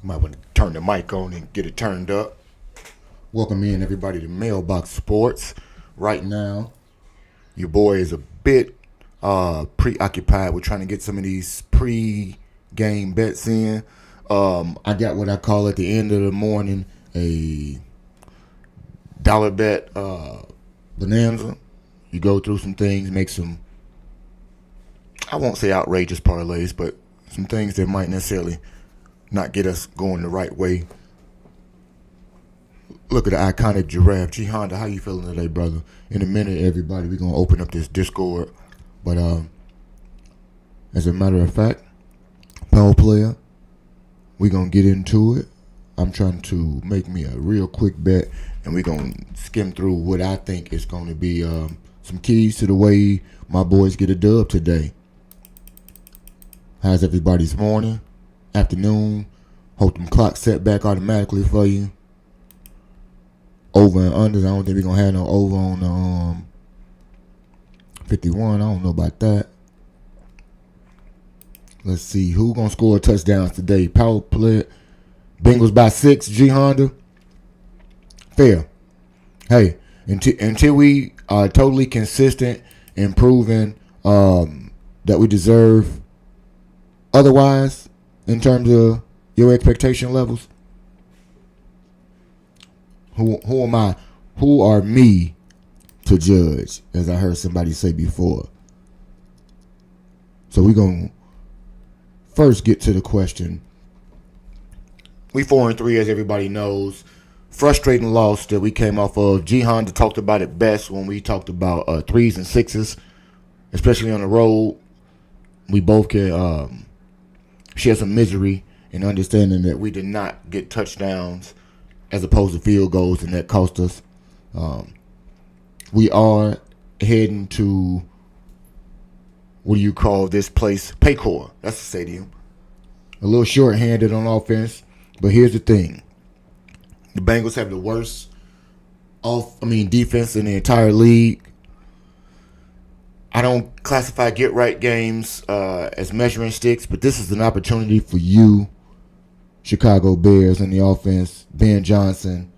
Might want to turn the mic on and get it turned up. Welcome in everybody to Mailbox Sports. Right now, your boy is a bit preoccupied with trying to get some of these pre-game bets in. I got what I call at the end of the morning a dollar bet bonanza. You go through some things, make some, I won't say outrageous parlays, but some things that might necessarily not get us going the right way. Look at the iconic giraffe. G Honda, how you feeling today, brother? In a minute, everybody, we're going to open up this Discord. But as a matter of fact, power player, we're going to get into it. I'm trying to make me a real quick bet, and we're going to skim through what I think is going to be some keys to the way my boys get a dub today. How's everybody's morning, afternoon? Hope them clocks set back automatically for you. Over and unders, I don't think we're going to have no over on 51. I don't know about that. Let's see. Who's going to score touchdowns today? Power play. Bengals by 6, G Honda. Fair. Hey, until we are totally consistent in proving that we deserve otherwise in terms of your expectation levels, who am I? Who are me to judge, as I heard somebody say before? So we're going to first get to the question. We 4-3, as everybody knows. Frustrating loss that we came off of. G Honda talked about it best when we talked about 3s and 6s, especially on the road. We both can share some misery in understanding that we did not get touchdowns as opposed to field goals, and that cost us. We are heading to, what do you call this place? Paycor. That's the stadium. A little short-handed on offense, but here's the thing. The Bengals have the worst defense in the entire league. I don't classify get-right games as measuring sticks, but this is an opportunity for you, Chicago Bears, in the offense. Ben Johnson,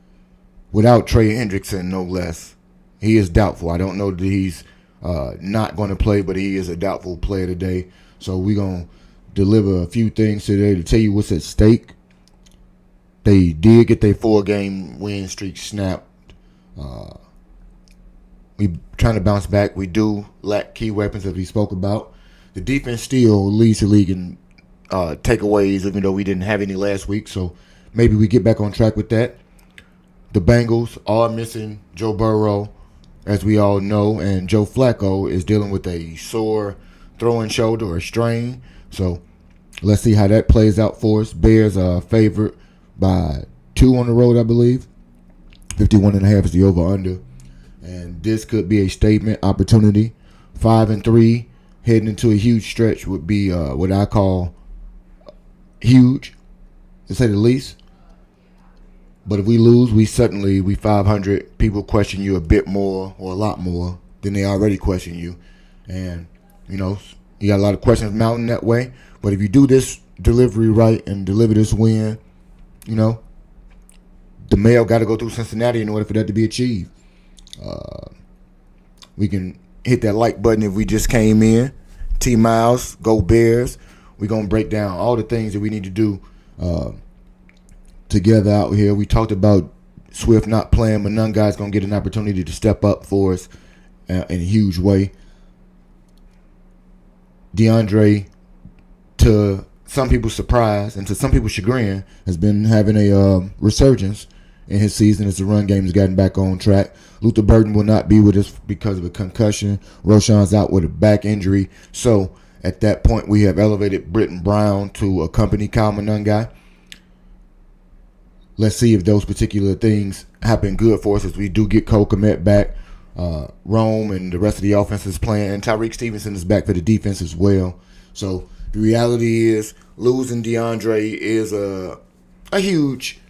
without Trey Hendrickson, no less. He is doubtful. I don't know that he's not going to play, but he is a doubtful player today. So we're going to deliver a few things today to tell you what's at stake. They did get their 4-game win streak snapped. We trying to bounce back. We do lack key weapons, as we spoke about. The defense still leads the league in takeaways, even though we didn't have any last week. So maybe we get back on track with that. The Bengals are missing Joe Burrow, as we all know, and Joe Flacco is dealing with a sore throwing shoulder or strain. So let's see how that plays out for us. Bears are favored by 2 on the road, I believe. 51.5 is the over-under. And this could be a statement opportunity. 5-3, heading into a huge stretch would be what I call huge, to say the least. But if we lose, we 500. People question you a bit more or a lot more than they already question you. And, you got a lot of questions mounting that way. But if you do this delivery right and deliver this win, the mail got to go through Cincinnati in order for that to be achieved. We can hit that like button if we just came in. T-Miles, go Bears. We're going to break down all the things that we need to do together out here. We talked about Swift not playing, but none guy's going to get an opportunity to step up for us in a huge way. DeAndre, to some people's surprise and to some people's chagrin, has been having a resurgence in his season as the run game has gotten back on track. Luther Burden will not be with us because of a concussion. Roshan's out with a back injury. So at that point, we have elevated Britton Brown to accompany Kyle Monangai. Let's see if those particular things happen good for us as we do get Cole Kmet back. Rome and the rest of the offense is playing. And Tyreek Stevenson is back for the defense as well. So the reality is losing DeAndre is a huge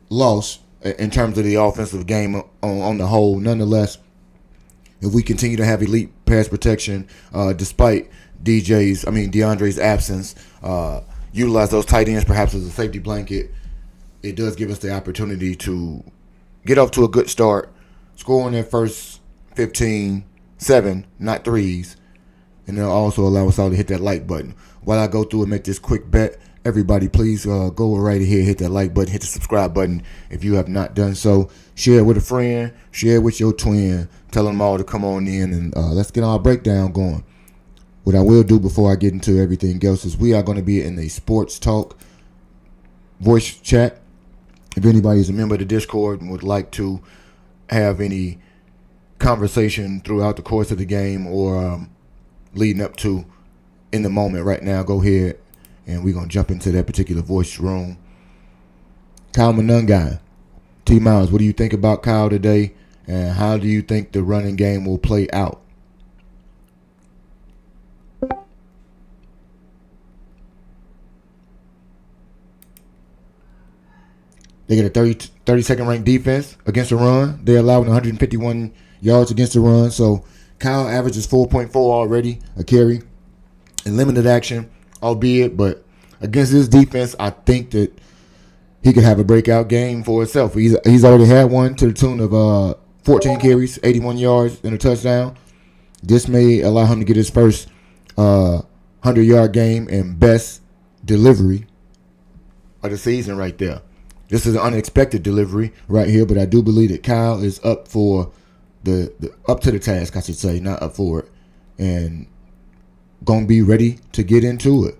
loss in terms of the offensive game on the whole. Nonetheless, if we continue to have elite pass protection despite DeAndre's absence, utilize those tight ends perhaps as a safety blanket, it does give us the opportunity to get off to a good start, score on that first 15, 7, not 3s, and then also allow us all to hit that like button. While I go through and make this quick bet, everybody please go right ahead, hit that like button, hit the subscribe button if you have not done so. Share it with a friend, share it with your twin, tell them all to come on in, and let's get our breakdown going. What I will do before I get into everything else is we are going to be in a sports talk voice chat. If anybody is a member of the Discord and would like to have any conversation throughout the course of the game or leading up to in the moment right now, go ahead and we're going to jump into that particular voice room. Kyle Monangai. T-Miles, what do you think about Kyle today, and how do you think the running game will play out? They get a 32nd ranked defense against the run. They're allowing 151 yards against the run. So Kyle averages 4.4 already a carry in limited action, albeit. But against this defense, I think that he could have a breakout game for himself. He's already had one to the tune of 14 carries, 81 yards, and a touchdown. This may allow him to get his first 100-yard game and best delivery of the season right there. This is an unexpected delivery right here, but I do believe that Kyle is up for up to the task, I should say, not up for it, and gonna be ready to get into it.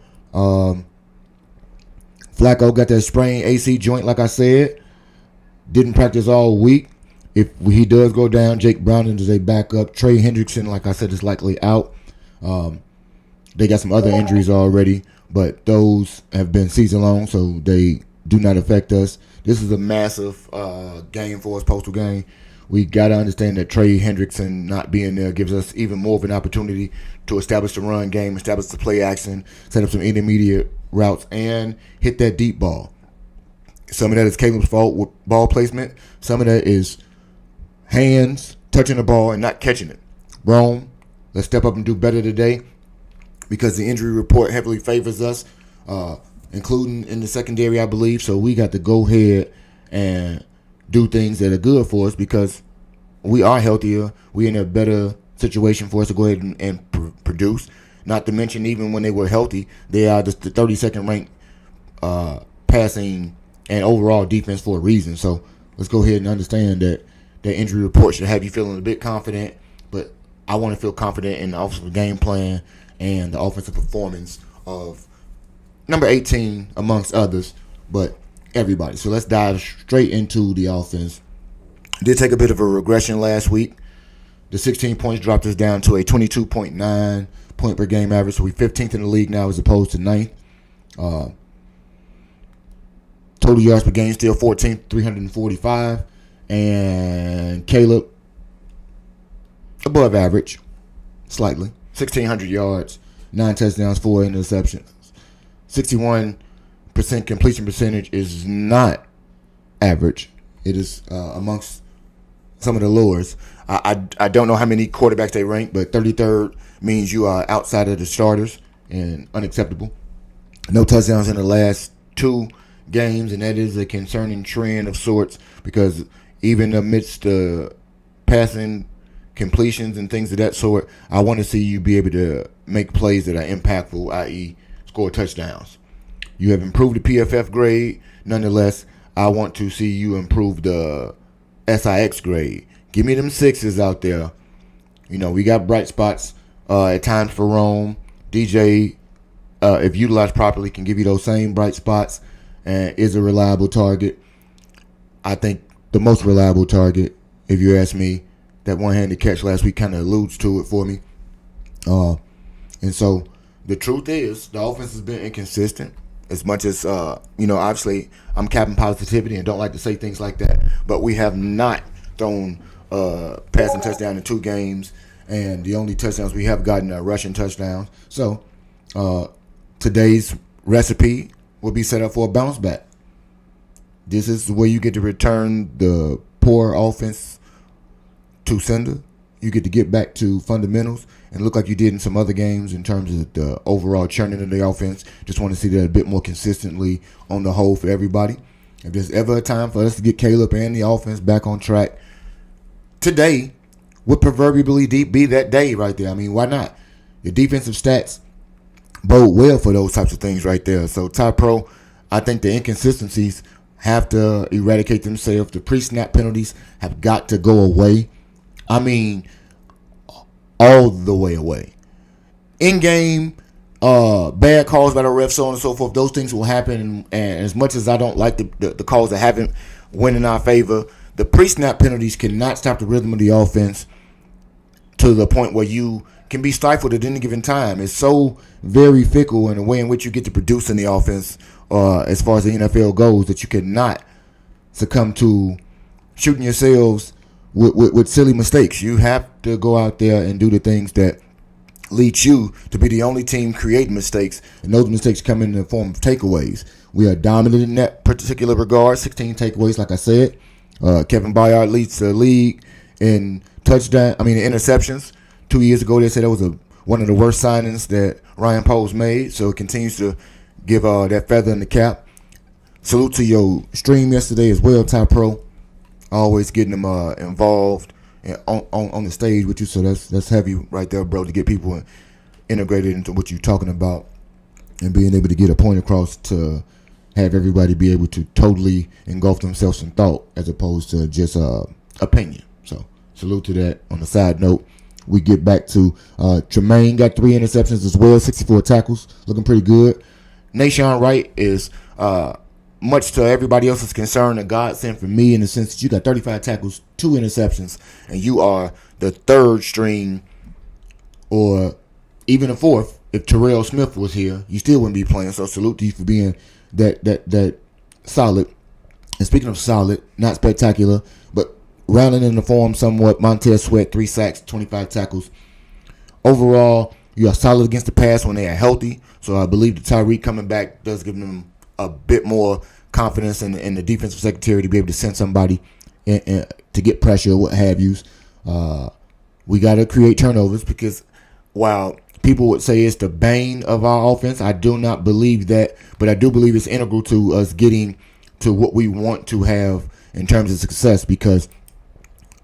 Flacco got that sprained AC joint, like I said. Didn't practice all week. If he does go down, Jake Browning is a backup. Trey Hendrickson, like I said, is likely out. They got some other injuries already, but those have been season long, so they do not affect us. This is a massive game for us, Postal game. We got to understand that Trey Hendrickson not being there gives us even more of an opportunity to establish the run game, establish the play action, set up some intermediate routes, and hit that deep ball. Some of that is Caleb's fault with ball placement. Some of that is hands touching the ball and not catching it. Rome, let's step up and do better today because the injury report heavily favors us, including in the secondary, I believe. So we got to go ahead and do things that are good for us because we are healthier. We're in a better situation for us to go ahead and produce. Not to mention, even when they were healthy, they are just the 32nd ranked passing and overall defense for a reason. So let's go ahead and understand that the injury report should have you feeling a bit confident, but I want to feel confident in the offensive game plan and the offensive performance of number 18 amongst others, but everybody. So let's dive straight into the offense. Did take a bit of a regression last week. The 16 points dropped us down to a 22.9 point per game average. So we're 15th in the league now as opposed to 9th. Total yards per game still 14th, 345. And Caleb above average, slightly. 1,600 yards, 9 touchdowns, 4 interceptions. 61% completion percentage is not average. It is amongst some of the lowers. I don't know how many quarterbacks they rank, but 33rd means you are outside of the starters and unacceptable. No touchdowns in the last 2 games, and that is a concerning trend of sorts because even amidst the passing completions and things of that sort, I want to see you be able to make plays that are impactful, i.e. score touchdowns. You have improved the PFF grade. Nonetheless, I want to see you improve the SIX grade. Give me them 6s out there. You know, we got bright spots at times for Rome. DJ, if utilized properly, can give you those same bright spots and is a reliable target. I think the most reliable target, if you ask me. That one-handed catch last week kind of alludes to it for me. And so the truth is the offense has been inconsistent. As much as, obviously I'm capping positivity and don't like to say things like that. But we have not thrown passing touchdown in 2 games. And the only touchdowns we have gotten are rushing touchdowns. So today's recipe will be set up for a bounce back. This is where you get to return the poor offense to sender. You get to get back to fundamentals and look like you did in some other games in terms of the overall churning of the offense. Just want to see that a bit more consistently on the whole for everybody. If there's ever a time for us to get Caleb and the offense back on track, today would proverbially be that day right there. I mean, why not? The defensive stats bode well for those types of things right there. So, Ty Pro, I think the inconsistencies have to eradicate themselves. The pre-snap penalties have got to go away. I mean, all the way away. In-game, bad calls by the refs, so on and so forth, those things will happen. And as much as I don't like the calls that haven't went in our favor, the pre-snap penalties cannot stop the rhythm of the offense to the point where you can be stifled at any given time. It's so very fickle in the way in which you get to produce in the offense as far as the NFL goes that you cannot succumb to shooting yourselves with silly mistakes. You have to go out there and do the things that lead you to be the only team creating mistakes, and those mistakes come in the form of takeaways. We are dominant in that particular regard. 16 takeaways, like I said. Kevin Byard leads the league in interceptions. 2 years ago, they said that was one of the worst signings that Ryan Poles made, so it continues to give that feather in the cap. Salute to your stream yesterday as well, Ty Pro. Always getting them involved and on the stage with you. So that's heavy right there, bro, to get people integrated into what you're talking about and being able to get a point across to have everybody be able to totally engulf themselves in thought as opposed to just opinion. So salute to that. On the side note, we get back to Tremaine got 3 interceptions as well, 64 tackles, looking pretty good. Nashawn Wright is much to everybody else's concern, a godsend for me in the sense that you got 35 tackles, 2 interceptions, and you are the third string or even the fourth. If Terrell Smith was here, you still wouldn't be playing. So salute to you for being that solid. And speaking of solid, not spectacular, but rounding in the form somewhat, Montez Sweat, 3 sacks, 25 tackles. Overall, you are solid against the pass when they are healthy. So I believe the Tyreek coming back does give them a bit more confidence in the defensive secretary to be able to send somebody in to get pressure or what have you. We got to create turnovers because while people would say it's the bane of our offense, I do not believe that, but I do believe it's integral to us getting to what we want to have in terms of success, because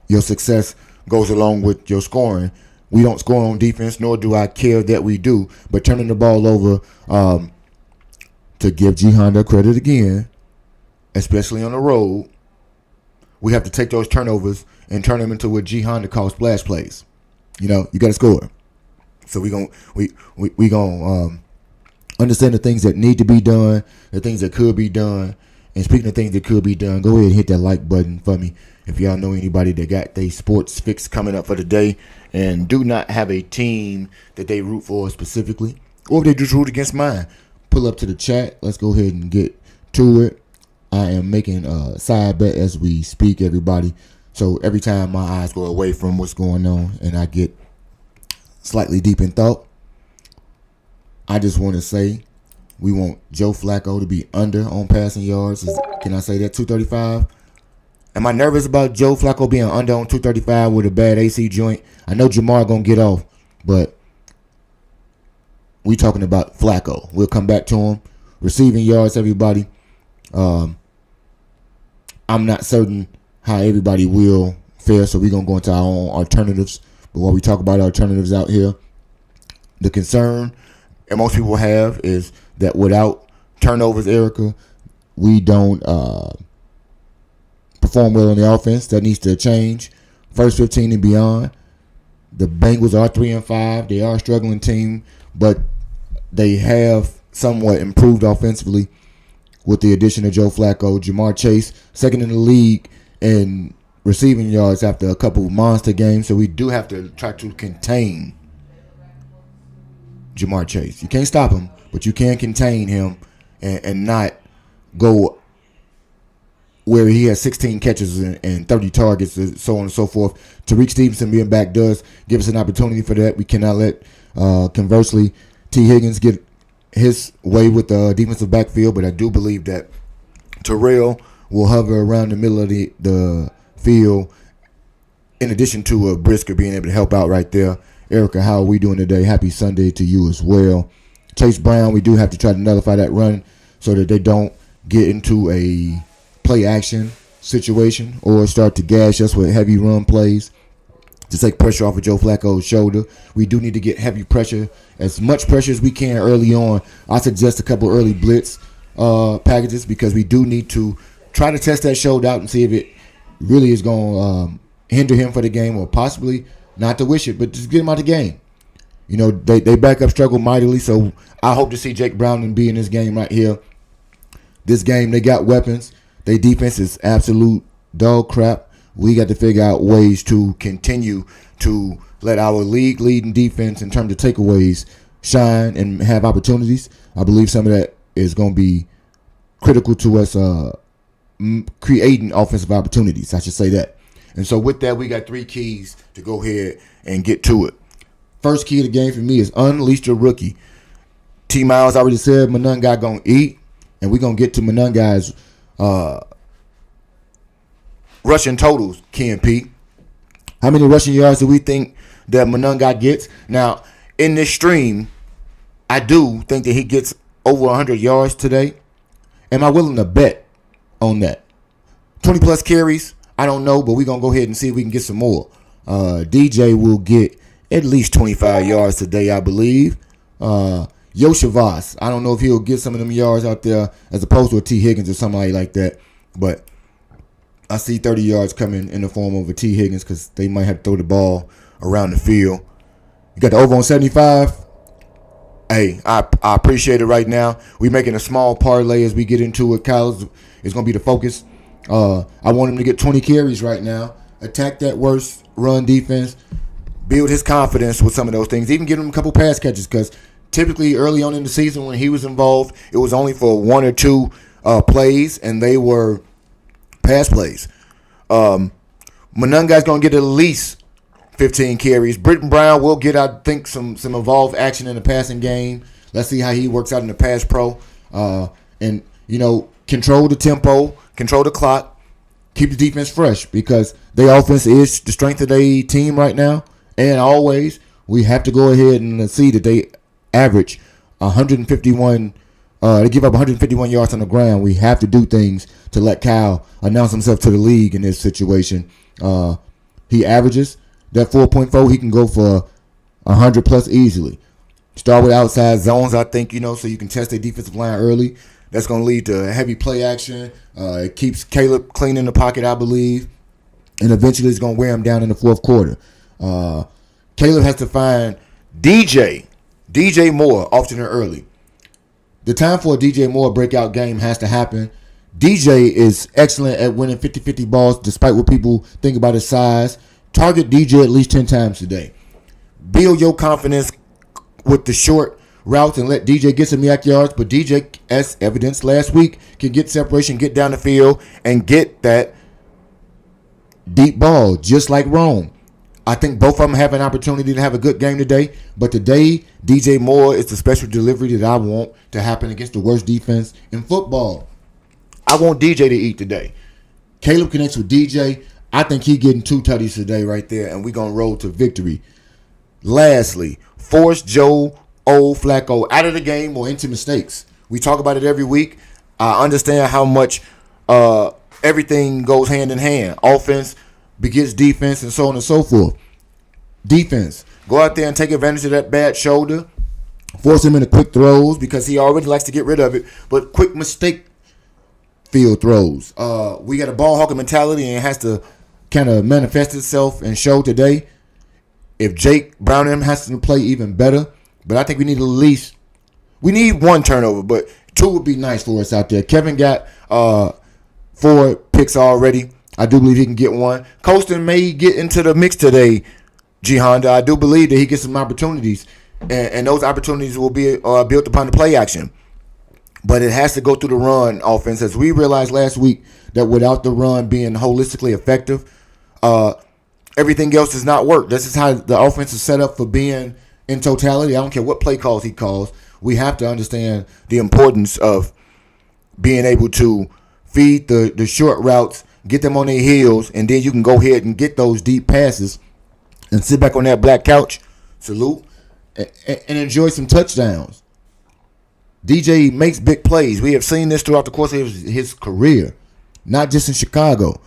your success goes along with your scoring. We don't score on defense, nor do I care that we do, but turning the ball over, to give G Honda credit again, especially on the road, we have to take those turnovers and turn them into what G Honda calls splash plays. You know, you got to score. So we gonna understand the things that need to be done, the things that could be done. And speaking of things that could be done, go ahead and hit that like button for me if y'all know anybody that got their sports fix coming up for the day and do not have a team that they root for specifically, or if they just root against mine. Pull up to the chat. Let's go ahead and get to it. I am making a side bet as we speak, everybody. So every time my eyes go away from what's going on and I get slightly deep in thought, I just want to say we want Joe Flacco to be under on passing yards. Can I say that? 235? Am I nervous about Joe Flacco being under on 235 with a bad AC joint? I know Jamar going to get off, but we talking about Flacco. We'll come back to him. Receiving yards, everybody. I'm not certain how everybody will fare, so we're going to go into our own alternatives. But while we talk about alternatives out here, the concern and most people have is that without turnovers, Erica, we don't perform well on the offense. That needs to change. First 15 and beyond. The Bengals are 3-5. They are a struggling team, but they have somewhat improved offensively with the addition of Joe Flacco. Jamar Chase, second in the league in receiving yards after a couple of monster games. So we do have to try to contain Jamar Chase. You can't stop him, but you can contain him and not go where he has 16 catches and 30 targets and so on and so forth. Tariq Stevenson being back does give us an opportunity for that. We cannot let, conversely, T. Higgins get his way with the defensive backfield, but I do believe that Terrell will hover around the middle of the field in addition to Brisker being able to help out right there. Erica, how are we doing today? Happy Sunday to you as well. Chase Brown, we do have to try to nullify that run so that they don't get into a play action situation or start to gash us with heavy run plays to take pressure off of Joe Flacco's shoulder. We do need to get heavy pressure, as much pressure as we can early on. I suggest a couple early blitz packages because we do need to try to test that shoulder out and see if it really is going to hinder him for the game, or possibly, not to wish it, but just get him out of the game. You know, they back up struggle mightily, so I hope to see Jake Browning be in this game right here. This game, they got weapons. Their defense is absolute dog crap. We got to figure out ways to continue to let our league-leading defense in terms of takeaways shine and have opportunities. I believe some of that is going to be critical to us creating offensive opportunities. I should say that. And so with that, we got 3 keys to go ahead and get to it. First key of the game for me is unleash your rookie. T. Miles already said Monongai going to eat, and we're going to get to Monongai's rushing totals, Ken P. How many rushing yards do we think that Monongai gets? Now, in this stream, I do think that he gets over 100 yards today. Am I willing to bet on that? 20 plus carries, I don't know, but we're going to go ahead and see if we can get some more. DJ will get at least 25 yards today, I believe. Yoshavas, I don't know if he'll get some of them yards out there as opposed to a T. Higgins or somebody like that. But I see 30 yards coming in the form of a T. Higgins because they might have to throw the ball around the field. You got the over on 75. Hey, I appreciate it right now. We're making a small parlay as we get into it. Kyle is going to be the focus. I want him to get 20 carries right now. Attack that worst run defense. Build his confidence with some of those things. Even give him a couple pass catches because typically early on in the season when he was involved, it was only for one or two plays, and they were pass plays. Monunga's going to get at least 15 carries. Britton Brown will get, I think, some evolved action in the passing game. Let's see how he works out in the pass pro. And, control the tempo, control the clock, keep the defense fresh because their offense is the strength of their team right now. And always, we have to go ahead and see that they average 151. They give up 151 yards on the ground. We have to do things to let Kyle announce himself to the league in this situation. He averages that 4.4. He can go for 100 plus easily. Start with outside zones, I think, so you can test their defensive line early. That's going to lead to heavy play action. It keeps Caleb clean in the pocket, I believe. And eventually it's going to wear him down in the fourth quarter. Caleb has to find DJ Moore often or early. The time for a DJ Moore breakout game has to happen. DJ is excellent at winning 50-50 balls despite what people think about his size. Target DJ at least 10 times today. Build your confidence with the short routes and let DJ get some yak yards. But DJ, as evidenced last week, can get separation, get down the field, and get that deep ball just like Rome. I think both of them have an opportunity to have a good game today. But today, DJ Moore is the special delivery that I want to happen against the worst defense in football. I want DJ to eat today. Caleb connects with DJ. I think he's getting 2 tutties today right there, and we're going to roll to victory. Lastly, force Joe Flacco out of the game or into mistakes. We talk about it every week. I understand how much everything goes hand in hand. Offense begets defense and so on and so forth. Defense, go out there and take advantage of that bad shoulder. Force him into quick throws because he already likes to get rid of it. But quick mistake field throws. We got a ball hawker mentality and it has to kind of manifest itself and show today. If Jake Brown and him has to play even better. But I think we need at least, we need 1 turnover, but 2 would be nice for us out there. Kevin got 4 picks already. I do believe he can get 1. Colston may get into the mix today, G Honda. I do believe that he gets some opportunities, and those opportunities will be built upon the play action. But it has to go through the run offense. As we realized last week that without the run being holistically effective, everything else does not work. This is how the offense is set up for being in totality. I don't care what play calls he calls. We have to understand the importance of being able to feed the short routes, get them on their heels, and then you can go ahead and get those deep passes and sit back on that black couch, salute, and enjoy some touchdowns. DJ makes big plays. We have seen this throughout the course of his career, not just in Chicago,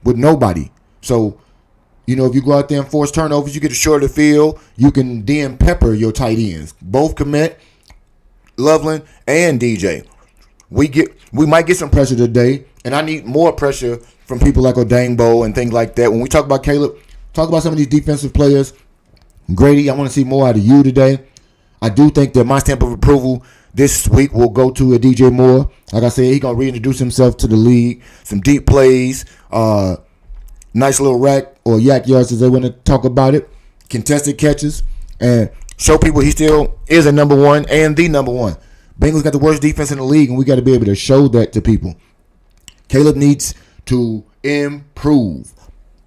with nobody. So, if you go out there and force turnovers, you get a shorter field. You can then pepper your tight ends. Both Komet, Loveland, and DJ. We might get some pressure today, and I need more pressure from people like Odangbo and things like that. When we talk about Caleb, talk about some of these defensive players. Grady, I want to see more out of you today. I do think that my stamp of approval this week will go to a DJ Moore. Like I said, he's going to reintroduce himself to the league. Some deep plays, nice little rack or yak yards as they want to talk about it. Contested catches, and show people he still is a number 1 and the number 1. Bengals got the worst defense in the league, and we got to be able to show that to people. Caleb needs to improve.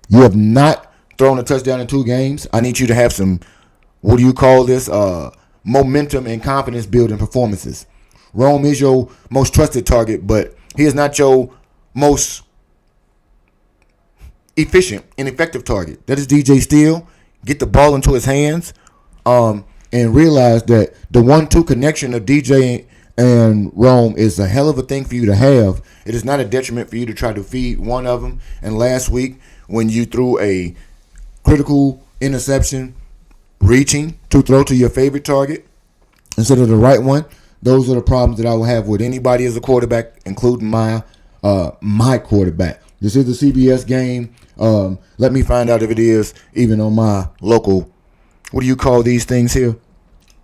You have not thrown a touchdown in 2 games. I need you to have some, what do you call this, momentum and confidence building performances. Rome is your most trusted target, but he is not your most efficient and effective target. That is DJ Steele. Get the ball into his hands and realize that the 1-2 connection of DJ and Rome is a hell of a thing for you to have. It is not a detriment for you to try to feed one of them. And last week, when you threw a critical interception, reaching to throw to your favorite target instead of the right one, those are the problems that I will have with anybody as a quarterback, including my quarterback. This is the CBS game. Let me find out if it is even on my local, what do you call these things here?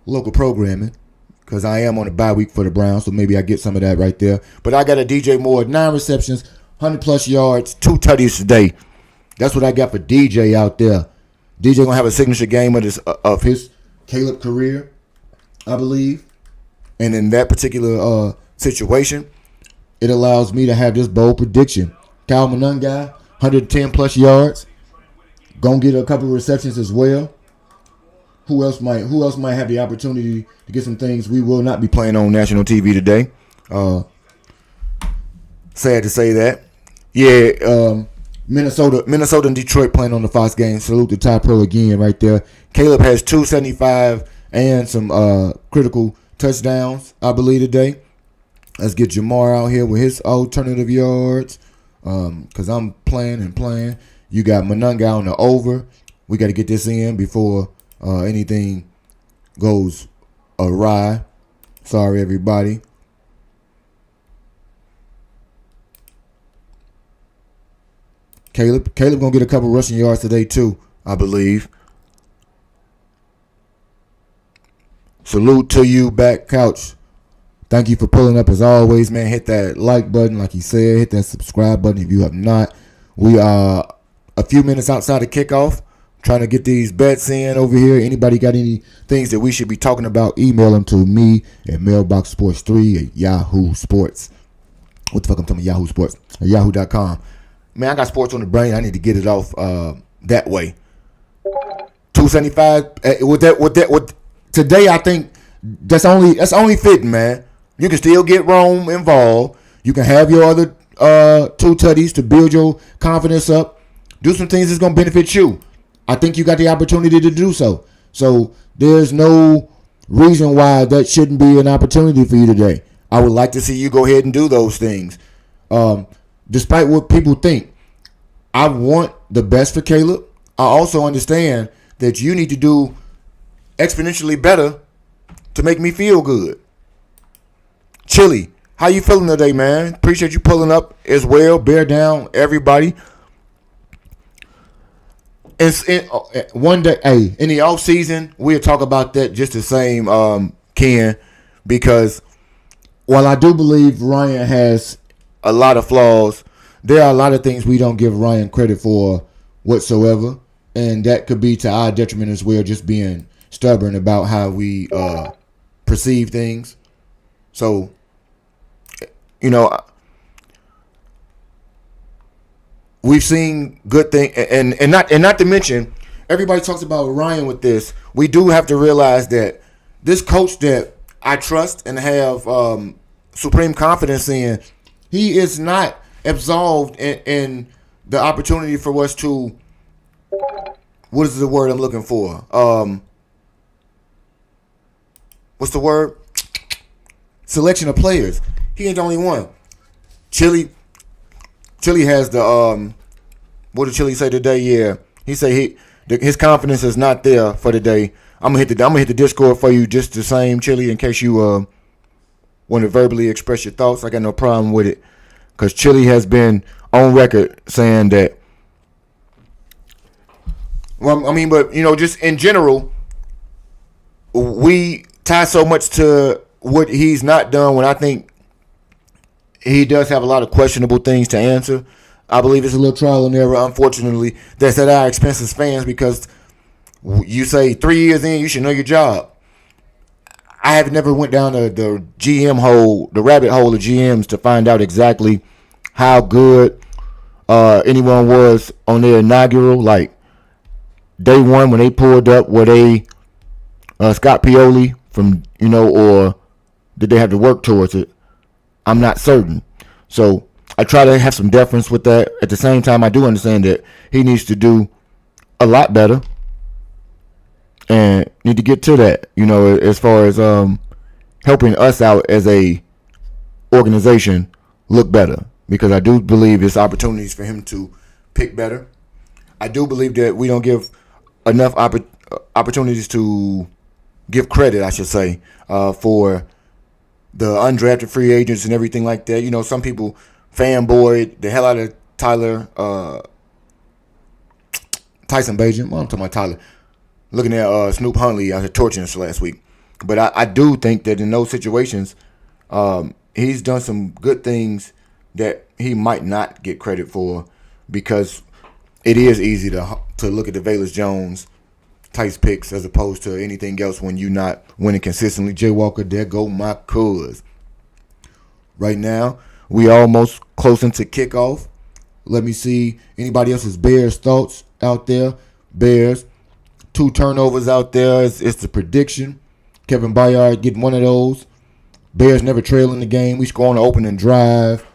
Local programming. Because I am on a bye week for the Browns, so maybe I get some of that right there. But I got a DJ Moore, 9 receptions, 100-plus yards, 2 tutties today. That's what I got for DJ out there. DJ going to have a signature game of his Caleb career, I believe. And in that particular situation, it allows me to have this bold prediction. Kyle Monungai, 110-plus yards. Going to get a couple of receptions as well. Who else might have the opportunity to get some things we will not be playing on national TV today? Sad to say that. Yeah, Minnesota and Detroit playing on the Fox game. Salute to Ty Pro again right there. Caleb has 275 and some critical touchdowns, I believe, today. Let's get Jamar out here with his alternative yards. Because I'm playing. You got Monungai on the over. We got to get this in before anything goes awry. Sorry, everybody. Caleb gonna get a couple rushing yards today too, I believe. Salute to you, back couch. Thank you for pulling up as always, man. Hit that like button, like he said. Hit that subscribe button if you have not. We are a few minutes outside of kickoff, trying to get these bets in over here. Anybody got any things that we should be talking about? Email them to me at mailboxsports3 at Yahoo Sports. What the fuck I'm talking about? Yahoo Sports at yahoo.com. Man, I got sports on the brain. I need to get it off that way. 275. With today, I think that's only fitting, man. You can still get Rome involved. You can have your other 2 tutties to build your confidence up. Do some things that's gonna benefit you. I think you got the opportunity to do so. So there's no reason why that shouldn't be an opportunity for you today. I would like to see you go ahead and do those things. Despite what people think, I want the best for Caleb. I also understand that you need to do exponentially better to make me feel good. Chili, how you feeling today, man? Appreciate you pulling up as well. Bear down, everybody. One day, hey, in the off season, we'll talk about that just the same, Ken, because while I do believe Ryan has a lot of flaws, there are a lot of things we don't give Ryan credit for whatsoever, and that could be to our detriment as well, just being stubborn about how we perceive things. So, we've seen good things, and not to mention, everybody talks about Ryan with this. We do have to realize that this coach that I trust and have supreme confidence in, he is not absolved in the opportunity for us to, what is the word I'm looking for? What's the word? Selection of players. He ain't the only one. Chili has the what did Chili say today? Yeah, he say his confidence is not there for today. I'm gonna hit the Discord for you just the same, Chili, in case you want to verbally express your thoughts. I got no problem with it, because Chili has been on record saying that. Well, I mean, but just in general, we tie so much to what he's not done when I think he does have a lot of questionable things to answer. I believe it's a little trial and error, unfortunately, that's at our expense as fans, because you say 3 years in, you should know your job. I have never went down the GM hole, the rabbit hole of GMs, to find out exactly how good anyone was on their inaugural, like day one when they pulled up. Were they Scott Pioli from, or did they have to work towards it? I'm not certain. So I try to have some deference with that. At the same time, I do understand that he needs to do a lot better and need to get to that, as far as helping us out as a organization look better, because I do believe there's opportunities for him to pick better. I do believe that we don't give enough opportunities to give credit, I should say, for the undrafted free agents and everything like that. You know, some people fanboy the hell out of Tyson Bagent. Well, I'm talking about Tyler. Looking at Snoop Huntley out here torching us last week. But I do think that in those situations, he's done some good things that he might not get credit for, because it is easy to look at the Velus Jones Tice picks as opposed to anything else when you're not winning consistently. Jay Walker, there go my cuz. Right now, we almost close into kickoff. Let me see anybody else's Bears thoughts out there. Bears, 2 turnovers out there. It's the prediction. Kevin Byard getting one of those. Bears never trail in the game. We score on the opening drive.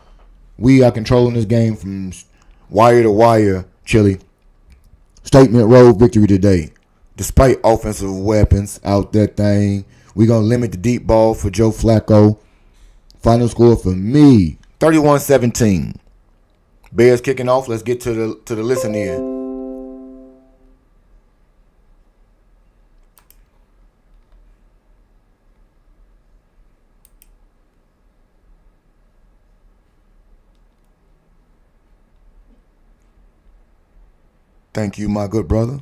We are controlling this game from wire to wire, Chili. Statement road victory today. Despite offensive weapons out that thing, we're going to limit the deep ball for Joe Flacco. Final score for me, 31-17. Bears kicking off. Let's get to the listen in. Thank you, my good brother.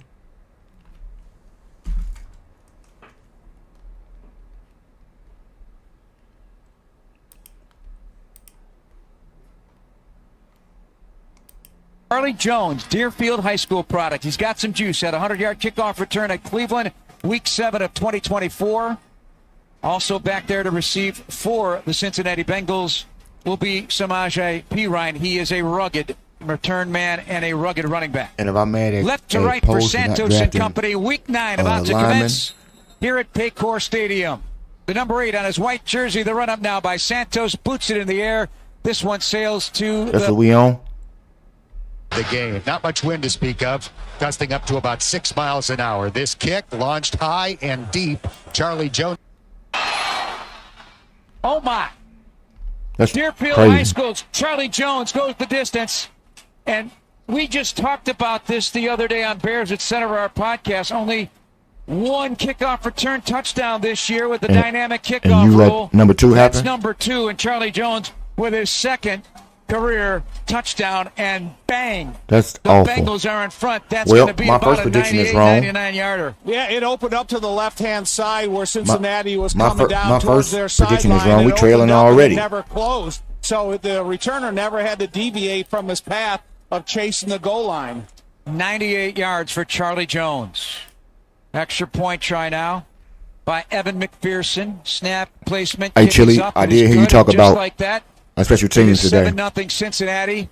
Charlie Jones, Deerfield High School product. He's got some juice. Had a 100-yard kickoff return at Cleveland, Week 7 of 2024. Also back there to receive for the Cincinnati Bengals will be Samaje Perine. He is a rugged return man and a rugged running back. And if I'm mad at left to right for Santos and company, Week 9 about to commence here at Paycor Stadium. The number 8 on his white jersey, the run-up now by Santos, boots it in the air. This one sails to That's what we on? The game. Not much wind to speak of, gusting up to about 6 miles an hour. This kick launched high and deep. Charlie Jones. Oh, my. That's Deerfield crazy. High School's Charlie Jones goes the distance. And we just talked about this the other day on Bears at Center of our podcast. Only one kickoff return touchdown this year with the dynamic kickoff and you rule. let number 2 happen? That's number 2, and Charlie Jones with his second career touchdown, and bang, That's the awful. Bengals are in front. That's Well, going to be my about first a prediction is 98, wrong. 99-yarder. Yeah, it opened up to the left-hand side where Cincinnati was my coming down my towards first their prediction sideline. is wrong. We It trailing opened up and already. it never closed. So the returner never had to deviate from his path of chasing the goal line. 98 yards for Charlie Jones. Extra point try now by Evan McPherson. Snap placement. Hey, kick Chili, is up, I and did he's hear you good, talk and about just like that. a special teams today. 7-0 Cincinnati.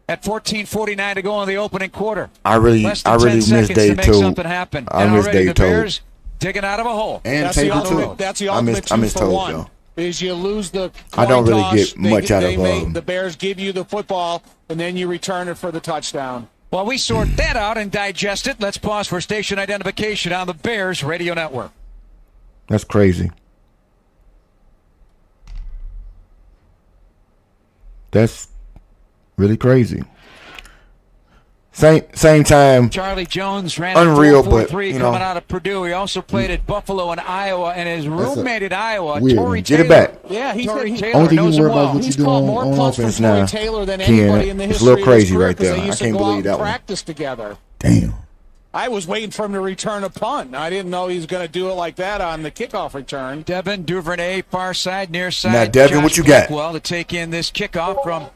At 14:49 to go in the opening quarter. I really Less than 10 miss seconds Dave to make Toad. something happen. I And miss already Dave the Toad. Bears digging out of a hole. And That's the Table ultimate. too. That's the I ultimate miss 2 for Toad, 1. though. Is you lose the I don't coin really toss, get much out of the Bears give you the football, and then you return it for the touchdown. While we sort that out and digest it, let's pause for station identification on the Bears Radio Network. That's crazy. That's really crazy. Same time. Charlie Jones ran Unreal, a 4.43 but, you know, coming out of Purdue. He also played at Buffalo and Iowa, and his roommate at Iowa, weird Torrey one. Get it Taylor. back. Yeah, Torrey Taylor Only thing knows you him worry about well. what you He's do called on more punts offense for Torrey now. Taylor than Ken, anybody in the it's a history little of crazy his career, right there. because they I used to can't go out believe and that one. practice together. Damn. I was waiting for him to return a punt. I didn't know he was going to do it like that on the kickoff return. Devin Duvernay, far side, near side. Now, Devin, Josh what you got? Blackwell to take in this kickoff from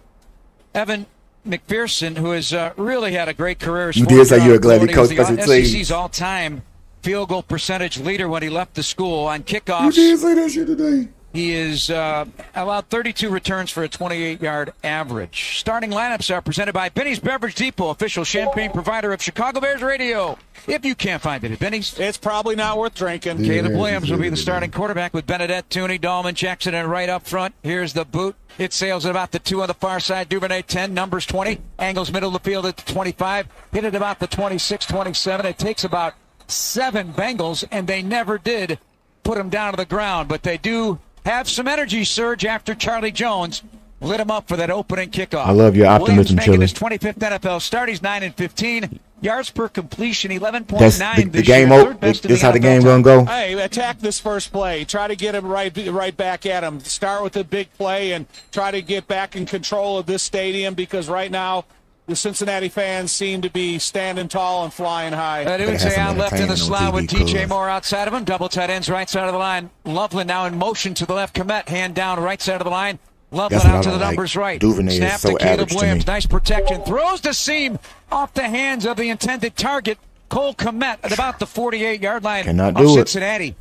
Evan McPherson, who has really had a great career. You did say you were glad he coached special the teams. SEC's all-time field goal percentage leader when he left the school on You kickoffs. did say that shit today. He is allowed 32 returns for a 28-yard average. Starting lineups are presented by Benny's Beverage Depot, official champagne provider of Chicago Bears Radio. If you can't find it at Benny's, It's probably not worth drinking. Yeah. Caleb Williams will be the yeah. starting quarterback with Benedette, Tooney, Dahlman, Jackson, and right up front. Here's the boot. It sails at about the 2 on the far side. Duvernay 10, numbers 20. Angles middle of the field at the 25. Hit it about the 26, 27. It takes about 7 Bengals, and they never did put him down to the ground, but they do have some energy surge after Charlie Jones lit him up for that opening kickoff. I love your optimism, Williams making Chili. his 25th NFL start. He's 9-15. Yards per completion, 11.9 That's the game. This is how the game gonna go. Hey, attack this first play. Try to get him right back at him. Start with a big play and try to get back in control of this stadium, because right now the Cincinnati fans seem to be standing tall and flying high. Udze out left in the slot with DJ cuz. Moore outside of him. Double tight ends right side of the line. Loveland now in motion to the left. Komet hand down right side of the line. Loveland That's what out I to the don't like. numbers right. Duvernay is Snap so to Caleb average to Williams. me. Nice protection. Throws the seam off the hands of the intended target, Cole Komet, at about the 48-yard line Cannot of do it. Cincinnati.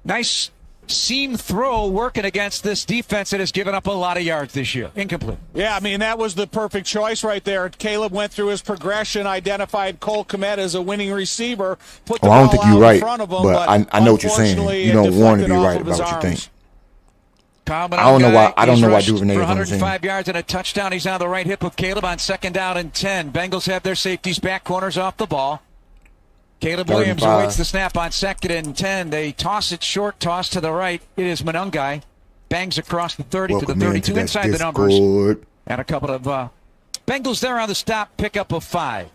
Nice seam throw working against this defense that has given up a lot of yards this year. Incomplete. Yeah, I mean, that was the perfect choice right there. Caleb went through his progression, identified Cole Komet as a winning receiver, put the Oh, I don't ball think out you're in right, front of him, but I know what you're saying. unfortunately, You it don't want to deflected be off right of his about what you arms. think. I don't know why- I don't know why Duvernay for is on the team. 105 yards and a touchdown. He's on the right hip of Caleb on 2nd down and 10. Bengals have their safeties back, corners off the ball. Caleb Williams 35. awaits the snap on 2nd and 10. They toss it short, toss to the right. It is Monungai. Bangs across the 30 to the Welcome in 32 to inside that the numbers. Discord. And a couple of Bengals there on the stop, pickup of 5.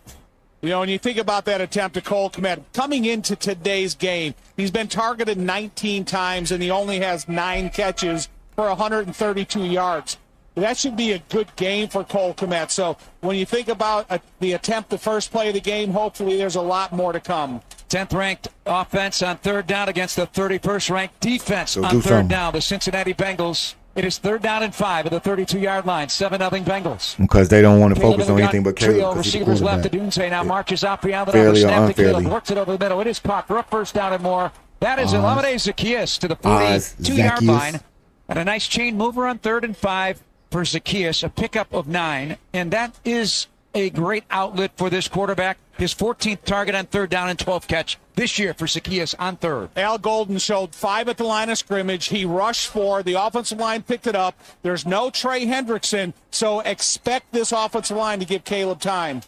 You know, when you think about that attempt to Cole Komet, coming into today's game, he's been targeted 19 times and he only has 9 catches for 132 yards. That should be a good game for Cole Komet. So when you think about the attempt, the first play of the game, hopefully there's a lot more to come. 10th ranked offense on 3rd down against the 31st ranked defense So on do 3rd something. down. The Cincinnati Bengals. It is 3rd down and 5 at the 32-yard line. 7-0 Bengals. Because they don't want to Caleb focus in on the anything gun. but Caleb. Trio 'Cause he's the receivers left to quarterback. Udze now marches out beyond the Fairly number. or Snap to Caleb. unfairly? Works it over the middle. It is caught for a 1st down and more. That is Elamide Zacchaeus to the Zacchaeus. 42-yard line. And a nice chain mover on 3rd and 5 for Zacchaeus, a pickup of 9. And that is a great outlet for this quarterback. His 14th target on 3rd down and 12th catch this year for Zacchaeus on 3rd. Al Golden showed 5 at the line of scrimmage. He rushed 4. The offensive line picked it up. There's no Trey Hendrickson, so expect this offensive line to give Caleb time.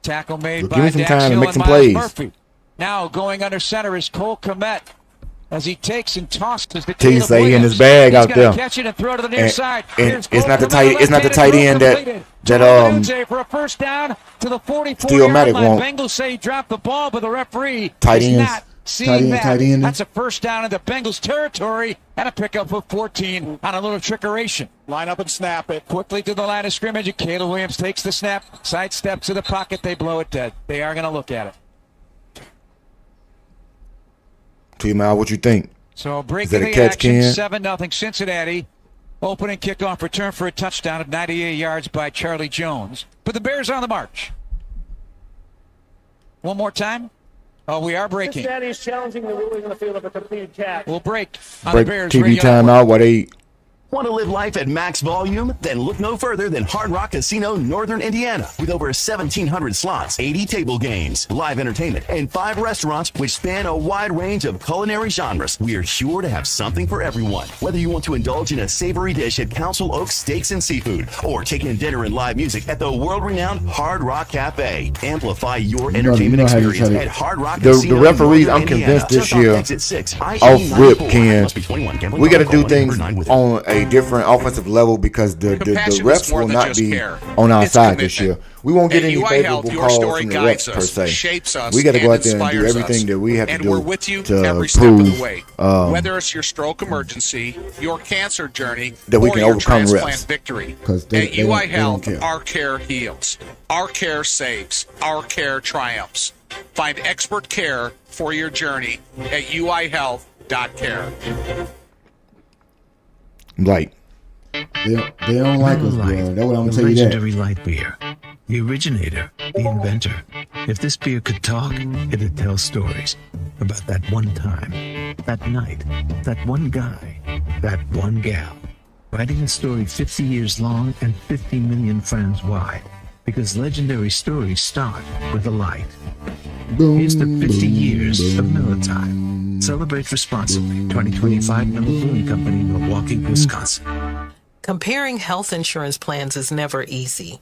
Tackle made Well, by give him some Dax time and Hill make and some Miles plays. Murphy. Now going under center is Cole Komet as he takes and tosses to Till you Caleb say he in Williams. his bag He's out gonna there. Catch it and throw to the near And- side. and Here's it's not the Cole Komet, tight- it's not the left-handed tight end throw that- completed. that, Udze for a 1st down to the 44-yard Steelmatic line. won't. Bengals say he dropped the ball, but the referee Tight is ends. not seeing that. Tight end. That's a 1st down in the Bengals territory and a pickup of 14 on a little trickeration. Line up and snap it. Quickly to the line of scrimmage. Caleb Williams takes the snap, sidesteps to the pocket. They blow it dead. They are going to look at it. T-Mal, what you think? So Is breaking that a the catch, action, Ken? 7-0 Cincinnati. Opening kickoff return for a touchdown of 98 yards by Charlie Jones. But the Bears on the march. One more time. Oh, we are breaking. Cincinnati is challenging the ruling on the field of a completed catch. We'll break on Break the Bears TV radio timeout while they Want to live life at max volume? Then look no further than Hard Rock Casino, Northern Indiana. With over 1,700 slots, 80 table games, live entertainment, and 5 restaurants which span a wide range of culinary genres, we are sure to have something for everyone. Whether you want to indulge in a savory dish at Council Oaks Steaks and Seafood, or take in dinner and live music at the world-renowned Hard Rock Cafe. Amplify your entertainment how you experience try to- at Hard Rock the Casino, referees, Northern I'm convinced Indiana. this Just off year, exit 6, off I-80 rip, 94. Ken, Must be 21. Gambling we got to problem, do call things 800-9 on a different offensive level because the Compassion refs is more will than not just be care. on our It's side this year. commitment. We won't get At any UI favorable Health, your calls story from the guides refs per us, se. shapes us, We got to and go out there and do inspires everything us. that we have to And do we're with you to every step of prove the way. Whether it's your stroke emergency, your cancer journey, that we or can your overcome transplant refs. victory. 'Cause they At UI don't Health, care. our care heals. Our care saves. Our care triumphs. Find expert care for your journey at uihealth.care. Like, they don't like us, bro. That's what I'm gonna the tell you that. legendary light beer. The originator, the inventor. If this beer could talk, it'd tell stories about that one time, that night, that one guy, that one gal. Writing a story 50 years long and 50 million friends wide. Because legendary stories start with a light. Here's the 50 years of Miller Time. Celebrate responsibly. 2025 Miller Brewing Company, Milwaukee, Wisconsin. Comparing health insurance plans is never easy.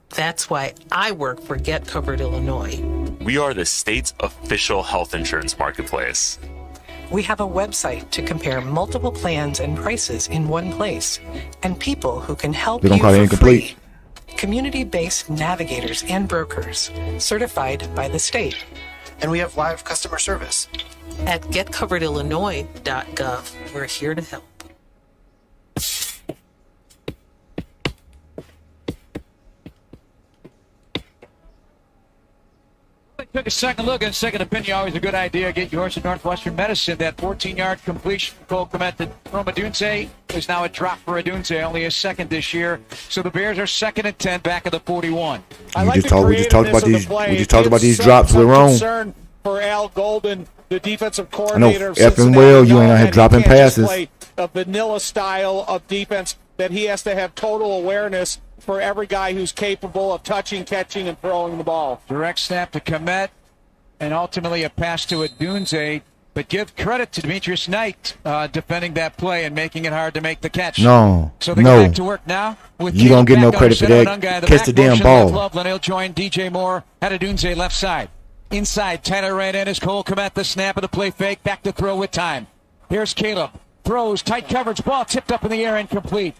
That's why I work for Get Covered Illinois. We are the state's official health insurance marketplace. We have a website to compare multiple plans and prices in one place, and people who can help They're you gonna call it for incomplete. free. Community-based navigators and brokers, certified by the state. And we have live customer service. At getcoveredillinois.gov, we're here to help. Took a second look, and second opinion, always a good idea. Get your horse at Northwestern Medicine. That 14-yard completion from Cole Kmet to Roma Dunze is now a drop for Adunze, only his second this year. So the Bears are 2nd and 10, back of the 41. We just talked about these drops with Rome. Concern for Al Golden, the defensive coordinator. I know, effing well, you ain't out here dropping passes. Play a vanilla style of defense that he has to have total awareness for every guy who's capable of touching, catching, and throwing the ball. Direct snap to Kmet, and ultimately a pass to Adunze. But give credit to Demetrius Knight defending that play and making it hard to make the catch. No, so they go back to work now. With you don't get no back credit for under that. center, the Catch the damn motion, ball. left Loveland, he'll join DJ Moore at Adunze left side. Inside, Tyler right in as Cole Kmet, the snap of the play fake, back to throw with time. Here's Caleb. Throws, tight coverage, ball tipped up in the air, incomplete.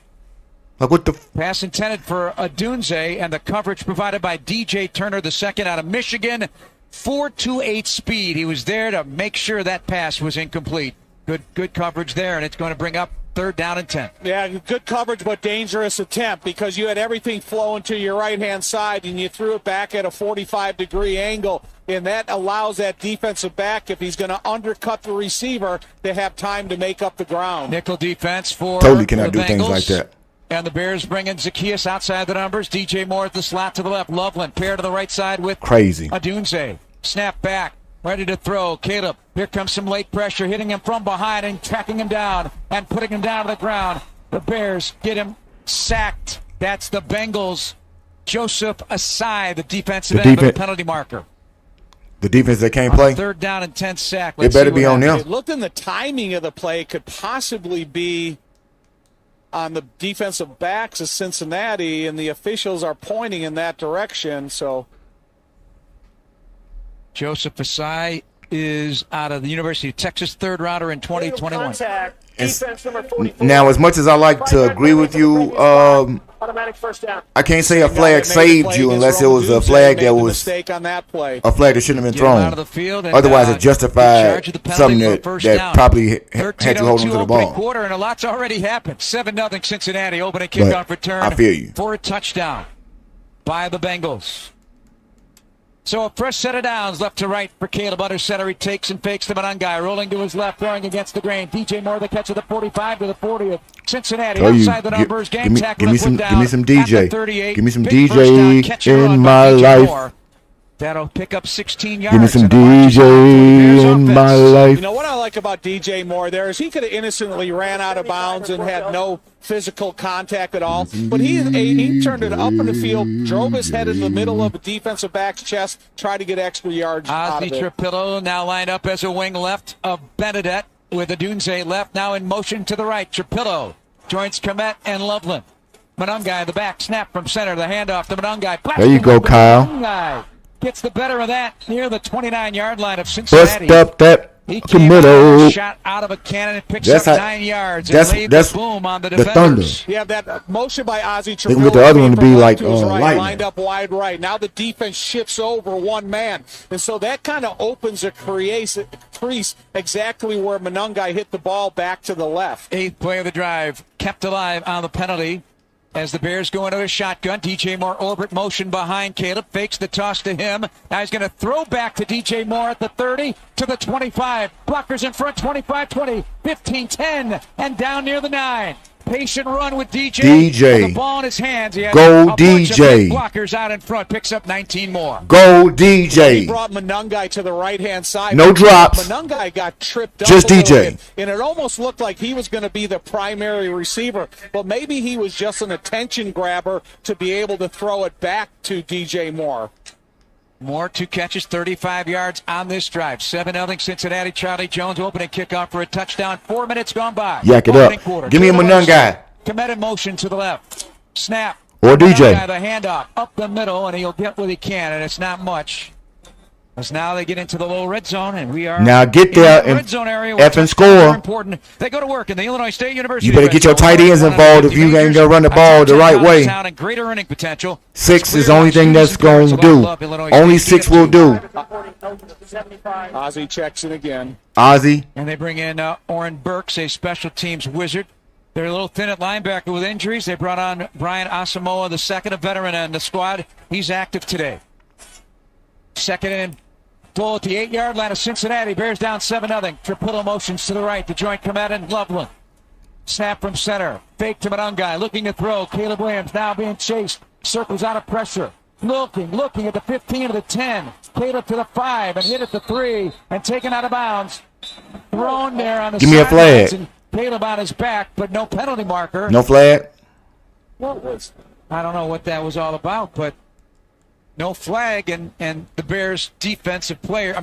Like what the Pass intended for Adunze, and the coverage provided by DJ Turner, the second out of Michigan. 4.28 speed. He was there to make sure that pass was incomplete. Good coverage there, and it's going to bring up 3rd down and 10. Yeah, good coverage, but dangerous attempt because you had everything flowing to your right-hand side, and you threw it back at a 45-degree angle, and that allows that defensive back, if he's going to undercut the receiver, to have time to make up the ground. Nickel defense for totally cannot the do things Bengals. like that. And the Bears bringing Zacchaeus outside the numbers. DJ Moore at the slot to the left. Loveland pair to the right side with Crazy. Adunze. Snap back. Ready to throw. Caleb. Here comes some late pressure. Hitting him from behind and tracking him down and putting him down to the ground. The Bears get him sacked. That's the Bengals. Joseph Asai, the defensive end of the penalty marker. The defense that can't play. 3rd down and 10 sack. It better be on them. It looked in the timing of the play. It could possibly be on the defensive backs of Cincinnati, and the officials are pointing in that direction. So Joseph Asai is out of the University of Texas, 3rd rounder in 2021. Now, as much as I like to agree with you, automatic first down. I can't say a flag saved you unless it was a flag that was a flag that shouldn't have been thrown. Out of the field and, otherwise, it justified something that probably had you holding to the ball. Quarter, and a lot's already happened. 7-0 Cincinnati, opening kickoff return. I feel you. For a touchdown by the Bengals. So a fresh set of downs left to right for Caleb. Under center, he takes and fakes the Manungai. Rolling to his left, throwing against the grain. DJ Moore, the catch of the 45 to the 40 of Cincinnati. Outside the numbers, game tackle. Give me some DJ. Give me some DJ in my life. That'll pick up 16 yards. Give me some DJ in my life. You know what I like about DJ Moore there is he could have innocently ran out of bounds and had no physical contact at all. But he turned it up in the field, drove his head in the middle of a defensive back's chest, tried to get extra yards out of it. Trapillo now lined up as a wing left of Benedette with Adunze left, now in motion to the right. Trapillo joins Kmet and Loveland. Manungai, the back snap from center, the handoff to Manungai. There you go, Kyle. Manungai gets the better of that near the 29-yard line of Cincinnati. Bust up that middle. Shot out of a cannon and picks up 9 yards and laid the boom on the defenders. Yeah, that motion by Ozzie They can Trapillo get the other one to be like right, lined up wide right. Now the defense shifts over one man. And so that kind of opens a crease exactly where Manungai hit the ball back to the left. 8th play of the drive, kept alive on the penalty. As the Bears go into a shotgun, DJ Moore orbit motion behind Caleb, fakes the toss to him. Now he's going to throw back to DJ Moore at the 30 to the 25. Blockers in front, 25-20, 15-10, and down near the 9. Patient run with DJ. With the ball in his hands. He has go a DJ. Bunch of blockers out in front, picks up 19 more. Go DJ. He brought Manungai to the right-hand side. No drops. Manungai got tripped up. Just DJ. And it almost looked like he was going to be the primary receiver. But maybe he was just an attention grabber to be able to throw it back to DJ Moore. Moore, 2 catches, 35 yards on this drive. 7-0 Cincinnati. Charlie Jones opening kickoff for a touchdown. 4 minutes gone by. Yak it up. Quarter. Give me a Manungai. Commit in motion to the left. Snap. Or DJ. The handoff up the middle, and he'll get what he can, and it's not much. As now they get into the low red zone, and we are now get there in the and red zone area. Where F and touchdowns are score. important. They go to work in the Illinois State University. You better get your tight ends involved if you ain't gonna run the ball the right way. And greater earning potential. 6 is the only thing that's going to do. Only 6 will do. Ozzie checks in again. Ozzie. And they bring in Oren Burks, a special teams wizard. They're a little thin at linebacker with injuries. They brought on Brian Asamoah II, a veteran on the squad. He's active today. Second and goal at the 8-yard line of Cincinnati. Bears down 7-0. Tripillo motions to the right. The joint Komet and Loveland. Snap from center. Fake to Manungai. Looking to throw. Caleb Williams now being chased. Circles out of pressure. Looking at the 15 to the 10. Caleb to the 5 and hit at the 3 and taken out of bounds. Thrown there on the Give me a flag. And Caleb on his back, but no penalty marker. No flag. I don't know what that was all about, but no flag, and the Bears' offensive players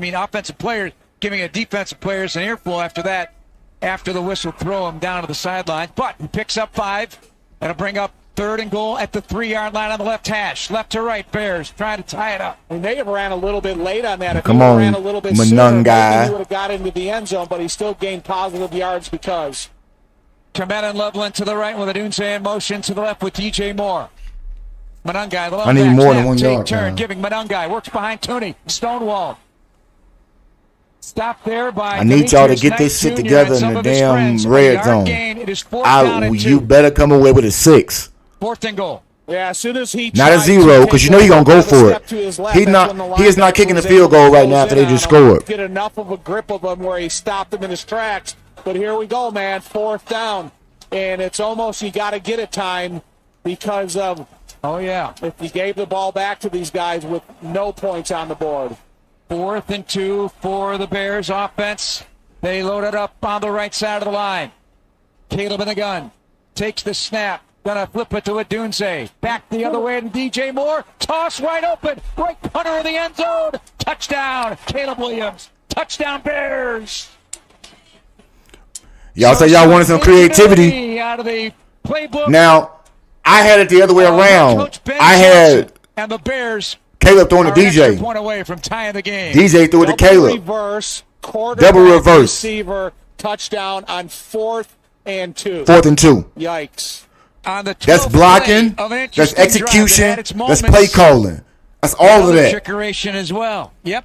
giving a defensive players an earful after that, after the whistle, throw him down to the sideline. But he picks up 5. That'll bring up 3rd and goal at the 3-yard line on the left hash. Left to right, Bears trying to tie it up. And they have ran a little bit late on that. If Come he on, ran a little bit Manungai. he would have got into the end zone, but he still gained positive yards because. Komet and Loveland to the right with a Dunze in motion to the left with DJ Moore. Manungai, the I need more than 1 yard. Turn, giving Manungai, works behind Tooney, Stonewall. Stop there by. I need y'all to get this shit together in the damn red zone. You better come away with a 6. 4th and goal. Yeah, as soon as he not a 0, because you know he's gonna go for it. He is not kicking the field goal right now after they just scored. Get enough of a grip of him where he stopped him in his tracks. But here we go, man. 4th down, and it's almost you got to get it time because of. Oh yeah, if you gave the ball back to these guys with no points on the board. 4th and 2 for the Bears offense. They load it up on the right side of the line. Caleb in the gun. Takes the snap. Gonna flip it to a Dunze. Back the other way to DJ Moore. Toss wide open. Right punter in the end zone. Touchdown. Caleb Williams. Touchdown Bears. Y'all say y'all wanted some creativity. Out of the playbook. Now, I had it the other way around. I had and the Bears Caleb throwing to DJ. Point away from tying the game. DJ threw it to Caleb. Reverse. Double reverse. Receiver touchdown on 4th and 2. 4th and 2. Yikes. On the that's blocking. That's execution. That's play calling. That's all of that. Trickeration as well. Yep.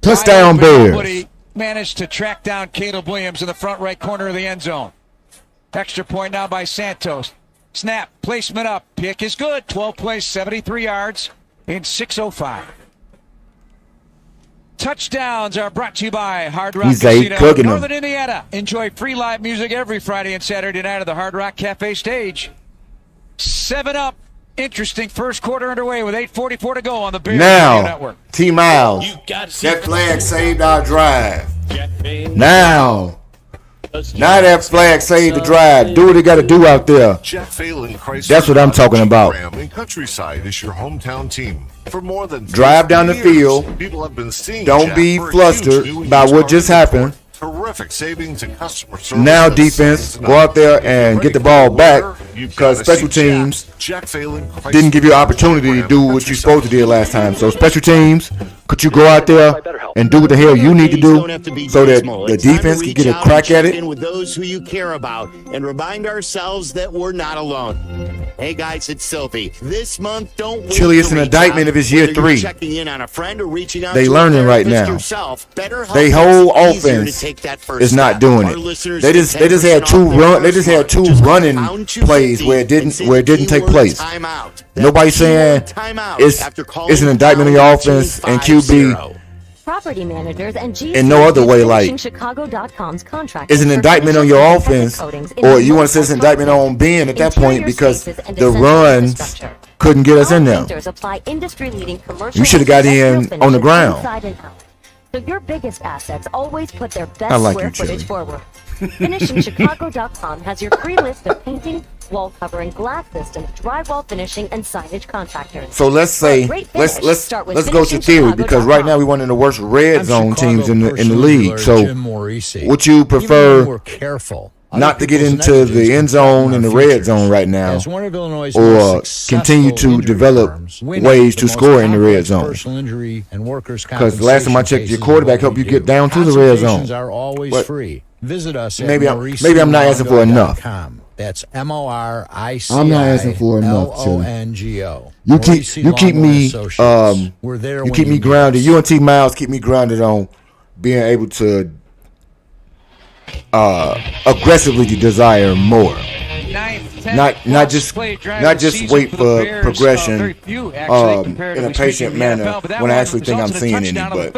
Touchdown Bears. Nobody managed to track down Caleb Williams in the front right corner of the end zone. Extra point now by Santos. Snap, placement up. Pick is good. 12 plays, 73 yards in 6:05. Touchdowns are brought to you by Hard Rock Casino, Northern Indiana. Enjoy free live music every Friday and Saturday night at the Hard Rock Cafe stage. 7-up. Interesting first quarter underway with 8:44 to go on the Bears Radio Network. T-Miles. That flag saved our drive. Now that flag saved the drive. Do what they got to do out there. That's what I'm talking about. Countryside is your hometown team. For more than drive down the field. People have been seeing don't be flustered by what just happened. Terrific savings and customer service. Now defense, go out there and get the ball back because special teams didn't give you an opportunity to do what you're supposed to do last time. So special teams, could you go out there and do what the hell you need to do so that the defense can get a crack at it? With those who you care about and remind ourselves that we're not alone. Hey guys, it's Sylvie. This month, don't wait. Chili is an indictment of his year 3. Checking in on a friend or reaching out they learning right now. They whole offense is not doing it. They just had two running plays where it didn't take place. Nobody's saying it's an indictment of your offense and QB. Property managers and in no other way, like Chicago.com's contract is an indictment on your offense, or you want to say it's an indictment on Ben at that point because the runs couldn't get us in there. You should have got in on the ground. So your biggest assets always put their best square footage forward. FinishingChicago.com has your free list of painting, wall covering, glass systems, drywall finishing, and signage contractors. So let's say let's go to theory because right now we're one of the worst red zone teams in the league. So would you prefer not to get into the end zone and the red zone right now, or continue to develop ways to score in the red zone. Because the last time I checked, your quarterback helped you get down to the red zone. But maybe I'm not asking for enough. That's MORICILONGO. I'm not asking for enough, You keep me grounded. You and T Miles keep me grounded on being able to aggressively desire more. Not just wait for progression in a patient manner when I actually think I'm seeing any. But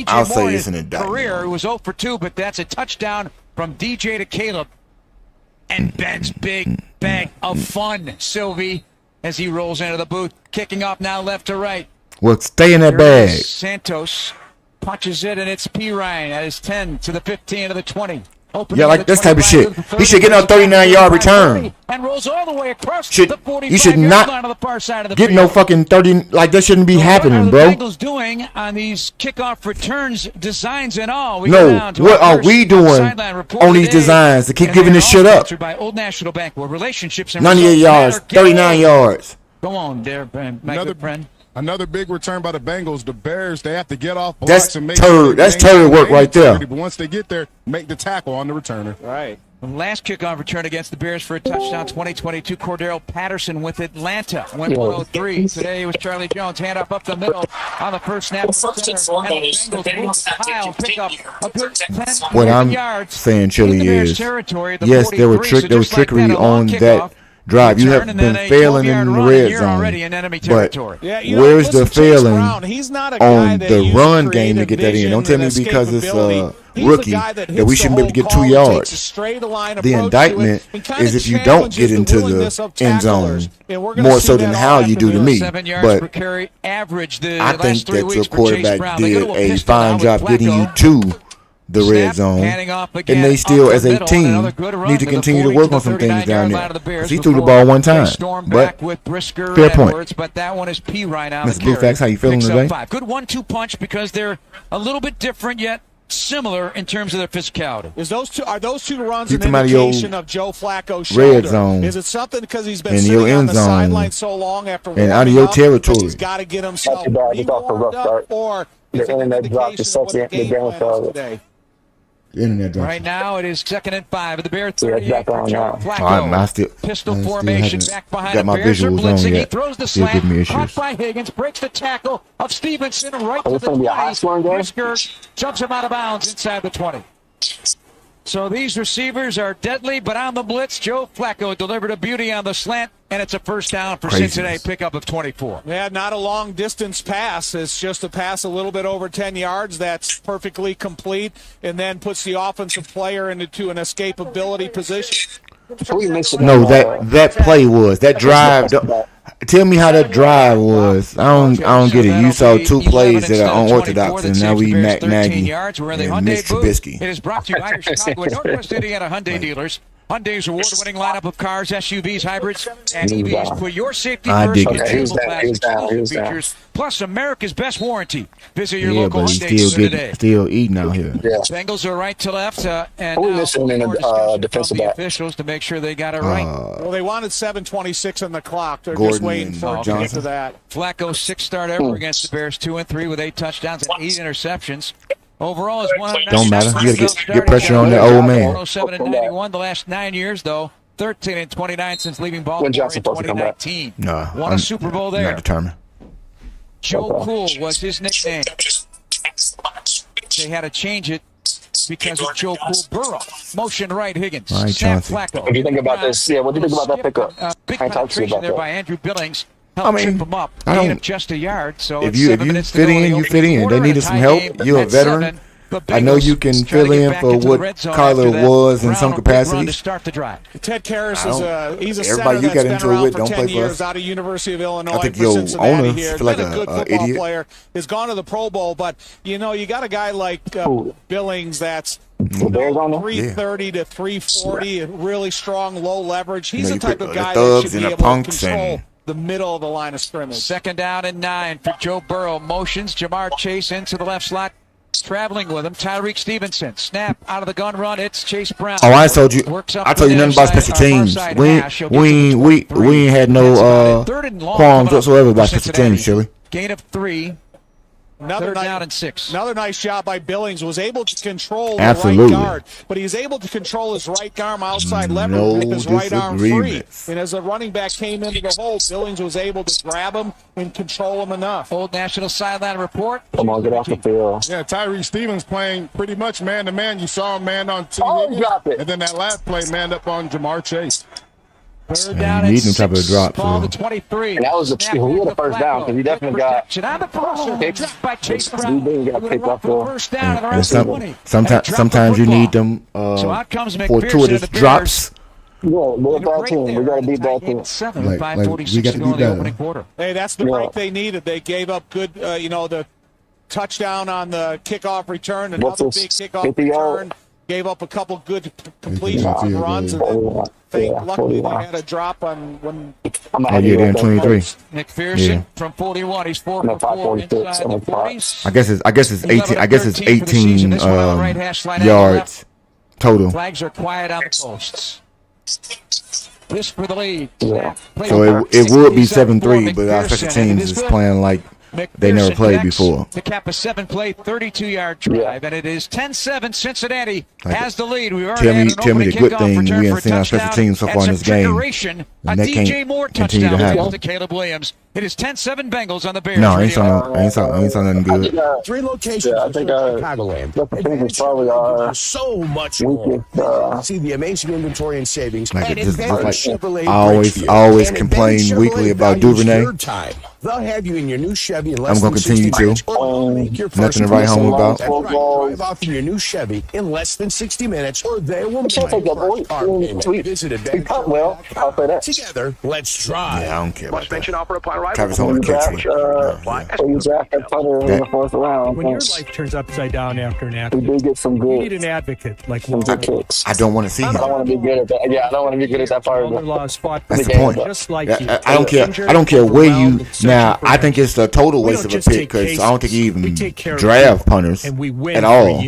I'll say it's an indictment. Career was 0 for 2, but that's a touchdown from DJ to Caleb. And Ben's big bag of fun, Sylvie, as he rolls into the booth, kicking off now left to right. Well, stay in that bag. Santos punches it, and it's P. Ryan at his 10 to the 15 to the 20. Yeah, like this type of shit. He should get a 39-yard return. And rolls all the way across the 45-yard you should not line on the far side of the get field. no fucking 30. Like, that shouldn't be happening, bro. What are the Bengals doing on these kickoff returns, designs and all? What are we doing on these designs to keep giving this shit up? By Old National Bank, where relationships and 98 yards, 39 yards. Go on there, my good friend. Another big return by the Bengals. The Bears, they have to get off blocks and make that's turd work right there. But once they get there, make the tackle on the returner. Right. The last kickoff return against the Bears for a touchdown, 2022, Cordero Patterson with Atlanta. Went 103. Today it was Charlie Jones, hand up the middle on the first snap. What I'm saying, Chili, is yes, there was trickery on that drive. You have been failing in the red zone, but where's the failing on the run game to get that in? Don't tell me because it's a rookie that we shouldn't be able to get 2 yards. The indictment is if you don't get into the end zone, more so than how you do to me. But I think that your quarterback did a fine job getting you to the red zone, and they still, as a team, need to continue to work on some things down there. Because he threw the ball one time, but fair point. But that one is P. Ryan out. Mr. Bluefax, how you feeling today? Good 1-2 punch because they're a little bit different yet similar in terms of their physicality. Are those two runs an indication of Joe Flacco's shoulder? Red zone. Is it something because he's been sitting on the sideline so long after and out of your territory? He's got to get himself warmed up, or the internet dropped the second the game today. Right now it is 2nd and 5 of the Bears. 38 for Joe Flacco. Pistol formation back behind the Bears are blitzing. He throws the slant, caught by Higgins, breaks the tackle of Stevenson right to the 20. Brisker jumps him out of bounds inside the 20. So these receivers are deadly, but on the blitz, Joe Flacco delivered a beauty on the slant, and it's a first down for Cincinnati, pickup of 24. Yeah, not a long distance pass. It's just a pass a little bit over 10 yards. That's perfectly complete, and then puts the offensive player into an escapability position. No, that play was that drive. Tell me how that drive was. I don't get it. You saw 2 plays that are unorthodox, and now we Matt Nagy and Mitch Trubisky. It is brought to you by Chicago and Northwest Indiana Hyundai dealers. Hyundai's award-winning lineup of cars, SUVs, hybrids, and EVs. Put your safety first with table classic features, plus America's best warranty. Visit your local Hyundai store today. Still eating out here. Yeah. Bengals are right to left, and we're missing in defensive back. Officials to make sure they got it right. Well, they wanted 7:26 on the clock. They're just waiting for it to get to that. Flacco's 6th start ever against the Bears, 2-3 with 8 touchdowns and 8 interceptions. Overall, is one. Don't matter. You got to get pressure on that old man. 107 and 91 the last 9 years, though. 13 and 29 since leaving Baltimore in 2019. Won a Super Bowl there. Not determined. Joe Cool was his nickname. They had to change it because of Joe Cool Burrow. Motion right, Higgins. Right, Snap Flacco. What do you think about this? Yeah, what do you think about that pickup? Big penetration there by Andrew Billings. Help trip him up. Gain of just a yard. So if you fit in, you fit in. They needed some help. You're a veteran. I know you can fill in for what Kyler was in some capacity. Ted Karras he's a everybody center you got that's into been it with around don't for play 10 for years us. out of University of Illinois. I think for your Cincinnati owner here. feel like Been a good football idiot. player. Has gone to the Pro Bowl, but you got a guy like Billings that's 330 to 340, really strong, low leverage. He's the type of guy that should be able to control the middle of the line of scrimmage. 2nd down and 9 for Joe Burrow. Motions Jamar Chase into the left slot. traveling with him. Tyreek Stevenson. Snap out of the gun run. It's Chase Brown. Oh, I told you. I told you nothing about special teams. We ain't had no qualms whatsoever about special teams, Chili. Gain of 3. Third down and 6. Another nice job by Billings. Was able to control the Absolutely. right guard, but he was able to control his right arm outside leverage with his right arm free. And as the running back came into the hole, Billings was able to grab him and control him enough. Old National Sideline Report. Come on, get off the field. Yeah, Tyree Stevens playing pretty much man-to-man. You saw him man on T. Drop it. And then that last play manned up on Jamar Chase. Third down you and need them type of 6. drop. Ball to 23. And that was he had a first down because he definitely got picked by Chase Brown. He got picked up for. Sometimes you need them fortuitous drops. Yeah, we're ball team. We got to beat ball team. Like we got to do better. Hey, that's the break they needed. They gave up good, the touchdown on the kickoff return, another big kickoff return. Gave up a couple good completions and runs. Luckily, they had a drop on when. They're in 23. McPherson from 41. He's 4 for 4 inside the 40s. I guess it's 18. I guess it's 18 yards total. Flags are quiet on the posts. This for the lead. So it would be 7-3, but our special teams is playing like they never played before. To cap a 7-play, 32-yard drive, and it is 10-7. Cincinnati has the lead. We've already had an opening kickoff return for a touchdown so far in this game. A DJ Moore touchdown to Caleb Williams. It is 10-7 Bengals on the Bears. No, I ain't saw nothing good. 3 locations I think Chicagoland. Probably are so much more. See the amazing inventory and savings. Like I always complain weekly about Duvernay. They'll have you in your new Chevy in I'm going to continue to. Nothing to write home about. Drive off in your new Chevy in less than 60 minutes, or they will make your car payment. Visit Advantage. Together, let's drive. Yeah, I don't care about that. Offer apply right. Travis only catch me. When your life turns upside down after an accident, you need an advocate like I don't want to see him. I don't want to be good at that. Yeah, I don't want to be good at that part. That's the point. Just like you. I don't care. I don't care where you. Now, I think it's a total waste of a pick because I don't think he even draft punters at all.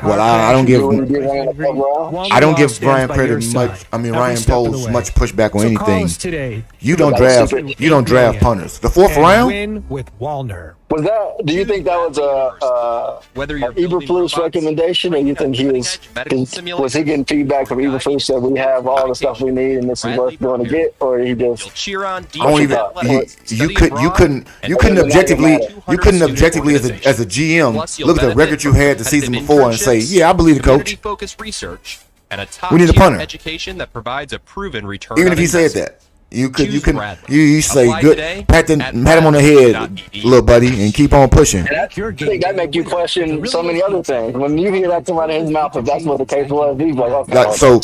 Well, I don't give Brian Pritchard much. I mean Ryan Poles much pushback on anything. You don't draft punters. The 4th round. Win with Wallner. Was that? Do you think that was a Eberflus recommendation, or you think he was he getting feedback from Eberflus that we have all the stuff we need and this is worth going to get, or he just? You couldn't objectively as a GM look at the record you had the season before and say, yeah, I believe the coach. We need a punter. Education that provides a proven return. Even if he said that. You say good, pat him on the head, little buddy, and keep on pushing. And I think that make you question so many other things. When you hear that come out of his mouth, if that's what the case was, he's like, okay. So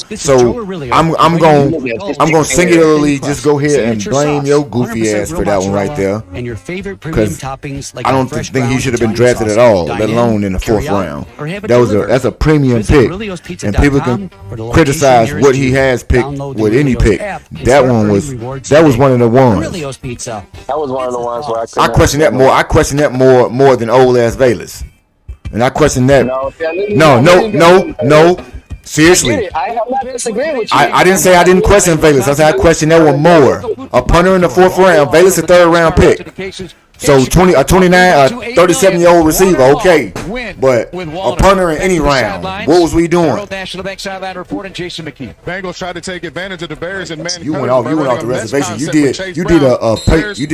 I'm going to singularly just go here and blame your goofy ass for that one right there. And your favorite premium toppings like I don't think he should have been drafted at all, let alone in the 4th round. That's a premium pick, and people can criticize what he has picked with any pick. That was one of the ones. That was one of the ones where I question that more. I question that more than old ass Velas, and I question that. No. Seriously, I didn't say I didn't question Velas. I said I question that one more. A punter in the 4th round, Velas a 3rd round pick. So a 37-year-old receiver, okay, but a punter in any round. What was we doing? National Bank Sideline Report and Jason McKee. Bengals tried to take advantage of the Bears and man. You went off the reservation. You did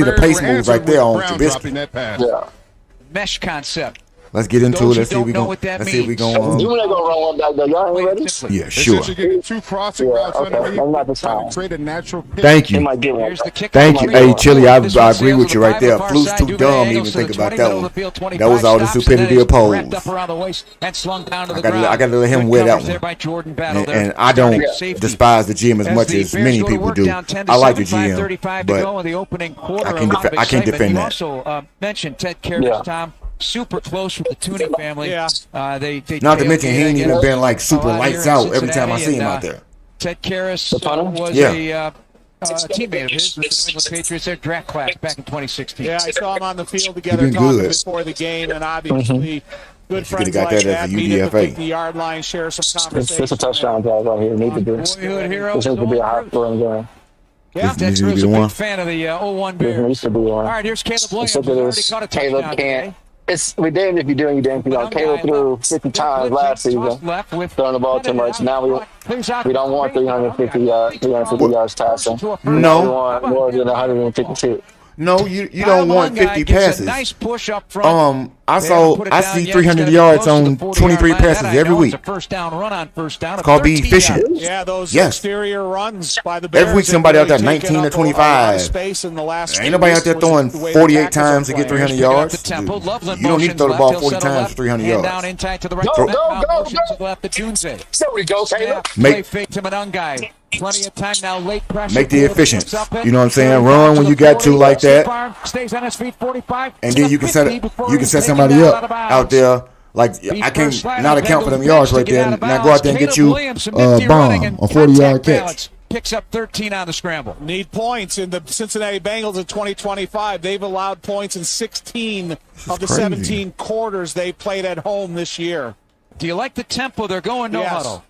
a pace move right there on Trubisky. Yeah. Mesh concept. Let's get into it. Let's see if we going. You want to go run one back there? Y'all ain't ready? Yeah, sure. Two crossing routes underneath. I'm not the time. Create a natural pitch. Thank you. Thank you. Hey, Chili, I agree with you right there. Flu's too dumb to even think about that one. That was all the stupidity of Poles. I got to let him wear that one. And I don't despise the GM as much as many people do. I like the GM, but I can't defend that. Also mentioned Ted Karras, Tom. Super close with the Tuning family. Yeah. Not to mention, he ain't even been like super lights out every time I see him out there. Ted Karras was teammate of his with the New England Patriots, their draft class back in 2016. Yeah, I saw him on the field together talking before the game, and obviously good friends like that. Meet at the 50-yard line, share some conversation. It's a touchdown drive out here. Need to do. This needs to be a high scoring game. Yeah, Dexter's a big fan of the 0-1 Bears. All right, here's Caleb Williams. Already caught a touchdown today. We damned if you do and you damned if you don't. Caleb threw 50 times last season, throwing the ball too much. Now we don't want 350 yards passing. No. We want more than 152. No, you don't want 50 passes. Nice push up front. I see 300 yards on 23 passes every week. It's a first down run on first down. It's called be efficient. Yeah, those exterior runs by the Bears. Every week somebody out there 19 to 25. Ain't nobody out there throwing 48 times to get 300 yards. You don't need to throw the ball 40 times for 300 yards. Down inside to the right. Go. To the left to Dunze. There we go, Caleb. Play fake to Manungai. Plenty of time now, late pressure. Make the efficient. You know what I'm saying? Run when you got to like that. Stays on his feet, 45. And then you can set somebody up out there. Like, I can't not account for them yards right there. Now go out there and get you a bomb, a 40-yard catch. Picks up 13 on the scramble. Need points in the Cincinnati Bengals in 2025. They've allowed points in 16 of the 17 quarters they played at home this year. Do you like the tempo they're going? No huddle.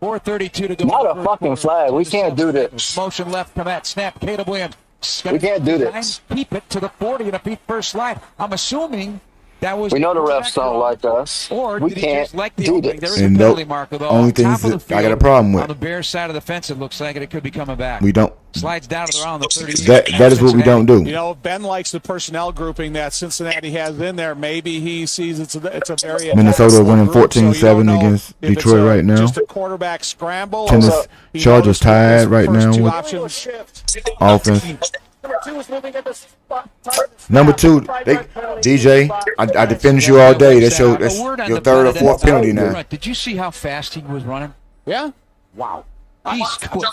4:32 to go. Not a fucking flag. We can't do this. Motion left, Komet, snap, Caleb Williams. We can't do this. Keep it to the 40 and a feet first slide. I'm assuming that was. We know the refs don't like us. Or we can't do this. There is a penalty marker, though. Only things that I got a problem with. On the Bears side of the fence, it looks like it could be coming back. We don't. Slides down to around the 30. That is what we don't do. You know, Ben likes the personnel grouping that Cincinnati has in there. Maybe he sees it's a very. Minnesota winning 14-7 against Detroit right now. Just a quarterback scramble. Tennis Chargers tied right now with offense. Number two, DJ, I defended you all day. That's your third or fourth penalty now. Did you see how fast he was running? Yeah. Wow. He's quick.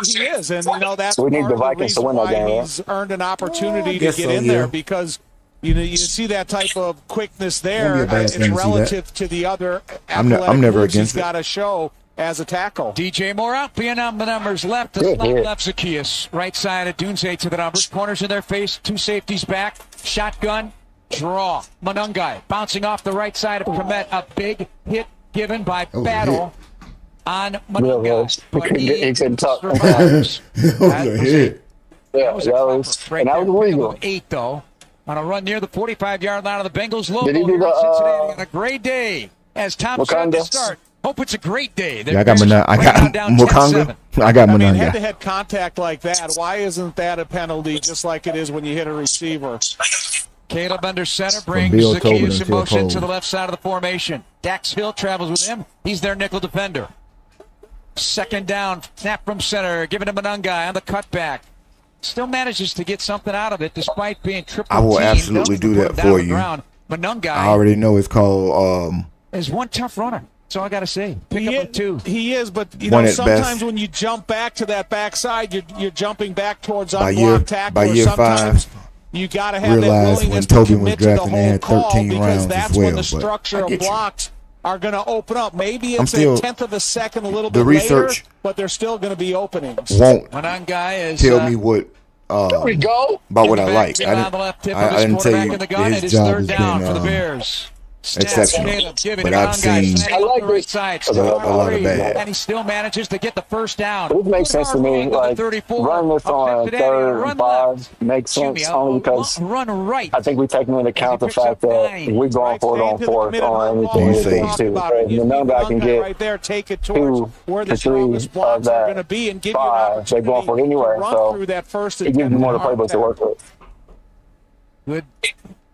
He is, and you know that's we need the Vikings to win that game. He's earned an opportunity to get in there because you see that type of quickness there. It's relative to the other. I'm never against it. He's got to show as a tackle. DJ Moore out, being on the numbers left. Left Zacchaeus. Right side of Dunze to the numbers. Corners in their face. Two safeties back. Shotgun. Draw. Manungai bouncing off the right side of Komet. A big hit given by Battle. On Manungai. He couldn't talk. That was illegal. 8, though. On a run near the 45-yard line of the Bengals logo. Cincinnati on a great day. As Tom said to start. Hope it's a great day. Yeah, I got Mukanga. I got Manunga. Head-to-head contact like that, why isn't that a penalty just like it is when you hit a receiver? Caleb under center brings Zacchaeus in motion to the left side of the formation. Dax Hill travels with him. He's their nickel defender. Second down, snap from center, giving him Manungai on the cutback. Still manages to get something out of it despite being triple I will absolutely do that for you. Manungai, I already know it's called. Is one tough runner. That's all I got to say. Pick up with two. He is, but you know sometimes when you jump back to that backside, you're jumping back towards unblocked tackle. By year 5, you got to have that willingness to commit to the whole call because that's when the structure of blocks are going to open up. Maybe it's a tenth of a second, a little bit later, but they're still going to be openings. Won't tell me what. There we go. About what I like. I didn't tell you that his job has been exceptional, but I've seen a lot of bad. And he still manages to get the first down. It makes sense to me. Like, run this on 3rd and 5 makes sense only because I think we take into account the fact that we're going for it on 4th on anything we think too. The number can get 2 to 3 of that 5. They're going for it anywhere, so it gives you more of the playbook to work with.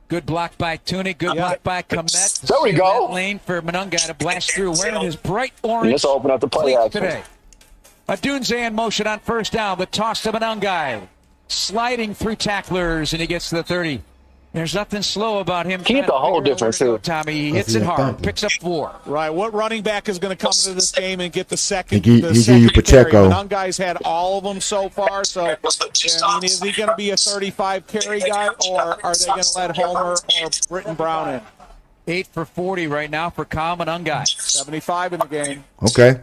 Good block by Tooney. Good block by Komet. There we go. Lane for Manungai to blast through, wearing his bright orange. Let's open up the play action today. Dunze in motion on first down, but toss to Manungai. Sliding through tacklers, and he gets to the 30. There's nothing slow about him. He hit the whole difference, too. Tommy, he hits it hard. Picks up 4. Right. What running back is going to come into this game and get the second? He give you Pacheco. Manungai's had all of them so far. So, I mean, is he going to be a 35 carry guy, or are they going to let Homer or Britton Brown in? 8 for 40 right now for Manungai. 75 in the game. Okay.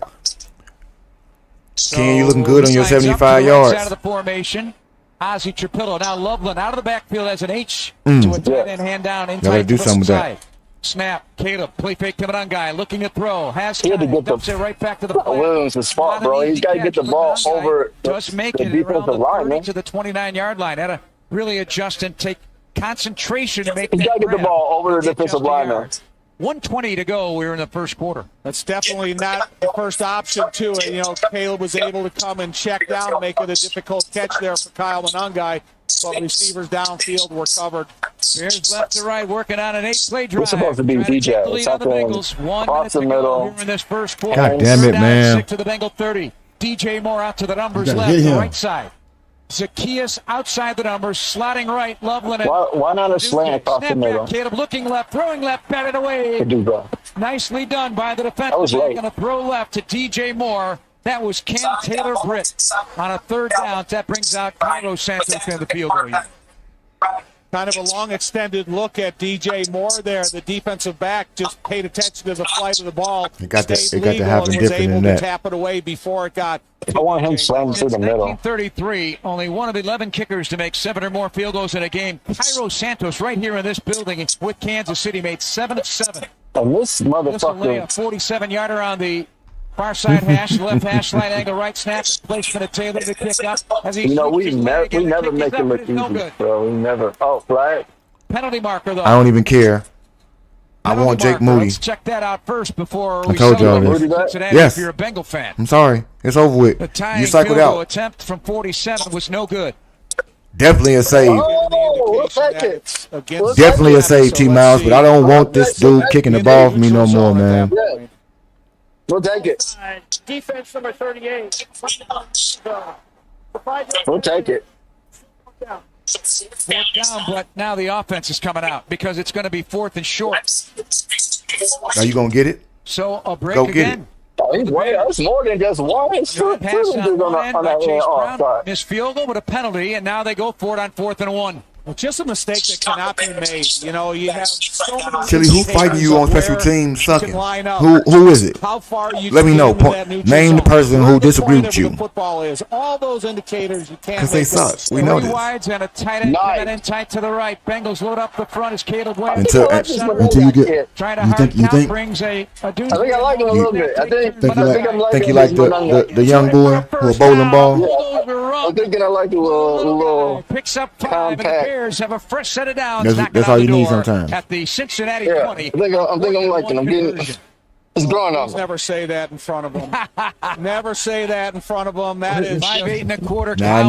Ken, you looking good on your 75 yards. Out of the formation. Ozzie Trapillo. Now Loveland out of the backfield as an H to a tight end hand down inside. Do something with that. Snap. Caleb. Play fake coming on guy. Looking to throw. He had to get it right back to the play. Williams is smart, bro. He's got to get the ball over just make the defensive line, man. To the 29-yard line. Had to really adjust and take concentration to make. He's got to get the ball over the defensive line, man. 1:20 to go. We're in the first quarter. That's definitely not the first option to it. You know, Caleb was able to come and check down, make it a difficult catch there for Kyle Monangai. But receivers downfield were covered. Bears left to right, working on an 8-play drive. It's supposed to be DJ. Something across the middle. Here in this first quarter. God damn it, man. 6 to the Bengal 30. DJ Moore out to the numbers left, the right side. Zacchaeus outside the numbers, slotting right. Loveland. Why not a slant across the middle? Caleb looking left, throwing left, batted away. Nicely done by the defense. Going to throw left to DJ Moore. That was Cam Taylor Britt on a third down. That brings out Cairo Santos in the field goal. Kind of a long extended look at DJ Moore there. The defensive back just paid attention to the flight of the ball. It got to happen different than that. Tap it away before it got. I want him slammed through the middle. 1933, only one of 11 kickers to make 7 or more field goals in a game. Cairo Santos right here in this building with Kansas City made 7 of 7. And this motherfucker. This will lay a 47-yarder on the far side hash, left hash, slight angle, right snap, placement of Taylor to kick up. As he we never make it look easy, bro. We never. Oh, flag. Penalty marker, though. I don't even care. I want Jake Moody. Let's check that out first before we told y'all this. Yes. If you're a Bengal fan. I'm sorry. It's over with. The tying you cycled field goal out. Attempt from 47 was no good. Definitely a save. Oh, we'll take it. Definitely a save, T. Miles, but I don't want this dude kicking the ball for me no more, man. Yeah. We'll take it. Defense number 38. We'll take it. Fourth down, but now the offense is coming out because it's going to be 4th and short. Are you going to get it? So a break Go again. Get it. It's more than just one. It's two pass on that Chase Brown. Missed field goal with a penalty, and now they go for it on 4th and 1. Well, just a mistake that cannot be made. You know, you have so many. Chili, who fighting you on special teams sucking? Who is it? How far you Let me know. Name the person who disagreed with you. Football is all those indicators you can't. Because they suck. We know this. 3 wides and a tight end coming in tight to the right. Bengals load up the front as Caleb Webb. Until you get. Trying to hard count brings a I think I like him a little bit. I think you like the young boy who a bowling ball. I'm thinking I like a little picks up 5 and the Bears have a fresh set of downs. That's all you need sometimes. At the Cincinnati 20. I think I'm liking. I'm getting. It's growing on. Never say that in front of them. Never say that in front of them. That is 5 8 1/4. Now I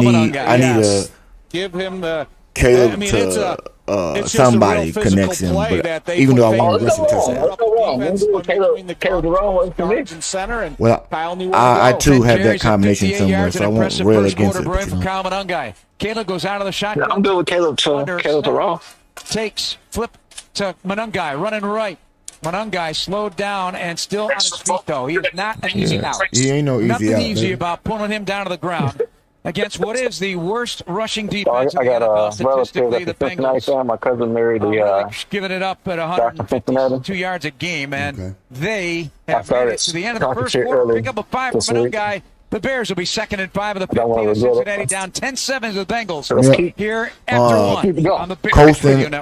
need a give him the Caleb to somebody connection, but even though I want to listen to that. Well, I too have that combination somewhere, so I won't rail against it. Kyle Monangai. Caleb goes out of the shotgun. I'm good with Caleb to raw. Takes flip to Monangai, running right. Monangai slowed down and still on his feet, though. He is not an easy out. He ain't no easy out. Nothing easy about pulling him down to the ground against what is the worst rushing defense. I got a relative at the Cincinnati fan. My cousin married giving it up at 152 yards a game, and they have made it to the end of the first quarter. Pick up a 5 from Monangai. The Bears will be 2nd and 5 of the 15 of Cincinnati, down 10-7 to the Bengals. Here after 1 on the Bears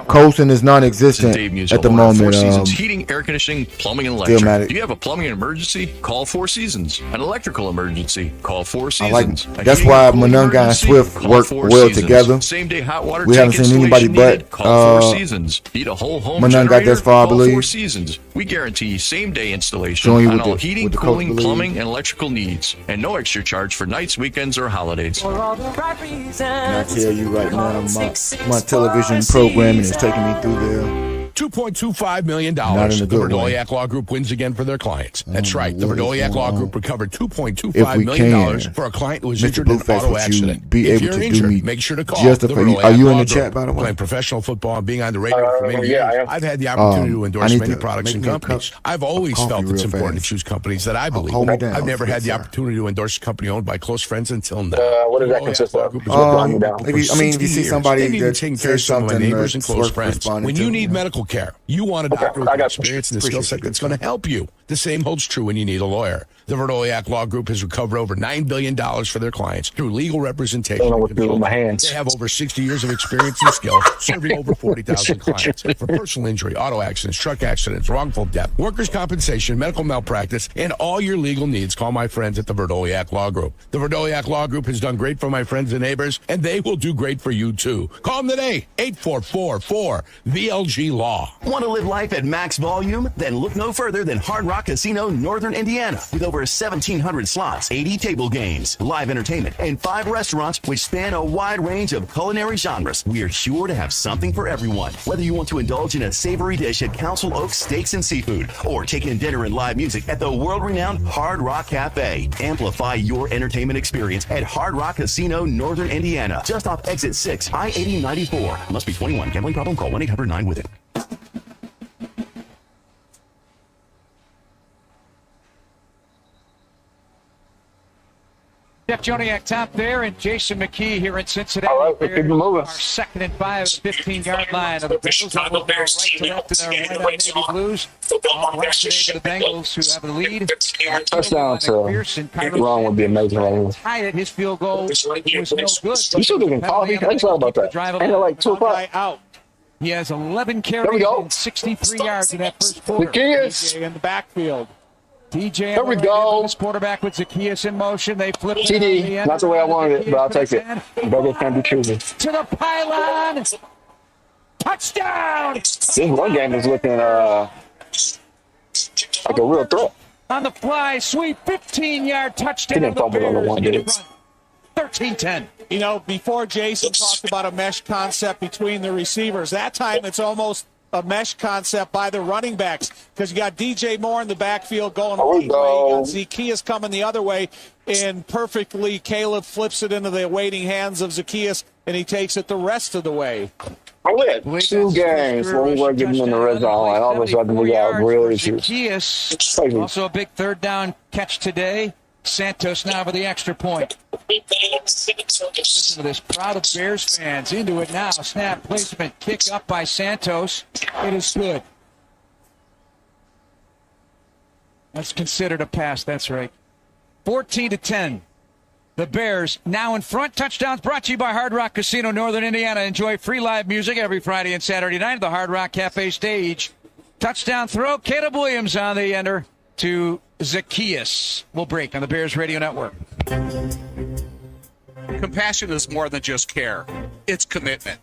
Colson is non-existent at the moment. 4 Seasons Heating, Air Conditioning, Plumbing, and Electric. Do you have a plumbing emergency? Call 4 Seasons. An electrical emergency? Call 4 Seasons. That's why Monangai and Swift work well together. Same-day hot water. We haven't seen anybody but Call 4 Seasons. Need a whole home Monangai thus far, I believe. 4 Seasons. We guarantell same-day installation on all heating, cooling, plumbing, and electrical needs, and no extra charge for nights, weekends, or holidays. And I tell you right now, my television programming is taking me through there. $2.25 million. The Verdoliak Law Group wins again for their clients. That's right. The Verdoliak Law Group recovered $2.25 million for a client who was injured in an auto accident. If you're injured, make sure to call the Verdoliak Are you in Law the chat, Group. by the way? Playing professional football and being on the radio for many years, I've had the opportunity to endorse many products and companies. I've always felt it's important to choose companies that I believe in. I've never had the opportunity to endorse a company owned by close friends until now. What does that consist of? If you see somebody that taking care of some of my neighbors and close friends. When you need medical care, you want a doctor with experience and the skill set that's going to help you. The same holds true when you need a lawyer. The Verdoliak Law Group has recovered over $9 billion for their clients through legal representation. I don't know what to do with my hands. They have over 60 years of experience and skill, serving over 40,000 clients for personal injury, auto accidents, truck accidents, wrongful death, workers' compensation, medical malpractice, and all your legal needs. Call my friends at the Verdoliak Law Group. The Verdoliak Law Group has done great for my friends and neighbors, and they will do great for you too. Call them today, 844-4VLG-LAW. Want to live life at max volume? Then look no further than Hard Rock Casino, Northern Indiana, with over 1,700 slots, 80 table games, live entertainment, and 5 restaurants which span a wide range of culinary genres. We are sure to have something for everyone. Whether you want to indulge in a savory dish at Council Oaks Steaks and Seafood, or take in dinner and live music at the world-renowned Hard Rock Cafe. Amplify your entertainment experience at Hard Rock Casino, Northern Indiana, just off Exit 6, I-8094. Must be 21. Gambling problem? Call 1-800-9-WITH-IT. Jeff Joniak top there, and Jason McKee here in Cincinnati. All right, we'll keep it moving. Our 2nd and 5, 15-yard line of the Bengals. Right to left in their white on navy blues. All right today to the Bengals, who have the lead. Touchdown to Ron would be amazing right here. Tied it. His field goal was no good. You should have been coffee. I thought about that. Ain't it like 2 o'clock? Out. He has 11 carries and 63 yards in that first quarter. Zacchaeus in the backfield. DJ, there we go. This quarterback with Zacchaeus in motion. They flip it. TD, not the way I wanted it, but I'll take it. Beggars can't be choosers. To the pylon. Touchdown. This one game is looking like a real threat. On the fly, sweet 15-yard touchdown. He didn't fumble on the one, did he? 13-10. You know, before Jason talked about a mesh concept between the receivers, that time it's almost a mesh concept by the running backs, because you got DJ Moore in the backfield going one way, you got Zacchaeus coming the other way, and perfectly Caleb flips it into the waiting hands of Zacchaeus, and he takes it the rest of the way. We had 2 games when we weren't getting in the red zone, and all of a sudden we got real issues. Zacchaeus, also a big 3rd down catch today. Santos now with the extra point. Listen to this crowd of Bears fans into it now. Snap, placement, kick up by Santos. It is good. That's considered a pass. That's right. 14-10. The Bears now in front. Touchdowns brought to you by Hard Rock Casino, Northern Indiana. Enjoy free live music every Friday and Saturday night at the Hard Rock Cafe stage. Touchdown throw. Caleb Williams on the ender to Zacchaeus. We'll break on the Bears Radio Network. Compassion is more than just care. It's commitment.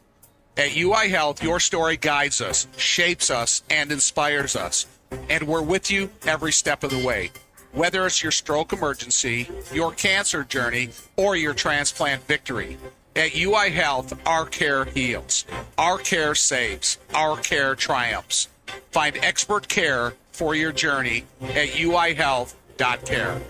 At UI Health, your story guides us, shapes us, and inspires us. And we're with you every step of the way. Whether it's your stroke emergency, your cancer journey, or your transplant victory. At UI Health, our care heals. Our care saves. Our care triumphs. Find expert care for your journey at uihealth.care.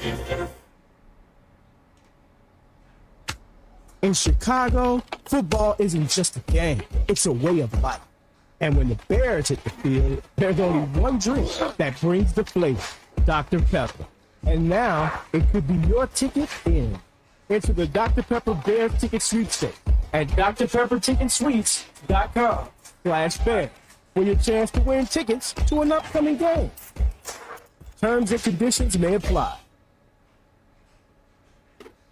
In Chicago, football isn't just a game, it's a way of life. And when the Bears hit the field, there's only one drink that brings the flavor, Dr. Pepper. And now, it could be your ticket in. Enter the Dr. Pepper Bears Ticket Sweepstakes at drpepperticketsweeps.com/bear for your chance to win tickets to an upcoming game. Terms and conditions may apply.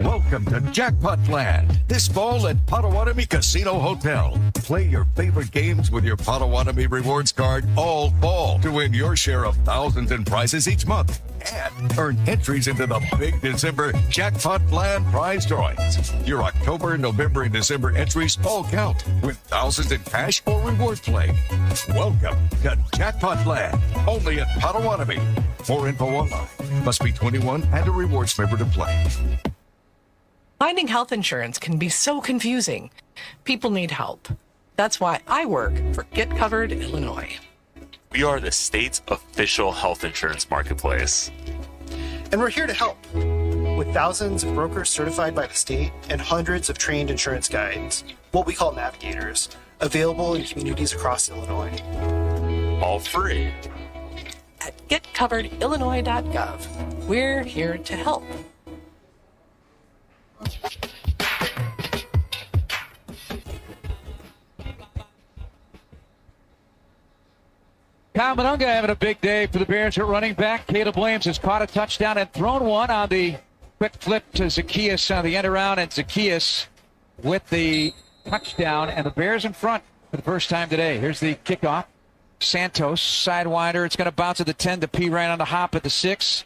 Welcome to Jackpot Land, this fall at Potawatomi Casino Hotel. Play your favorite games with your Potawatomi Rewards card all fall to win your share of thousands in prizes each month. And earn entries into the big December Jackpot Land prize drawings. Your October, November, and December entries all count. Win thousands in cash or reward play. Welcome to Jackpot Land, only at Potawatomi. For info online. Must be 21 and a rewards member to play. Finding health insurance can be so confusing. People need help. That's why I work for Get Covered Illinois. We are the state's official health insurance marketplace. And we're here to help. With thousands of brokers certified by the state and hundreds of trained insurance guides, what we call navigators, available in communities across Illinois. All free. At getcoveredillinois.gov, we're here to help. Kyle Monunga having a big day for the Bears at running back. Caleb Williams has caught a touchdown and thrown one on the quick flip to Zacchaeus on the end around, and Zacchaeus with the touchdown, and the Bears in front for the first time today. Here's the kickoff. Santos, sidewinder. It's going to bounce at the 10 to P. Ryan on the hop at the 6.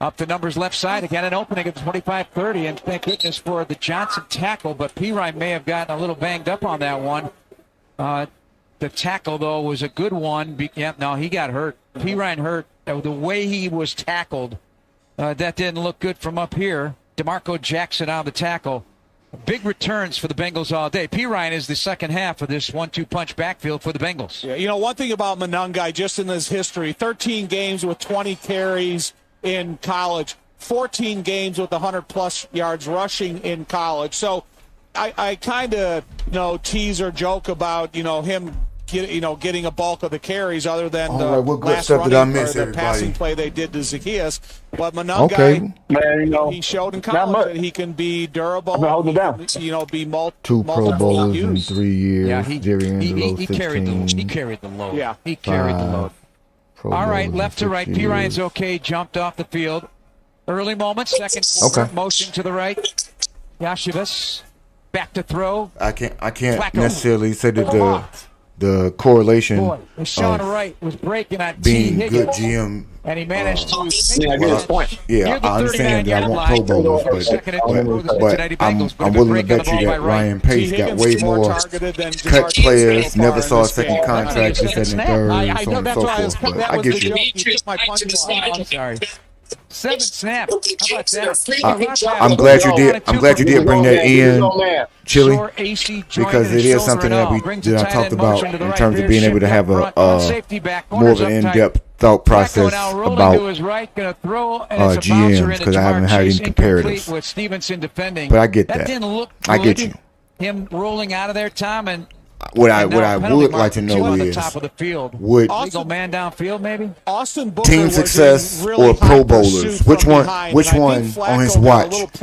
Up the numbers left side. Again, an opening at the 25-30, and thank goodness for the Johnson tackle, but P. Ryan may have gotten a little banged up on that one. The tackle, though, was a good one. No, he got hurt. P. Ryan hurt. The way he was tackled, that didn't look good from up here. DeMarco Jackson on the tackle. Big returns for the Bengals all day. P. Ryan is the second half of this 1-2 punch backfield for the Bengals. Yeah, you know, one thing about Monunga, just in his history, 13 games with 20 carries in college, 14 games with 100-plus yards rushing in college. So I kind of, tease or joke about, him getting a bulk of the carries other than the last running or the passing play they did to Zacchaeus. But Monunga, he showed in college that he can be durable. I'm holding it down. Be two Pro Bowlers in 3 years. Yeah, he carried the load. Yeah, he carried the load. All right, left to right. P. Ryan's okay. Jumped off the field. Early moment, second quarter. Motion to the right. Yashivas back to throw. I can't necessarily say that the correlation Sean Wright was breaking on being good GM, and he managed to get his point. Yeah, I understand that I want Pro Bowlers, but I'm willing to bet you that Ryan Pace got way more cut players, never saw a second contract, this, that, and third, so on and so forth. But I get you. I'm sorry. 7 snaps. How about that? I'm glad you did bring that in, Chili, because it is something that I talked about in terms of being able to have a more of an in-depth thought process about GMs, because I haven't had any comparatives. But I get that. I get you. Him rolling out of there, Tom, and what I would like to know is, would man downfield maybe team success or Pro Bowlers, which one on his watch would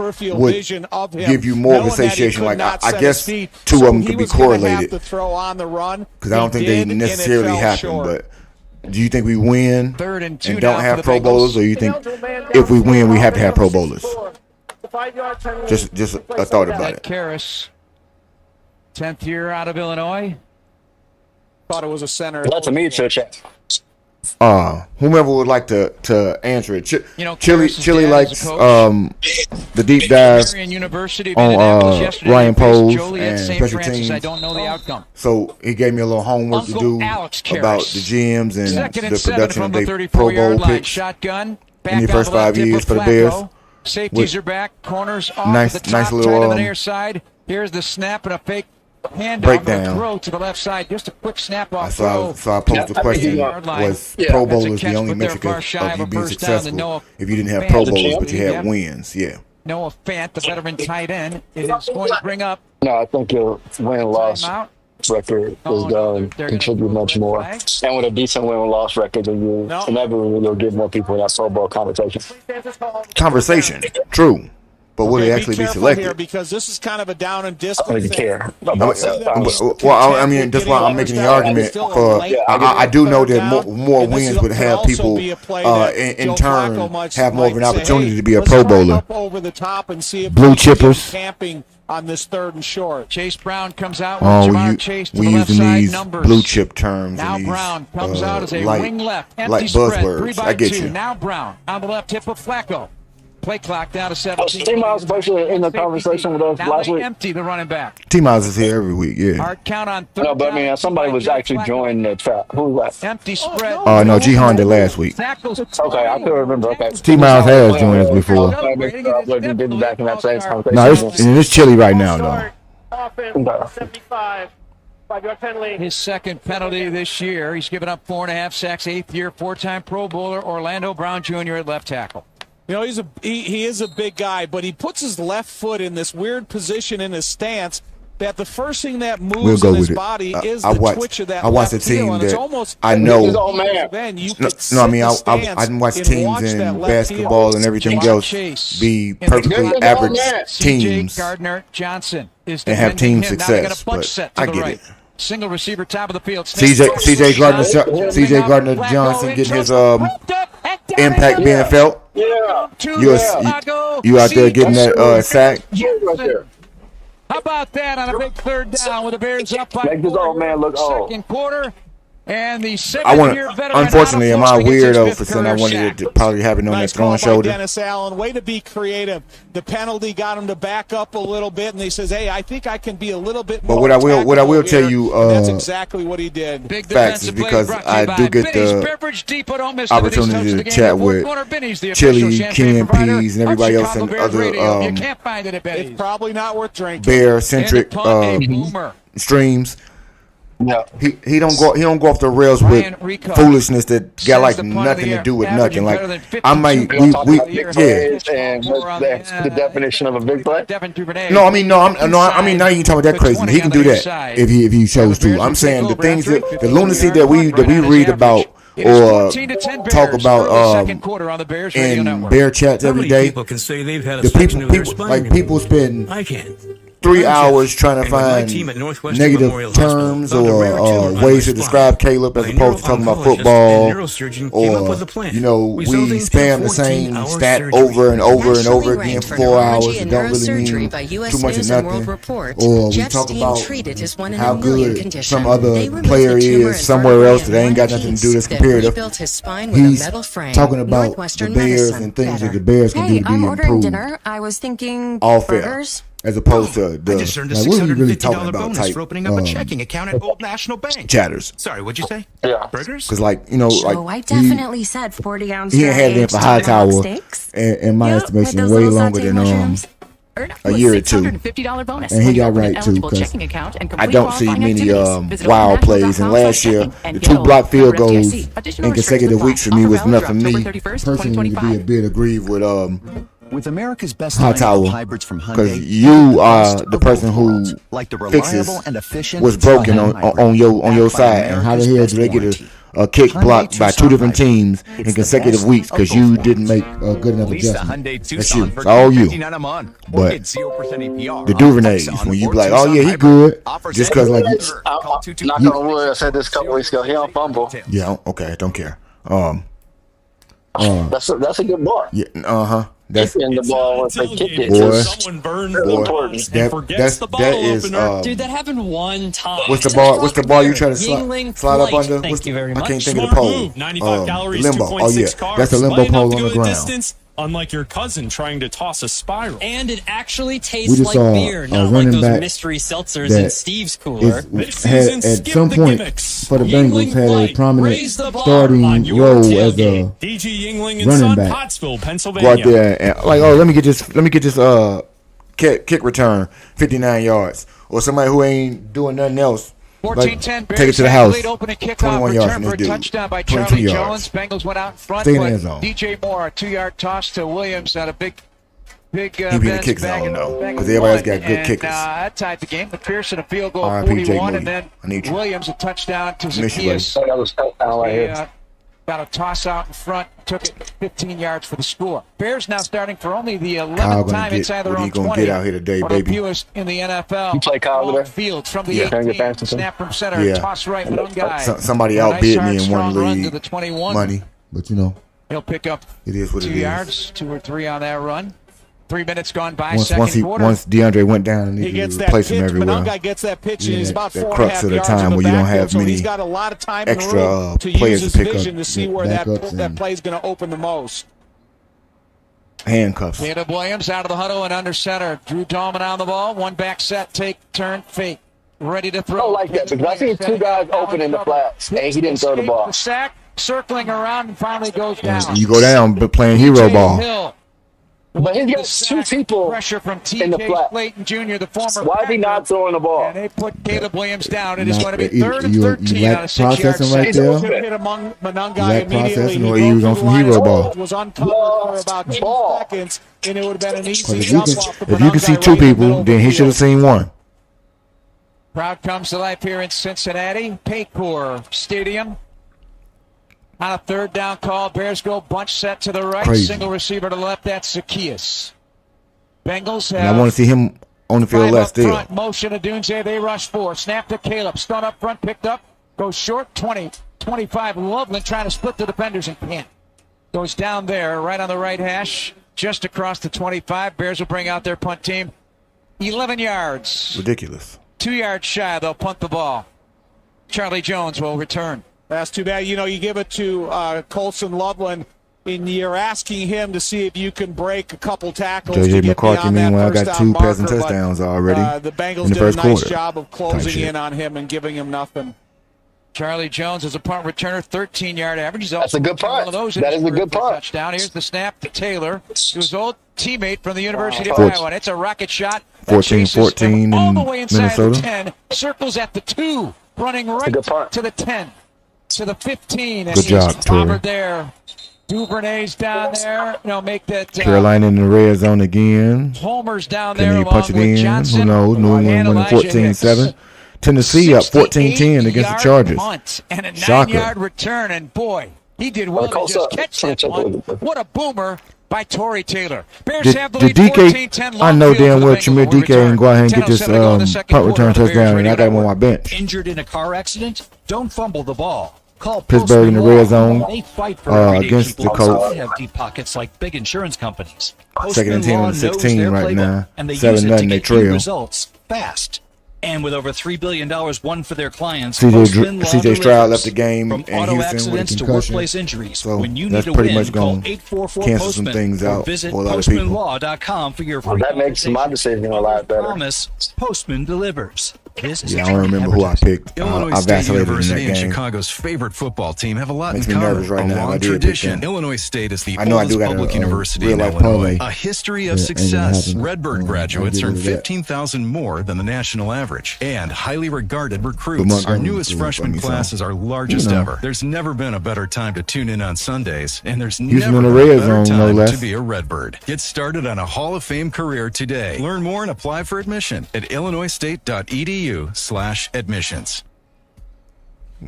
give you more of a satiation? Like I guess two of them could be correlated, because I don't think they necessarily happen. But do you think we win and don't have Pro Bowlers, or you think if we win we have to have Pro Bowlers? Just a thought about it. Karras, 10th year out of Illinois. Thought it was a center. That's a me to check. Whomever would like to answer it. Chili likes the deep dive on Ryan Poles and special teams. I don't know the outcome. So he gave me a little homework to do about the GMs and the production of their Pro Bowl picks shotgun in the first 5 years for the Bears. Safeties are back. Corners off the top, nice little to the near side. Here's the snap and a fake hand breakdown. Throw to the left side. Just a quick snap off so I posed the question: was Pro Bowlers the only metric of you being successful if you didn't have Pro Bowlers but you had wins? Yeah. Noah Fant, the veteran tight end, is going to bring up. No, I think your win-loss record is going to contribute much more. And with a decent win-loss record, then inevitably you'll get more people in that Pro Bowl conversation. True. But will they actually be selected? Here, because this is kind of a down and distance. I don't even care. Well, I mean, that's why I'm making the argument for. I do know that more wins would have people, in turn, have more of an opportunity to be a Pro Bowler. Blue chippers. Camping on this 3rd and short. Chase Brown comes out with Jamar Chase to the left using side. These numbers. Blue chip terms. Now and Brown comes out as a wing left. Empty like spread. buzzwords. 3-by-2. I get you. Now Brown on the left hip of Flacco. Play clock down to 17. T-Miles was in the conversation with us last week. Empty the running back. T-Miles is here every week, yeah. Hard count on 3rd. No, but I mean, somebody was actually joining the trap. Who was that? Empty spread. No, G-Hon did last week. Okay, I couldn't remember. Okay. T-Miles has joined us before. Didn't back in that same conversation. No, it's chilly right now, though. Offense, 75. 5-yard penalty. His second penalty this year. He's given up 4.5 sacks, 8th year, 4-time Pro Bowler, Orlando Brown Jr. at left tackle. You know, he is a big guy, but he puts his left foot in this weird position in his stance that the first thing that moves in his body is the twitch of that left heel. And it's almost I know. Then you I mean, I watch teams in basketball and everything else be perfectly average teams Gardner Johnson is and have team success. But I get it. Single receiver, top of the field. CJ Gardner Johnson getting his impact being felt. Yeah. You out there getting that sack. How about that on a big third down with the Bears up by Make this old man look old. second quarter? And the 7-year veteran. Unfortunately, am I a weirdo for saying I wanted to probably have it on that throwing shoulder? Dennis Allen, way to be creative. The penalty got him to back up a little bit, and he says, "Hey, I think I can be a little bit more." But what I will tell you, that's exactly what he did. Big facts is because I do get the opportunity to chat with Chili, Ken Pease, and everybody else and other it's probably not worth drinking. Bear-centric streams. No, he don't go off the rails with foolishness that got like nothing to do with nothing. Like I might and that's the definition of a big play. I mean not even talking about that crazy. He can do that if he chose to. I'm saying the things the lunacy that we read about or talk about in Bear chats every day. People spend 3 hours trying to find negative terms or ways to describe Caleb as opposed to talking about football, or we spam the same stat over and over and over again for 4 hours. It don't really mean too much of nothing. Or we talk about how good some other player is somewhere else that ain't got nothing to do that's comparative. He's talking about the Bears and things that the Bears can do to be improved. I was thinking all fair. As opposed to the what are we really talking about type for opening up a checking account at Old National Bank. Chatters. Sorry, what'd you say? Yeah. Burgers? Because I definitely said 40 ounce. He had it in for Hightower, in my estimation, way longer than a year or two. And he got right too, because I don't see many wild plays. And last year, the 2 block field goals in consecutive weeks for me was enough for me personally to be a bit aggrieved with America's best hybrids from Hyundai, because you are the person who fixes what's broken on your side. And how the hell do they get a kick blocked by 2 different teams in consecutive weeks because you didn't make a good enough adjustment? That's you. It's all you. But the Duvernay's, when you be like, oh yeah, he good, just because like knock on wood, I said this a couple weeks ago, he don't fumble. Yeah, okay, don't care. That's a good ball. Yeah, that's in the ball once they kick it. Someone burns the important and forgets the ball opener. Dude, that happened one time. What's the ball you try to slide up under? Thank you very much. I can't think of the pole. 95 calories, limbo. 2.6 carbs. That's a limbo pole on the ground. Distance, unlike your cousin trying to toss a spiral. And it actually tastes like beer, not like those mystery seltzers in Steve's cooler. Had at some point for the Bengals had a prominent starting role as a running back. Pottsville, Pennsylvania. Go out there and like, oh, let me get this kick return 59 yards, or somebody who ain't doing nothing else. 14-10, take it to the house. 21 yards from this dude. Touchdown by Charlie Jones. Bengals went out in front. Stay in the end zone. DJ Moore, a 2-yard toss to Williams on a big he be in the kick zone though, because everybody else got good kickers. That tied the game. McPherson a field goal, 41, and then Williams a touchdown to Zacchaeus. Got a toss out in front, took it 15 yards for the score. Bears now starting for only the 11th time inside their own 20. Get out here today, baby. Fewest in the NFL. You play Kyle today? Fields from the 18, snap from center, toss right, Munungai. Somebody outbid me in one league. To the 21. Money, but he'll pick up it is what 2 it is. yards, 2 or 3 on that run. 3 minutes gone by, once quarter. Once DeAndre went down, and he gets replace him everywhere. Munungai gets that pitch, and he's about 4.5 crux of the time where you don't have many he's got a lot of time extra to players use to his pick vision up to see where that play is going to open the most. Handcuffs. Caleb Williams out of the huddle and under center. Drew Dahlman on the ball. One back set, take, turn, fake. Ready to throw. I don't like that because I seen 2 guys open in the flats, and he didn't throw the ball. The sack, circling around, and finally goes down. You go down, but playing hero ball. But he's got 2 people pressure from in the flat. Clayton Jr., the former. Why is he not throwing the ball? And they put Caleb Williams down. It is going to be 3rd and 13 on a 6-yard right there. Hit among Munungai immediately. Or he was on some hero ball. Was uncovered for about 2 seconds, and it would have been an easy jump off the If you can see 2 people, then he should have seen 1. Crowd comes to life here in Cincinnati. Paycor Stadium. On a 3rd down call, Bears go bunch set to the right. Crazy. Single receiver to the left. That's Zacchaeus. Bengals have. And I want to see him On the field Five left up still. front, motion to Dunze. They rush 4. Snap to Caleb. Stun up front, picked up. Goes short, 20, 25. Loveland trying to split the defenders and can't. Goes down there, right on the right hash, just across the 25. Bears will bring out their punt team. 11 yards. Ridiculous. 2 yards shy. They'll punt the ball. Charlie Jones will return. That's too bad. You give it to Colson Loveland, and you're asking him to see if you can break a couple tackles. J.J. to get McCarthy, beyond that meanwhile, got first 2 down passing marker, touchdowns already the Bengals in the first did a nice quarter. job of closing in on him and giving him nothing. Charlie Jones is a punt returner, 13-yard average. That's a good punt. That is a good punt. Touchdown. Here's the snap to Taylor, to his old teammate from the University of 14. Iowa. It's a rocket shot. 14-14 all in the way inside Minnesota. the 10, circles at the 2, running right to the 10, to the 15. And Good job, Tori. there. Duvernay's down there. Make that. Carolina in the red zone again. Homer's down Can there. he punch it along with in? Johnson. Who knows? New England winning 14-7. Tennessee up 14-10 against the Chargers. Punt and a Shocker. 9-yard return, and boy, he did well to just catch that punt. What a boomer by Torrey Taylor. Bears have the lead 14-10. I know damn well Jameer DK and go ahead and get this punt return touchdown, and I got him on my bench. Injured in a car accident? Don't fumble the ball. Call Pittsburgh in the red zone They fight for against the people Colts. who have deep pockets like big insurance companies. Second and 10 on the 16 right now. And they use it to 7-0 they get trail. results fast. And with over $3 billion won for their clients, Postman Law CJ Stroud delivers. left the game From in auto Houston with a accidents to concussion. workplace injuries. So when you that's need to pretty win, much call going to 844 cancel some Postman things or out visit for a lot of people. postmanlaw.com for your free That makes my decision a lot better. promise. Postman delivers. This is Yeah, I don't remember who I picked. Illinois I State vacillated in University that and game. Chicago's favorite football team have a lot Makes in me common. nervous right a now. I long did pick tradition. them. Illinois State is the I know I oldest do got public a university real in life Illinois. parlay. A history Yeah, of ain't gonna success. happen. Redbird I'll graduates get earn rid of that. 15,000 more than the national average. And highly regarded But recruits. Montgomery Our newest grew up on freshman me, so, class is our largest you know. ever. There's never been a better time to tune in on Sundays. And there's Houston never in the been a red better zone, no time less. to be a Redbird. Get started on a Hall of Fame career today. Learn more and apply for admission at illinoisstate.edu/admissions.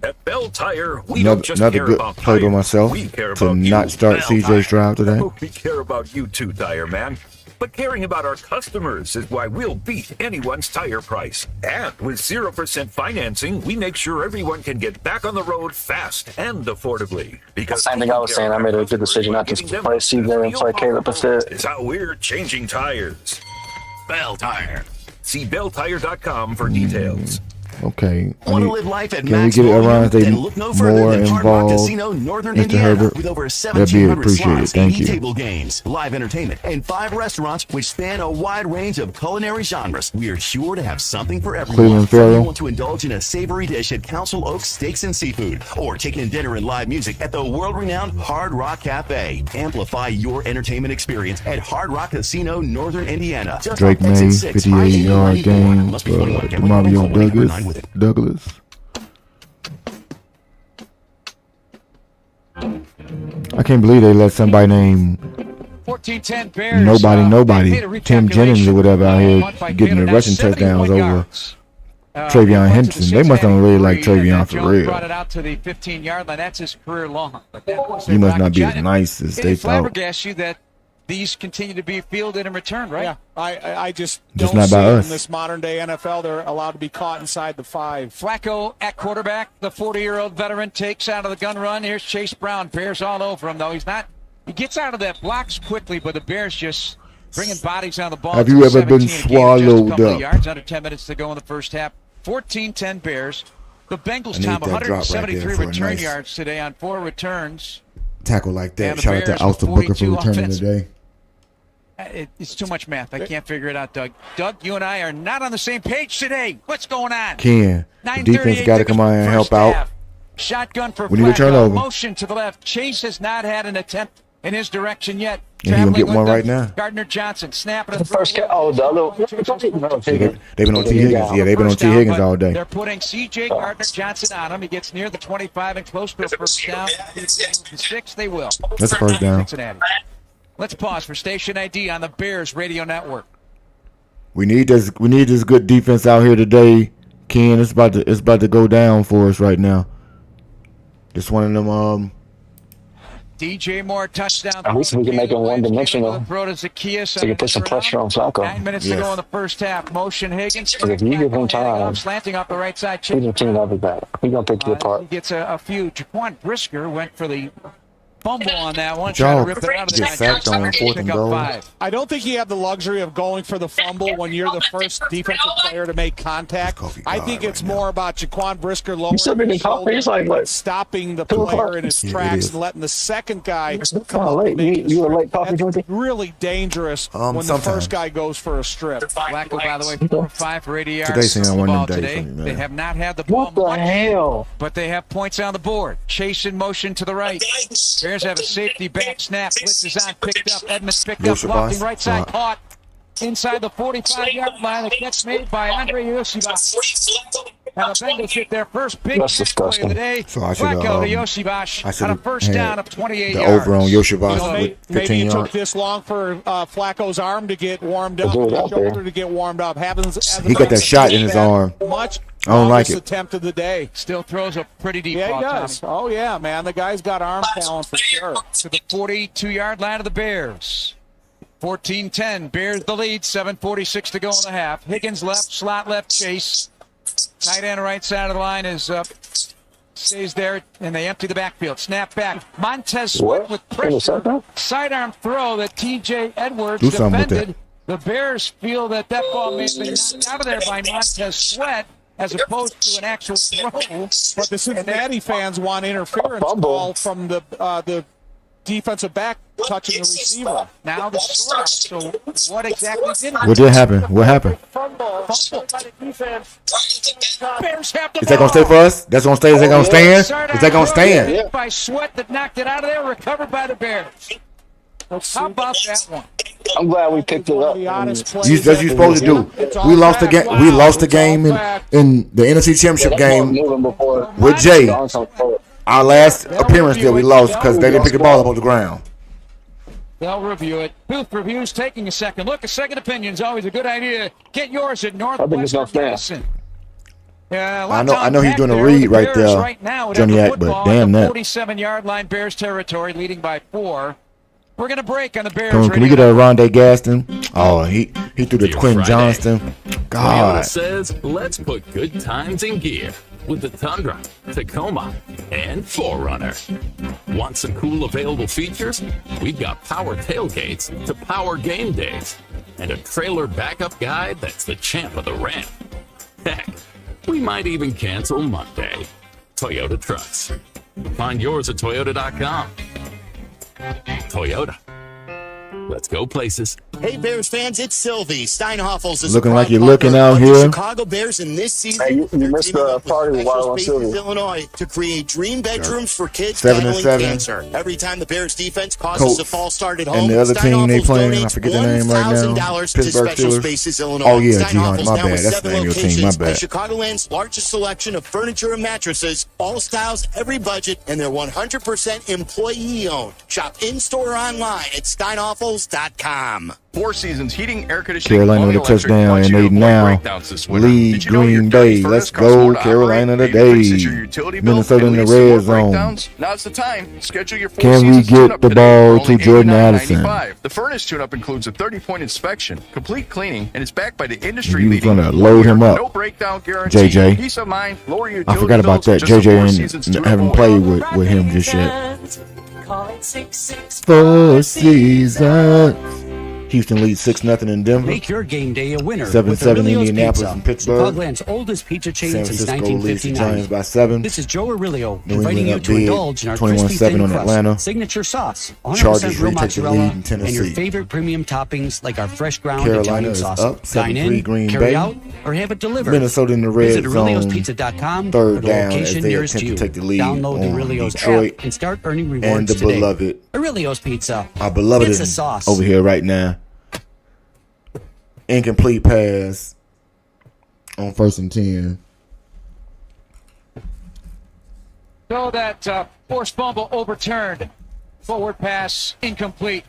At Bell Tire, we don't just Another care good about play by tires. myself We care to about not you, start Bell CJ Tire. Stroud today. We care about you too, Tire Man. But caring about our customers is why we'll beat anyone's tire price. And with 0% financing, we make sure everyone can get back on the road fast and affordably. Because Same thing I was saying. I made a good decision not to play CJ and play Caleb instead. It's how we're changing tires. Bell Tire. See belltire.com for details. Okay. Want to live life at Can we max get it volume? around? They Then look no further more than Hard Rock involved. Casino, Northern Mr. Indiana, Herbert, with over that'd be 1,700 appreciated. slots, Thank 80 you. table games, live entertainment, and 5 restaurants which span a wide range of culinary genres. We are sure to have something for everyone. Cleveland If you Farrell. want to indulge in a savory dish at Council Oaks Steaks and Seafood, or take in dinner and live music at the world-renowned Hard Rock Cafe. Amplify your entertainment experience at Hard Rock Casino, Northern Indiana. Just Drake off May, exit 6, 58-yard game Must be for 21. Get with Mario the 189 with it. Douglas. I can't believe they let somebody named 14-10 Bears. nobody, they made a Tim Jennings or whatever out here punt by getting Taylor. the Now rushing 71 touchdowns over yards. Travion Went to Henderson. the They must not really like Cincinnati Travion and for Jones real. brought it out to the 15-yard line. That's his career long. But that was He a must rocket not be shot. as nice as they It thought. flabbergasts you that these continue to be fielded and returned, right? Yeah, I just Just don't not see by it us. in this modern day NFL. They're allowed to be caught inside the 5. Flacco at quarterback. The 40-year-old veteran takes out of the gun run. Here's Chase Brown. Bears all over him, though. He gets out of that blocks quickly, but the Bears just bringing bodies on the ball. Have you ever been 17 again, just a swallowed couple of up? yards, under 10 minutes to go in the first half. 14-10 Bears. The Bengals, I need Tom, that drop right there 173 for a return nice yards today on 4 returns. Tackle like that. And the Shout out to Bears Alston with Booker for 42 returning offense. today. It's too much math. I can't figure it out, Doug. Doug, you and I are not on the same page today. What's going on? Ken, the defense got to come out and help out. Shotgun for We need a Flacco. turnover. Motion to the left. Chase has not had an attempt in his direction yet. And he gonna get Traveling one with right them, now. Gardner Johnson snapping The first the other. They've been on T. Higgins. Yeah, they've been on T. Higgins all day. They're putting C.J. Gardner Johnson on him. He gets near the 25 and close to a first down. The 6, they will. That's a first down. Cincinnati. Let's pause for station ID on the Bears Radio Network. We need this good defense out here today, Ken. It's about to go down for us right now. Just one of them DJ Moore touchdown. At least we can make him one-dimensional. Throw to Zacchaeus. So you can put some pressure on Flacco. 9 minutes to go in the first half. Motion Higgins. If you give him time, slanting off the right side. he's going to team up with that. He's going to pick you apart. He gets a few. Jaquan Brisker went for the fumble on that one. Y'all trying to rip it out of the get sacked on 4th and goal. I don't think you have the luxury of going for the fumble when you're the first defensive player to make contact. I think it's more about Jaquan Brisker lowering his shoulder, stopping the player in his tracks, and letting the second guy come up and make you were late coffee drinking? really dangerous when the first guy goes for a strip. Flacco, by the way, 4 of 5 for 80 yards. Today's on one of them today. days. They have not had the ball What the hell? but they have points on the board. Chase in motion to the right. Bears have a safety back snap. Blitz is on, picked up. Edmonds picked up, blocking right side, caught inside the 45-yard line. A catch made by Andre Yoshibash. And the Bengals hit their first big play of the day. So I should Flacco to Yoshibash on a first down of 28 yards. The over on Yoshibash with 15 maybe it yards. took this long for Flacco's arm to get warmed up, his shoulder to get warmed up. He got that shot in his arm. I don't like it. Attempt of the day. Still throws a pretty deep ball. Yeah, he does. Tommy. Oh, yeah, man. The guy's got arm talent for sure. To the 42-yard line of the Bears. 14-10. Bears the lead. 7:46 to go in the half. Higgins left, slot left, Chase. Tight end right side of the line is stays there, and they empty the backfield. Snap back. Montez Sweat with pressure. Sidearm throw that T.J. Edwards defended. The Bears feel that ball may have been knocked out of there by Montez Sweat, as opposed to an actual throw. But the Cincinnati fans want interference ball from the defensive back touching the receiver. Now the score. So what exactly did What did happen? What happened? Bears have the Is that going to stay for us? That's going to stay? Is that going to stand? Is that going to stand? By Sweat that knocked it out of there, recovered by the Bears. How about that one? I'm glad we picked it up. That's what you're supposed to do. We lost the game. We lost the game in the NFC Championship game with Jay. Our last appearance there, we lost because they didn't pick the ball up on the ground. They'll review it. Booth reviews, taking a second look. A second opinion is always a good idea. Get yours at Northwestern Medicine. I know he's doing a read right there, Joniak, but damn that. 47-yard line, Bears territory, leading by 4. We're going to break on the Bears. Can we get a Rondé Gaston? Oh, he threw the Quinn Johnston. God. Toyota says, let's put good times in gear with the Tundra, Tacoma, and 4Runner. Want some cool available features? We've got power tailgates to power game days and a trailer backup guide that's the champ of the ramp. Heck, we might even cancel Monday. Toyota Trucks. Find yours at Toyota.com. Toyota. Let's go places. Hey, Bears fans, it's Sylvie. Steinhoffel's is looking like you're looking out here. Chicago Bears in this season. Hey, you missed the party while on Sylvie. Illinois to create dream bedrooms for kids 7-7. battling cancer. Every time the Bears defense causes a false start at home, and the other team they playing, I forget the name right now. $1,000 to Special Spaces Illinois. Oh yeah, G-Hunt, my bad. That's the name of your team. My bad. Chicagoland's largest selection of furniture and mattresses, all styles, every budget, and they're 100% employee-owned. Shop in-store or online at steinhoffels.com. Four Seasons Heating, Air Conditioning, Carolina with a touchdown, and they now lead Green Bay. Let's go, Carolina today. Minnesota in the red zone. Now's the time. Schedule your Can we get the ball to Jordan Addison? The furnace tune-up includes a 30-point inspection, complete cleaning, and it's backed by the industry-leading. You're gonna load him up, no breakdown guarantee. JJ. Peace of mind, lower your I forgot about that. JJ haven't played with him just yet. 4 Seasons. Houston leads 6-0 in Denver. Make your game day a winner. 7-7 Indianapolis and Pittsburgh. Chicagoland's oldest pizza chain San since Francisco leads the Giants 1959. by 7. This is Joe Aurelio New inviting England you up to big, indulge in our 21-7 crispy thin on crust, Atlanta. signature sauce, Chargers 100% real retake the lead mozzarella, in and Tennessee. your favorite premium toppings like our fresh ground Carolina Italian is sauce. up Dine 7-3 in, Green carry Bay. out, or have it delivered. Minnesota in the red Visit zone. Aurelio'sPizza.com Third for the down as location they nearest attempt you. to take the lead Download the on Aurelio's Detroit app and start earning rewards and the today. beloved. Aurelio's Pizza. Our beloved It's the is sauce. over here right now. Incomplete pass on 1st and 10. So that forced fumble overturned. Forward pass incomplete.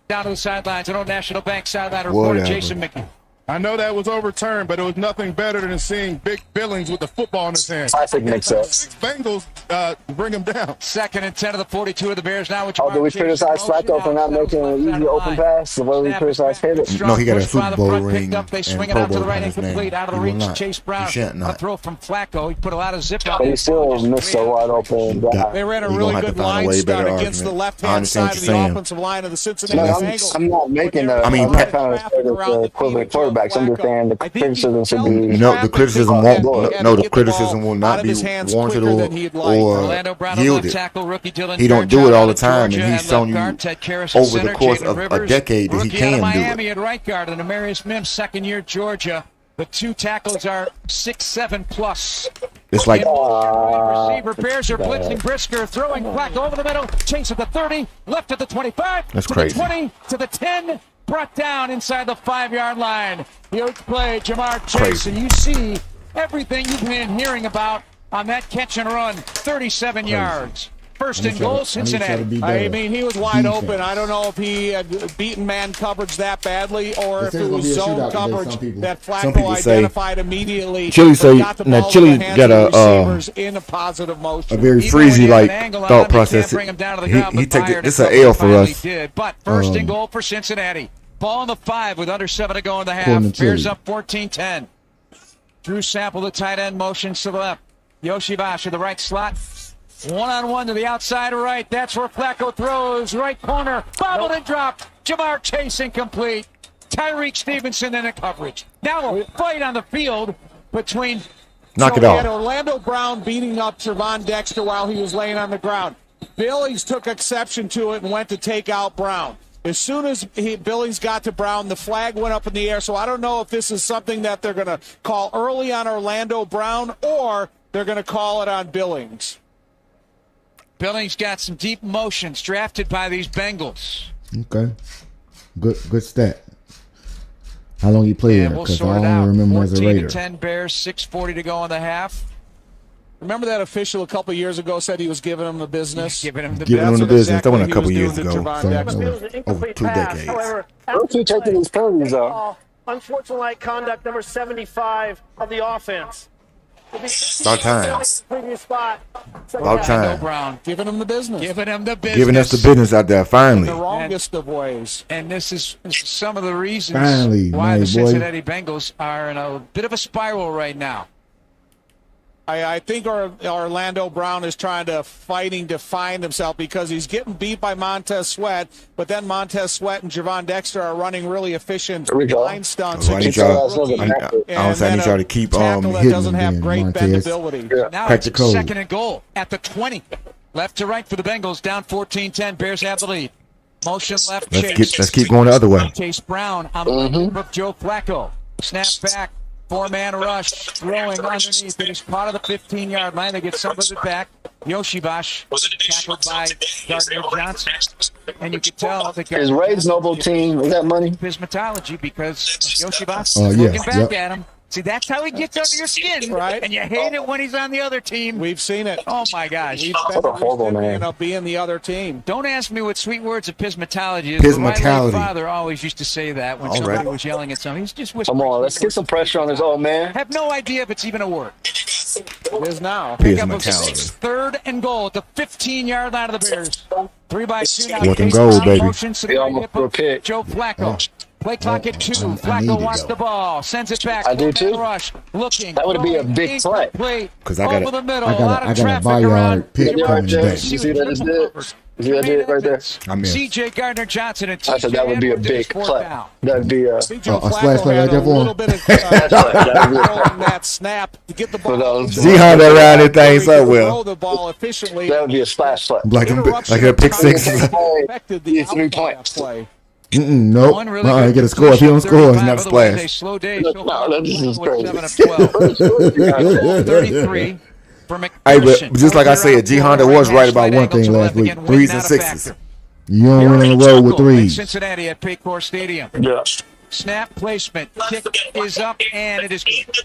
Down to the sidelines. An Old National Bank sideline reporter, Whatever. Jason Mickey. I know that was overturned, but it was nothing better than seeing Big Billings with the football in his hand. Classic mix-up. Bengals bring him down. 2nd and 10 of the 42 of the Bears now. Oh, do we criticize Flacco for not making an easy open pass? The way we criticize Hibbert? No, he got a Super Bowl ring They swing and it out Pro to the Bowl right, in his name. incomplete, out of the He will reach. not. Chase Brown. He shan't A not. throw from Flacco. He put a lot of zip on But he it. still missed a wide open guy. They ran a He really gonna have good to find a line way start better against the argument. I left-hand understand side what of you're the saying. offensive line of the Cincinnati No, Bengals. I'm not making I mean, I'm not trying to say that the equivalent quarterbacks. I'm just saying the criticism should be. No, the criticism won't. No, the criticism will not be warranted or yielded. He don't do it all the time, and he's shown you over the course of a decade that he can Miami do it. at right guard, and Amarius Mims, second-year Georgia. The 2 tackles are 6'7" plus. It's like Receiver Bears are blitzing Brisker, throwing Flacco over the middle. Chase at the 30, left at the 25. That's to crazy. The 20 to the 10. Brought down inside the 5-yard line. Huge play, Jamar Chase, Crazy. and you see everything you've been hearing about on that catch and run. 37 yards. First and goal, Cincinnati. I mean, he was wide open. I don't know if he had beaten man coverage that badly or if it was zone coverage that Flacco identified immediately. Chili say now Chili got in a positive motion. a very freezy like thought process. He take it. This is an L for us. But first and goal for Cincinnati. Ball on the 5 with under 7 to go in the half. Bears up 14-10. Drew Sample, the tight end, motions to the left. Yoshivash to the right slot. One-on-one to the outside right. That's where Flacco throws. Right corner. Bobbled and dropped. Jamar Chase incomplete. Tyreek Stevenson in the coverage. Now a fight on the field between... Knock it We off. had Orlando Brown beating up Trevon Dexter while he was laying on the ground. Billings took exception to it and went to take out Brown. As soon as Billings got to Brown, the flag went up in the air. So I don't know if this is something that they're going to call early on Orlando Brown or they're going to call it on Billings. Billings got some deep motions drafted by these Bengals. Okay, good stat. How long you played in it? Because I don't remember as a Raider. 14-10 Bears, 6:40 to go in the half. Remember that official a couple years ago said he was giving him the business? Giving him the business. That went a couple years ago. Over 2 decades. However, Don't keep taking these penalties out. unsportsmanlike conduct number 75 of the offense. About time. Previous spot. About time. Brown giving him the business. Giving him the business. Giving us the business out there finally. The wrongest of ways. And this is some of the reasons Finally, why the boy. Cincinnati Bengals are in a bit of a spiral right now. I think Orlando Brown is trying to find himself because he's getting beat by Montez Sweat, but then Montez Sweat and Javon Dexter are running really efficient line stunts. I need y'all to keep hitting doesn't have great bendability. Yeah. Now it's 2nd and goal at the 20. Left to right for the Bengals, down 14-10. Bears have the lead. Motion left. Let's keep going the other way. Chase Brown on the right of Joe Flacco. Snap back. 4-man rush, throwing underneath it. He's part of the 15-yard line. They get some of it back. Yoshivash tackled by Gardner Johnson. And you can tell that Is Ray's Noble team, is that money? Pismatology because Yoshivash is looking back at him. See, that's how he gets under your skin, right? And you hate it when he's on the other team. We've seen it. Oh, my gosh. What a horrible man. Being the other team. Don't ask me what sweet words of pismatology is. Pismatology. My father always used to say that when somebody was yelling at something. He's just whispering. Come on, let's get some pressure on this old man. Have no idea if it's even a word. It is now. Pick up a 3rd and goal at the 15-yard line of the Bears. 3-by-2 now. 4th and goal, baby. Joe Flacco. Play clock at 2. Flacco wants the ball. Sends it back. I do too. Rush. Looking. That would be a big play. Because I got a by-yard pick coming back. You see that is it? You see that did right there? I missed. C.J. Gardner Johnson and I said that would be a big play. That'd be a splash play right there for him. That snap to get the ball. Jihan that around that thing so well. The ball efficiently. That would be a splash play. Like a pick six. 3 points. Nope. He get a score. If he don't score, it's not a splash. Slow day. No, this is crazy. 33 for McPherson. Hey, but just like I said, G Honda was right about one thing last week: 3s and 6s. You don't win on the road with 3s. Cincinnati at Paycor Stadium. Yes. Snap placement. Kick is up, and it is good.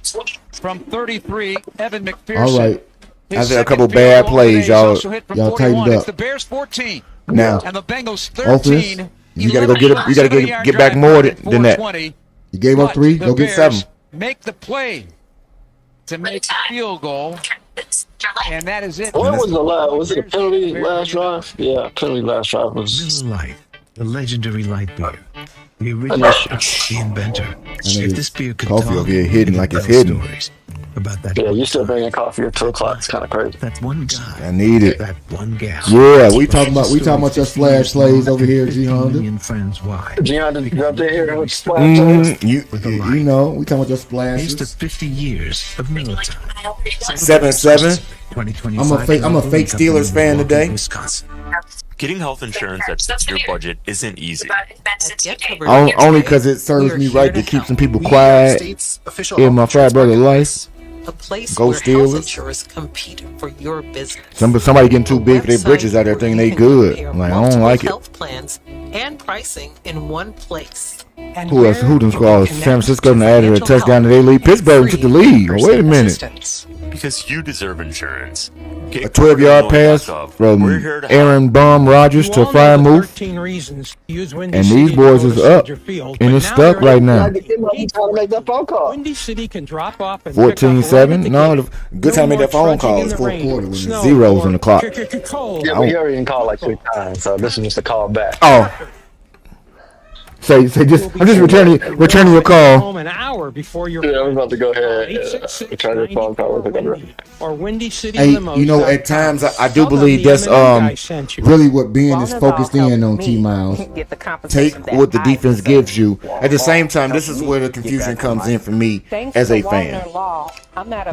From 33, Evan McPherson. All right. After a couple bad plays, y'all tightened up. It's the Bears 14 now, and the Bengals 13. offense, you got to go get back more than that. You gave up 3. Go get 7. Make the play to make the field goal, and that is it. What was the last? Was it a penalty last drive? Yeah, penalty last drive was. Miller Lite, the legendary light beer, the original, the inventor. If this beer could coffee over here hidden like it's hidden. About that. Yeah, you still bringing coffee at 2 o'clock. It's kind of crazy. That one guy. I need it. That one gal. Yeah, we talking about your splash plays over here, G Honda. Friends, why? G Honda up there with splash plays. You know, we talking about your splashes. Taste of 50 years of Miller time. 7-7. I'm a fake Steelers fan today. Getting health insurance that's your budget isn't easy. Only because it serves me right to keep some people quiet in my frat brother life. A place Go where Steelers. health insurers compete for your business. Somebody getting too big for their britches out there thinking they good. I'm like, I don't like it. Health plans and pricing in one place. And Who else? Who them calls? San Francisco and added a touchdown to their lead. Pittsburgh took the lead. Wait a minute. Because you deserve insurance. A 12-yard pass from Aaron Bum Rogers to Fire Move. And these boys is up. And it's stuck right now. Windy City can drop off 14-7. No, good time to make that phone call. It's fourth quarter with zeros on the clock. Yeah, but he already didn't call like 3 times, so this is just a call back. Oh. I'm just returning your call. An hour before your I'm about to go ahead and try to phone call. Or Windy City. Hey, you know, at times I do believe that's really what Ben is focused in on, T-Miles. Take what the defense gives you. At the same time, this is where the confusion comes in for me as a fan.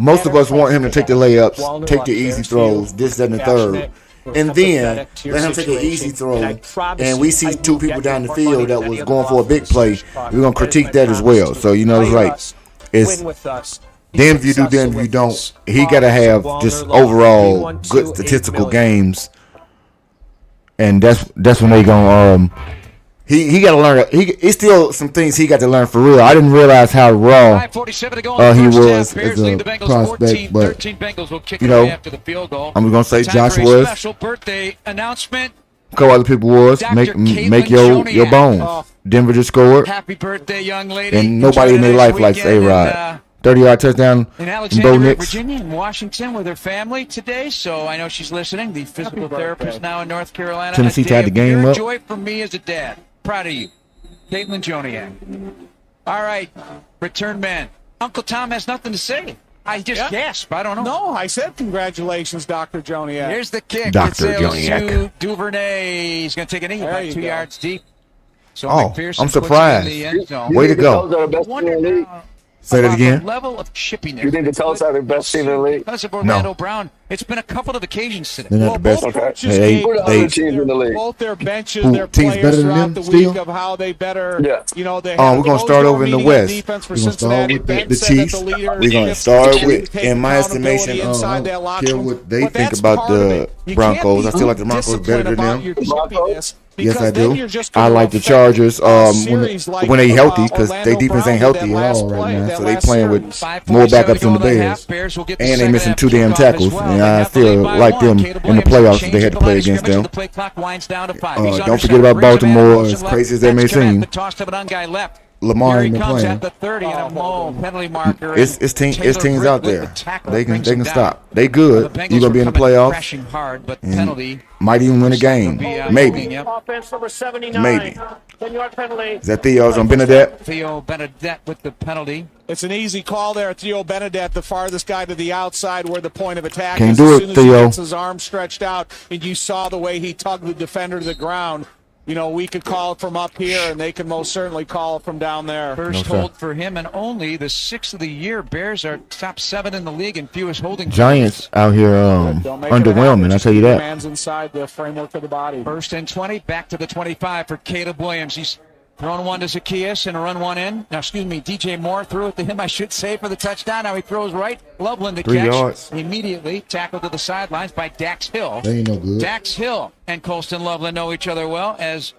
Most of us want him to take the layups, take the easy throws, this, that, and the third. And then let him take an easy throw, and we see 2 people down the field that was going for a big play. We're gonna critique that as well. So you know, it's like it's damn if you do, damn if you don't. He gotta have just overall good statistical games, and that's when they gonna He got to learn. He still some things he got to learn for real. I didn't realize how raw he was as a prospect, but you know, I'm gonna say Josh was. Special birthday announcement. A couple other people was make your bones. Denver just scored. Happy birthday, young lady. And nobody in their life likes A-Rod. 30-yard touchdown in Bo Alexandria, Nix. Virginia, in Washington, with her family today. So I know she's listening. The physical therapist now in North Carolina. Tennessee tied the game up. Joy for me as a dad. Proud of you, Caitlin Joniak. All right, return man. Uncle Tom has nothing to say. I just gasped. I don't know. No, I said congratulations, Dr. Joniak. Here's the kick. Dr. Joniak. Duvernay. He's going to take a knee about 2 yards deep. So McPherson I'm surprised. In the end zone. Way to go. Say that again. Level of chipping there. You think the Colts are the best team in the league? Because of Orlando Brown, it's been a couple of occasions today. They're not the best. Both their benches, their players throughout the week of how they better. Yeah. You know, they we're gonna start over in the West. We're gonna start with the Chiefs. We're gonna start with, in my estimation, I don't care what they think about the Broncos. I feel like the Broncos better than them. Yes, I do. I like the Chargers when they healthy, because their defense ain't healthy at all right now. So they playing with more backups than the Bears, and they missing 2 damn tackles. And I still like them in the playoffs if they had to play against them. Don't forget about Baltimore, as crazy as that may seem. Lamar ain't been playing. It's teams out there. They can stop. They good. You're gonna be in the playoffs. And might even win a game. Maybe. Maybe. Is that Theo's on Benedette? Theo Benedette with the penalty. It's an easy call there. Theo Benedette, the farthest guy to the outside where the point of attack Can't is. do As it, soon as Theo. he gets his arm stretched out, and you saw the way he tugged the defender to the ground. You know, we could call it from up here, and they can most certainly call it from down there. First hold for him, and only the 6th of the year. Bears are top 7 in the league in fewest holding. Giants out here underwhelming, I'll tell you that. Hands inside the framework of the body. 1st and 20, back to the 25 for Caleb Williams. He's thrown one to Zacchaeus and a run one in. Now, DJ Moore threw it to him, I should say, for the touchdown. Now he throws right. Loveland the 3 catch. yards. Immediately tackled to the sidelines by Dax Hill. They ain't no good. Dax Hill and Colston Loveland know each other well as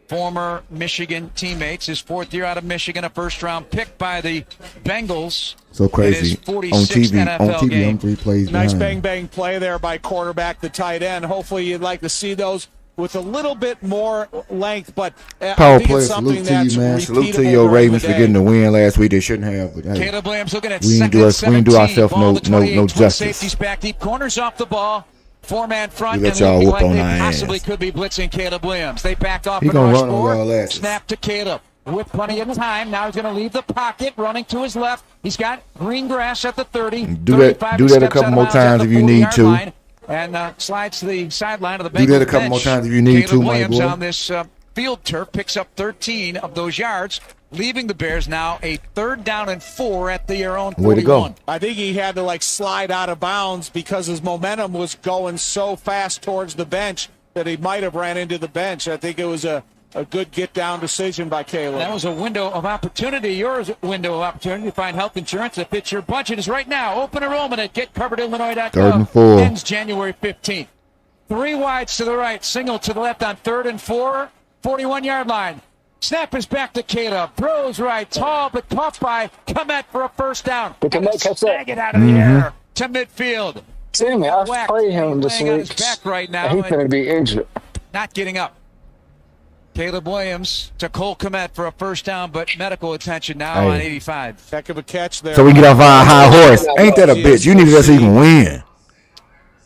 former Michigan teammates. His 4th year out of Michigan, a first-round pick by the Bengals. So crazy. On TV, I'm 3 plays Nice behind. bang play there by quarterback, the tight end. Hopefully you'd like to see those. with a little bit more length, but power play. Salute to you, man. Salute to your Ravens for getting the win last week. They shouldn't have. But, hey, Caleb Williams looking at we didn't do ourselves no justice. Safeties back deep, corners off the ball. 4-man front, we and y'all looking whoop like on they our possibly ass. could be blitzing Caleb Williams. They backed off. He gonna run on y'all asses. Snap to Caleb with plenty of time. Now he's going to leave the pocket, running to his left. He's got green grass at the 30. Do that a couple more times if you need to. Line, and slides to the sideline of the Bengals. Do that a couple more times if you need to, my Williams boy. on this field turf picks up 13 of those yards, leaving the Bears now a 3rd down and 4 at their own 41. Way to go. I think he had to slide out of bounds because his momentum was going so fast towards the bench that he might have ran into the bench. I think it was a good get-down decision by Caleb. That was a window of opportunity. Your window of opportunity to find health insurance that fits your budget is right now. Open enrollment at GetCoveredIllinois.com. 3rd and 4. Ends January 15th. 3 wides to the right, single to the left on 3rd and 4, 41-yard line. Snap is back to Caleb. Throws right, tall, but caught by Komet for a 1st down. Snag it out of the air to midfield. See me, I play him this week. On his back right now. He's going to be injured. Not getting up. Caleb Williams to Cole Komet for a 1st down, but medical attention now on 85. Heck of a catch there. So we get off our high horse. Ain't that a bitch? You needed us to even win.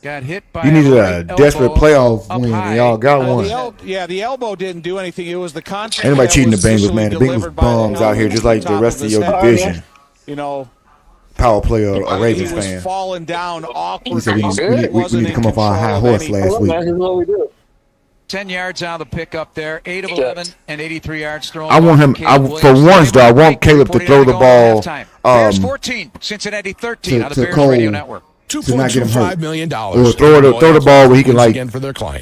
Got hit by you needed a desperate playoff win, and y'all got one. The elbow didn't do anything. It was the contact. Anybody cheating the Bengals, man? The Bengals bums out here just like the rest of your division. Power play or a Ravens fan. He was falling down awkwardly. We said we need to come off our high horse last week. 10 yards on the pickup there, 8 of 11 and 83 yards thrown. I want him. For once, though, I want Caleb to throw the ball. Bears 14, Cincinnati 13 on the Bears Radio Network. $2.25 million. Or throw the ball where he can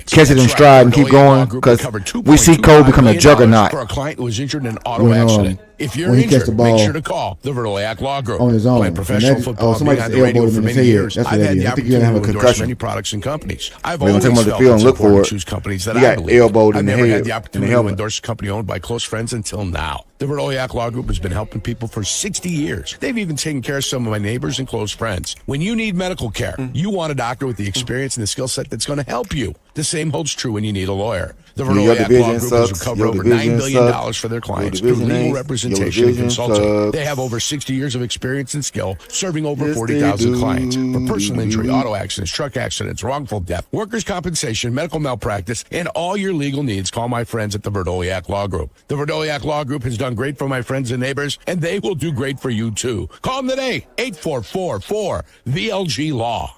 catch it in stride and keep going. Because we see Cole become a juggernaut. For a client who was injured in an auto accident. If you're injured, make sure to call the Verdoliak Law Group. On his own. Playing professional football behind the radio for many years. I've had the opportunity to endorse many products and companies. I've always felt it's important to choose companies that I believe. I've never had the opportunity to endorse a company owned by close friends until now. The Verdoliak Law Group has been helping people for 60 years. They've even taken care of some of my neighbors and close friends. When you need medical care, you want a doctor with the experience and the skill set that's going to help you. The same holds true when you need a lawyer. The Verdoliak Law Group has recovered over $9 billion for their clients through legal representation and consulting. They have over 60 years of experience and skill, serving over 40,000 clients. For personal injury, auto accidents, truck accidents, wrongful death, workers' compensation, medical malpractice, and all your legal needs, call my friends at the Verdoliak Law Group. The Verdoliak Law Group has done great for my friends and neighbors, and they will do great for you, too. Call them today, 844-4VLG-LAW.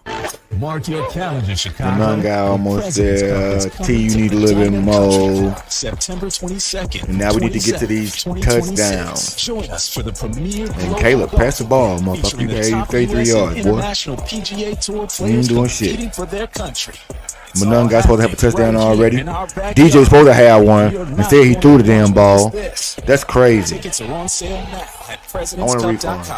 Mark your calendar, Chicago. The non guy almost there. T, you need a little bit more. September 22nd. And now we need to get to these touchdowns. Join us for the premiere. And Caleb, pass the ball, motherfucker. You got 33 yards, boy. PGA Tour you ain't doing shit. For their country. But none guy's supposed to have a touchdown already. DJ's supposed to have one. Instead, he threw the damn ball. That's crazy. Tickets are on sale now at I want a refund.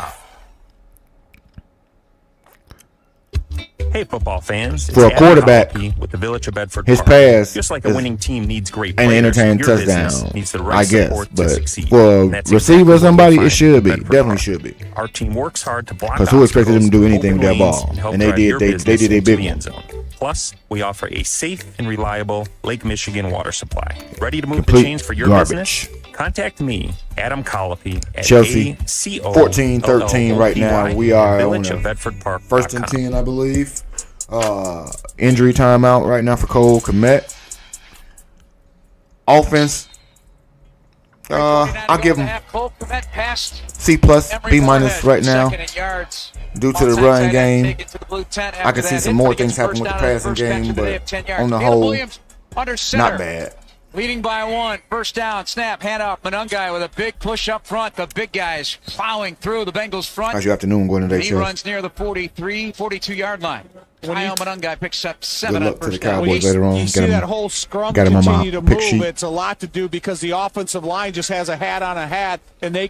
Hey, football fans. For a quarterback, with the Village of Bedford his Park. pass Just like a winning team needs great and players, entertaining your touchdown, business needs the right I guess. support to But succeed. for a That's receiver or somebody, what it should be. Bedford Definitely Park. should be. Our team works hard to block Because who expected them to do anything with that open lanes ball? help And they drive did. your They business did a into big the one. end zone. Plus, we offer a safe and reliable Lake Michigan water supply. Ready to move Complete the chains for your garbage. business? Contact me, Adam Colopy, at Chelsea 14-13 right now. We are on Village of Bedford Park. 1st and 10, I believe. Injury timeout right now for Cole Komet. Offense, I'll give him C+, B- right now. Due to the run game, I can see some more things happen with the passing game, but on the whole, not bad. Leading by 1, 1st down, snap, hand off, Manungai with a big push up front. The big guys plowing through the Bengals front. How's your afternoon going today, He runs near the 43, 42-yard line. Kyle Manungai picks up 7 on 1st down. Later on. You see that whole scrum continue to move. It's a lot to do because the offensive line just has a hat on a hat, and they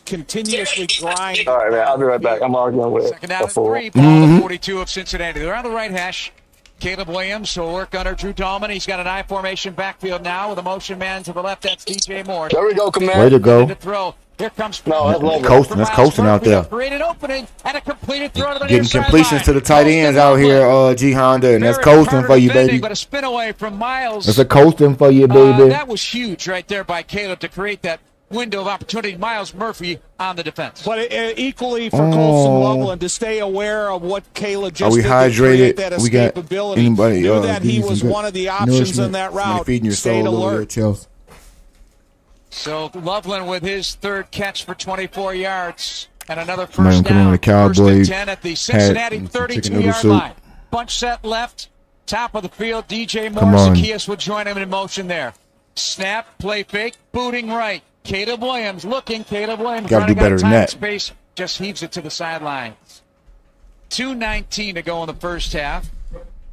continuously grind. All right, man. I'll be right back. I'm arguing with 2nd down and 3, ball to 42 of Cincinnati. They're on the right hash. Caleb Williams will work under Drew Dahlman. He's got an I formation backfield now with a motion man to the left. That's DJ Moore. There we go, Commander. Way to go. To throw. Here comes That's coasting out there. Created opening and a completed throw to the Getting completions to the tight ends out here, G Honda, and that's coasting for you, baby. But a spin away from Miles. That's a coasting for you, baby. That was huge right there by Caleb to create that window of opportunity. Miles Murphy on the defense. But equally for Colson Loveland to stay aware of what Caleb just did to create that we got escapability. anybody Knew that he was one of the options in that route. Feeding your Stayed soul alert. over there, Chelsea. So Loveland with his third catch for 24 yards and another first Come on, the down. First and Cowboys 10 at the Cincinnati 32-yard line. Bunch set left, top of the field. DJ Moore, Zacchaeus would join him in motion there. Snap, play fake, booting right. Caleb Williams looking. Caleb Williams got to do better than that. Space just heaves it to the sidelines. 2:19 to go in the first half.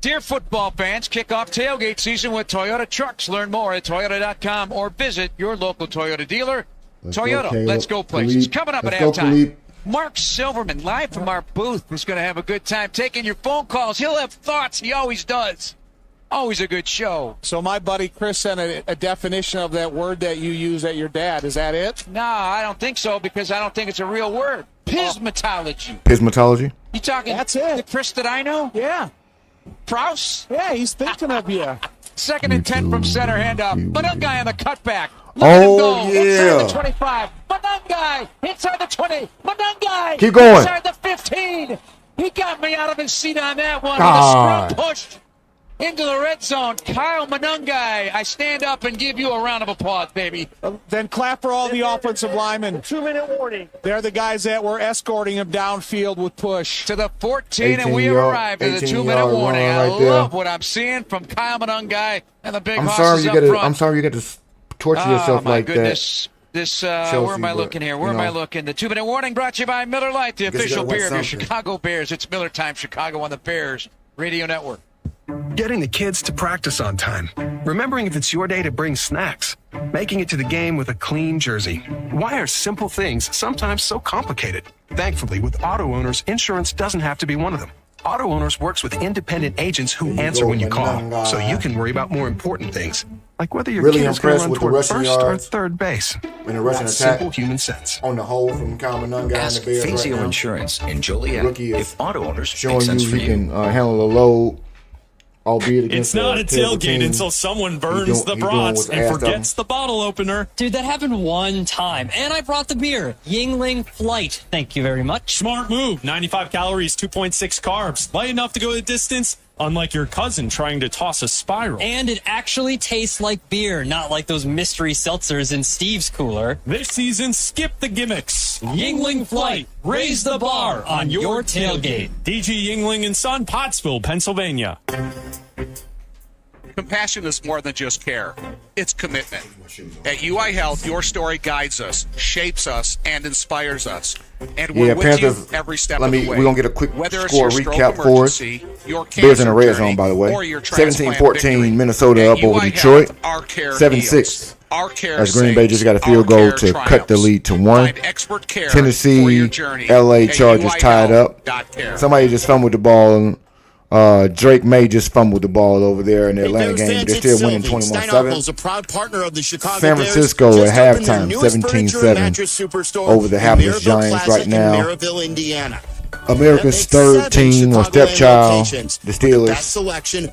Dear football fans, kick off tailgate season with Toyota trucks. Learn more at Toyota.com or visit your local Toyota dealer. Toyota, let's go places. Coming up at halftime, Mark Silverman, live from our booth, is going to have a good time taking your phone calls. He'll have thoughts. He always does. Always a good show. So my buddy Chris sent a definition of that word that you use at your dad. Is that it? No, I don't think so because I don't think it's a real word. Pismatology. Pismatology? You talking That's it. The Chris that I know? Yeah. Prouse? Yeah, he's thinking of you. Second and 10 from center handoff. Manungai on the cutback. Oh, yeah. Inside the 25. Manungai inside the 20. Manungai keep going. Inside the 15. He got me out of his seat on that one. With a scrum push into the red zone. Kyle Manungai, I stand up and give you a round of applause, baby. Then clap for all the offensive linemen. 2-minute warning. They're the guys that were escorting him downfield with push. To the 14, and we have arrived at the 2-minute warning. I love what I'm seeing from Kyle Manungai and the big hosses up front. I'm sorry you got to torture yourself like goodness. Where am I looking here? Where am I looking? The 2-minute warning brought to you by Miller Lite, the official beer of your Chicago Bears. It's Miller Time, Chicago on the Bears Radio Network. Getting the kids to practice on time. Remembering if it's your day to bring snacks. Making it to the game with a clean jersey. Why are simple things sometimes so complicated? Thankfully, with auto owners, insurance doesn't have to be one of them. Auto Owners works with independent agents who answer when you call, so you can worry about more important things. Like whether your kid is going to run toward first or third base. In a rushing That's attack, simple human sense. on the whole from Manungai and Ask the Bears Fazio right now. Insurance in Joliet Rookie is if Auto Owners showing make sense you for he you. can handle a load, albeit against It's not a terrible tailgate team. until someone burns the brats and forgets the bottle opener. Dude, that happened one time. And I brought the beer. Yingling Flight. Thank you very much. Smart move. 95 calories, 2.6 carbs. Light enough to go the distance, unlike your cousin trying to toss a spiral. And it actually tastes like beer, not like those mystery seltzers in Steve's cooler. This season, skip the gimmicks. Yingling Flight. Raise the bar on your tailgate. DG Yingling and Son, Pottsville, Pennsylvania. Compassion is more than just care. It's commitment. At UI Health, your story guides us, shapes us, and inspires us. And we're with Panthers, you every step of the way. We're going to get a quick Whether score it's your recap stroke for us. emergency, your Bears in the red cancer zone, by the way. journey, or your transplant 17-14, victory. Minnesota At up over UI Detroit. Health, our care 7-6. heals. Our care As Green Bay saves. just got a Our field goal care to triumphs. cut the lead to 1. Find expert care for Tennessee, your journey LA at Chargers tied up. UIHealth.care. Somebody just fumbled the ball. Drake May just fumbled the ball over there in the Atlanta game. But they're still winning 21-7. A proud partner of the Chicago San Francisco Bears, at just opened their halftime, newest 17-7 over the hapless Giants right now. Maryville, Indiana. America's third team or stepchild, the Steelers, selection,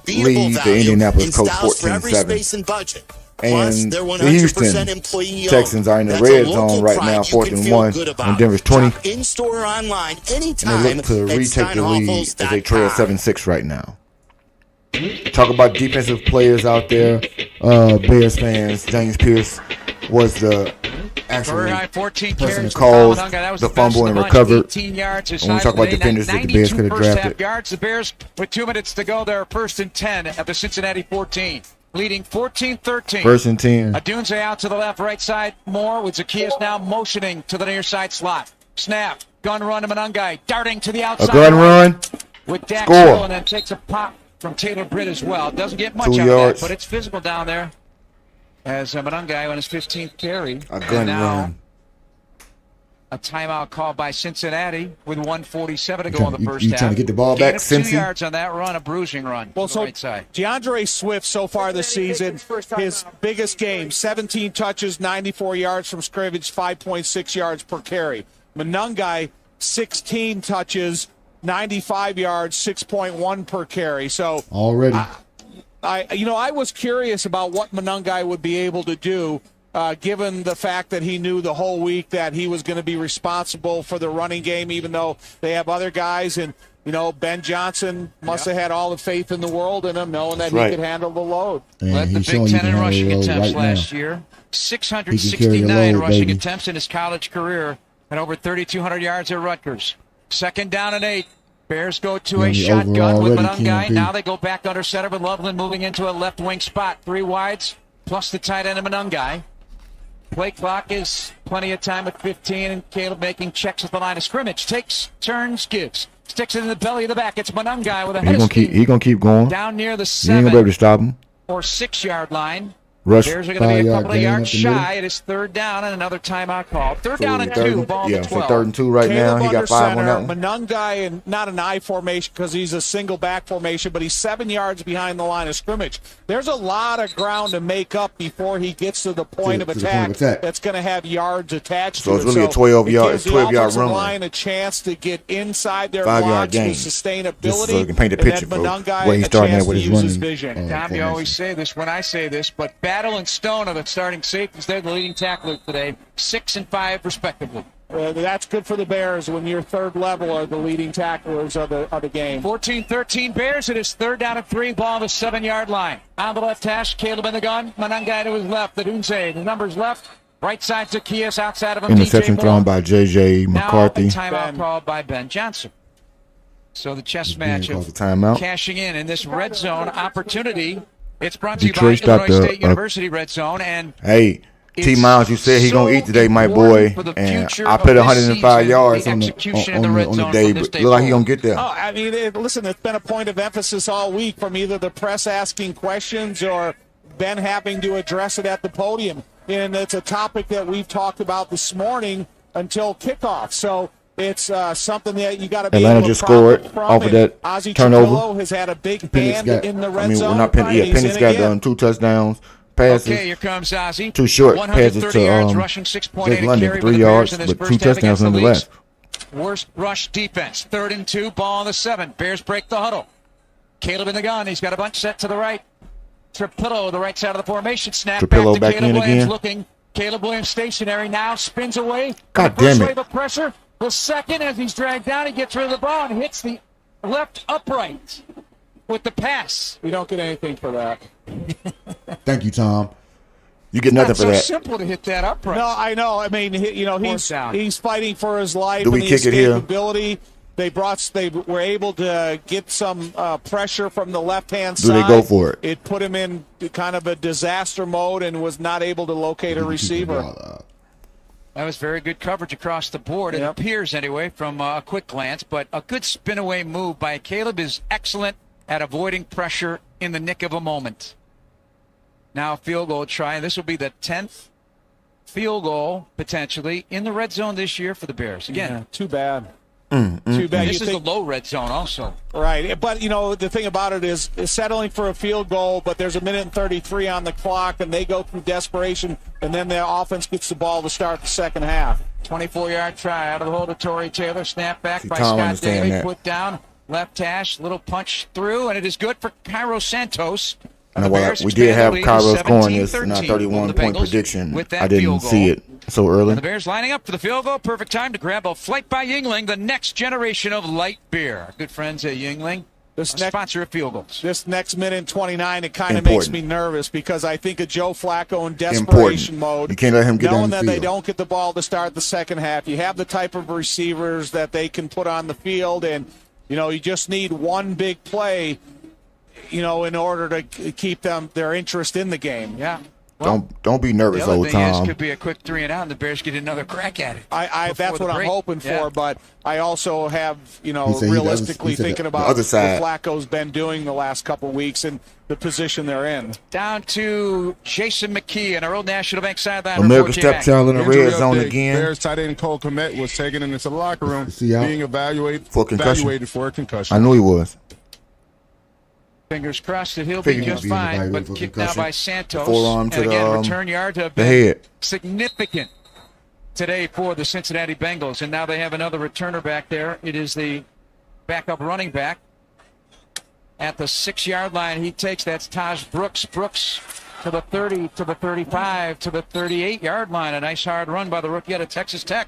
lead the Indianapolis Colts 14-7. And the Houston Texans are in the red zone right now, 4th and 1 on Denver's 20. In store or online anytime. And they look to retake the lead as they trail 7-6 right now. Talk about defensive players out there, Bears fans. James Pierce was the actual person that caused the fumble and recovered. And when we talk about defenders that the Bears could have drafted. Yards. The Bears, with 2 minutes to go, they're 1st and 10 at the Cincinnati 14. Leading 14-13. 1st and 10. Adunze out to the left, right side. Moore with Zacchaeus now motioning to the near side slot. Snap. Gun run to Manungai. Darting to the outside. A gun run. With Dax Score. Hill, and then takes a pop from Taylor Britt as well. Doesn't get much 2 out yards. of that, but it's physical down there. As Manungai on his 15th carry. A gun run. A timeout called by Cincinnati with 1:47 to go in the first half. You trying to get the ball back, Cincy? 2 yards on that run, a bruising run. Well, so right side. DeAndre Swift so far this season, his biggest game, 17 touches, 94 yards from scrimmage, 5.6 yards per carry. Monangai, 16 touches, 95 yards, 6.1 per carry. So already, I was curious about what Monangai would be able to do. Given the fact that he knew the whole week that he was going to be responsible for the running game, even though they have other guys. And, Ben Johnson must have had all the faith in the world in him, knowing that he could handle the load. And led the Big Ten in rushing attempts last year. 669 rushing attempts in his college career and over 3,200 yards at Rutgers. 2nd down and 8. Bears go to a shotgun with Monangai. Now they go back under center with Loveland moving into a left wing spot. 3 wides plus the tight end of Monangai. Play clock is plenty of time at 15, and Caleb making checks at the line of scrimmage. Takes, turns, gives. Sticks it in the belly of the back. It's Monangai with a head of steam. He's going to keep going. Down near the You ain't going to be able to stop him. or 6-yard line. Rush Bears are going to be a couple of yards shy. It is 3rd down and another timeout call. 3rd down and 2, ball to 12. So 3rd and 2 right Caleb now. He got 5 on that one. Monangai, and not an I formation because he's a single back formation, but he's 7 yards behind the line of scrimmage. There's a lot of ground to make up before he gets to the point of attack that's going to have yards attached to it. So it's really a 12-yard run. Line a chance to get inside their 5-yard blocks gain. with sustainability. Just so you can paint a picture for where he's starting at with his running. Vision. Tom, you always say this when I say this, but Battle and Stone are the starting safeties. They're the leading tacklers today, 6 and 5 respectively. That's good for the Bears when your third level are the leading tacklers of the game. 14-13 Bears. It is 3rd down and 3, ball on the 7-yard line. On the left hash, Caleb in the gun. Monangai to his left. The Dunze, the numbers left. Right side to Zacchaeus, outside of him. Interception thrown by J.J. McCarthy. Now a timeout called by Ben Johnson. So the chess match of cashing in this red zone opportunity. It's brought to you by Illinois State University Red Zone. And hey, T. Miles, you said he's going to eat today, my boy. And I put 105 yards on the day, but look like he's going to get there. Oh, I mean, listen, it's been a point of emphasis all week from either the press asking questions or Ben having to address it at the podium. And it's a topic that we've talked about this morning until kickoff. So it's something that you got to be Atlanta able to just scored off of that Ozzie turnover. Chapillo has had a big hand in the red zone. Penix got 2 touchdowns. Passes. Okay, here comes Ozzie. 2 short passes to yards, rushing 6.8 London, 3 yards, but 2 touchdowns nonetheless. Worst rush defense. 3rd and 2, ball on the 7. Bears break the huddle. Caleb in the gun. He's got a bunch set to the right. Trapillo, the right side of the formation. Snap Trapillo back to Caleb Williams again. looking. Caleb Williams stationary now. Spins away. God damn it. Wave of pressure. The second, as he's dragged down, he gets rid of the ball and hits the left upright with the pass. We don't get anything for that. Thank you, Tom. You get nothing for that. It's so simple to hit that upright. No, I know. I mean, he's fighting for his life. Do we and kick it here? They were able to get some pressure from the left-hand side. Do they go for it? It put him in kind of a disaster mode and was not able to locate a receiver. That was very good coverage across the board. It appears, anyway, from a quick glance. But a good spin-away move by Caleb is excellent at avoiding pressure in the nick of a moment. Now a field goal try. This will be the 10th field goal, potentially, in the red zone this year for the Bears. Again, too bad. Too bad. This is a low red zone also. Right. But, the thing about it is settling for a field goal, but there's 1:33 on the clock, and they go through desperation, and then the offense gets the ball to start the second half. 24-yard try out of the hold of Torrey Taylor. Snap back by Scott Daly. Put down, left hash, little punch through, and it is good for Cairo Santos. We did have Cairo scoring this in our 31-point prediction. I didn't see it so early. And the Bears lining up for the field goal. Perfect time to grab a flight by Yuengling, the next generation of light beer. Our good friends at Yuengling, sponsor of field goals. This next minute and 29, it kind of makes me nervous because I think of Joe Flacco in desperation mode. You can't let him get knowing on the that field. They don't get the ball to start the second half. You have the type of receivers that they can put on the field, and you just need one big play. In order to keep their interest in the game. Yeah. don't be nervous, old Tom. Could be a quick 3 and out, and the Bears get another crack at it. That's what I'm hoping for, but I also have, realistically thinking about what Flacco's been doing the last couple of weeks and the position they're in. Down to Jason McKee and our old National Bank sideline. American stepchild in the red zone again. Bears tight end Cole Kmet was taken into the locker room, being evaluated for a concussion. I knew he was. Fingers crossed that he'll be just fine, but kicked now by Santos. Forearm to return yards have been head. Significant today for the Cincinnati Bengals, and now they have another returner back there. It is the backup running back at the 6-yard line. He takes, that's Taj Brooks. Brooks to the 30, to the 35, to the 38-yard line. A nice hard run by the rookie out of Texas Tech.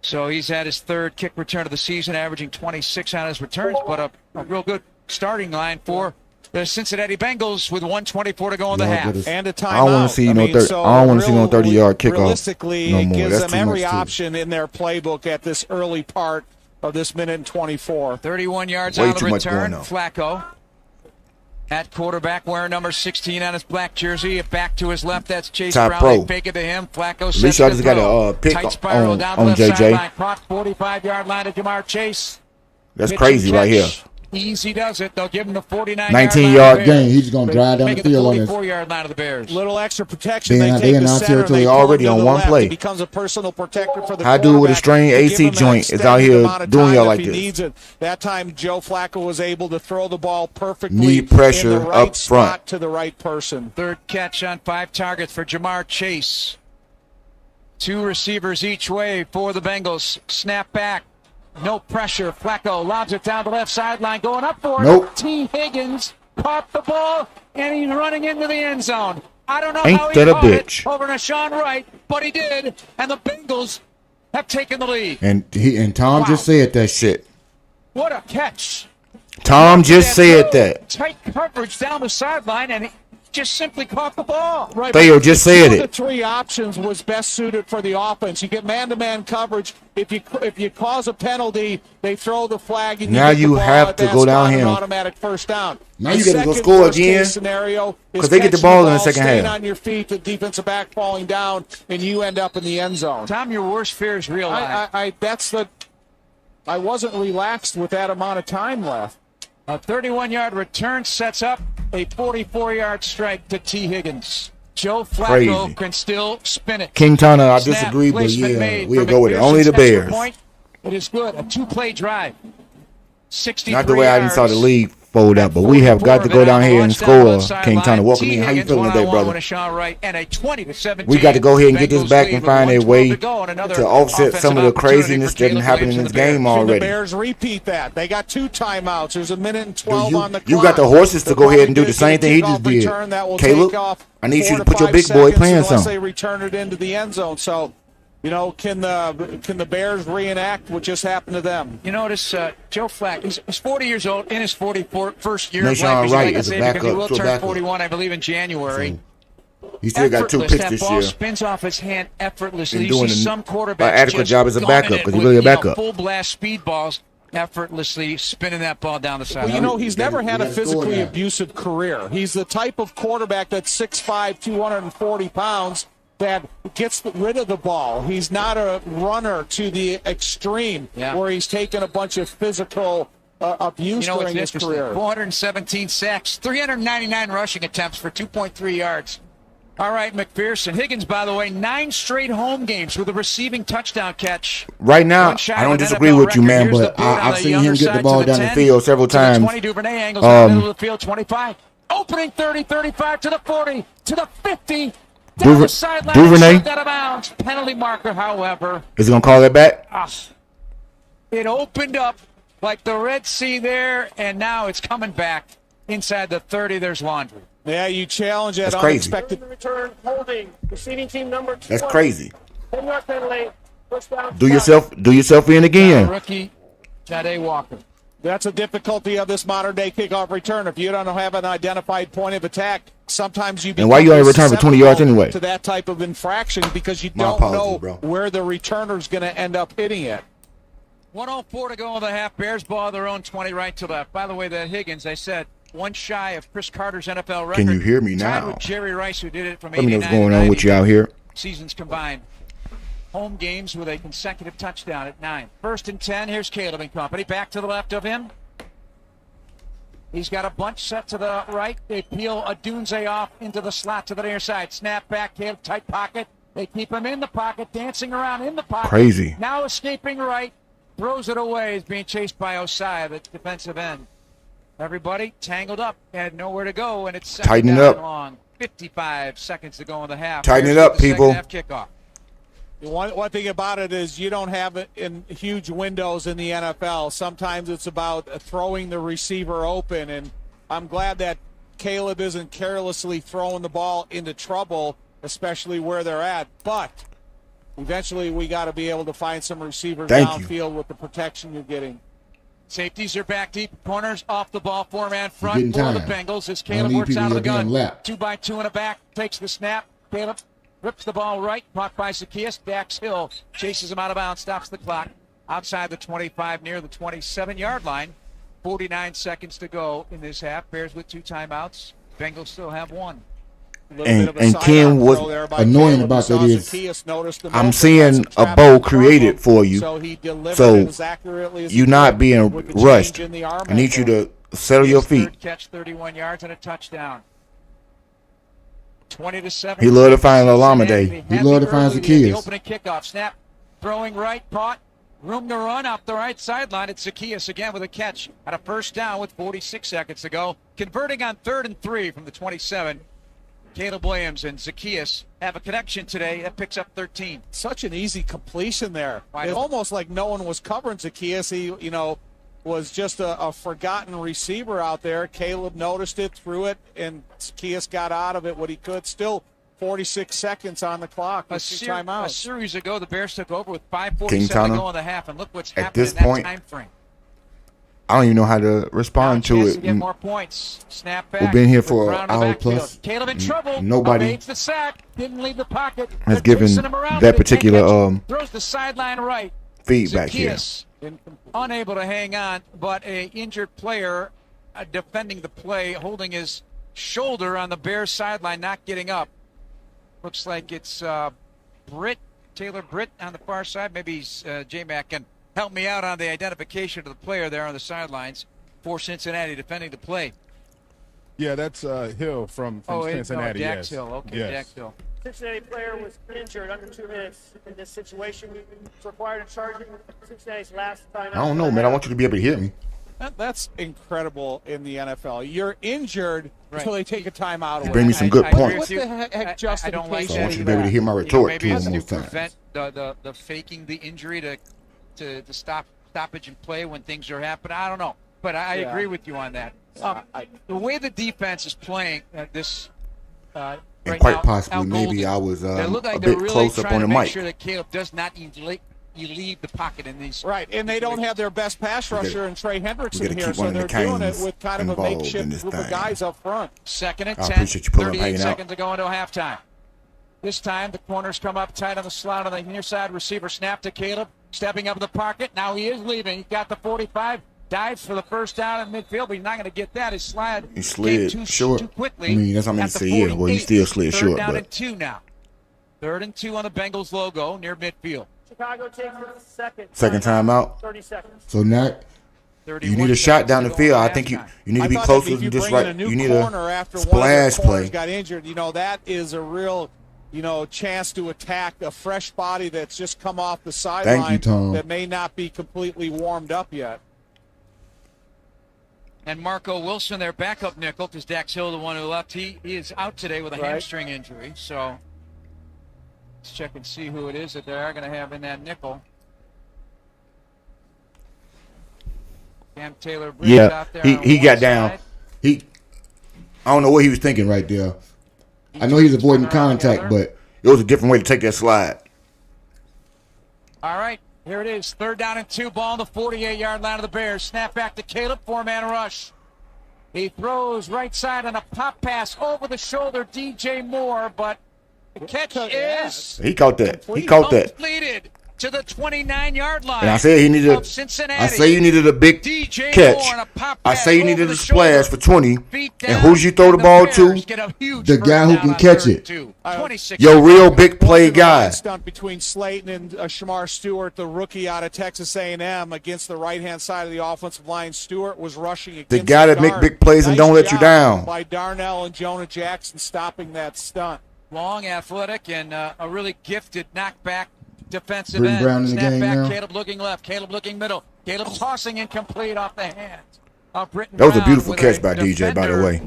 So he's had his 3rd kick return of the season, averaging 26 on his returns, but a real good starting line for the Cincinnati Bengals with 1:24 to go in the half. And a timeout. I don't want to see I don't want to see no 30-yard kickoff. Realistically, no it more. gives That's them every too much option in their playbook at this early part of this minute and 24. 31 yards on the return. Flacco at quarterback, wearing number 16 on his black jersey. Back to his left, that's Chase Top Brown. pro. They fake it to him. Flacco At least y'all just got a pick tight spiral down on left JJ. sideline. Caught 45-yard line to Jamar Chase. That's crazy right here. Easy does it. They'll give him the 49-yard 19-yard gain. He's just going to drive down the field on his 44-yard line of the Bears. Little extra protection. They in our territory already on one play. He becomes a personal protector for the How dude with a strained AC joint is out here doing y'all like this? Needs it. That time, Joe Flacco was able to throw the ball perfectly. Need pressure in the right up spot front to the right person. 3rd catch on 5 targets for Jamar Chase. 2 receivers each way for the Bengals. Snap back. No pressure. Flacco lobs it down the left sideline, going up for it. Nope. T. Higgins caught the ball, and he's running into the end zone. I don't know Ain't how he that a caught bitch? it over Nashawn Wright, but he did, and the Bengals have taken the lead. And Tom just said that shit. What a catch. Tom just said that. Tight coverage down the sideline, and he just simply caught the ball. Right. Theo just said it. The 3 options was best suited for the offense. You get man-to-man coverage. If you cause a penalty, they throw the flag. And now you have to go down here. An automatic first down. Now you got to go score again because they get the ball in the second half. On your feet, the defensive back falling down, and you end up in the end zone. Tom, your worst fear is realized. I wasn't relaxed with that amount of time left. A 31-yard return sets up a 44-yard strike to T. Higgins. Joe Flacco can still spin it. King Turner, I disagree, but yeah, we'll go with it. Only the Bears. Point. It is good. A 2-play drive. 63 Not the way I even saw the league fold up, but we have got to go down here and score. King Turner, welcome in. How you feeling today, brother? We got to go ahead and get this back and find a way to offset some of the craziness that didn't happen in this game already. The Bears repeat that. They got 2 timeouts. There's a minute and 12 on the clock. You got the horses to go ahead and do the same thing he just did. Caleb, I need you to put your big boy playing some. Unless they return it into the end zone. So, can the Bears reenact what just happened to them? You notice Joe Flacco, he's 40 years old in his 41st year of life. Right is a backup. He will turn 41, I believe, in January. So he still got 2 picks this year. That ball spins off his hand effortlessly. You see some quarterbacks adequate job as a backup because he's really a backup. Full blast speed balls, effortlessly spinning that ball down the side. Well, he's never had a physically abusive career. He's the type of quarterback that's 6'5", 240 pounds. That gets rid of the ball. He's not a runner to the extreme where he's taken a bunch of physical abuse during his career. 417 sacks, 399 rushing attempts for 2.3 yards. All right, McPherson. Higgins, by the way, 9 straight home games with a receiving touchdown catch. Right now, I don't disagree with you, man, but I've seen him get the ball down the field several times. 20, Duvernay angles in the middle of the field, 25. Opening 30, 35 to the 40, to the 50. Down the sideline, Duvernay. Out of bounds. Penalty marker, however. Is he going to call that back? It opened up like the Red Sea there, and now it's coming back inside the 30. There's laundry. Yeah, you challenge that unexpected return, holding, receiving team number 20. That's crazy. 10-yard penalty. First down. Do yourself in again. Rookie Jade Walker. That's a difficulty of this modern-day kickoff return. If you don't have an identified point of attack, sometimes you become and why you only return for 20 yards anyway? To that type of infraction because you don't know where the returner's going to end up hitting it. 1:04 to go in the half. Bears ball their own 20 right to left. By the way, that Higgins, I said, one shy of Chris Carter's NFL record. Can you hear me tied now? with Jerry Rice, who did it from Let me know 89 what's going to on with you out here. seasons combined. Home games with a consecutive touchdown at 9. 1st and 10. Here's Caleb and company. Back to the left of him. He's got a bunch set to the right. They peel Adunze off into the slot to the near side. Snap back, Caleb, tight pocket. They keep him in the pocket, dancing around in the pocket. Crazy. Now escaping right. Throws it away. He's being chased by Osai, the defensive end. Everybody tangled up. Had nowhere to go, and it's tighten down up. long. 55 seconds to go in the half. Tighten it up, people. Half kickoff. One thing about it is you don't have it in huge windows in the NFL. Sometimes it's about throwing the receiver open, and I'm glad that Caleb isn't carelessly throwing the ball into trouble, especially where they're at. But eventually we got to be able to find some receivers downfield with the protection you're getting. Safeties are back deep. Corners off the ball. 4-man front for the Bengals as Caleb works out of the gun. 2-by-2 in the back. Takes the snap. Caleb rips the ball right. Caught by Zacchaeus. Dax Hill chases him out of bounds. Stops the clock. Outside the 25 near the 27-yard line. 49 seconds to go in this half. Bears with 2 timeouts. Bengals still have 1. And Ken, what's annoying about that is I'm seeing a bowl created for you, so you're not being rushed. I need you to settle your feet. Catch 31 yards and a touchdown. 20-7. He loved to find Olamide. He loved to find Zacchaeus. Opening kickoff snap, throwing right, caught. Room to run off the right sideline. It's Zacchaeus again with a catch at a 1st down with 46 seconds to go. Converting on 3rd and 3 from the 27. Caleb Williams and Zacchaeus have a connection today. That picks up 13. Such an easy completion there. It's almost like no one was covering Zacchaeus. He, was just a forgotten receiver out there. Caleb noticed it, threw it, and Zacchaeus got out of it what he could. Still 46 seconds on the clock. A series ago, the Bears took over with 5:47 to go in the half, and look what's happened in that time frame. I don't even know how to respond to it. To get more points. Snap back. We've been here for an hour plus. Caleb in trouble. Nobody the sack. Didn't leave the pocket. has given that particular throws the sideline right. feedback here. Unable to hang on, but a injured player defending the play, holding his shoulder on the Bears sideline, not getting up. Looks like it's Taylor Britt on the far side. Maybe J-Mac can help me out on the identification of the player there on the sidelines for Cincinnati defending the play. Yeah, that's Hill from Cincinnati. Dax Hill. Okay, yes. Dax Hill. Cincinnati player was injured under 2 minutes in this situation. It's required to charge Cincinnati's last time. I don't know, man. I want you to be able to hear me. That's incredible in the NFL. You're injured until they take a timeout. You bring me some good points. What the heck justification? I don't like so I want you to be able to hear my retort 2 or more times. Prevent the faking the injury to stoppage and play when things are happening. I don't know, but I agree with you on that. The way the defense is playing this. And quite possibly, maybe I was a bit close up on the mic. Make sure that Caleb does not leave the pocket in these. Right, and they don't have their best pass rusher in Trey Hendrickson here, so they're doing it with kind of a makeshift group of guys up front. 2nd and 10. I appreciate you pulling 38 seconds to go into halftime. This time, the corners come up tight on the slot on the near side. Receiver snap to Caleb, stepping up in the pocket. Now he is leaving. He's got the 45. Dives for the 1st down in midfield, but he's not going to get that. His slide he slid too quickly. I mean, that's what I meant to say. Yeah, well, he still slid short. 3rd down and 2 now. 3rd and 2 on the Bengals logo near midfield. Chicago takes the second timeout. 30 seconds. So now you need a shot down the field. I think you need to be closer than just right. You need a splash play. Got injured. That is a real. Chance to attack a fresh body that's just come off the sideline that may not be completely warmed up yet. And Marco Wilson, their backup nickel, because Dax Hill, the one who left, he is out today with a hamstring injury. So let's check and see who it is that they are going to have in that nickel. Cam Taylor. Out there he got down. I don't know what he was thinking right there. I know he's avoiding contact, but it was a different way to take that slide. All right. Here it is, 3rd down and 2, ball on the 48-yard line of the Bears. Snap back to Caleb, 4-man rush. He throws right side on a pop pass over the shoulder, DJ Moore, but the catch is... He caught that. He caught that. Completed. to the 29-yard line. And I said he needed. I say you needed a big catch. I say you needed a splash for 20. And who'd you throw the ball to? The guy who can catch it. Your real big play guy. Stunt between Slayton and Shamar Stewart, the rookie out of Texas A&M, against the right-hand side of the offensive line. Stewart was rushing against the guy that make big plays and don't let you down. By Darnell and Jonah Jackson stopping that stunt. Long, athletic, and a really gifted knockback defensive Britton end. Brown in the Snap game back, now. Caleb looking left, Caleb looking middle. Caleb tossing incomplete off the hands of Britton That was a Brown beautiful with catch by DJ, by the way.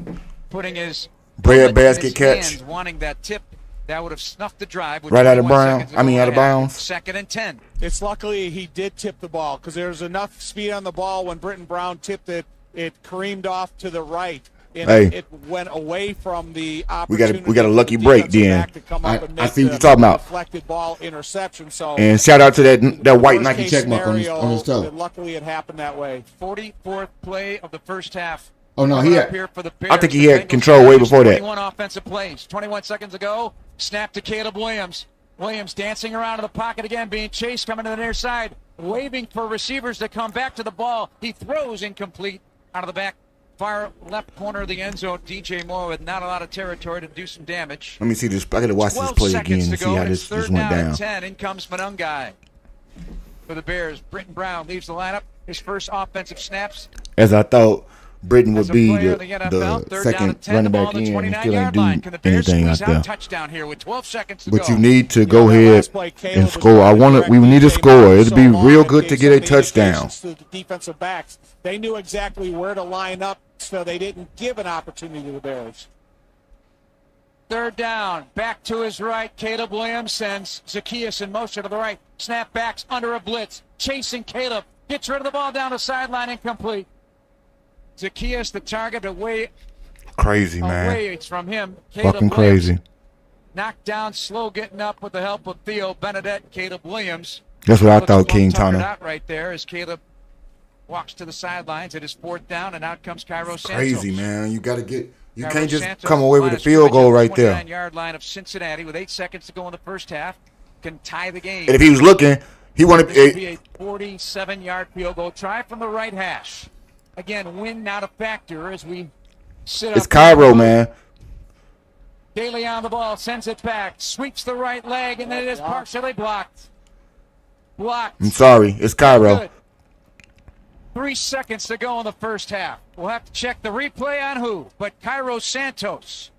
Putting his bread basket his catch. hands, wanting that tip that would have snuffed the drive. Right out of Brown. I mean, out of bounds. 2nd and 10. It's luckily he did tip the ball because there was enough speed on the ball when Britton Brown tipped it. It careened off to the right. And it went away from the opportunity. We got a lucky break then. I see what you're talking about. Deflected ball interception. So and shout out to that white Nike check mark on his toe. Luckily, it happened that way. 44th play of the first half. Oh no, I think he had control way before that. 21 offensive plays. 21 seconds ago, snap to Caleb Williams. Williams dancing around in the pocket again, being chased, coming to the near side, waving for receivers to come back to the ball. He throws incomplete out of the back. Far left corner of the end zone. DJ Moore with not a lot of territory to do some damage. Let me see this. I got to watch this play again and see how this went down. 10. In comes Monungai for the Bears. Britton Brown leaves the lineup. His first offensive snaps. As I thought, Britton would be the second running back in and still ain't do anything out there. Touchdown here with 12 seconds to but go. you need to go ahead and score. We need a score. It'd be real good to get a touchdown. The defensive backs, they knew exactly where to line up, so they didn't give an opportunity to the Bears. 3rd down, back to his right. Caleb Williams sends Zacchaeus in motion to the right. Snap backs under a blitz, chasing Caleb. Gets rid of the ball down the sideline, incomplete. Zacchaeus, the target, away from him. Caleb Fucking Williams, crazy. knocked down, slow getting up with the help of Theo Benedette. Caleb Williams. That's what I thought, King Tana. Out right there as Caleb walks to the sidelines. It is 4th down, and out comes Cairo Santos. Crazy, man. You got to get. You can't just come away with a field goal right there. 29-yard line of Cincinnati with 8 seconds to go in the first half. Can tie the game. And if he was looking, he wanted to be a 47-yard field goal. Try from the right hash. Again, win not a factor as we sit up. It's Cairo, man. Daly on the ball, sends it back, sweeps the right leg, and then it is partially blocked. Blocked. I'm sorry, it's Cairo. Good. 3 seconds to go in the first half. We'll have to check the replay on who, but Cairo Santos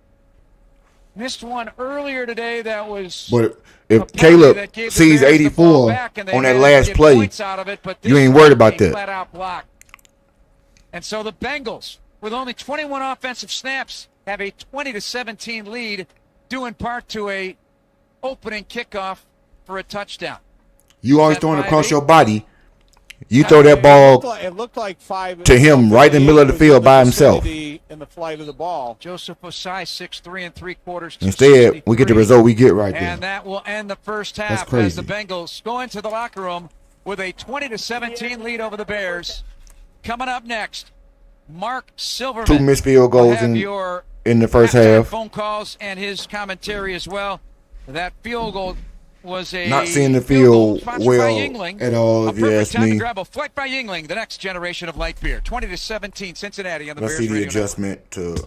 missed one earlier today that was. But if Caleb sees 84 on that last play, you ain't worried about that. Flat out block. And so the Bengals, with only 21 offensive snaps, have a 20-17 lead, due in part to a opening kickoff for a touchdown. You always throwing across your body. You throw that ball to him right in the middle of the field by himself. In the flight of the ball. Joseph Osai, 6'3 3/4. Instead, we get the result we get right there. And that will end the first half as the Bengals go into the locker room with a 20-17 lead over the Bears. Coming up next, Mark Silverman. 2 missed field goals in the first half. Phone calls and his commentary as well. That field goal was a not seeing the field well at all, if you ask time me. To grab a flight by Yingling, the next generation of light beer. 20-17 Cincinnati on the Let's Bears. see the adjustment to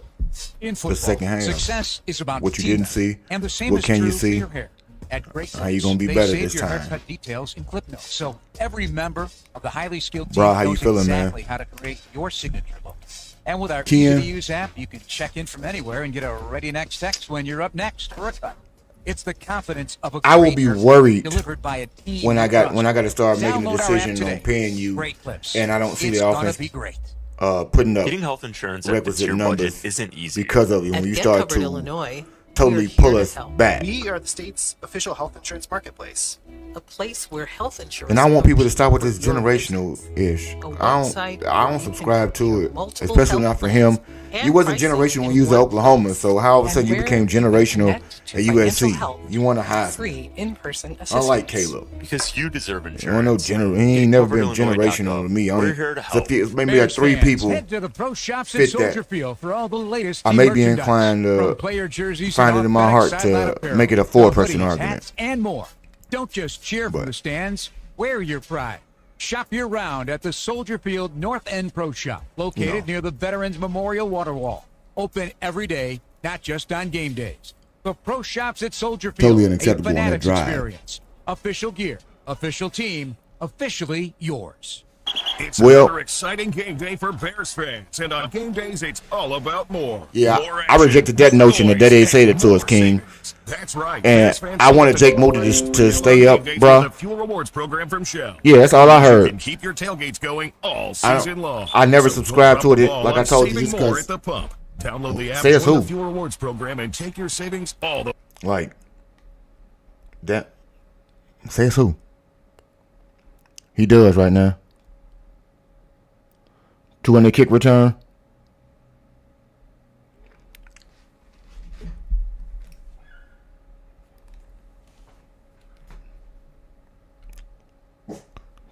the second half. Success is about what you didn't see. And the same what is can true you see? For your hair. At Great How you gonna be better this your time? Haircut details in clip notes, so every member of the highly skilled team Bro, how you knows feeling, exactly man? how to create your signature look. And with our Ken. easy-to-use app, you can check in from anywhere and get a ready next text when you're up next for a cut. It's the confidence of a I will be worried delivered by a team when I got to start making Download a our decision app today. on paying you, Great clips. and I don't see It's the gonna offense be great. putting up Getting health insurance that fits requisite your numbers budget isn't easy. because of it. When At you Get start Covered to Illinois, totally we are here pull to us help. back. We are the state's official health insurance marketplace. A place where health insurance. And I want people to stop with this covers your generational-ish. website I don't subscribe to it, multiple especially health not for him. plans You wasn't and generational pricing when in you was at one Oklahoma, so how all of a sudden you and became where you generational connect to at financial USC? help. You want to hide. Free in-person I assistance. like Caleb. Because you deserve He insurance. he ain't never been generational to me. We're here to help. Maybe like 3 people Head to the pro shops in fit Soldier that. Field for all the latest I may be merchandise. inclined From to player jerseys find and it in my authentic heart sideline to apparel, make it a to 4-person hoodies, argument. hats, and more. Don't just cheer from the stands. Wear your pride. Shop year-round at the Soldier Field North End Pro Shop, located near the Veterans Memorial Water Wall. Open every day, not just on game days. The Pro Shops at Soldier Field, Totally a unacceptable on that Fanatics drive. experience. Official gear, official team, officially yours. It's another exciting game day for Bears fans, and on game days, it's all about more. Yeah, More I rejected that notion that they didn't say that to us, King. That's right. And I wanted Jake Moody to stay up, The bruh. Fuel Rewards program from Shell. Yeah, that's all I You heard. can keep your tailgates going all season long. I never So subscribed don't to it, drop the like ball I told you, on just saving more 'cause- at the pump. Download the app Says for the who? Fuel Rewards program and take your savings all the Like, that. Says who? He does right now. 200 kick return.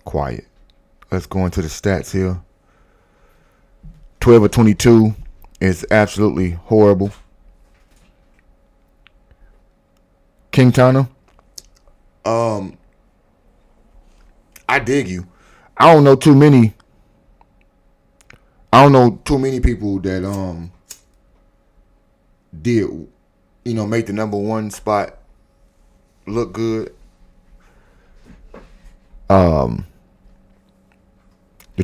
Quiet. Let's go into the stats here. 12 of 22 is absolutely horrible. King Tana, I dig you. I don't know too many people that did make the number one spot look good. The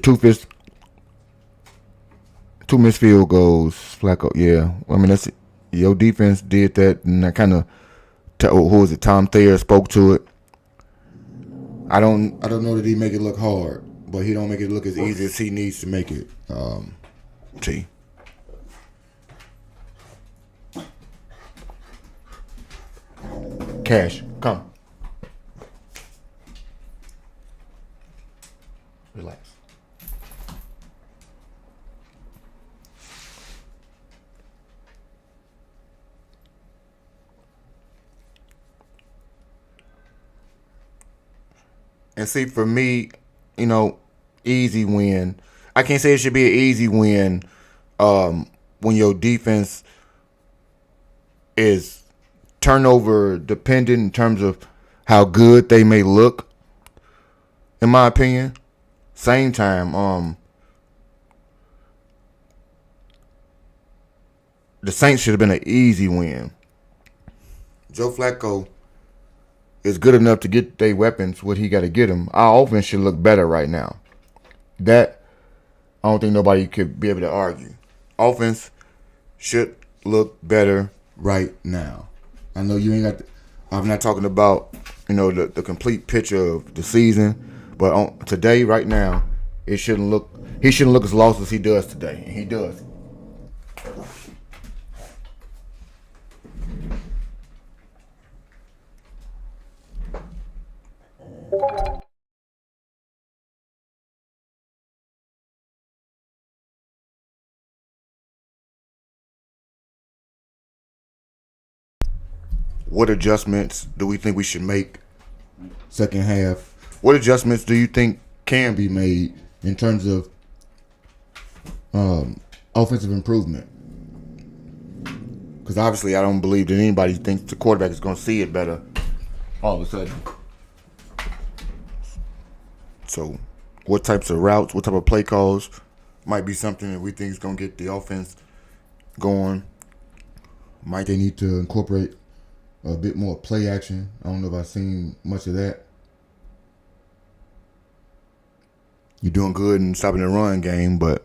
two missed field goals, Flacco. Yeah, I mean that's your defense did that, and I kind of who was it? Tom Thayer spoke to it. I don't know that he make it look hard, but he don't make it look as easy as he needs to make it. T. Cash, come. Relax. And see, for me, easy win. I can't say it should be an easy win when your defense is turnover dependent in terms of how good they may look, in my opinion. Same time, the Saints should have been an easy win. Joe Flacco is good enough to get their weapons what he got to get them. Our offense should look better right now. That, I don't think nobody could be able to argue. Offense should look better right now. I know you ain't got I'm not talking about, the complete picture of the season, but today, right now, he shouldn't look as lost as he does today. And he does. What adjustments do we think we should make second half? What adjustments do you think can be made in terms of offensive improvement? Because obviously I don't believe that anybody thinks the quarterback is going to see it better all of a sudden. So what types of routes, what type of play calls might be something that we think is going to get the offense going? Might they need to incorporate a bit more play action? I don't know if I've seen much of that. You're doing good in stopping the run game, but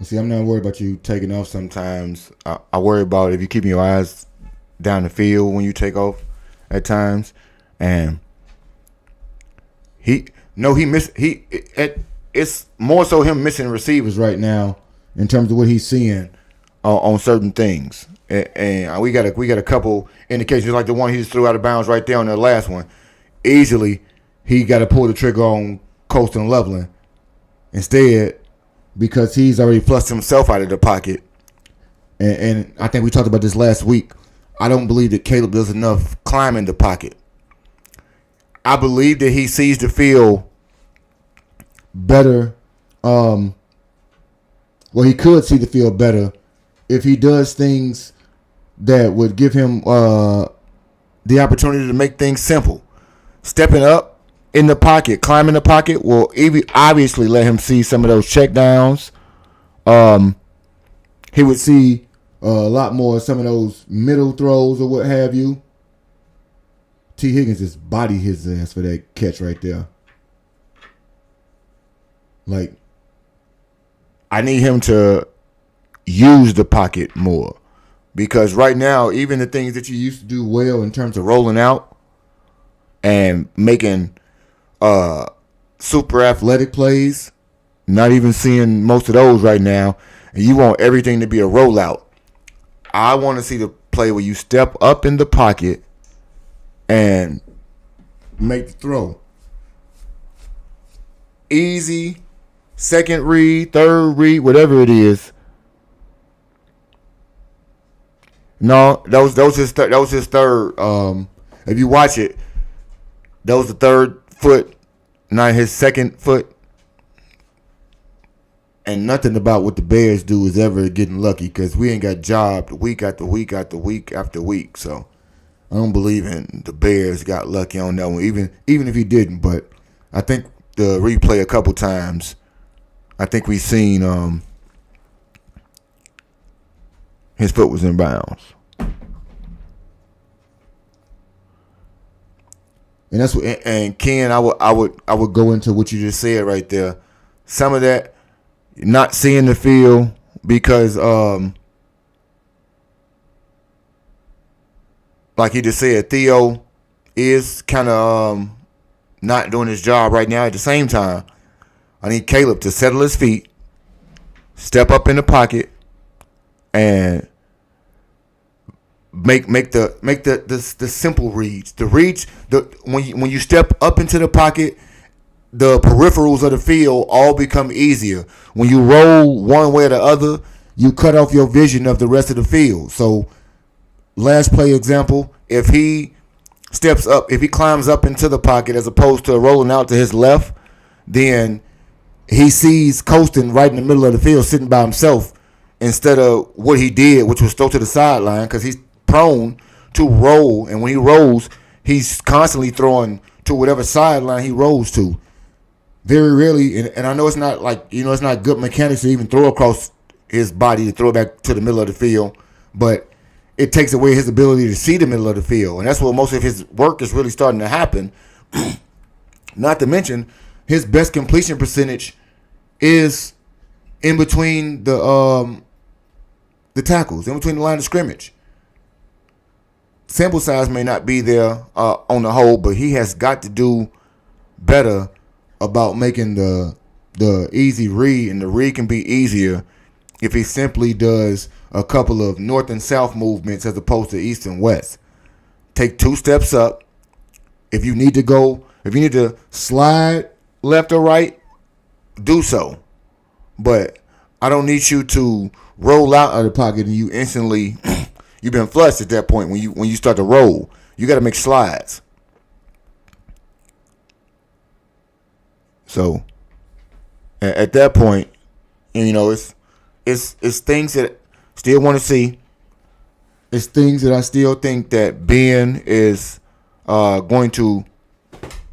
see, I'm not worried about you taking off sometimes. I worry about if you're keeping your eyes down the field when you take off at times. And it's more so him missing receivers right now in terms of what he's seeing on certain things. And we got a couple indications like the one he just threw out of bounds right there on the last one. Easily, he got to pull the trigger on coasting and leveling. Instead, because he's already flushed himself out of the pocket. And I think we talked about this last week. I don't believe that Caleb does enough climbing the pocket. I believe that he sees the field better. He could see the field better if he does things that would give him the opportunity to make things simple. Stepping up in the pocket, climbing the pocket will obviously let him see some of those check downs. He would see a lot more of some of those middle throws or what have you. T. Higgins just bodied his ass for that catch right there. Like, I need him to use the pocket more. Because right now, even the things that you used to do well in terms of rolling out and making super athletic plays, not even seeing most of those right now. And you want everything to be a rollout. I want to see the play where you step up in the pocket and make the throw. Easy, second read, third read, whatever it is. No, that was his third. If you watch it, that was the third foot, not his second foot. And nothing about what the Bears do is ever getting lucky, because we ain't got jobbed week after week after week after week. So I don't believe in the Bears got lucky on that one, even if he didn't. But I think the replay a couple times, I think we seen his foot was in bounds. And that's what, and Ken, I would go into what you just said right there. Some of that, not seeing the field because like he just said, Theo is kind of not doing his job right now. At the same time, I need Caleb to settle his feet, step up in the pocket, and make the simple reads. The reads, when you step up into the pocket, the peripherals of the field all become easier. When you roll one way or the other, you cut off your vision of the rest of the field. So, last play example, if he steps up, if he climbs up into the pocket as opposed to rolling out to his left, then he sees Colston right in the middle of the field sitting by himself instead of what he did, which was throw to the sideline, because he's prone to roll. And when he rolls, he's constantly throwing to whatever sideline he rolls to. Very rarely, and I know it's not like, it's not good mechanics to even throw across his body to throw it back to the middle of the field, but it takes away his ability to see the middle of the field. And that's where most of his work is really starting to happen. Not to mention, his best completion percentage is in between the tackles, in between the line of scrimmage. Sample size may not be there on the whole, but he has got to do better about making the easy read, and the read can be easier if he simply does a couple of north and south movements as opposed to east and west. Take 2 steps up. If you need to slide left or right, do so. But I don't need you to roll out of the pocket and you instantly you've been flushed at that point. When you start to roll, you got to make slides. So at that point, it's things that I still want to see. It's things that I still think that Ben is going to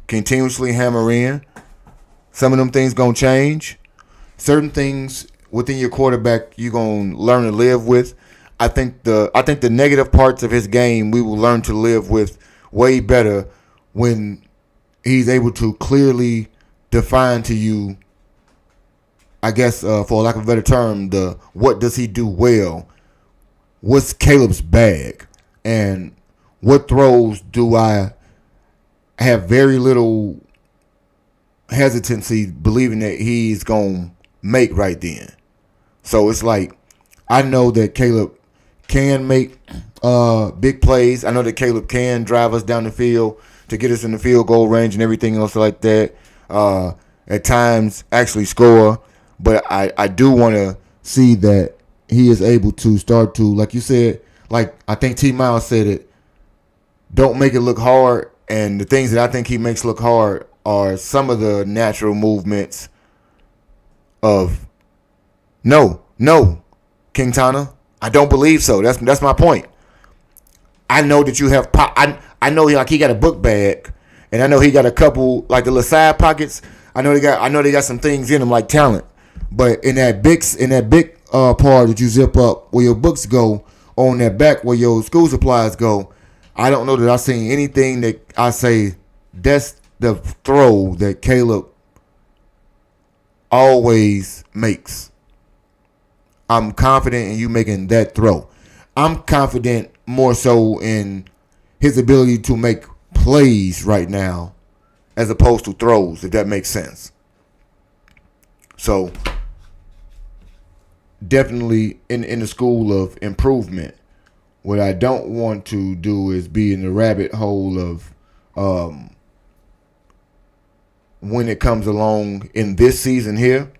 continuously hammer in. Some of them things gonna change. Certain things within your quarterback you're gonna learn to live with. I think the negative parts of his game we will learn to live with way better when he's able to clearly define to you, I guess, for lack of a better term, the what does he do well? What's Caleb's bag? And what throws do I have very little hesitancy believing that he's going to make right then? So it's like, I know that Caleb can make big plays. I know that Caleb can drive us down the field to get us in the field goal range and everything else like that. At times actually score. But I do want to see that he is able to start to, like you said, like I think T. Miles said it, don't make it look hard. And the things that I think he makes look hard are some of the natural movements of no, King Tana, I don't believe so. That's my point. I know that you have. I know he got a book bag, and I know he got a couple like the little side pockets. I know they got some things in them like talent, but in that big part that you zip up where your books go, on that back where your school supplies go, I don't know that I've seen anything that I say that's the throw that Caleb always makes. I'm confident in you making that throw. I'm confident more so in his ability to make plays right now as opposed to throws, if that makes sense. So definitely in the school of improvement. What I don't want to do is be in the rabbit hole of when it comes along in this season here.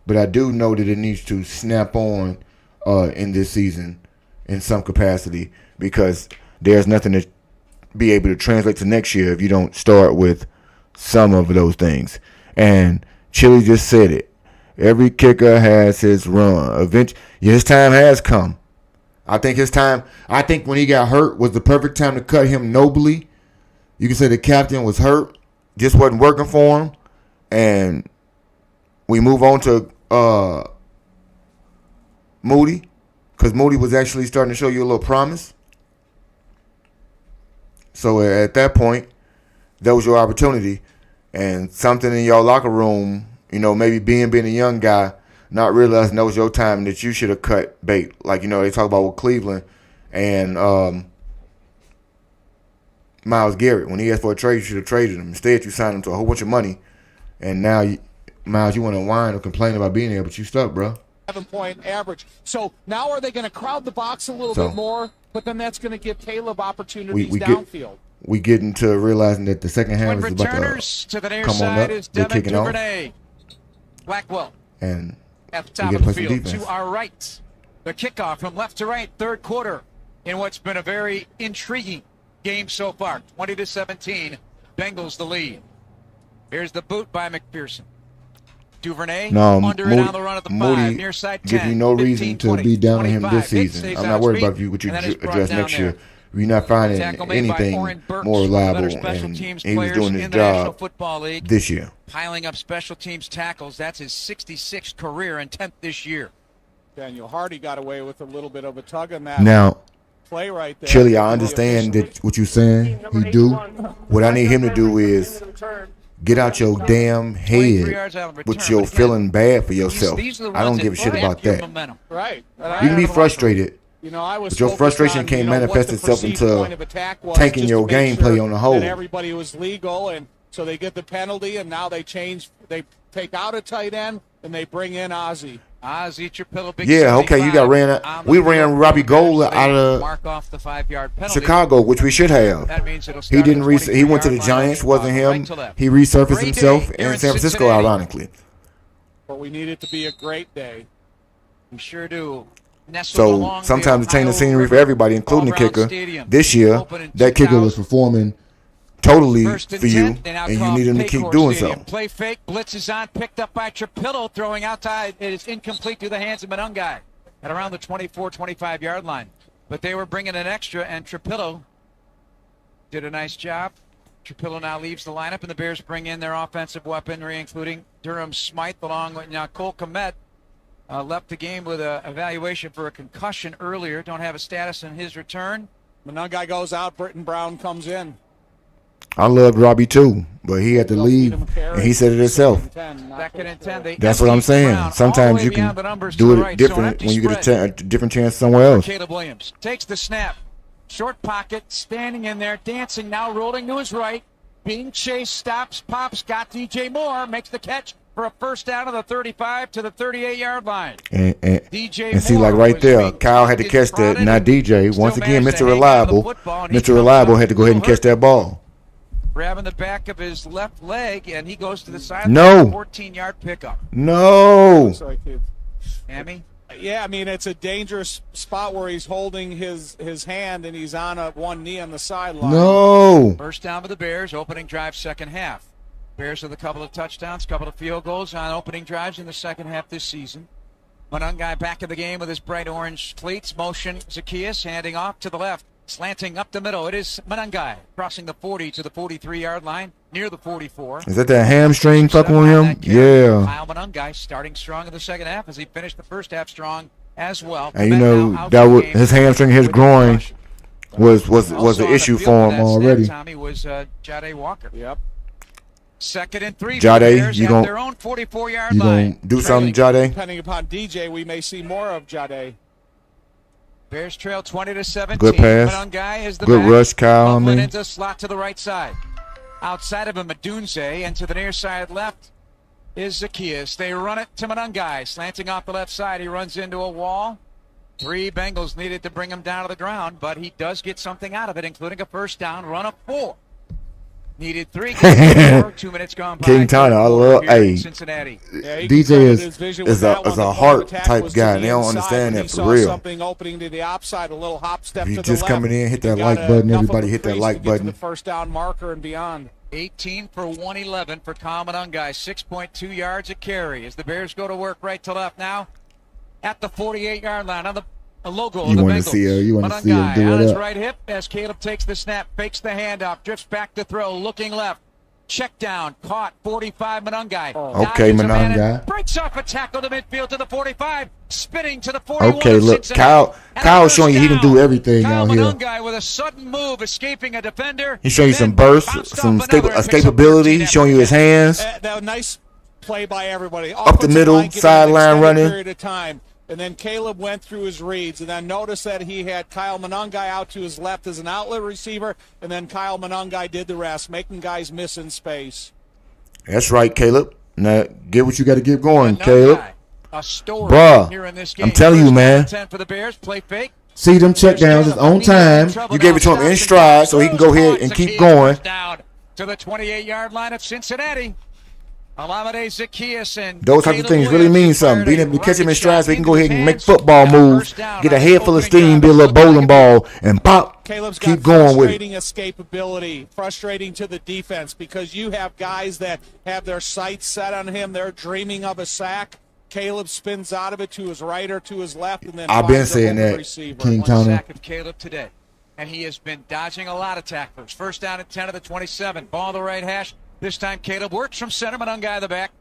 But I do know that it needs to snap on in this season in some capacity, because there's nothing to be able to translate to next year if you don't start with some of those things. And Chili just said it. Every kicker has his run. Eventually, his time has come. I think when he got hurt was the perfect time to cut him nobly. You can say the captain was hurt, just wasn't working for him. And we move on to Moody, because Moody was actually starting to show you a little promise. So at that point, that was your opportunity. And something in your locker room, maybe being a young guy, not realizing that was your time and that you should have cut bait. Like, they talk about with Cleveland and Myles Garrett. When he asked for a trade, you should have traded him. Instead, you signed him to a whole bunch of money. And now, Myles, you want to whine or complain about being there, but you stuck, bro. 7-point average. So now are they going to crowd the box a little bit more? But then that's going to give Caleb opportunities downfield. We get into realizing that the second half is about to the near come on side up. Is They're Devin kicking off. Duvernay. Blackwell And at the top we of get the to play some field. defense. To our right, the kickoff from left to right, third quarter, in what's been a very intriguing game so far. 20-17, Bengals the lead. Here's the boot by McPherson. Duvernay under and on the run at the 5, near side 10. Give you no reason 15, to 20, be down on him 25. this season. I'm not worried about what you address next year. We're not finding anything more reliable, and he was doing his job this year. Piling up special teams tackles. That's his 66th career and 10th this year. Daniel Hardy got away with a little bit of a tug on that play right there. Chili, I understand that what you're saying. He do. What I need him to do is get out your damn head with your feeling bad for yourself. I don't give a shit about that. Right. You can be frustrated. But your frustration can't manifest itself into tanking your gameplay on the whole. Everybody was legal, and so they get the penalty, and now they change. They take out a tight end, and they bring in Ozzie. Tripillo, big okay, you got ran. We ran Robbie Gold out of the 5-yard penalty. Chicago, which we should have. That means it'll He didn't. He went to the Giants. Wasn't him. He resurfaced himself in San Francisco, ironically. But we need it to be a great day. We sure do. So sometimes to change the scenery for everybody, including the kicker. This year, that kicker was performing totally for you, and you need him to keep doing so. Play fake, blitz is on, picked up by Tripillo, throwing outside. It is incomplete to the hands of Manungai at around the 24-25-yard line. But they were bringing an extra, and Tripillo did a nice job. Tripillo now leaves the lineup, and the Bears bring in their offensive weaponry, including Durham Smythe, along with now Cole Kmet. Left the game with an evaluation for a concussion earlier. Don't have a status in his return. Manungai goes out. Britton Brown comes in. I loved Robbie too, but he had to leave, and he said it himself. That's what I'm saying. Sometimes you can do it different when you get a different chance somewhere else. Caleb Williams takes the snap. Short pocket, standing in there, dancing, now rolling to his right. Being chased, stops, pops, got DJ Moore, makes the catch for a first down of the 35 to the 38-yard line. And see, like right there, Kyle had to catch that, not DJ. Once again, Mr. Reliable. Mr. Reliable had to go ahead and catch that ball. Grabbing the back of his left leg, and he goes to the side. No. 14-yard pickup. No. Hammy? Yeah, I mean, it's a dangerous spot where he's holding his hand, and he's on one knee on the sideline. No. First down for the Bears, opening drive, second half. Bears with a couple of touchdowns, couple of field goals on opening drives in the second half this season. Monungai back in the game with his bright orange cleats. Motion Zacchaeus handing off to the left. Slanting up the middle. It is Monungai crossing the 40 to the 43-yard line, near the 44. Is that hamstring fucking with him? Yeah. Kyle Monungai starting strong in the second half as he finished the first half strong as well. And you know that his hamstring, his groin was an issue for him already. Tommy was Jade Walker. Yep. 2nd and 3. Jade, you gonna their own 44-yard you line. Gonna do something, Jade? Depending upon DJ, we may see more of Jade. Bears trail 20-17. Good pass. Monungai is the good back. rush, Kyle. Into slot to the right side. Outside of him, Adunze, and to the near side left is Zacchaeus. They run it to Monungai, slanting off the left side. He runs into a wall. 3 Bengals needed to bring him down to the ground, but he does get something out of it, including a first down, run of 4. Needed 3. 2 minutes gone by. King Tana, I love. Hey, Cincinnati. Yeah, DJ is a heart type guy. And they don't understand that for real. Something opening to the outside, a little hop step if you to the just left. Coming in, hit that like button. Everybody hit that like button. The first down marker and beyond. 18 for 111 for Kyle Monungai. 6.2 yards a carry as the Bears go to work right to left now at the 48-yard line on the logo of the Bengals. You want to see her do on it his up. right hip as Caleb takes the snap, fakes the handoff, drifts back to throw, looking left. Check down, caught, 45, Monungai. Okay, Monungai. Breaks off a tackle to midfield to the 45, spinning to the 41. Okay, look, Kyle's showing you he can do everything out here. Monungai with a sudden move, escaping a defender. He's showing you some burst, some escapability. He's showing you his hands. That was a nice play by everybody. Up the middle, sideline running. Period of time. And then Caleb went through his reads, and then notice that he had Kyle Monungai out to his left as an outlet receiver, and then Kyle Monungai did the rest, making guys miss in space. That's right, Caleb. Now, get what you got to get going, Caleb. Bruh, I'm telling you, man. For the Bears, play fake. See them check downs is on time. You gave it to him in stride, so he can go ahead and keep going. Down to the 28-yard line of Cincinnati. Alameda Zacchaeus and those types of things really mean something. Being able to catch him in stride so he can go ahead and make football moves, get a head full of steam, be a little bowling ball, and pop, keep going with it. Frustrating escapability, frustrating to the defense because you have guys that have their sights set on him. They're dreaming of a sack. Caleb spins out of it to his right or to his left, and then I've been saying that, King Tony. Sack of Caleb today, and he has been dodging a lot of tacklers. First down at 10 of the 27. Ball the right hash. This time Caleb works from center, Monungai the back.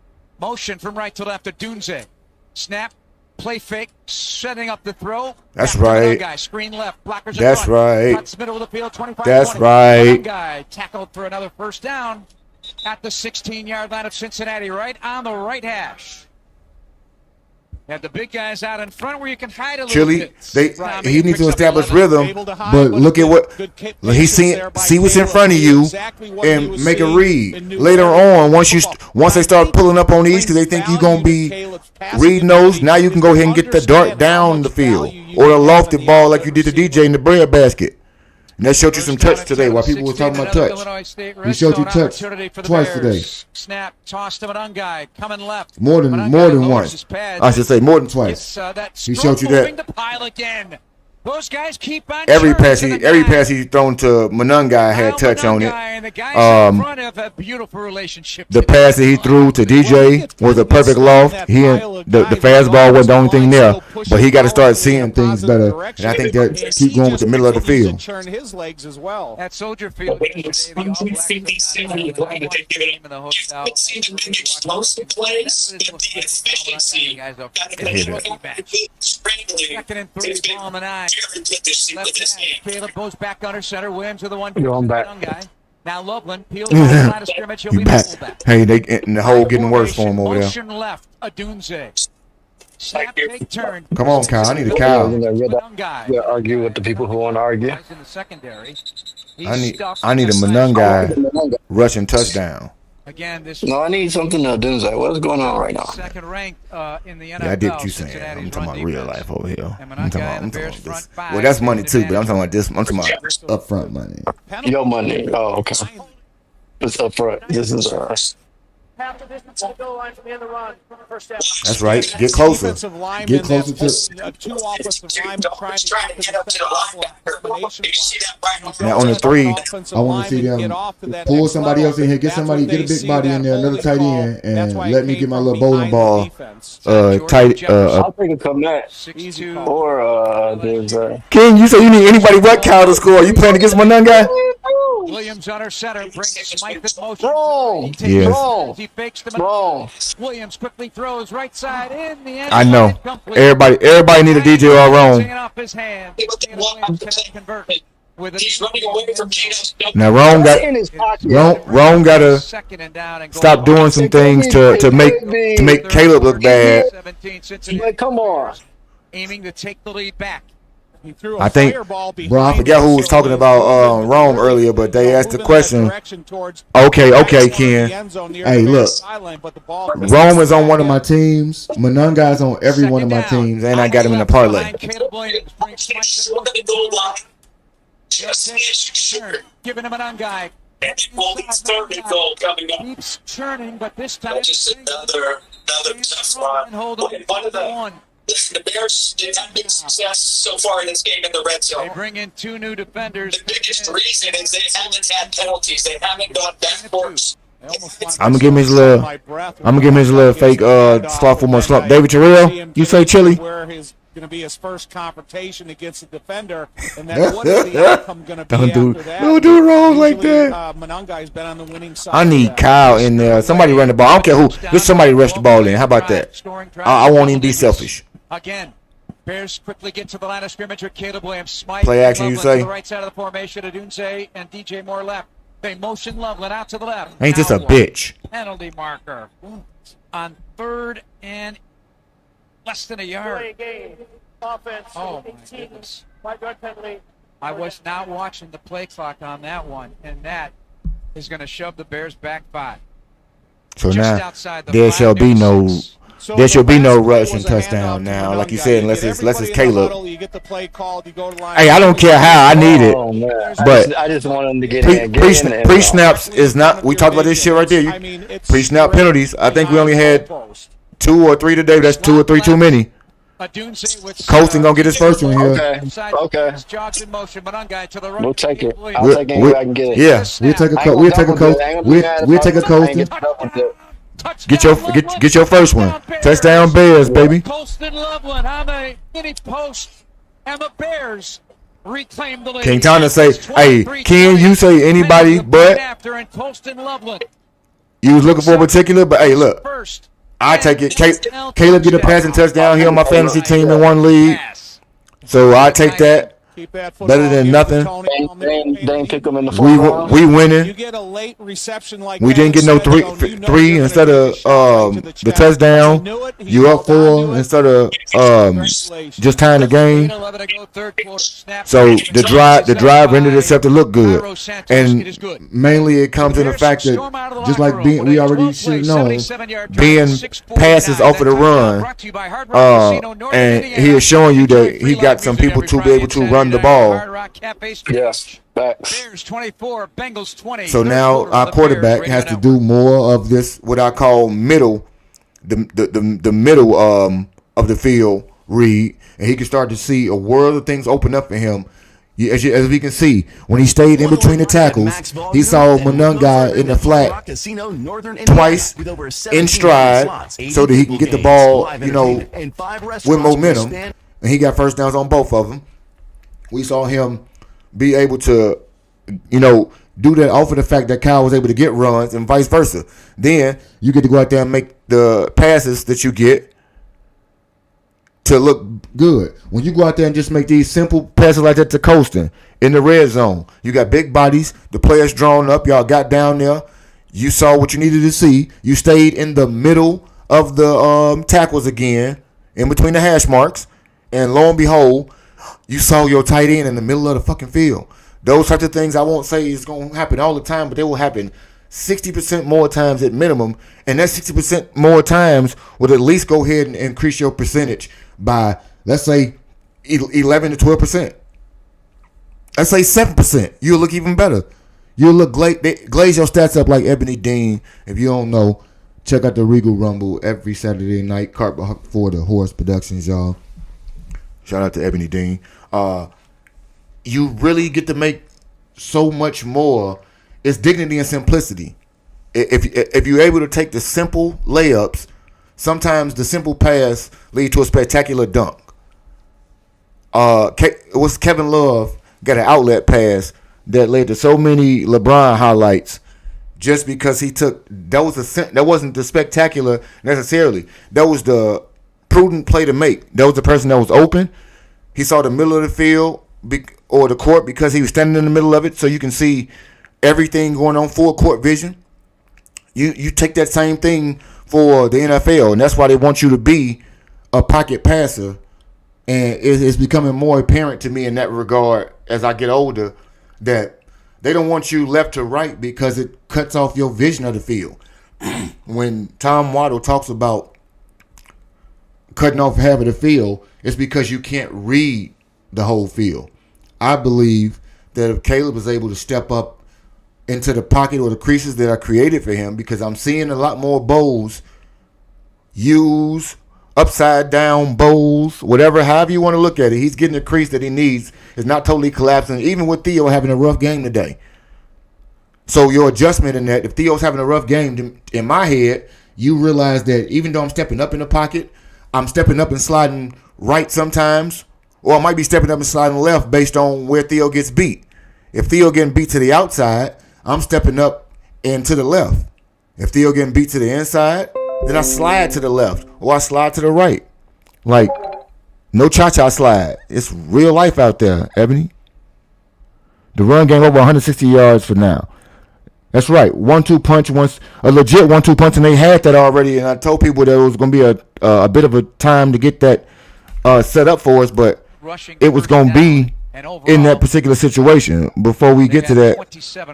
Motion from right to left to Dunze. Snap, play fake, setting up the throw. That's right. Monungai, screen left, blockers That's in front. right. Cuts middle of the field, 25. That's 20. right. Monungai tackled for another first down at the 16-yard line of Cincinnati, right on the right hash. Have the big guys out in front where you can hide a little bit. He needs to establish rhythm, but look at what he's seeing. See what's in front of you and make a read. Later on, once they start pulling up on these because they think you're gonna be reading those, now you can go ahead and get the dart down the field or the lofted ball like you did to DJ in the bread basket. And that showed you some touch today while people were talking about touch. He showed you touch twice today. Snap, toss to Monungai, coming left. More than once. I should say more than twice. He showed you that. Those guys keep on every pass he thrown to Monungai had touch on it. The pass that he threw to DJ was a perfect loft. The fastball wasn't the only thing there, but he got to start seeing things better. And I think that keep going with the middle of the field. Turn his legs as well. At Soldier Field, Second and 3, ball on the 9. Caleb goes back under center. Williams with the 1. Going back. Now Loveland peels on the line of scrimmage. He'll be the fullback. Hey, the hole getting worse for him over there. Motion left. Adunze. Snap, take turn. Come on, Kyle. I need a Kyle. You argue with the people who want to argue. In the secondary. I need a Monungai rushing touchdown. Again, I need something to do. What's going on right now? Second ranked in the NFL. Yeah, I did what you saying. I'm talking about real life over here. I'm talking about this. Well, that's money too, but I'm talking about this. I'm talking about upfront money. Your money. Oh, okay. It's upfront. This is half the distance to the goal line from the end of the run. First down. That's right. Get closer. Get closer to. Two offensive linemen trying to get up to the linebacker. Now on the 3, I want to see them pull somebody else in here, get a big body in there, another tight end, and let me get my little bowling ball. Tight. I'll take a commit. Or there's. King, you say you need anybody but Cal to score? You playing against my nun guy? Williams under center brings Smythe in motion. Wrong. Yes. He fakes the Wrong. Williams quickly throws right side in the end. I know. Everybody need a DJ all wrong. Off his hand. Convert. He's running away from Gino's. Now Rome gotta stop doing some things to make Caleb look bad. But come on. Aiming to take the lead back. I think, bro, I forget who was talking about Rome earlier, but they asked the question. Okay, Ken. Hey, look, Rome is on one of my teams. Manunga's on every one of my teams, and I got him in a parlay. Giving him an unguide. Third and goal coming up. Keeps churning, but this time just another tough run. One of the Bears did have big success so far in this game in the red zone. They bring in 2 new defenders. The biggest reason is they haven't had penalties. They haven't gone backwards. I'm gonna give him his little fake slothful more slump. David Terrell, you say Chili? Going to be his first confrontation against the defender, and then what is the outcome going to be after that? Don't do wrong like that. Manungai's been on the winning side. I need Kyle in there. Somebody run the ball. I don't care who. Just somebody rush the ball in. How about that? I won't even be selfish. Again, Bears quickly get to the line of scrimmage with Caleb Williams. Smythe play action, you say? To the right side of the formation, Adunze and DJ Moore left. They motion Loveland out to the left. Ain't this a bitch? Penalty marker on 3rd and less than a yard. Offense. Oh, my goodness. I was not watching the play clock on that one, and that is going to shove the Bears back 5. So now there shall be no rushing touchdown now, like you said, unless it's Caleb. Hey, I don't care how, I need it, but I just want him to get in. Pre-snaps is not. We talked about this shit right there. Pre-snap penalties. I think we only had 2 or 3 today. That's 2 or 3 too many. Colston gonna get his first one here. Okay. We'll take it. I'll take it. I can get it. Yeah, we'll take a Colston. Get your first one. Touchdown Bears, baby. Colston Loveland on the mini post, and the Bears reclaim the lead. King Tana say, "Hey, Ken, you say anybody but." You was looking for a particular, but hey, look. I take it. Caleb get a passing touchdown here on my fantasy team in one league. So I take that. Better than nothing. We winning. You get a late reception like we didn't get no three instead of the touchdown. You up 4 instead of just tying the game. So the drive rendered itself to look good, and mainly it comes in the fact that just like we already should have known, being passes off of the run, and he is showing you that he got some people to be able to run the ball. Yes. Bears 24, Bengals 20. So now our quarterback has to do more of this, what I call middle, the middle of the field read, and he can start to see a world of things open up for him. As we can see, when he stayed in between the tackles, he saw Manungai in the flat twice in stride so that he can get the ball, with momentum, and he got first downs on both of them. We saw him be able to, do that off of the fact that Kyle was able to get runs and vice versa. Then you get to go out there and make the passes that you get to look good. When you go out there and just make these simple passes like that to Colston in the red zone, you got big bodies, the players drawn up, y'all got down there, you saw what you needed to see, you stayed in the middle of the tackles again, in between the hash marks, and lo and behold, you saw your tight end in the middle of the fucking field. Those types of things I won't say is going to happen all the time, but they will happen 60% more times at minimum. And that 60% more times would at least go ahead and increase your percentage by, let's say, 11 to 12%. Let's say 7%. You'll look even better. You'll look glaze your stats up like Ebony Dean. If you don't know, Check out the Regal Rumble every Saturday night. Carpet for the Horse Productions, y'all. Shout out to Ebony Dean. You really get to make so much more. It's dignity and simplicity. If you're able to take the simple layups, sometimes the simple pass lead to a spectacular dunk. Kevin Love got an outlet pass that led to so many LeBron highlights just because that wasn't the spectacular necessarily. That was the prudent play to make. That was the person that was open. He saw the middle of the field or the court because he was standing in the middle of it, so you can see everything going on, full court vision. You take that same thing for the NFL, and that's why they want you to be a pocket passer. And it's becoming more apparent to me in that regard as I get older that they don't want you left to right because it cuts off your vision of the field. When Tom Waddle talks about cutting off half of the field, it's because you can't read the whole field. I believe that if Caleb is able to step up into the pocket or the creases that are created for him, because I'm seeing a lot more bowls use upside down bowls, however you want to look at it. He's getting the crease that he needs. It's not totally collapsing, even with Theo having a rough game today. So your adjustment in that, if Theo's having a rough game, in my head, you realize that even though I'm stepping up in the pocket, I'm stepping up and sliding right sometimes, or I might be stepping up and sliding left based on where Theo gets beat. If Theo getting beat to the outside, I'm stepping up and to the left. If Theo getting beat to the inside, then I slide to the left or I slide to the right. Like, no cha-cha slide. It's real life out there, Ebony. The run game over 160 yards for now. That's right. 1-2 punch, a legit 1-2 punch, and they had that already. And I told people that it was going to be a bit of a time to get that set up for us, but it was going to be in that particular situation. Before we get to that,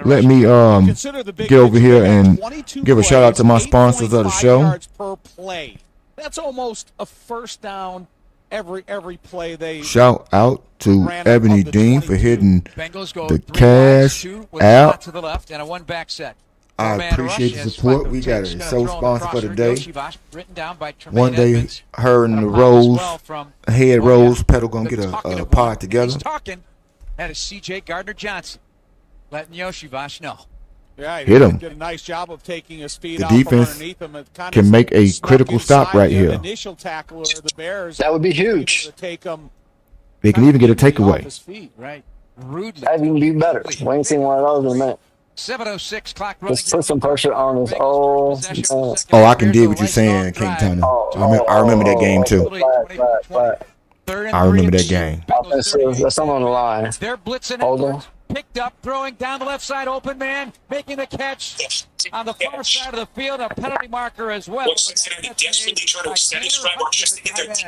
let me get over here and give a shout out to my sponsors of the show. Per play. That's almost a first down every play they. Shout out to Ebony Dean for hitting the cash out. To the left and a one back set. I appreciate the support. We got a show sponsor for today. One day, her and the Rose, head Rose pedal gonna get a pod together. He's talking. That is C.J. Gardner-Johnson, letting Yoshivash know. Yeah, he hit him. did a nice job of taking his speed the off defense from underneath him. It can make a critical stop right here. Initial tackle of the Bears. That would be huge. They can even get a takeaway. Right. Rudely. That would be better. We ain't seen one of those in a minute. 7:06 clock running. Just put some pressure on his old. I can dig what you're saying, King Turner. I remember that game too. I remember that game. That's on the line. They're blitzing. Hold on. Picked up, throwing down the left side, open man, making the catch on the far side of the field. A penalty marker as well.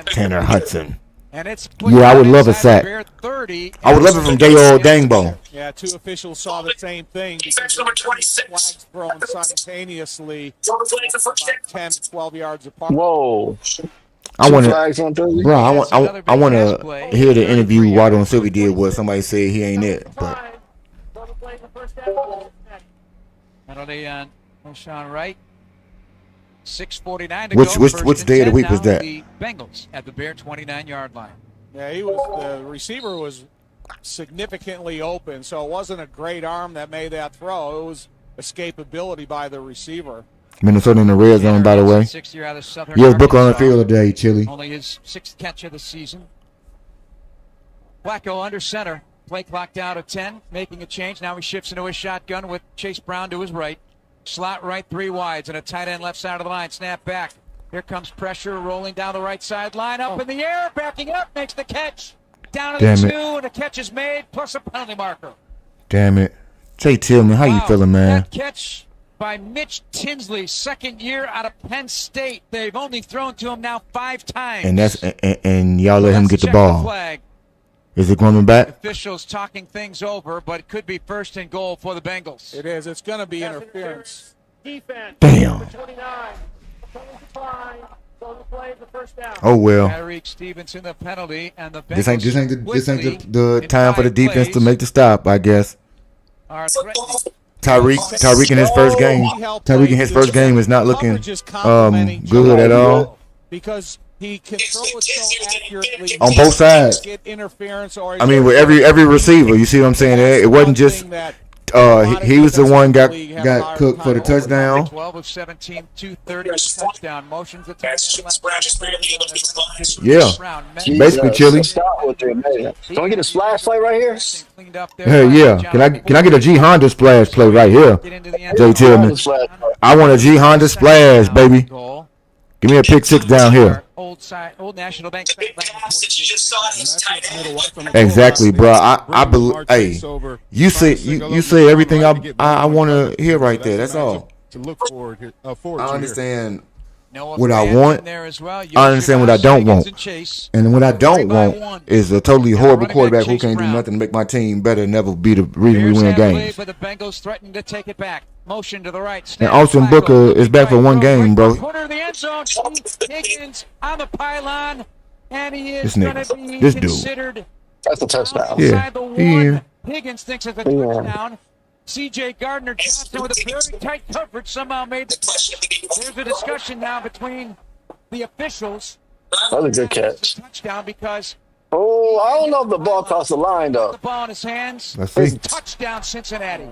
Tanner Hudson. And it's I would love a sack. I would love it from Dayo Dangbo. Yeah, two officials saw the same thing. Number 26. Flags thrown simultaneously, 10, 12 yards apart. Whoa. I want to hear the interview Waddle and Sylvie did where somebody said he ain't it. But penalty on O'Shawn Wright. 6:49 to go. Which day of the week was that? The Bengals at the Bear 29-yard line. Yeah, the receiver was significantly open, so it wasn't a great arm that made that throw. It was escapability by the receiver. Minnesota in the red zone, by the way. Yes, Booker on the field today, Chili. Only his sixth catch of the season. Flacco under center. Play clock down to 10, making a change. Now he shifts into his shotgun with Chase Brown to his right. Slot right, 3 wides, and a tight end left side of the line. Snap back. Here comes pressure rolling down the right sideline. Up in the air, backing up, makes the catch. Down to the 2, and the catch is made, plus a penalty marker. Damn it. Jay Tillman, how you feeling, man? That catch by Mitch Tinsley, second year out of Penn State. They've only thrown to him now 5 times. And y'all let him get the ball. Flag. Is it coming back? Officials talking things over, but it could be first and goal for the Bengals. It is. It's going to be interference. Defense. Damn. 29. Oh well. Tyreek Stevenson the penalty, and the this ain't the time for the defense to make the stop, I guess. Are Tyreek in his first game. Tyreek in his first game is not looking good at all. Because he controls so accurately on both sides. I mean, with every receiver, you see what I'm saying? It wasn't just he was the one got cooked for the touchdown. 12 of 17, 230 touchdown. Motions attack. Yeah, basically chilly. Can we get a splash play right here? Hey, yeah. Can I get a G Honda splash play right here? Jay Tillman. I want a G Honda splash, baby. Give me a pick six down here. Old National Bank. Exactly, bro. I believe. Hey, you say everything I want to hear right there. That's all. I understand what I want. I understand what I don't want. And what I don't want is a totally horrible quarterback who can't do nothing to make my team better and never be the reason we win games. But the Bengals threatened to take it back. Motion to the right. And Austin Booker is back for one game, bro. Corner of the end zone. Higgins on the pylon, and he is going to be considered. That's a touchdown. Yeah. Higgins thinks it's a touchdown. C.J. Gardner-Johnson with a very tight coverage somehow made the. There's a discussion now between the officials. That was a good catch. Touchdown because. Oh, I don't know if the ball crossed the line though. The ball in his hands. Let's see. Touchdown, Cincinnati.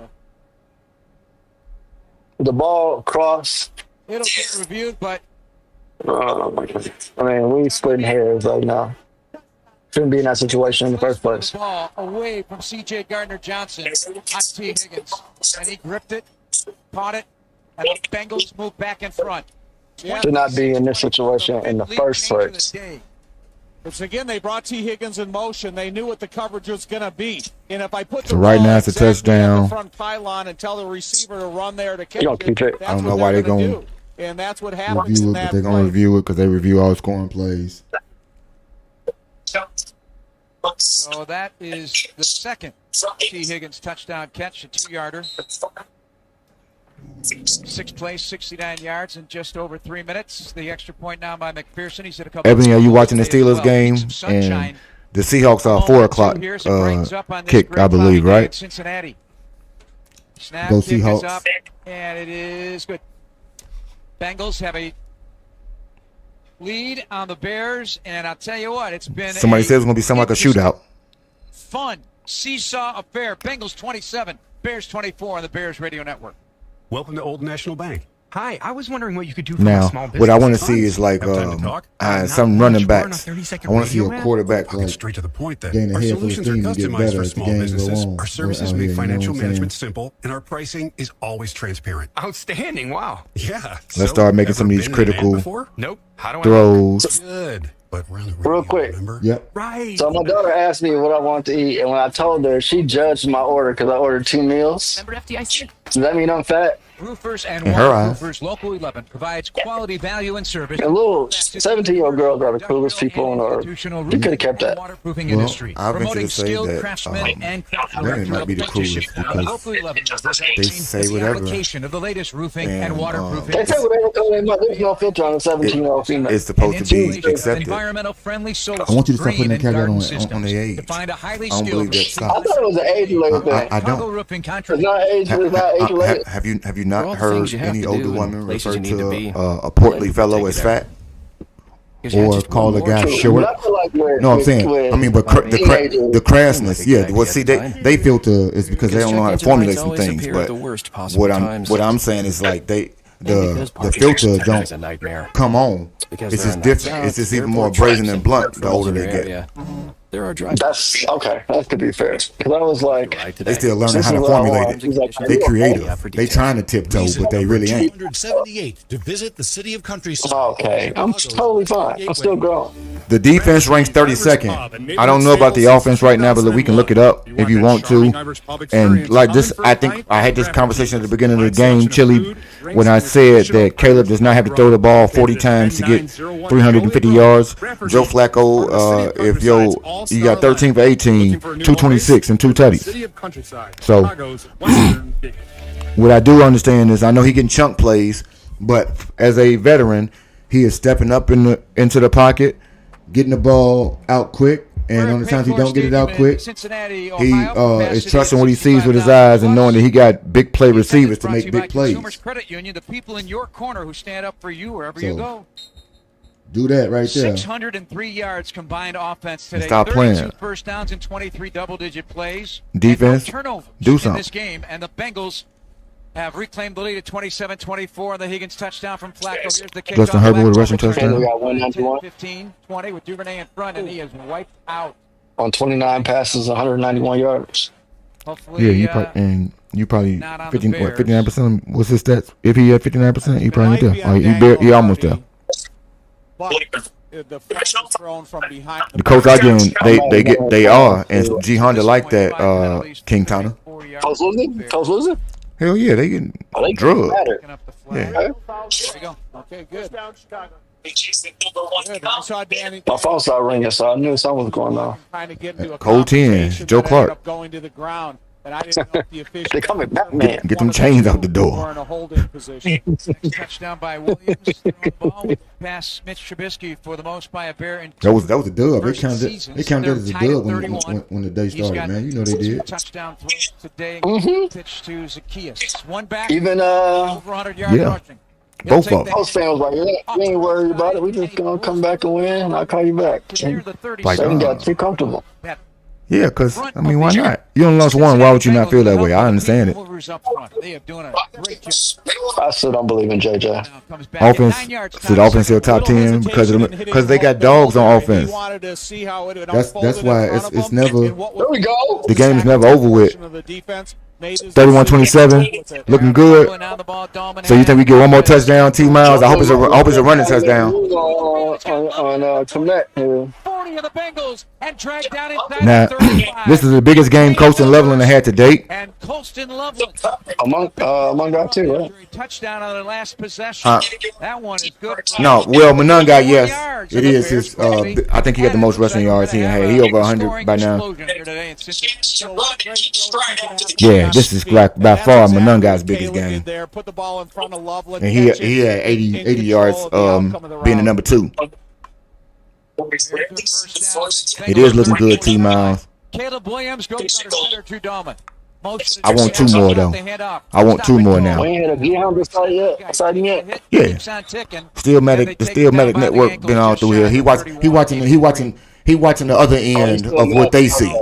The ball crossed. It'll get reviewed, but. Oh my goodness! I mean, we splitting hairs right now. Shouldn't be in that situation in the first place. Ball away from C.J. Gardner-Johnson on T. Higgins, and he gripped it, caught it, and the Bengals moved back in front. Should not be in this situation in the first place. It's again, they brought T. Higgins in motion. They knew what the coverage was going to be. And if I put the right now it's a touchdown. Front pylon and tell the receiver to run there to catch it. I don't know why they're going to and that's what happens review it, but they're going to review it because they review all scoring plays. So that is the second T. Higgins touchdown catch, a 2-yarder. 6 plays, 69 yards in just over 3 minutes. The extra point now by McPherson. He's hit a couple. Ebony, are you watching the Steelers game? And the Seahawks are 4 o'clock kick, I believe, right? Cincinnati. Snap, go kick Seahawks. Is up, and it is good. Bengals have a lead on the Bears, and I'll tell you what, it's been somebody says it's going to be something like a shootout. Fun seesaw affair. Bengals 27, Bears 24 on the Bears Radio Network. Welcome to Old National Bank. Hi, I was wondering what you could do for now, a small business. What I want to see is like some running backs. I want to see a quarterback like straight to the point. Then gain a our head for the solutions are team and get customized better for as the small game businesses. go on. Our services make financial management simple, and our pricing is always transparent. Outstanding! Wow. Yeah. Let's start making some of these critical Nope. How do I throws. Good. But real quick. Yep. Right. So my daughter asked me what I want to eat, and when I told her, she judged my order because I ordered 2 meals. Remember FDIC? Does that mean I'm fat? Roofers and Waterproofers Local 11 provides quality value and service. And little 17-year-old girls are the coolest people on earth. You could have kept that. Waterproofing industry. I venture to say that women might be the coolest because they say whatever. Of the latest roofing and waterproofing. They say whatever. There's no filter on a 17-year-old female. It's supposed to be accepted. Environmental friendly solar. I want you to start putting that caveat on their age. Find a highly I don't believe that. I thought it was an age-related thing. I don't. It's not age-related. Have you not heard any older woman refer to a portly fellow as fat? Or call a guy short? No, I'm saying, I mean, but the crassness, yeah. Well, see, they filter is because they don't know how to formulate some things. But what I'm saying is like the filter don't come on. It's just different. It's just even more brazen and blunt the older they get. There are drivers. That's okay. That could be fair. Because I was like, they still learning how to formulate it. They creative. They trying to tiptoe, but they really ain't. 278 to visit the city of Countryside. Okay, I'm totally fine. I'm still grown. The defense ranks 32nd. I don't know about the offense right now, but we can look it up if you want to. And like this, I think I had this conversation at the beginning of the game, Chili, when I said that Caleb does not have to throw the ball 40 times to get 350 yards. Joe Flacco, if you got 13 for 18, 226 and 2 tutties. So what I do understand is I know he getting chunk plays, but as a veteran, he is stepping up into the pocket, getting the ball out quick, And on the times he don't get it out quick, Cincinnati, he Ohio, is trusting what he sees with his eyes and knowing that he got big play receivers to make big plays. Consumers Credit Union, the people in your corner who stand up for you wherever you go. Do that right there. 603 yards combined offense today. Stop 32 playing. first downs and 23 double-digit plays. Defense, and no turnovers do in something. this game, and the Bengals have reclaimed the lead at 27-24 on the Higgins touchdown from Flacco. Here's the kick. Justin Herbert with a rushing touchdown. We got 191. 15-20 with Duvernay in front, and he is wiped out. On 29 passes, 191 yards. Hopefully, Yeah, you probably 59%. What's his stats? If he had 59%, he probably there. He almost there. The flag thrown from behind The coach arguing they are, and G Honda like that. King Tana. Coach losing? Hell yeah, they getting drugged. Yeah. There we go. Okay, good. Good. I saw Danny. My phone started ringing, so I knew something was going on. Trying to get into a Cold 10, conversation Joe that ended Clark. up going to the ground, and I didn't know if the official. They coming back, man. Get them chains out the were door. in a holding position. Touchdown by Williams. Throwing the ball with pass Mitch Trubisky for the most by a bear. That was a dub. They First counted seasons. it as a They're tied dub at 31. when the day He's started, got man. You know they did. Touchdown throw today. Pitch to Zacchaeus. One back. Even over 100 yards rushing. Both of them. Post fans like, yeah, we ain't worried about it. We just gonna come back and win, and I'll call you back. Like, So we got too comfortable. Yeah, because, I mean, why not? You only lost one. Why would you not feel that way? I understand it. I still don't believe in JJ. Offense, so the offense still top 10 because they got dogs on offense. That's why it's never. There we go. The game is never over with. 31-27, looking good. So you think we get one more touchdown, T Miles? I hope it's a running touchdown. On Connect here. Now, this is the biggest game Colston Loveland had to date. And Colston Loveland among that too, right? Touchdown on their last possession. That one is good. No, well, Monunga, yes, it is his. I think he got the most rushing yards he had. He over 100 by now. Yeah, this is by far Monunga's biggest game. And he had 80 yards being the number 2. It is looking good, T Miles. Caleb Williams goes to center to Dolman. I want 2 more though. I want 2 more now. We ain't had a behind this side yet. Yeah. Still Medic, the Still Medic Network been all through here. He watching the other end of what they see.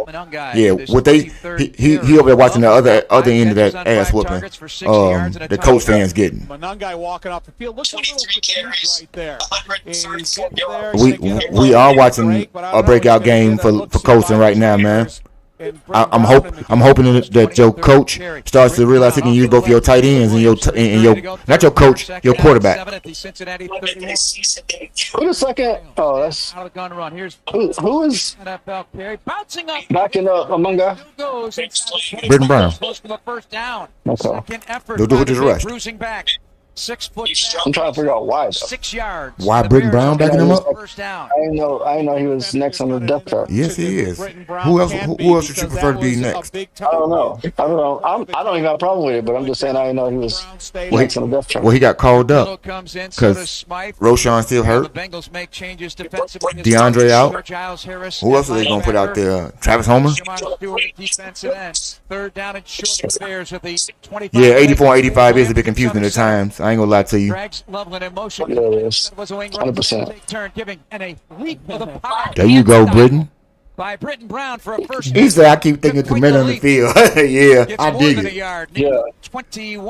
Yeah, what he over there watching the other end of that ass whooping. The coach fans getting. Monungai walking off the field. Looks a little confused right there. We are watching a breakout game for Colston right now, man. I'm hoping that your coach starts to realize he can use both your tight ends and your not your coach, your quarterback. Who the second? Oh, that's who is backing up Monungai? Britton Brown. Okay. They'll do it with this rush. 6 foot. I'm trying to figure out why. 6 yards. Why Britton Brown backing him up? I didn't know he was next on the depth chart. Yes, he is. Who else would you prefer to be next? I don't know. I don't even have a problem with it, but I'm just saying I didn't know he was next on the depth chart. Well, he got called up because Roshan still hurt. DeAndre out. Who else are they gonna put out there? Travis Homer. Yeah, 84-85 is a bit confusing at times. I ain't gonna lie to you. Yeah, it is. 100%. There you go, Britton. By Britton Brown for a first. He said, "I keep thinking commit on the field." Yeah, I dig it. Yeah,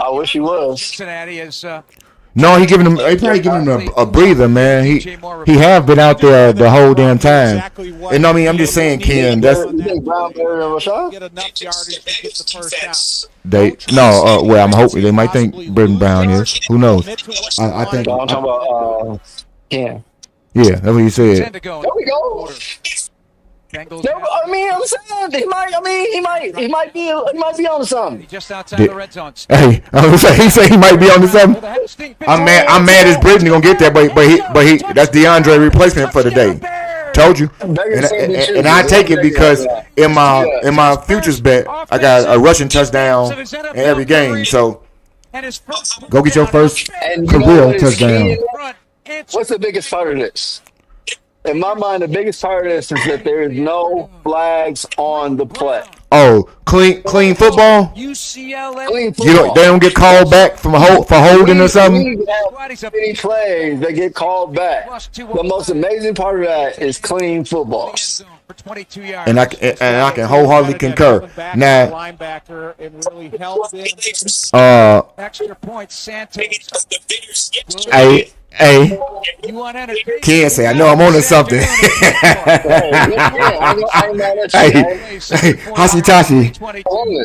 I wish he was. Cincinnati is. No, he probably giving him a breather, man. He have been out there the whole damn time. And I mean, I'm just saying, Ken, that's well, I'm hoping they might think Britton Brown is. Who knows? I think. I'm talking about Ken. Yeah, that's what he said. There we go. No, I mean, I'm saying he might be on something. Just outside the red zone. Hey, he say he might be on something. I'm mad as Britton gonna get that, but he that's DeAndre replacement for the day. Told you, and I take it because in my futures bet I got a rushing touchdown in every game. So go get your first career touchdown. What's the biggest part of this? In my mind, the biggest part of this is that there is no flags on the play. Oh, clean football. UCLA. Clean football. They don't get called back for holding or something. We have many plays that get called back. The most amazing part of that is clean football. For 22 yards. And I can wholeheartedly concur. Now, linebacker and really helped him. Extra points, Santos. Hey, You want entertainment? can't say I know I'm on to something. Hey, Hashitashi.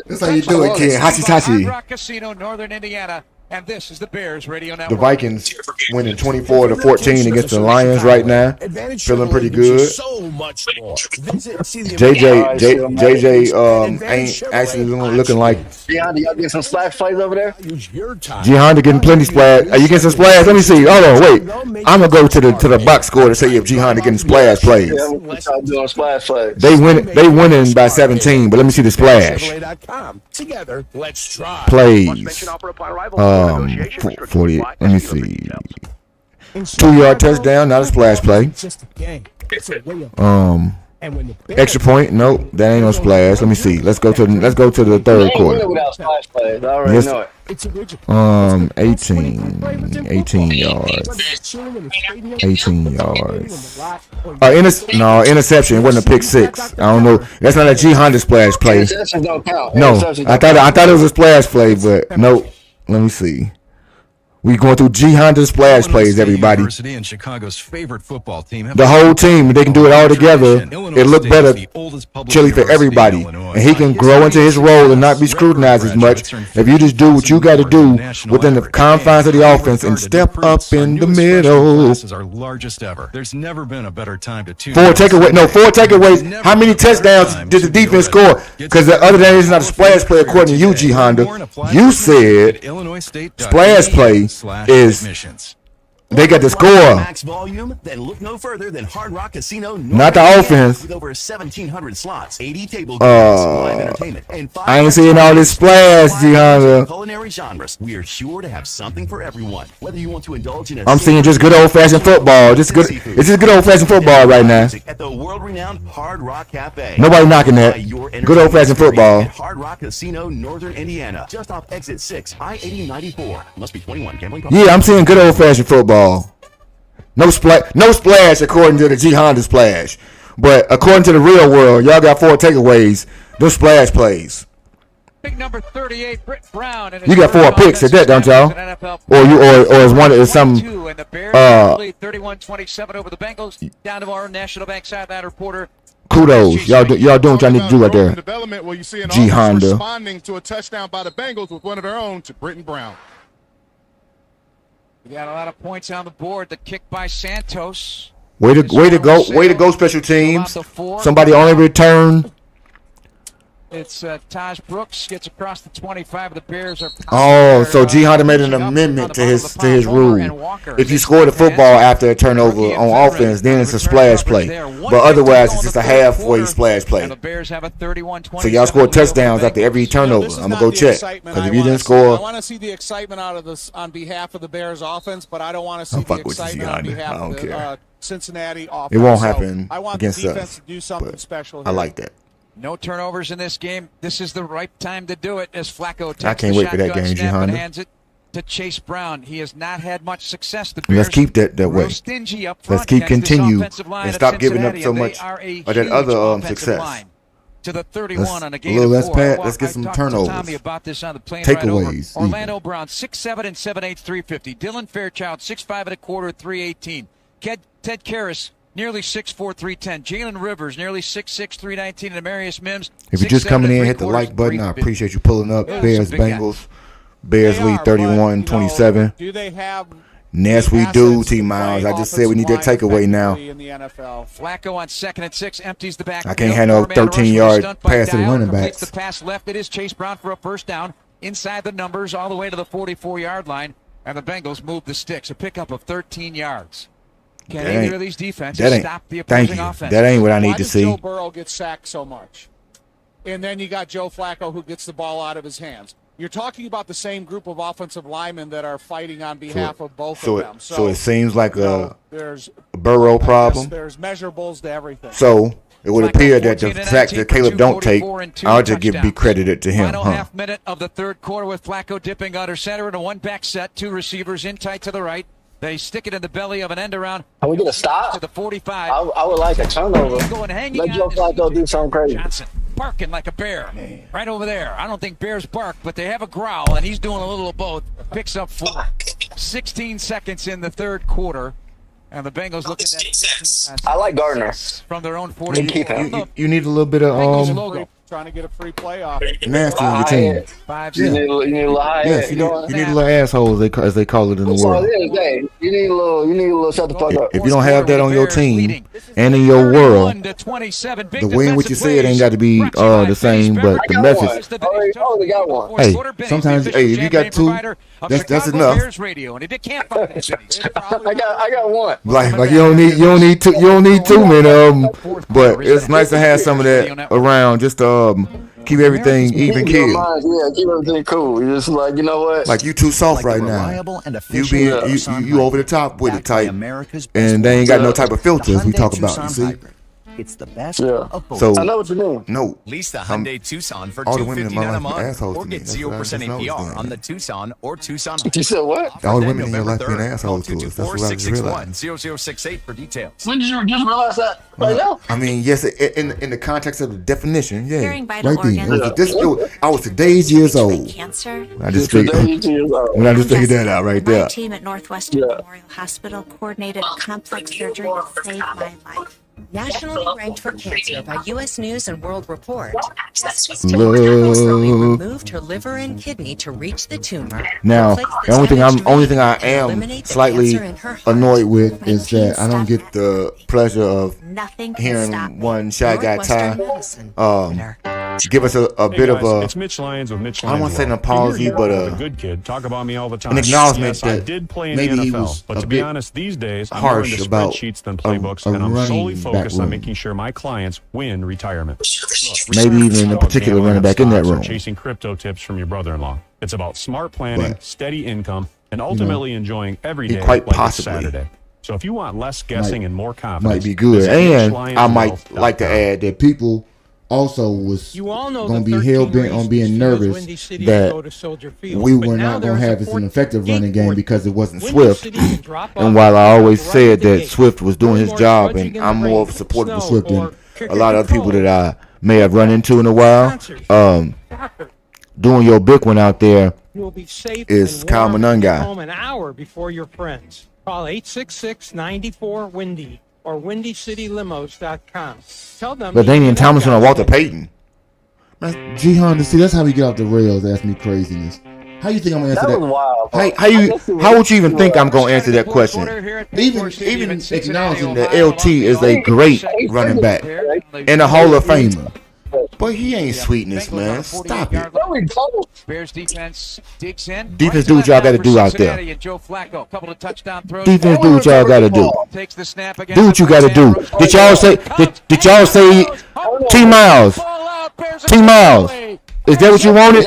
That's how you do it, kid. Hashitashi. Hard Rock Casino, Northern Indiana. And this is the Bears Radio Network. The Vikings winning 24-14 against the Lions right now. Feeling pretty good. JJ ain't actually looking like. Gianna, y'all get some splash plays over there? Gianna getting plenty splash. Are you getting some splash? Let me see. Hold on, wait. I'm gonna go to the box score to see if Gianna getting splash plays. Yeah, doing splash plays. They winning by 17, but let me see the splash. Together, let's try. Plays. 40. Let me see. 2-yard touchdown, not a splash play. Extra point, nope, that ain't no splash. Let me see. Let's go to the third quarter. Yes. 18 yards. 18 yards. Interception. It wasn't a pick six. I don't know. That's not a G Honda splash play. Interceptions don't count. No, I thought it was a splash play, but nope. Let me see. We going through G Honda splash plays, everybody. And Chicago's favorite football team. The whole team, they can do it all together. It look better, Chili, for everybody. And he can grow into his role and not be scrutinized as much if you just do what you got to do within the confines of the offense and step up in the middle. This is our largest ever. There's never been a better time to tune. 4 takeaways. How many touchdowns did the defense score? Because the other day it's not a splash play according to you, G Honda. You said splash play is they got the score. Max volume, then look no further than Hard Rock Casino. Not the offense. With over 1,700 slots, 80 table games, live entertainment, and I ain't seeing all this splash, G Honda. Culinary genres. We are sure to have something for everyone. Whether you want to indulge in I'm seeing just good old-fashioned football. It's just good old-fashioned football right now. At the world-renowned Hard Rock Cafe. Nobody knocking that. Good old-fashioned football. Hard Rock Casino, Northern Indiana, just off exit 6, I-8094. Must be 21. Gambling. Yeah, I'm seeing good old-fashioned football. No splash according to the G Honda splash, but according to the real world, y'all got 4 takeaways. Those splash plays. Big number 38, Britt Brown. You got 4 picks at that, don't y'all? Or is one is some 31-27 over the Bengals. Down to our National Bank sideline reporter. Kudos, y'all doing what y'all need to do right there. Development where you see an G Honda responding to a touchdown by the Bengals with one of their own to Britton Brown. We got a lot of points on the board. The kick by Santos. Way to go, special teams. Somebody only returned. It's Taj Brooks gets across the 25. The Bears are. So G Honda made an amendment to his rule. If you score the football after a turnover on offense, then it's a splash play. But otherwise, it's just a halfway splash play. The Bears have a 31-27. So y'all score touchdowns after every turnover. I'm gonna go check because if you didn't score, I want to see the excitement out of this on behalf of the Bears offense, but I don't want to see the excitement on behalf of the Cincinnati offense. It won't happen I want against the defense us. to do something special here. I like that. No turnovers in this game. This is the right time to do it as Flacco takes I can't wait for that game, G Honda. Hands it to Chase Brown. He has not had much success. The Let's keep that way. Stingy up front. Let's keep continue and stop giving up so much of that other success. To the 31 on a game. Let's get some turnovers. Tommy about this on the plane Takeaways. Right Orlando Brown 6'7" and 7'8", 350. Dylan Fairchild 6'5" and a quarter, 318. Ted Karras nearly 6'4", 310. Jalen Rivers, nearly 6'6", 319. And Amarius Mims. If you're just coming in, hit the like button. I appreciate you pulling up. Bears, Bengals. Bears lead 31-27. Do they have? Yes, we do, T. Miles. I just said we need that takeaway now. Flacco on 2nd and 6 empties the back. I can't have no 13-yard pass to the running backs. The pass left. It is Chase Brown for a first down inside the numbers all the way to the 44-yard line. And the Bengals move the sticks. A pickup of 13 yards. Can either of these defenses stop the opposing offense? That ain't what I need to see. Joe Burrow gets sacked so much? And then you got Joe Flacco who gets the ball out of his hands. You're talking about the same group of offensive linemen that are fighting on behalf of both of them. So it seems like there's a Burrow problem. There's measurables to everything. So it would appear that the fact that Caleb don't take, I'll just be credited to him. Final half minute of the third quarter with Flacco dipping under center in a one-back set. 2 receivers in tight to the right. They stick it in the belly of an end around. Are we going to stop? To the 45. I would like a turnover. Let Joe Flacco do something crazy. Johnson barking like a bear right over there. I don't think bears bark, but they have a growl, and he's doing a little of both. Picks up 4. 16 seconds in the third quarter, and the Bengals looking at I like Gardner. From their own 40. You need a little bit of trying to get a free playoff. nasty on your team. You need a little high. Yes, you need a little asshole, as they call it in the world. You need a little shut the fuck up. If you don't have that on your team and in your world, the way in which you say it ain't got to be the same, but the message. I already got one. Hey, sometimes, if you got 2, that's enough. I got one. Like you don't need too many of them, but it's nice to have some of that around just to keep everything even killed. Yeah, keep everything cool. You're just like, you know what? Like you too soft right now. You over the top with it type, and they ain't got no type of filters we talk about. You see. It's the best of both. So I know what you mean. No. Lease the Hyundai Tucson for all the women in my $259 a life month, assholes or to me. get 0% APR on the Tucson or Tucson. You said what? All the women in your life being assholes to us. That's what I just realized. 0068 for details. When did you just realize that? Right now? I mean, yes, in the context of the definition, yeah, Hearing vital right there. organs. I was today's years old. Cancer. I just figured that out right there. My team at Northwestern Memorial Hospital coordinated complex surgery that saved my life. Nationally ranked for cancer by U.S. News and World Report, Posty's temporarily removed her liver and kidney to reach the tumor. Now, the only thing I am slightly annoyed with is that I don't get the pleasure of hearing one Shy Guy Ty give us a bit of a. It's Mitch Lyons with Mitch I Lyons. don't want to say an apology, but a good kid. Talk about me all the time. An acknowledgement yes, that I did play in maybe the he NFL, was but a to be bit honest, these days I'm more harsh into about spreadsheets than playbooks, and I'm solely focused on making sure my clients win retirement. Maybe even a particular running back in that room. Chasing crypto tips from your brother-in-law. It's about smart planning, steady income, and ultimately enjoying every day quite like possibly it's Saturday. So if you want less guessing and more confidence, might be good. And I might Wealth.com. like to add that people also was going to be hell-bent on being nervous that we were not going to have as an effective running game because it wasn't Swift. And while I always said that Swift was doing his job, and I'm more of a supporter of Swift than a lot of other people that I may have run into in a while, doing your big one out there is Kyle Manun guy. Home an hour before your friends. Call 866-94-WINDY or WindyCityLimos.com. Tell them. But Damian Thomason or Walter Payton. Jihan, see, that's how we get off the rails. Ask me craziness. How you think I'm gonna answer that? Was wild. How would you even think I'm gonna answer that question? Even acknowledging that LT is a great running back and a Hall of Famer. But he ain't sweetness, man. Stop it. Bears defense digs in. Defense do what y'all got to do out there. Defense do what y'all got to do. Do what you got to do. Did y'all say T Miles? T Miles. Is that what you wanted? Is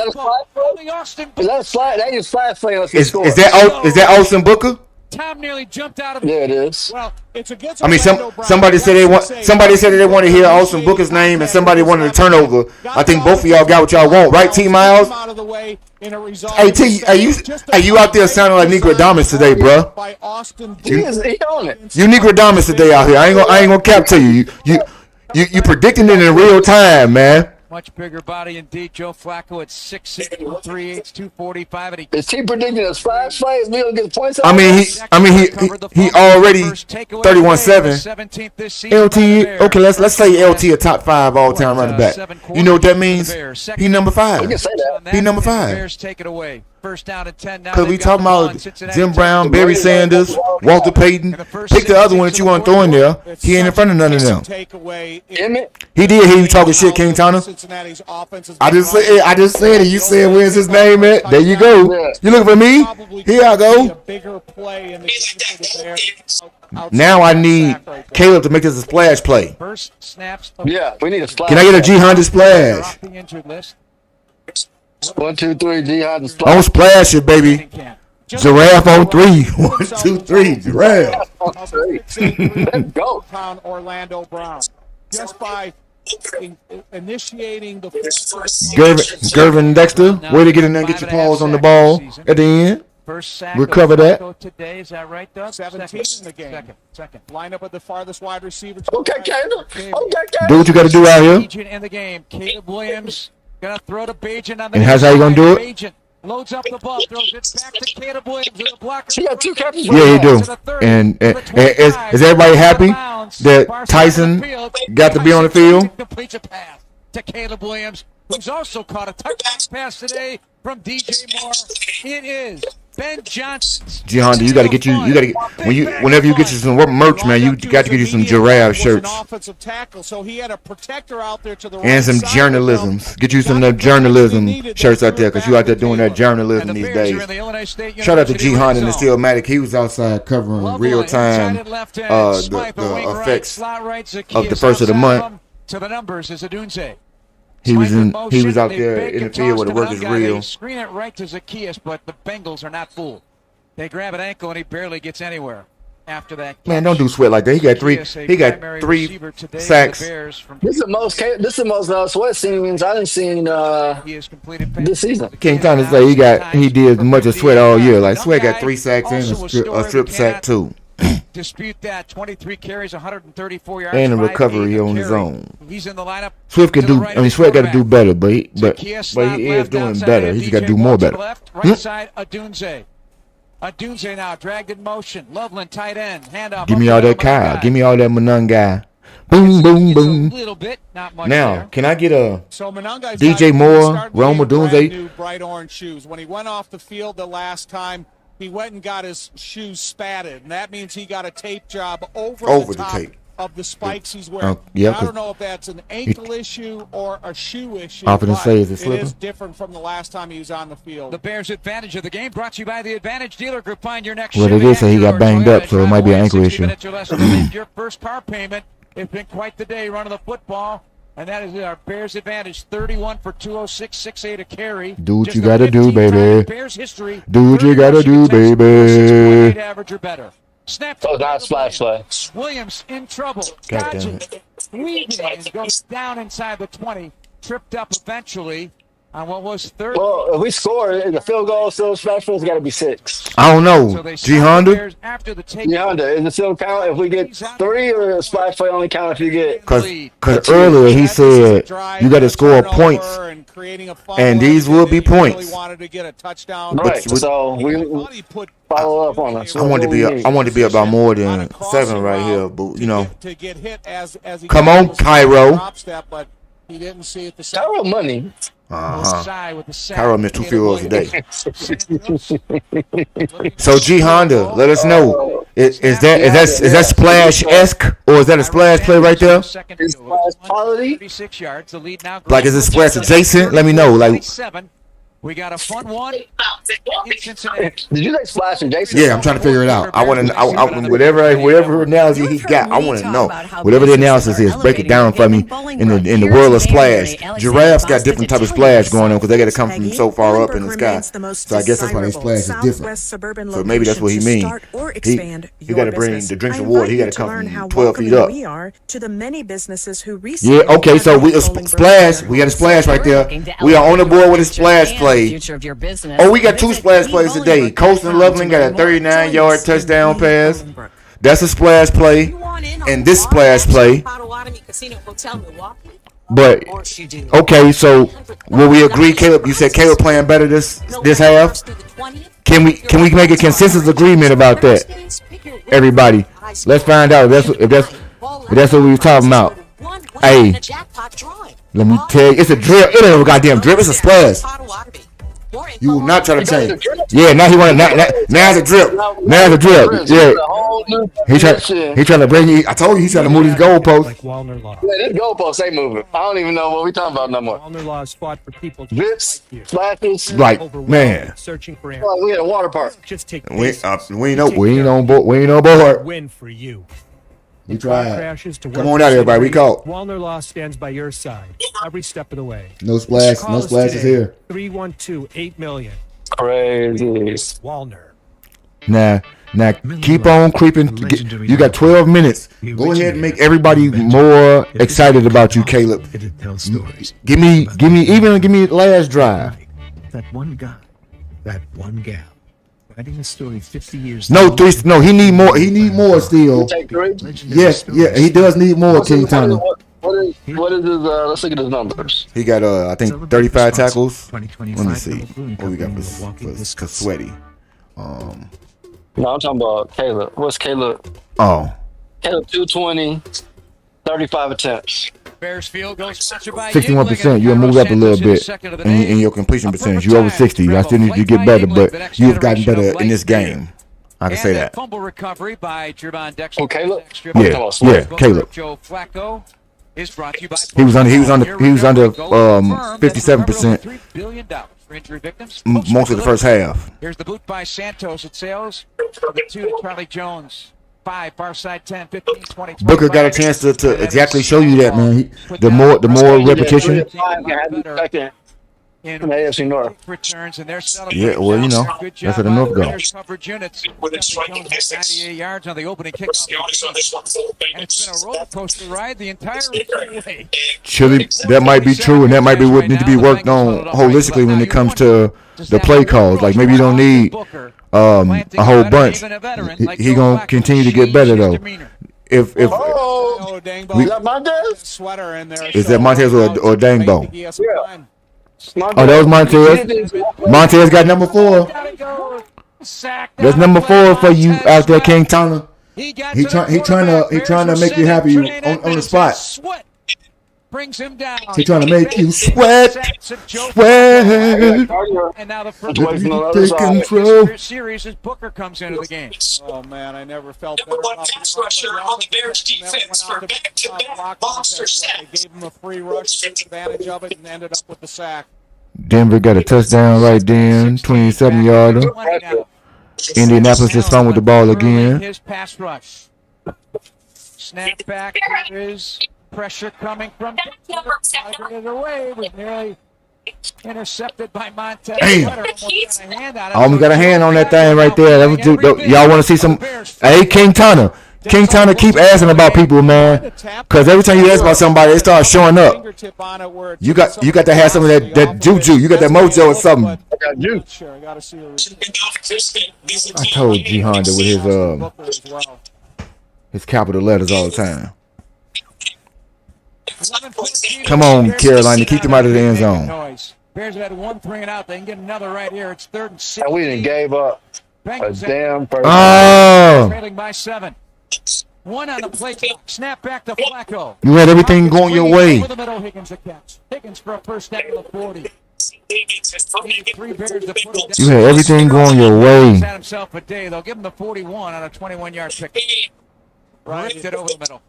that a slide? That is slide play. Is that Austin Booker? Tom nearly jumped out of it is. Well, it's a good. I mean, somebody said they want to hear Austin Booker's name, and somebody wanted a turnover. I think both of y'all got what y'all want, right, T Miles? Hey T, are you out there sounding like Negrodamus today, bro? You Negrodamus today out here. I ain't gonna cap to you. You predicting it in real time, man. Much bigger body indeed. Joe Flacco at 6'6", 3/8", 245. And is he predicting a splash play? Is we gonna get points? He already 31-7. LT, okay, let's say LT a top 5 all-time running back. You know what that means? He number 5. We can say that. He number 5. Bears take it away. First down and 10 now. Because we talking about Jim Brown, Barry Sanders, Walter Payton. Pick the other one that you want to throw in there. He ain't in front of none of them. He did hear you talking shit, King Tana. I just said it. You said where's his name at? There you go. You looking for me? Here I go. Now I need Caleb to make this a splash play. First snaps. Yeah, we need a splash. Can I get a G Honda splash? 1, 2, 3, Jihad and Don't splash it, baby. Giraffe on 3. 1, 2, 3, giraffe. Let's go. Orlando Brown. Just by initiating the Gervin Dexter, way to get in there and get your paws on the ball at the end. First sack recover that. Today, is that right, Doug? 17 in the game. Second. Line up with the farthest wide receiver. Okay, Caleb. Do what you got to do out here. Bajan in the game. Caleb Williams gonna throw to Bajan on the And how's how you gonna do it? Bajan loads up the ball, throws it back to Caleb Williams with a blocker. She got 2 catches. Yeah, he do. And is everybody happy that Tyson got to be on the field? Completes a pass to Caleb Williams, who's also caught a touchdown pass today from DJ Moore. It is Ben Johnson's. Honda, you got to get whenever you get you some merch, man, you got to get you some giraffe shirts. Offensive tackle, so he had a protector out there to the and some journalisms. Get you some of them journalism shirts out there because you out there doing that journalism these days. Shout out to G Honda and the Steelmatic. He was outside covering real time the effects of the first of the month. To the numbers is Adunze. He was out there in the field where the work is real. They screen it right to Zacchaeus, but the Bengals are not fooled. They grab an ankle and he barely gets anywhere after that catch. Man, don't do Sweat like that. He got three sacks. This is the most Sweat scenes I didn't see this season. King Thomas say he did as much as Sweat all year. Like Sweat got 3 sacks and a strip sack too. Dispute that. 23 carries, 134 yards, and a recovery on his own. He's in the lineup. Swift could do. Sweat got to do better, but he is doing better. He's got to do more better. Right side, Adunze. Adunze now dragged in motion. Loveland tight end. Handoff. Give me all that Kyle. Give me all that Manung guy. Boom, boom, boom. A little bit, not much now, there. Can I get a so DJ Moore, Rome Adunze? New bright orange shoes. When he went off the field the last time, he went and got his shoes spatted, and that means he got a tape job over the top tape of the spikes he's wearing. Yeah, I don't know if that's an ankle issue or a shoe issue. Often say is it slipping? It is different from the last time he was on the field. The Bears' advantage of the game brought to you by the Advantage Dealer Group. Find your next. Well, they did say he got banged up, so it might be an ankle issue. Your first car payment. It's been quite the day running the football. And that is our Bears advantage, 31 for 206, 6.8 a carry. Do what you got to do, baby. Bears history. Do what you got to do, baby. Average or better. Snap. Oh, not splash play. Williams in trouble. Dodging. Weaving and goes down inside the 20. Tripped up eventually on what was third. Well, if we score, the field goal still splash play has got to be 6. I don't know. G Honda? G Honda, is it still count if we get 3 or a splash play only count if you get? Because earlier he said you got to score points, and these will be points. Right. So we follow up on us. I want to be about more than 7 right here, but you know. Come on, Cairo. He didn't see it the Cairo money. Cairo missed 2 field goals today. So G Honda, let us know. Is that splash-esque, or is that a splash play right there? Is splash quality? 36 yards. The lead now. Like, is it splash adjacent? Let me know. Like, we got a fun one in Cincinnati. Did you say splash adjacent? Yeah, I'm trying to figure it out. I want to whatever analogy he got. I want to know whatever the analysis is. Break it down for me in the world of splash. Giraffes got different type of splash going on because they got to come from so far up in the sky. So I guess that's why their splash is different. So maybe that's what he means. He got to bring the drinks of water. He got to come from 12 feet up. Yeah. Okay. So we splash. We got a splash right there. We are on the board with a splash play. Oh, we got 2 splash plays today. Coastal Loveland got a 39-yard touchdown pass. That's a splash play. And this splash play. But, okay, so will we agree, Caleb? You said Caleb playing better this half? Can we make a consensus agreement about that? Everybody, let's find out if that's what we were talking about. Hey. Let me tell you, it's a drip. It ain't a goddamn drip. It's a splash. You will not try to change. Yeah, now he want now it's a drip. Now it's a drip. Yeah. He trying to bring you. I told you he's trying to move these goalposts. Yeah, this goalposts ain't moving. I don't even know what we talking about no more. Drips, splashes. Like, man. Searching for air. We at a water park. We ain't on board. Win for you. We tried. Crashes to Come on out, everybody. We caught. Wallner Law stands by your side every step of the way. No splash. No splashes here. 312-8 Crazy. Wallner. Now, keep on creeping. You got 12 minutes. Go ahead and make everybody more excited about you, Caleb. Give me the last drive. That one guy, that one gal, writing a story 50 years. No, he need more. He need more still. Yes, yeah, he does need more, King Tony. What is his? Let's look at his numbers. He got I think 35 tackles. Let me see what we got for Sweaty. No, I'm talking about Caleb. What's Caleb? Oh. Caleb 220, 35 attempts. Bears field goal sponsored by 61%. You moved up a little bit in your completion percentage. You over 60. I still need you to get better, but you've gotten better in this game. I can say that. Fumble recovery by Jervon Dexter. Oh, Caleb? Yeah, Caleb. Joe Flacco is brought to you by He was under 57%. $3 billion for injury victims. Most of the first half. Here's the boot by Santos. It sails for the 2 to Charlie Jones. 5, far side 10, 15, 20. Booker got a chance to exactly show you that, man. The more repetition. In the AFC North. Returns and they're Yeah, well, you know, that's where the North go. Coverage units. 98 yards on the opening kickoff. And it's been a roller coaster ride the entire way. Chili, that might be true, and that might be what needs to be worked on holistically when it comes to the play calls. Like maybe you don't need a whole bunch. He gonna continue to get better though. If is that Montez? Is that Montez or Dangbo? Yeah. Oh, that was Montez. Montez got number 4. That's number 4 for you out there, King Tana. He trying to make you happy on the spot. Brings him down. He trying to make you sweat. And now the first take control. Series as Booker comes into the game. Oh man, I never felt better. Number 1 pass rusher on the Bears defense for back-to-back monster sacks. They gave him a free rush, took advantage of it, and ended up with the sack. Denver got a touchdown right then, 27-yarder. Indianapolis just fumbled the ball again. His pass rush. Snap back. There is pressure coming from it away. Was nearly intercepted by Montez. I almost got a hand on that thing right there. Y'all want to see some? Hey, King Tana. King Tana keep asking about people, man. Because every time you ask about somebody, they start showing up. You got to have some of that juju. You got that mojo or something. I told G Honda with his capital letters all the time. Come on, Carolina, keep them out of the end zone. Bears have had 1 3 and out. They can get another right here. It's 3rd and 6. And we didn't gave up a damn first. Trailing by 7. 1 on the play clock. Snap back to Flacco. You had everything going your way. Over the middle, Higgins a catch. Higgins for a first down to the 40. 3 Bears to put him down. You had everything going your way. Had himself a day. They'll give him the 41 on a 21-yard pick. Right it over the middle.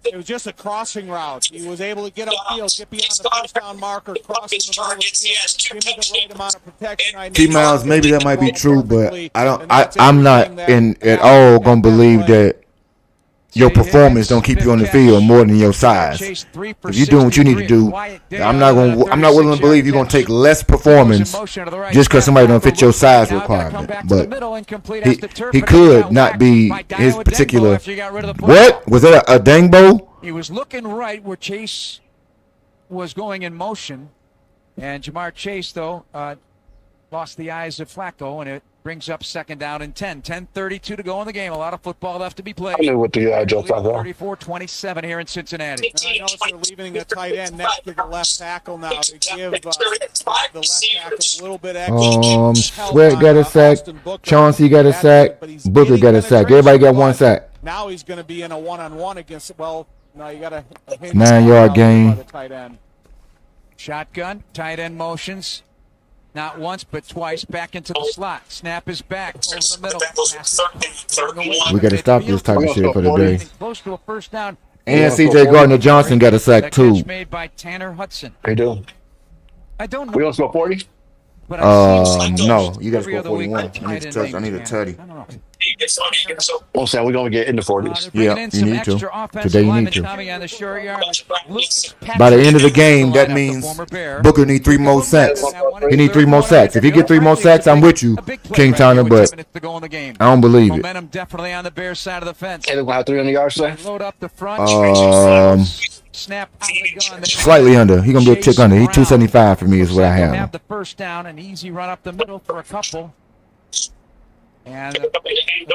It was just a crossing route. He was able to get upfield, get beyond the first down marker, cross in the middle of the field, give me the right amount of protection. T-Miles, maybe that might be true, but I'm not at all gonna believe that your performance don't keep you on the field more than your size. If you're doing what you need to do, I'm not willing to believe you're gonna take less performance just because somebody don't fit your size requirement. But he could not be his particular. What was that? A Dangbo? He was looking right where Chase was going in motion, and Jamar Chase though lost the eyes of Flacco, and it brings up 2nd down and 10. 10:32 to go in the game. A lot of football left to be played. I knew what the adjust was. 34-27 here in Cincinnati. I notice they're leaving the tight end next to the left tackle now to give the left tackle a little bit extra. Sweat got a sack. Chauncey got a sack. Booker got a sack. Everybody got 1 sack. Now he's going to be in a one-on-one against. Well, now you got a 9-yard gain. Shotgun, tight end motions. Not once, but twice. Back into the slot. Snap is back over the middle. We got to stop this type of shit for the day. Close to a first down. And C.J. Gardner-Johnson got a sack too. Made by Tanner Hudson. They do. I don't know. We don't score 40? No, you got to score 41. I need a 30. I'm saying we're gonna get in the 40s. Yeah, you need to. Today you need to. On the short yard. By the end of the game, that means Booker need 3 more sacks. He need 3 more sacks. If he get 3 more sacks, I'm with you, King Towner, but I don't believe it. Momentum definitely on the Bears side of the fence. And they're gonna have 300 yards today. Load up the front. Snap out the gun. Slightly under. He gonna be a tick under. He 275 for me is what I have. Have the first down, an easy run up the middle for a couple. And the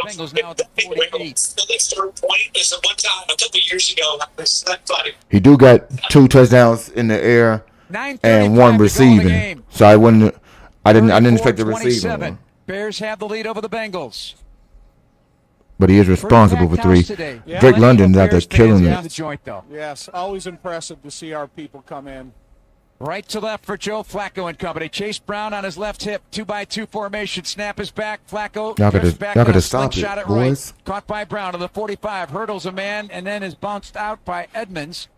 Bengals now at the 48. He do got 2 touchdowns in the air and 1 receiving. So I didn't expect the receiving one. Bears have the lead over the Bengals. But he is responsible for 3. Drake London's out there killing it. Yes, always impressive to see our people come in. Right to left for Joe Flacco and company. Chase Brown on his left hip. 2-by-2 formation. Snap is back. Flacco. Y'all gotta stop it, boys. Right. Caught by Brown to the 45. Hurdles a man and then is bounced out by Edmonds.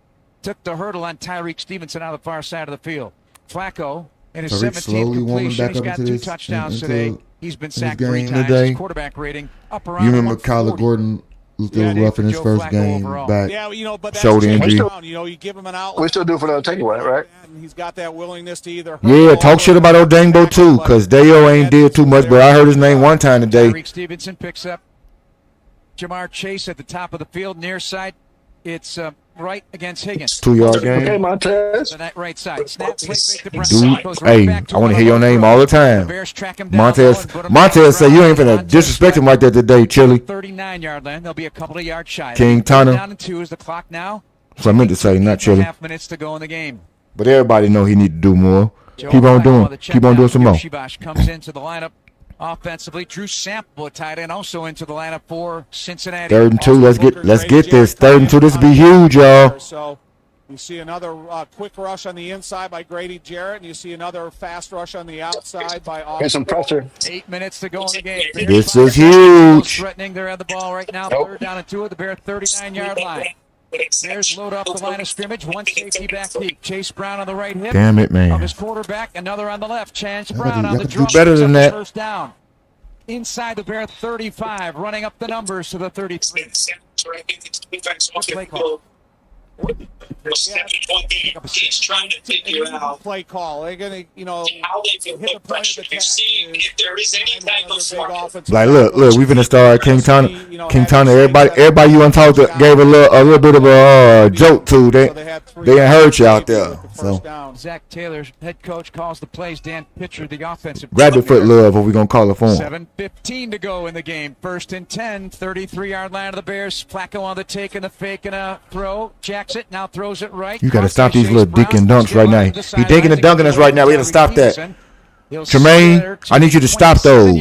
Took the hurdle on Tyreek Stevenson out of the far side of the field. Flacco in his 17th completion. He's got 2 touchdowns today. He's been sacked 3 times. His quarterback rating up around. You remember Kyler Gordon was a little rough in his first game back. Yeah, but that's shoulder injury. You give him an outlet. We still do for the takeaway, right? And he's got that willingness to either. Yeah, talk shit about Odangbo too, because Deo ain't did too much, but I heard his name one time today. Tyreek Stevenson picks up Jamar Chase at the top of the field, near side. It's right against Higgins. 2-yard game. Okay, Montez. The right side. Snap, play fake to Brown. Dude, hey, I want to hear your name all the time. Montez said you ain't finna disrespect him like that today, Chili. 39-yard line. They'll be a couple of yards shy. King Towner. Down to 2 is the clock now. So I meant to say, not Chili. 2.5 minutes to go in the game. But everybody know he need to do more. Keep on doing. Keep on doing some more. Shibash comes into the lineup offensively. Drew Sample tight end also into the lineup for Cincinnati. 3rd and 2. Let's get this. 3rd and 2. This will be huge, y'all. So you see another quick rush on the inside by Grady Jarrett, and you see another fast rush on the outside by Austin. Here's some pressure. 8 minutes to go in the game. This is huge. Threatening. They're at the ball right now. 3rd down and 2 at the Bear 39-yard line. Bears load up the line of scrimmage. 1 safety back peak. Chase Brown on the right hip. Damn it, man. Of his quarterback. Another on the left. Chance Brown on the do draw. better than that. First down. Inside the Bear 35. Running up the numbers to the 33. Play call. He's trying to figure out play call. They're gonna, how they can put pressure. They're seeing if there is any type of Like, look, we finna start King Towner. Everybody you untalked gave a little bit of a joke to. They ain't hurt you out there. So Zach Taylor, head coach, calls the plays. Dan Pitcher, the offensive. grab the foot, love, what we gonna call it for him. 7:15 to go in the game. 1st and 10. 33-yard line of the Bears. Flacco on the take and a fake and a throw. Jacks it, now throws it right. You gotta stop these little dick and dunks right now. He dinking and dunking us right now. We gotta stop that. Tremaine, I need you to stop those,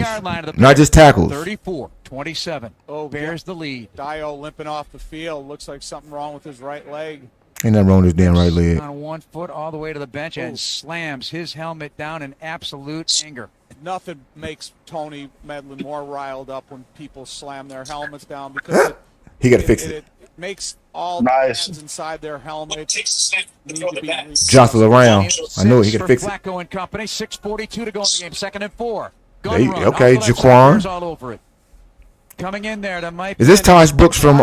not just tackles. 34-27. Bears the lead. Dio limping off the field. Looks like something wrong with his right leg. Ain't nothing wrong with his damn right leg. On 1 foot all the way to the bench and slams his helmet down in absolute anger. Nothing makes Tony Medlin more riled up when people slam their helmets down because he got to fix it. It makes all the hands inside their helmet need to be jostle around. I know he can fix it. Flacco and company. 6:42 to go in the game. 2nd and 4. Okay, Jaquan. All over it. Coming in there to Mike. Is this Taj Brooks from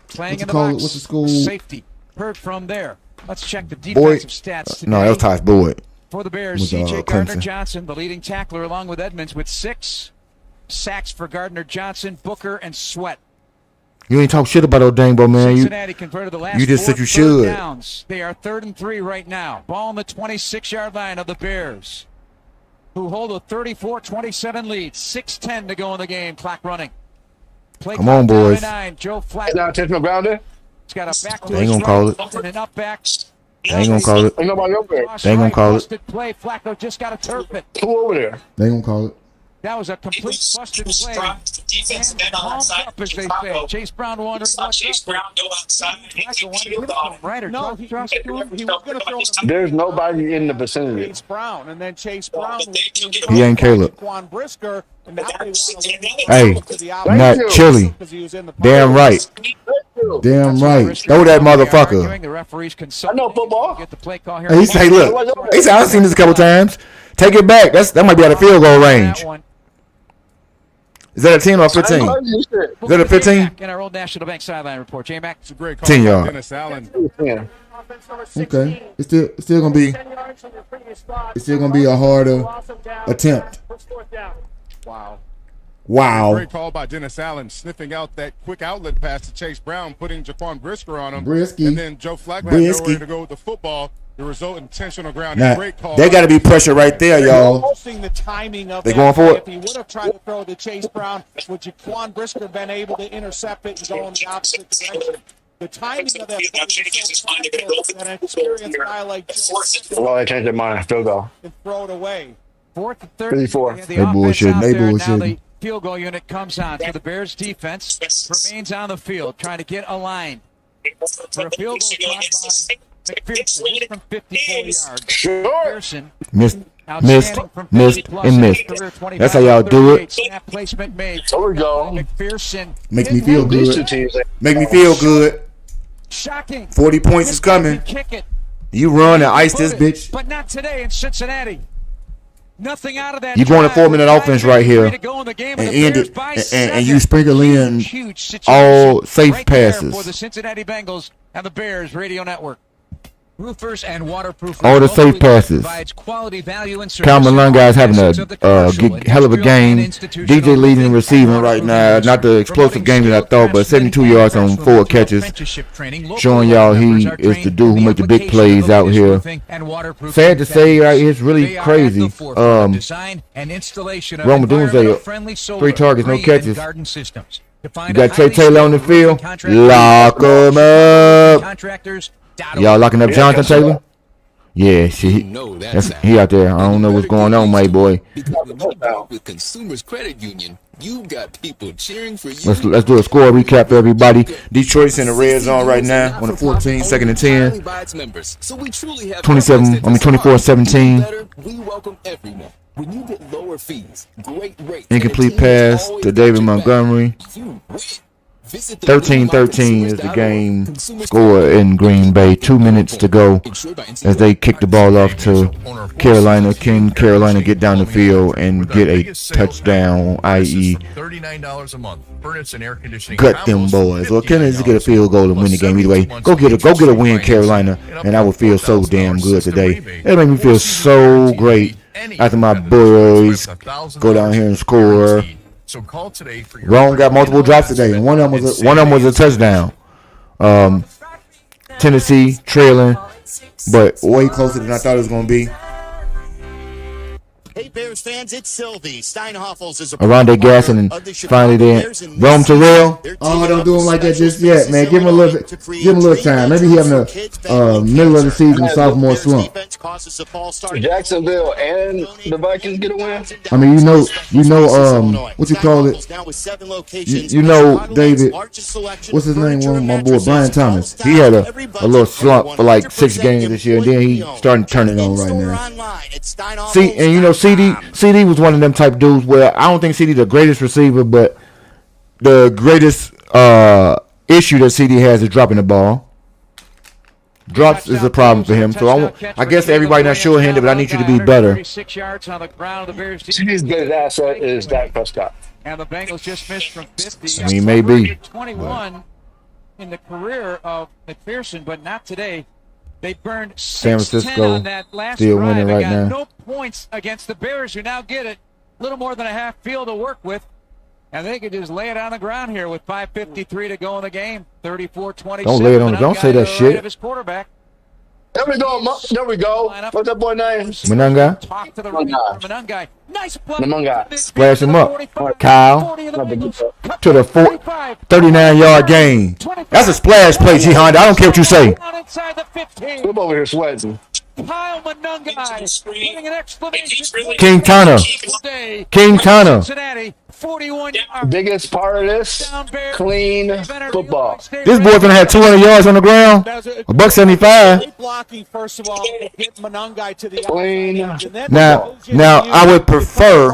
playing in the box? What's the school? Safety. Heard from there. Let's check the defensive stats today. No, that was Taj Boyd. For the Bears, C.J. Gardner-Johnson, the leading tackler, along with Edmonds, with 6 sacks for Gardner-Johnson, Booker, and Sweat. You ain't talk shit about Odangbo, man. Cincinnati converted the last you just said you 4 should. Downs. They are 3rd and 3 right now. Ball on the 26-yard line of the Bears, who hold a 34-27 lead. 6:10 to go in the game. Clock running. Come on, boys. Joe Flacco. Now intentional grounder. He's got a back to they ain't gonna call it. And an up back. They ain't gonna call it. Ain't nobody over there. They ain't gonna call it. Play. Flacco just got to turf it. Who over there? They ain't gonna call it. That was a complete busted play. Defensive end on that side. Up, as they say. Chase Brown wondering what's Chase Brown go outside. No, he was going to throw him. There's nobody in the vicinity. Chase Brown, and then Chase Brown. He ain't Caleb. Brisker, and now hey, not Chili. Damn right. Damn right. Throw that motherfucker. I know football. He say, look. He said, I've seen this a couple times. Take it back. That might be out of field goal range. Is that a 10 or 15? Is that a 15? In our old National Bank sideline report, J-Mac. It's a great call 10 by yards. Dennis Allen. Okay. It's still gonna be a harder attempt. Wow. Great call by Dennis Allen, sniffing out that quick outlet pass to Chase Brown, putting Jaquan Brisker on him. And then Joe Flacco had nowhere to go with the football. The result intentional ground. Now, Great call. they got to be pressure right there, y'all. The timing of they going for it. If he would have tried to throw to Chase Brown, would Jaquan Brisker been able to intercept it and go in the opposite direction? The timing of that an experienced guy like Joe Well, they changed their mind. Field goal. and throw it away. 4th and 34. The They bullshitting. They Now the bullshitting. field goal unit comes on. So the Bears defense remains on the field, trying to get aligned. For a field goal try by McPherson from 54 yards. McPherson Missed, outstanding from 50 missed, plus and in missed. his career, 25, That's how y'all do 38 it. Snap placement made. There we go. McPherson. Make me feel good. Make me feel good. Shocking. 40 points is coming. Kick it. You run and ice this bitch. But not today in Cincinnati. Nothing out of that. You going a 4-minute offense right here and end it, and you sprinkle in all safe passes. For the Cincinnati Bengals and the Bears Radio Network. Roofers and waterproof. All the safe passes. Cal Malunga is having a hell of a game. DJ leading receiving right now. Not the explosive game that I thought, but 72 yards on 4 catches. Showing y'all he is the dude who make the big plays out here. Sad to say, right, it's really crazy. Roma Doomsday, 3 targets, no catches. You got Trey Taylor on the field. Lock him up. Y'all locking up Jonathan Taylor? Yeah, he out there. I don't know what's going on, my boy. With Consumers Credit Union, you've got people cheering for you. Let's do a score recap for everybody. Detroit's in the red zone right now on the 14, 2nd and 10. 24-17. We welcome everyone. When you get lower fees, great rates, Incomplete pass to David Montgomery. 13-13 is the game score in Green Bay. 2 minutes to go as they kick the ball off to Carolina. Can Carolina get down the field and get a touchdown, i.e. $39 a month. Furnace and air conditioning. Gut them boys. Well, can they just get a field goal and win the game either way? Go get a win, Carolina, and I would feel so damn good today. It made me feel so great after my boys go down here and score. So call today for your Rome got multiple drops today, and one of them was a touchdown. Tennessee trailing, but way closer than I thought it was going to be. Hey Bears fans, it's Sylvie. Steinhoffels is a Aronde Gasson and finally there. Rome Terrell. Oh, don't do him like that just yet, man. Give him a little time. Maybe he having a middle of the season sophomore slump. Jacksonville and the Vikings get a win. I mean, you know, what you call it? You know, David. What's his name? My boy Brian Thomas. He had a little slump for like 6 games this year, and then he started turning on right now. See, and you know, CD was one of them type dudes where I don't think CD the greatest receiver, but the greatest issue that CD has is dropping the ball. Drops is a problem for him. So I guess everybody not sure-handed, but I need you to be better. CD's biggest asset is Dak Prescott. And the Bengals just missed from 50. I mean, maybe. 21 in the career of McPherson, but not today. They burned San 6-10 Francisco on that last still drive. winning They right got now. no points against the Bears, who now get it. A little more than a half field to work with. And they could just lay it on the ground here with 5:53 to go in the game. 34-27. Don't lay it on. Don't say that shit. Of his quarterback. There we go. What's that boy name? Manunga. Talk to the Manunga. Nice play. Splash him up. Kyle. To the 39-yard gain. That's a splash play, G Honda. I don't care what you say. I'm over here sweating. Kyle Manunga putting an exclamation. King Tana. King Tana. Cincinnati, 41 yards. Biggest part of this, clean football. This boy's gonna have 200 yards on the ground. $175. Blocking first of all, get Manunga to the clean. Now I would prefer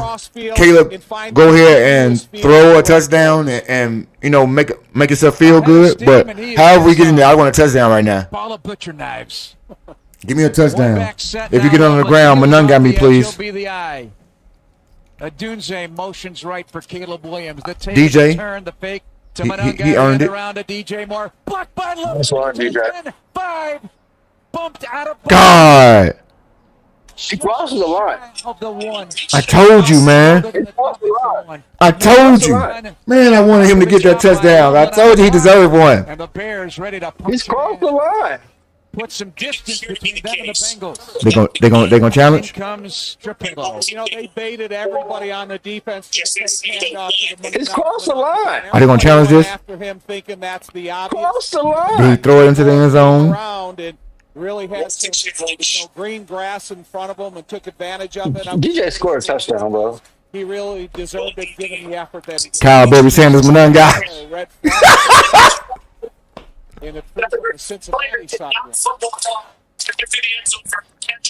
Caleb go here and throw a touchdown and you know make himself feel good. But however we get in there, I want a touchdown right now. Ball of butcher knives. Give me a touchdown. If you get on the ground, Manunga me, please. Dunze motions right for Caleb Williams. The take DJ. turn, the fake to He Monunga. earned it. Around to DJ Moore. Blocked by Love. That's why DJ. 5. Bumped out of God. He crosses the line. Of the one. I told you, man. I told you. Man, I wanted him to get that touchdown. I told you he deserved one. And the Bears ready to He's crossed the line. put some distance between them and the Bengals. They gonna challenge. In comes Trippier. You know, they baited everybody on the defense. It's crossed the line. Are they gonna challenge this? After him thinking that's the obvious. Cross the line. Did he throw it into the end zone? Around and really had some, green grass in front of him and took advantage of it. DJ scored a touchdown, bro. He really deserved it given the effort that he did. Kyle Baby Sanders, Monunga guy. In the Cincinnati side.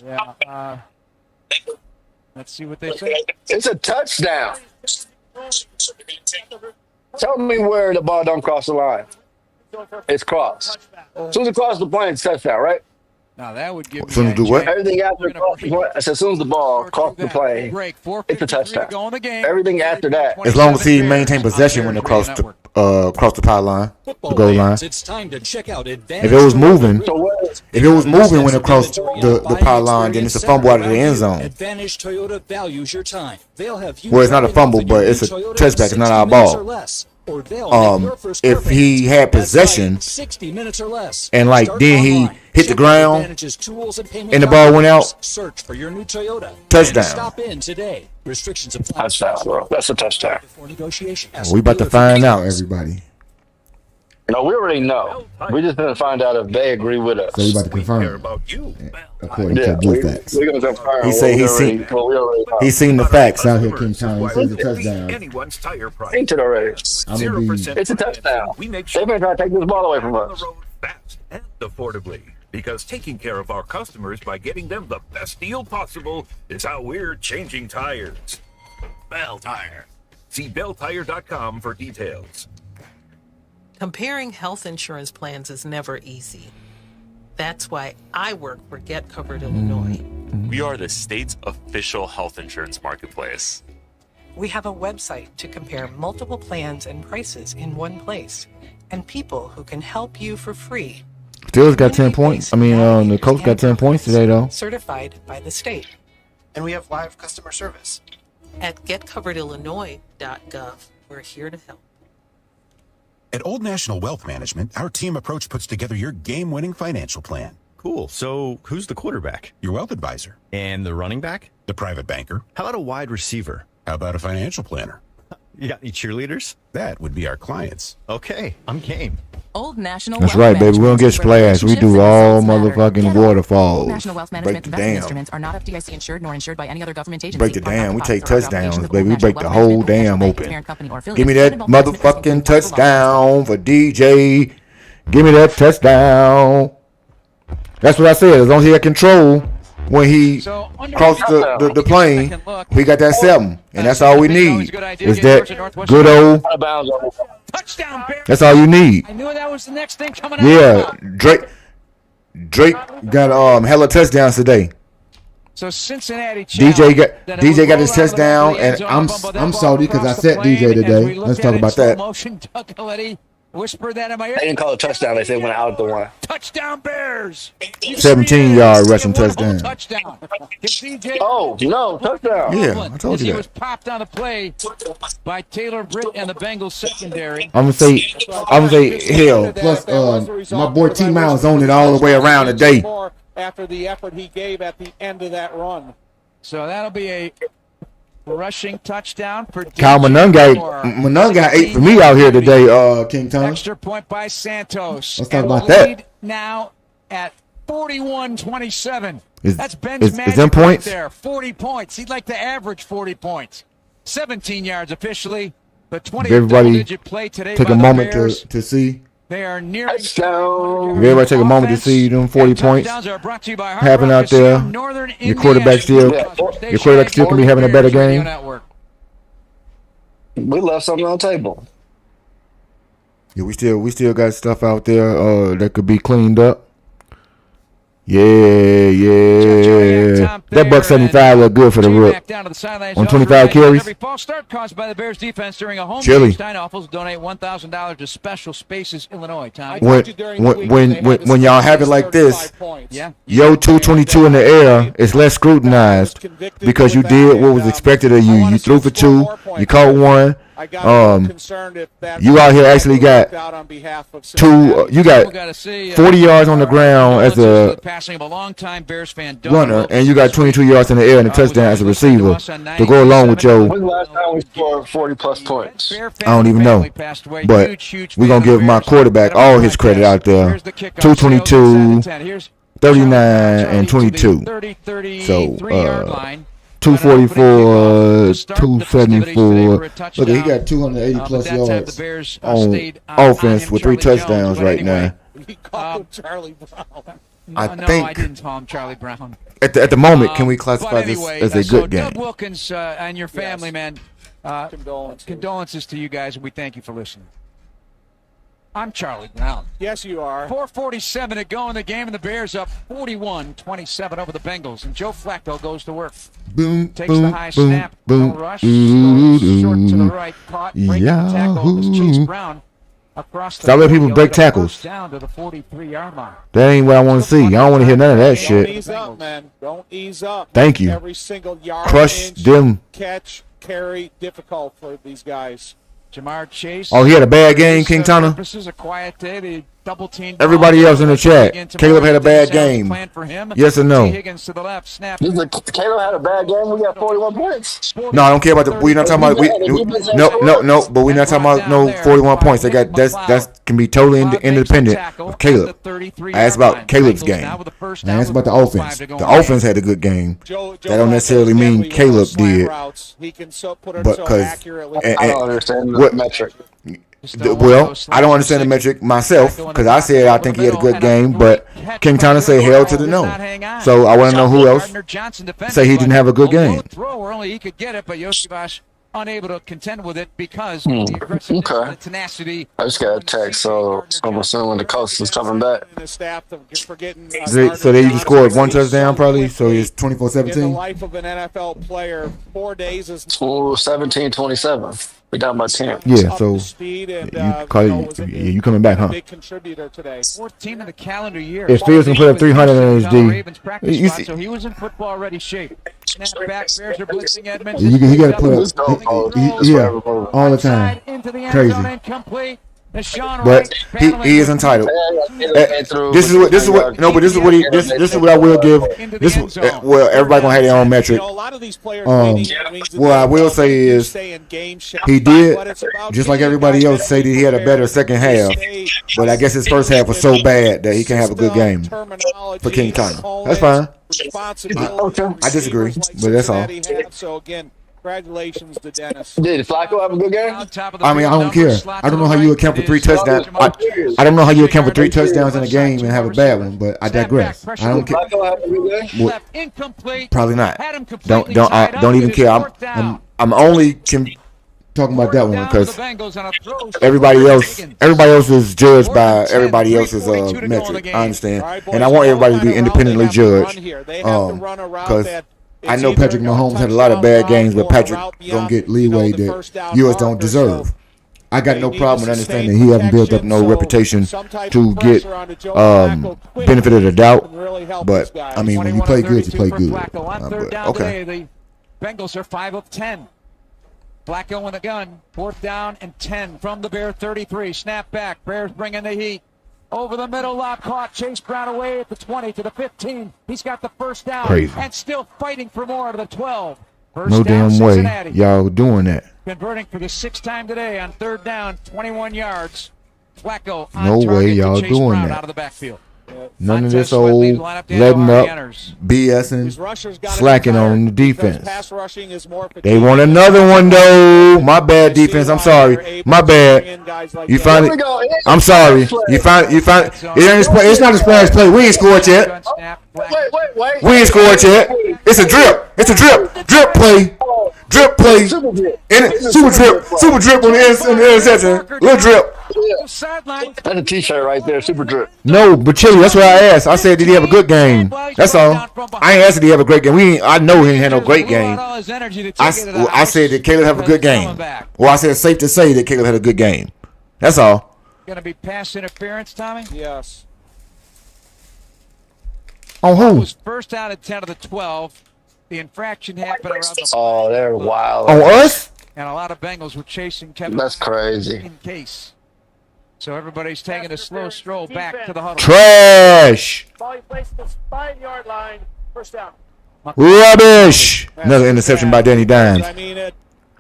Yeah. Let's see what they say. It's a touchdown. Tell me where the ball don't cross the line. It's crossed. As soon as it crosses the plane, it's touchdown, right? Now that would give as soon as do what? Everything after as soon as the ball crosses the plane, it's a touchdown. Everything after that, as long as he maintained possession when it crossed the pile line, the goal line. It's time to check out If it was moving, when it crossed the pile line, then it's a fumble out of the end zone. Advantage Toyota values your time. They'll have you. Well, it's not a fumble, but it's a touchback. It's not our ball. If he had possession 60 minutes or less, and then he hit the ground and the ball went out, search for your new Toyota. Touchdown. Stop in today. Restrictions apply. Touchdown, bro. That's a touchdown. We about to find out, everybody. No, we already know. We just gonna find out if they agree with us. So we about to confirm. According to Blue Facts. We're gonna confirm. He said he's seen the facts out here, King Tom. He says a touchdown. Anyone's tire price. Ain't it already? 0% It's a touchdown. We make They've been trying to take this ball away from us. fast and affordably. Because taking care of our customers by getting them the best deal possible is how we're changing tires. Bell Tire. See belltire.com for details. Comparing health insurance plans is never easy. That's why I work for Get Covered Illinois. We are the state's official health insurance marketplace. We have a website to compare multiple plans and prices in one place, and people who can help you for free. Steelers got 10 points. The Colts got 10 points today, though. Certified by the state. And we have live customer service. At getcoveredillinois.gov, we're here to help. At Old National Wealth Management, our team approach puts together your game-winning financial plan. Cool. So who's the quarterback? Your wealth advisor. And the running back? The private banker. How about a wide receiver? How about a financial planner? You got any cheerleaders? That would be our clients. Okay, I'm game. Old National That's Wealth right, baby. We don't get splashed. We do all motherfucking waterfalls. Old National Wealth Management Break the investment dam. instruments are not FDIC insured nor insured by any other government agency. Break the dam. We take Products touchdowns, obligations of baby. We Old break National the Wealth whole Management, dam Bank, open. parent company, or affiliate. Give me that Sustainable investment motherfucking principles touchdown for DJ. Give me that touchdown. That's what I said. As long as he had control when he crossed the plane, we got that 7. And that's all we need. Is that good old touchdown, Bears. That's all you need. I knew that was the next thing coming out. Yeah, Drake got hella touchdowns today. So Cincinnati DJ got his touchdown, and I'm salty because I set DJ today. Let's talk about that. Motion, Doug Galletti whispered that in my ear. They didn't call it a touchdown. They said it went out the one. Touchdown, Bears. 17-yard rushing touchdown. Touchdown. Oh, no, touchdown. Yeah, I told you He that. was popped on a play by Taylor Britt and the Bengals secondary. I'm gonna say hell. Plus, my boy T Miles on it all the way around today. After the effort he gave at the end of that run. So that'll be a rushing touchdown for Kyle Monunga 8 for me out here today, King Tom. Extra point by Santos. Let's talk And about the that. lead now at 41-27. Is- That's Ben's is magic them right points? there. 40 points. He'd like to average 40 points. 17 yards officially. The 20th Everybody double-digit play today take by a the moment Bears. to see. They are nearing. If everybody take a moment to see them 40 points happen out there. Your quarterback still can be having a better game. We left something on the table. Yeah, we still got stuff out there that could be cleaned up. Yeah. That $175 look good for the rook. On 25 carries. Every false start caused by the Bears defense during a home Chili. game. Steinhoffels donate $1,000 to Special Spaces Illinois. Tommy. When y'all have it like this, yo 222 in the air is less scrutinized because you did what was expected of you. You threw for 2, you caught 1. You out here actually got 2. You got 40 yards on the ground as a runner, and you got 22 yards in the air and a touchdown as a receiver to go along with your. When's the last time we scored 40-plus points? I don't even know, but we're gonna give my quarterback all his credit out there. 222, 39, and 22. So 244, 274. Look, he got 280 plus yards on offense with 3 touchdowns right now. I think I didn't call him Charlie Brown. At the moment, can we classify this as a good game? Doug Wilkins and your family, man. Condolences to you guys, and we thank you for listening. I'm Charlie Brown. Yes, you are. 4:47 to go in the game, and the Bears up 41-27 over the Bengals. And Joe Flacco goes to work. Takes the high snap, no rush, short to the right, caught, breaking the tackle. This Chase Brown across the Stop letting people break tackles. Down to the 43-yard line. That ain't what I want to see. I don't want to hear none of that shit. Don't ease up, man. Don't ease up. Thank you. Every single yard, crush inch, them. Catch, carry, difficult for these guys. Jamar Chase. Oh, he had a bad game, King Tana. This is a quiet day. They double team. Everybody else in the chat. Caleb had a bad game. Yes or no? Higgins to the left. Snap. Caleb had a bad game. We got 41 points. No, I don't care about the. We're not talking about. No. But we're not talking about no 41 points. They got that can be totally independent of Caleb. I asked about Caleb's game. I asked about the offense. The offense had a good game. That don't necessarily mean Caleb did. But because I don't understand the metric. Well, I don't understand the metric myself because I said I think he had a good game, but King Tana said hell to the no. So I want to know who else say he didn't have a good game. He could get it, but Yoshivash unable to contend with it because of the aggressiveness and the tenacity. I just got a text, so I'm assuming the coach is coming back. So they just scored 1 touchdown probably, so it's 24-17. In the life of an NFL player, 4 days is 17-27. We down by 10. Yeah, so you coming back, huh? Big contributor today. 14 of the calendar year. If Fields can put up 300 on his D, so he was in football ready shape. Snap back, Bears are blitzing Edmonds. You got to put up, all the time. Crazy. But he is entitled. This is what I will give. Well, everybody gonna have their own metric. What I will say is he did, just like everybody else, say that he had a better second half. But I guess his first half was so bad that he can have a good game for King Tana. That's fine. I disagree, but that's all. So again, congratulations to Dennis. Did Flacco have a good game? I mean, I don't care. I don't know how you account for 3 touchdowns. I don't know how you account for 3 touchdowns in a game and have a bad one, but I digress. I don't care. Well, probably not. Don't even care. I'm only talking about that one because everybody else is judged by everybody else's metric. I understand, and I want everybody to be independently judged because. I know Patrick Mahomes had a lot of bad games, but Patrick don't get leeway that yours don't deserve. I got no problem with understanding he hasn't built up no reputation to get benefit of the doubt. But I mean, when you play good, you play good. But, okay. The Bengals are 5 of 10. Flacco in the gun, 4th down and 10 from the Bear 33. Snap back. Bears bringing the heat. Over the middle, lob caught. Chase Brown away at the 20 to the 15. He's got the first down. Crazy. And still fighting for more of the 12. No damn way y'all doing that. Converting for the 6th time today on 3rd down, 21 yards. Flacco on no way y'all Chase doing Brown that. out of the backfield. None of this old letting up, BSing, slacking on the defense. They want another one though. My bad defense. I'm sorry. My bad. You find it. I'm sorry. You find. It's not a splash play. We ain't scored yet. We ain't scored yet. It's a drip. It's a drip. Drip play. Drip play. Super drip on the interception. Little drip. That's a T-shirt right there. Super drip. No, but Chili, that's what I asked. I said, did he have a good game? That's all. I ain't asked did he have a great game. I know he didn't have no great game. I said, did Caleb have a good game? Well, I said it's safe to say that Caleb had a good game. That's all. Going to be pass interference, Tommy? Yes. On who? Was first out of 10 of the 12. The infraction happened around the Oh, they're wild. On us? and a lot of Bengals were chasing Kevin. That's crazy. In case. So everybody's taking a slow stroll back to the huddle. Trash. Ball placed the 5-yard line. First down. Rubbish. Another interception by Danny Dimes. I mean,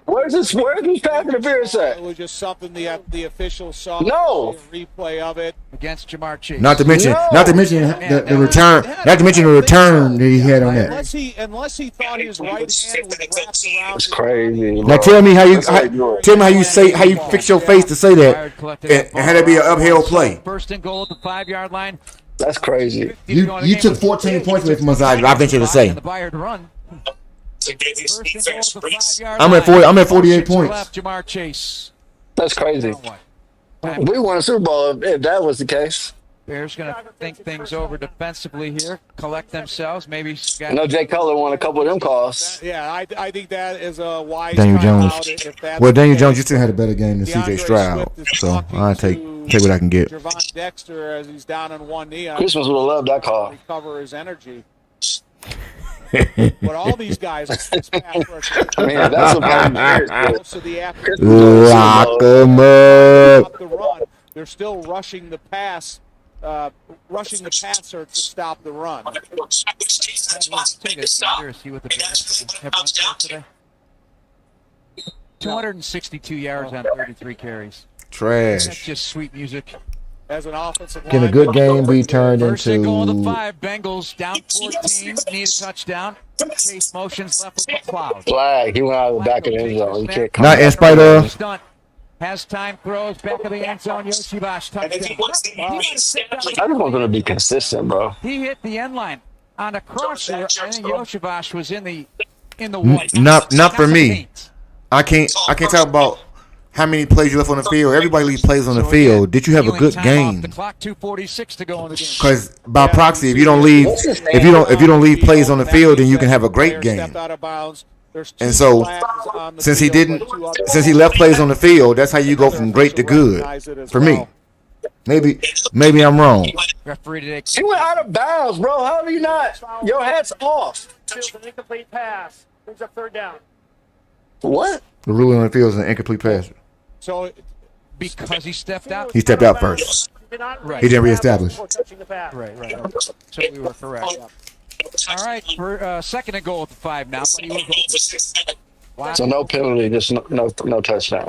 where's this pass interference at? It was just something the officials saw. No. A replay of it against Jamar Chase. Not to mention the return. Not to mention the return that he had on that. Unless he thought his right hand was wrapped around. It's crazy. Now tell me how you fix your face to say that, and had it be an uphill play. First and goal at the 5-yard line. That's crazy. You took 14 points away from us. I venture to say. I'm at 48 points. Jamar Chase. That's crazy. We won a Super Bowl if that was the case. Bears going to think things over defensively here, collect themselves. Maybe. I know Jay Cutler won a couple of them calls. Yeah, I think that is a wise. Daniel Jones. Well, Daniel Jones, you still had a better game than C.J. Stroud, so I take what I can get. Javon Dexter, as he's down on one knee. Christmas would have loved that call. Recover his energy. But all these guys, man, that's what lock them up. The run. They're still rushing the pass. Rushing the passer to stop the run. 262 yards on 33 carries. Trash. That's just sweet music. As an offensive Can a good game be turned First into? and goal of the 5. Bengals down 14. Need a touchdown. Chase motions left with the cloud. Flag. He went out of the back of the end zone. He can't come Not in spite of. Has time, throws back of the end zone. Yoshibash touchdown. I just want them to be consistent, bro. He hit the end line on a crosser. I think Yoshibash was in the white. Not for me. I can't talk about how many plays you left on the field. Everybody leaves plays on the field. Did you have a good game? The clock 2:46 to go in the game. Because by proxy, if you don't leave plays on the field, then you can have a great game. And so, since he left plays on the field, that's how you go from great to good. For me, maybe I'm wrong. He went out of bounds, bro. How do you not? Your hat's off. It's an incomplete pass. Brings up third down. What? The ruling on the field is an incomplete pass. So, because he stepped out? He stepped out first. Right. He didn't reestablish. Right. So we were correct. All right, for second and goal at the 5 now. Wow. So no penalty, just no touchdown.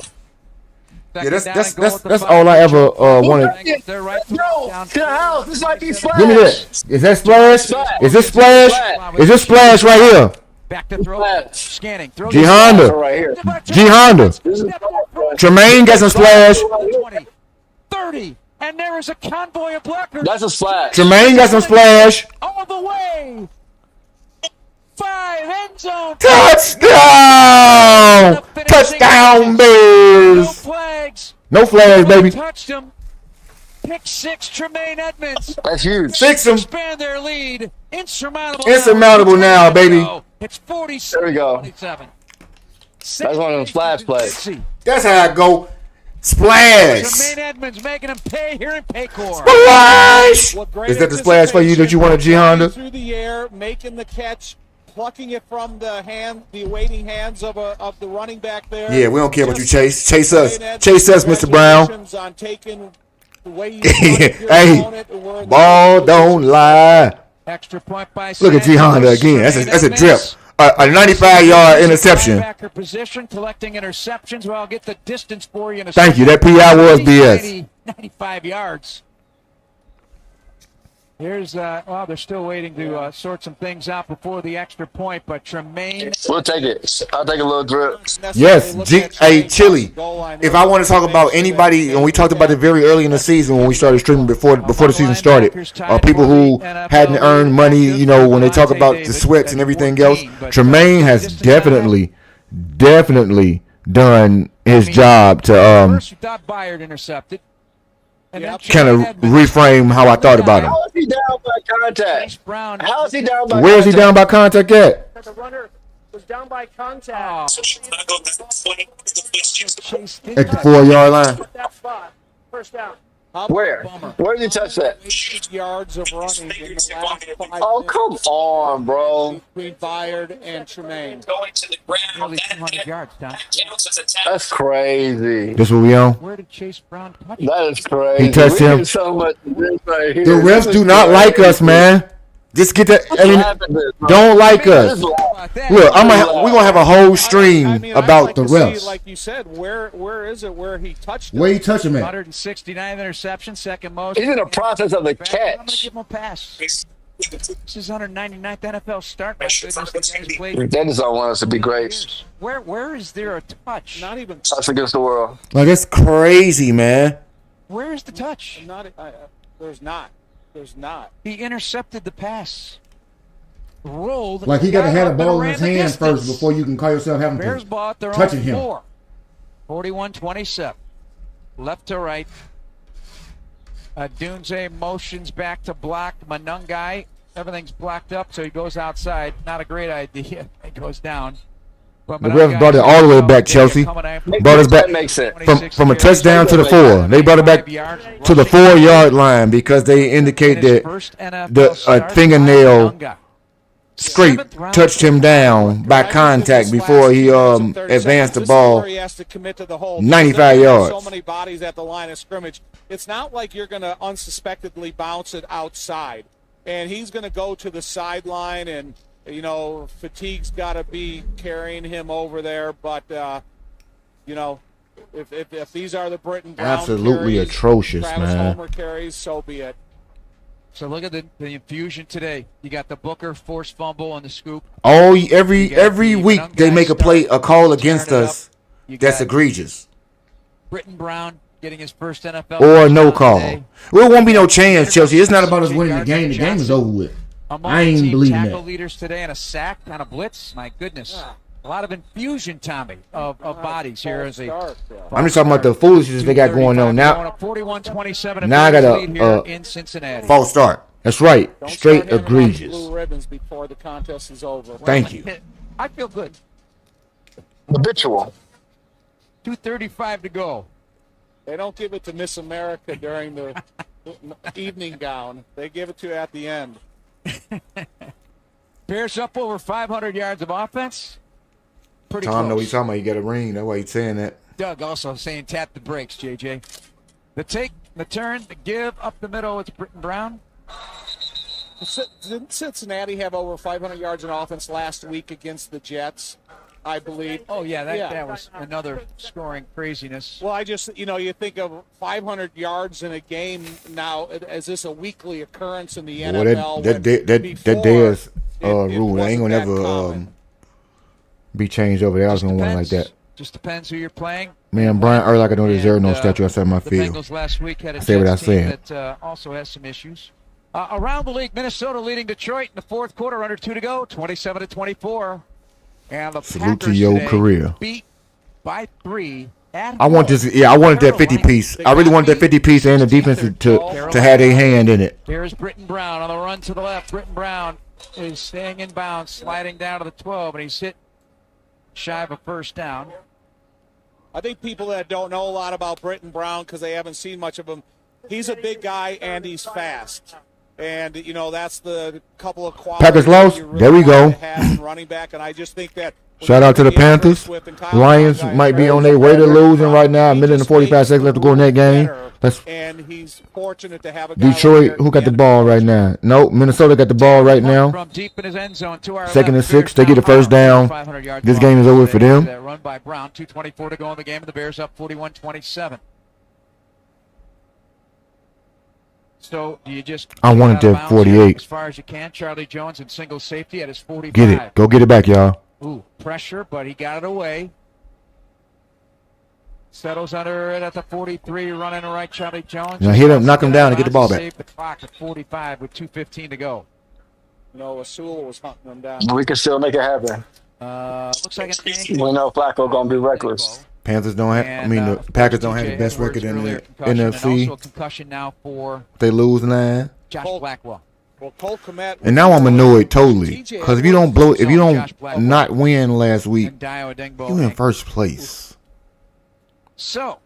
Yeah, that's all I ever wanted. No, to the house. This might be splash. Give me that. Is that splash? Is this splash? Is this splash right here? Back to throw. Scanning. G Honda. G Honda. Tremaine got some splash. 20, 30, and there is a convoy of blockers. That's a splash. Tremaine got some splash. All the way. 5 end zone. Touchdown! Touchdown, Bears. No flags. No flags, baby. Touched him. Pick 6, Tremaine Edmonds. That's huge. Fix him. Expand their lead. Insurmountable now, baby. It's 47. There we go. 27. That's one of them splash plays. That's how I go. Splash. Tremaine Edmonds making him pay here in Paycor. Splash. Is that the splash for you that you want, G Honda? Through the air, making the catch, plucking it from the waiting hands of the running back there. Yeah, we don't care what you chase. Chase us. Chase us, Mr. Brown. Hey, ball don't lie. Extra point by Look at G Honda again. That's a drip. A 95-yard interception. Position, collecting interceptions. Well, I'll get the distance for you in a Thank you. That PI was BS. 95 yards. Here's, they're still waiting to sort some things out before the extra point, but Tremaine. We'll take it. I'll take a little drip. Yes, hey, Chili. If I want to talk about anybody, and we talked about it very early in the season when we started streaming before the season started, people who hadn't earned money, when they talk about the sweats and everything else, Tremaine has definitely done his job to. First, you thought Byard intercepted. kind of reframe how I thought about him. How is he down by contact? How is he down by Where is he contact? down by contact at? The runner was down by contact. At the 4-yard line. That spot. First down. Where? Where did he touch that? 8 yards of running in the last 5 Oh, come on, bro. between Byard and Tremaine. Going to the ground. Nearly 200 yards, Tom. Counts as a tackle. That's crazy. This what we on? Where did Chase Brown touch? That is crazy. He touched We him. get so much of this right here. The refs do not like us, man. Just get that. I mean, don't like us. Look, we're gonna have a whole stream about the refs. Like you said, where is it where he touched him? Where he touch him at? 169 interception, second most. He's in the process of the I'm gonna catch. give him a pass. This is 199th NFL start. My goodness, the guy's played. They just don't want us to be great. Where is there a touch? Not even. Us against the world. Like, it's crazy, man. Where is the touch? There's not. There's not. He intercepted the pass. Rolled. Like, he got to have the ball in his ran the hand distance. first before you can call yourself having Bears ball at their touching own him. 41-27. Left to right. Dunze motions back to block. Manungai. Everything's blocked up, so he goes outside. Not a great idea. It goes down. But The refs brought it all the way back, Chelsea. Brought us back from a touchdown to the 4. They brought it back to the 4-yard line because they indicate that the fingernail scrape touched him down by contact before he advanced the ball 95 yards. So many bodies at the line of scrimmage. It's not like you're going to unsuspectedly bounce it outside. And he's going to go to the sideline, and you know, fatigue's got to be carrying him over there, but you know, if these are the Britton Brown Absolutely carries, atrocious, Travis man. Homer carries, so be it. So look at the infusion today. You got the Booker forced fumble on the scoop. Oh, every week they make a call against us that's egregious. Britton Brown getting his first NFL Or no call. today. Well, it won't be no chance, Chelsea. It's not about us winning the game. The game is over with. I ain't believing tackle that. leaders today and a sack on a blitz. My goodness. A lot of infusion, Tommy, of bodies here as a. I'm just talking about the foolishness they got going on now. 41-27. Now I got in Cincinnati. false start. That's right. Don't Straight start handing out egregious. blue ribbons before the contest is over. Thank you. I feel good. Habitual. 2:35 to go. They don't give it to Miss America during the evening gown. They give it to you at the end. Bears up over 500 yards of offense. Pretty Tom close. know he's talking about. You got a ring. That's why he's saying that. Doug also saying tap the brakes, JJ. The take, the turn, the give, up the middle. It's Britton Brown. Didn't Cincinnati have over 500 yards in offense last week against the Jets, I believe? Oh, yeah, that was another scoring craziness. Well, I just, you think of 500 yards in a game now. Is this a weekly occurrence in the NFL? That Dez rule ain't gonna ever be changed over there. I was gonna want it like that. Just depends who you're playing. Man, Brian Urlacher know deserve no statue outside my The field. Bengals last week had a I say what I Jets team said. that also has some issues. Around the league, Minnesota leading Detroit in the fourth quarter, under 2 to go, 27-24. And the Salute to Packers your today career. beat by 3 at I want this. Yeah, I wanted that 50 piece. I really wanted that 50 piece and the defense to have a hand in it. Here's Britton Brown on the run to the left. Britton Brown is staying in bounds, sliding down to the 12, and he's hit shy of a first down. I think people that don't know a lot about Britton Brown because they haven't seen much of him, he's a big guy and he's fast. And, that's the couple of qualities. Packers lost. Really There we go. have in running back, and I just think that. Shout out to the Panthers. Lions might be on their way to losing right now. A minute and 45 seconds left to go in that game. And he's fortunate to have a guy Detroit, like who got the ball right now? Nope, Minnesota got the ball right now. From deep in his end zone to our Second and left. 6. They get the first down. 500 yards This game is over for them. That run by Brown. 2:24 to go in the game, and the Bears up 41-27. So do you just? I wanted get out of that bounds here 48. as far as you can. Charlie Jones in single safety at his 45. Get it. Go get it back, y'all. Ooh, pressure, but he got it away. Settles under it at the 43, running to right. Charlie Jones. Now hit him, knock him down, and get the ball back. Save the clock at 45 with 2:15 to go. Asul was hunting him down. We can still make it happen. Looks like We know Flacco gonna be reckless. Panthers don't have. The Packers don't have the best record in the NFC. Also concussion now for They lose 9. Josh Blackwell. Well, Cole Kmet, And now I'm annoyed totally because if you don't not win last week, you in first place. So.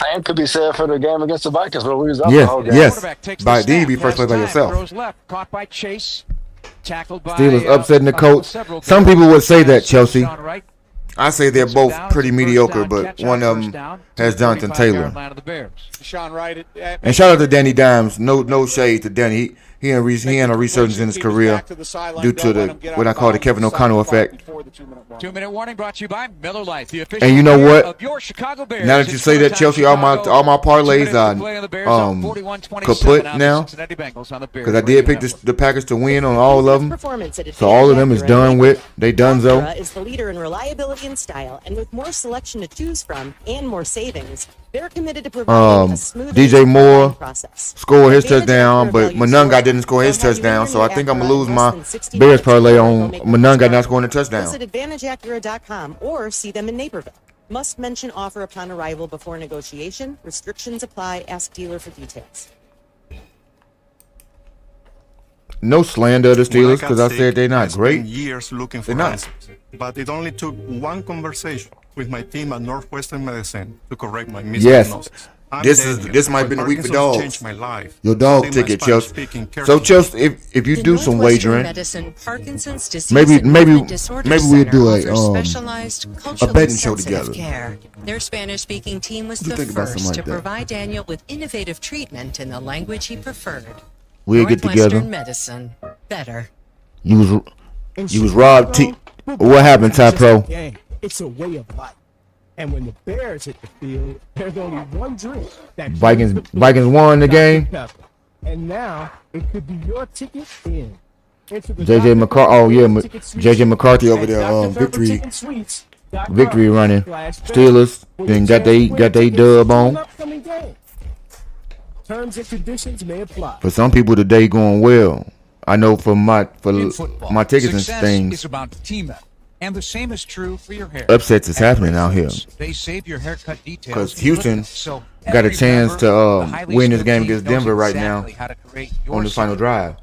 And could be said for the game against the Vikings. We'll lose out the whole game. Yes. By then you be first place by yourself. Throws left, caught by Chase. Tackled by Steelers upsetting the coach. Some people would say that, Chelsea. I say they're both pretty mediocre, but one of them has Jonathan Taylor. Sean Wright. And shout out to Danny Dimes. No shade to Danny. He had a resurgence in his career due to what I call the Kevin O'Connell effect. 2-minute warning brought to you by Miller Lite, the official And you know what? of your Chicago Bears. Now that you say that, Chelsea, all my parlays are kaput now because I did pick the Packers to win on all of them. So all of them is done with. They donezo. Acura is the leader in reliability and style, and with more selection to choose from and more savings, they're committed to providing a smooth DJ Moore process. scored his touchdown, but Monunga didn't score his touchdown, so I think I'm going to lose my Bears parlay on Monunga not scoring a touchdown. Visit AdvantageAcura.com or see them in Naperville. Must mention offer upon arrival before negotiation. Restrictions apply. Ask dealer for details. No slander of the Steelers because I said they're not great. Years looking for answers, but it only took one conversation with my team at Northwestern Medicine to correct my misdiagnosis. Yes, this might have been a week for dogs. Changed my life. Your dog ticket, Chelsea. So, Chelsea, if you do some wagering, maybe we'll do a betting show together. Their Spanish-speaking team was the first to provide Daniel with innovative treatment in the language he preferred. We'll get together. Medicine, better. You was robbed. What happened, Ty Pro? It's a way of life. And when the Bears hit the field, there's only one drink. Vikings won the game. And now it could be your ticket in. JJ McCarthy. JJ McCarthy over there. Victory running. Steelers then got they dub on. Terms and conditions may apply. For some people, the day going well. I know for my tickets and things. Is about team up. And the same is true for your hair. Upsets is happening out here. They save your haircut details. Because Houston got a chance to win this game against Denver right now on the final drive.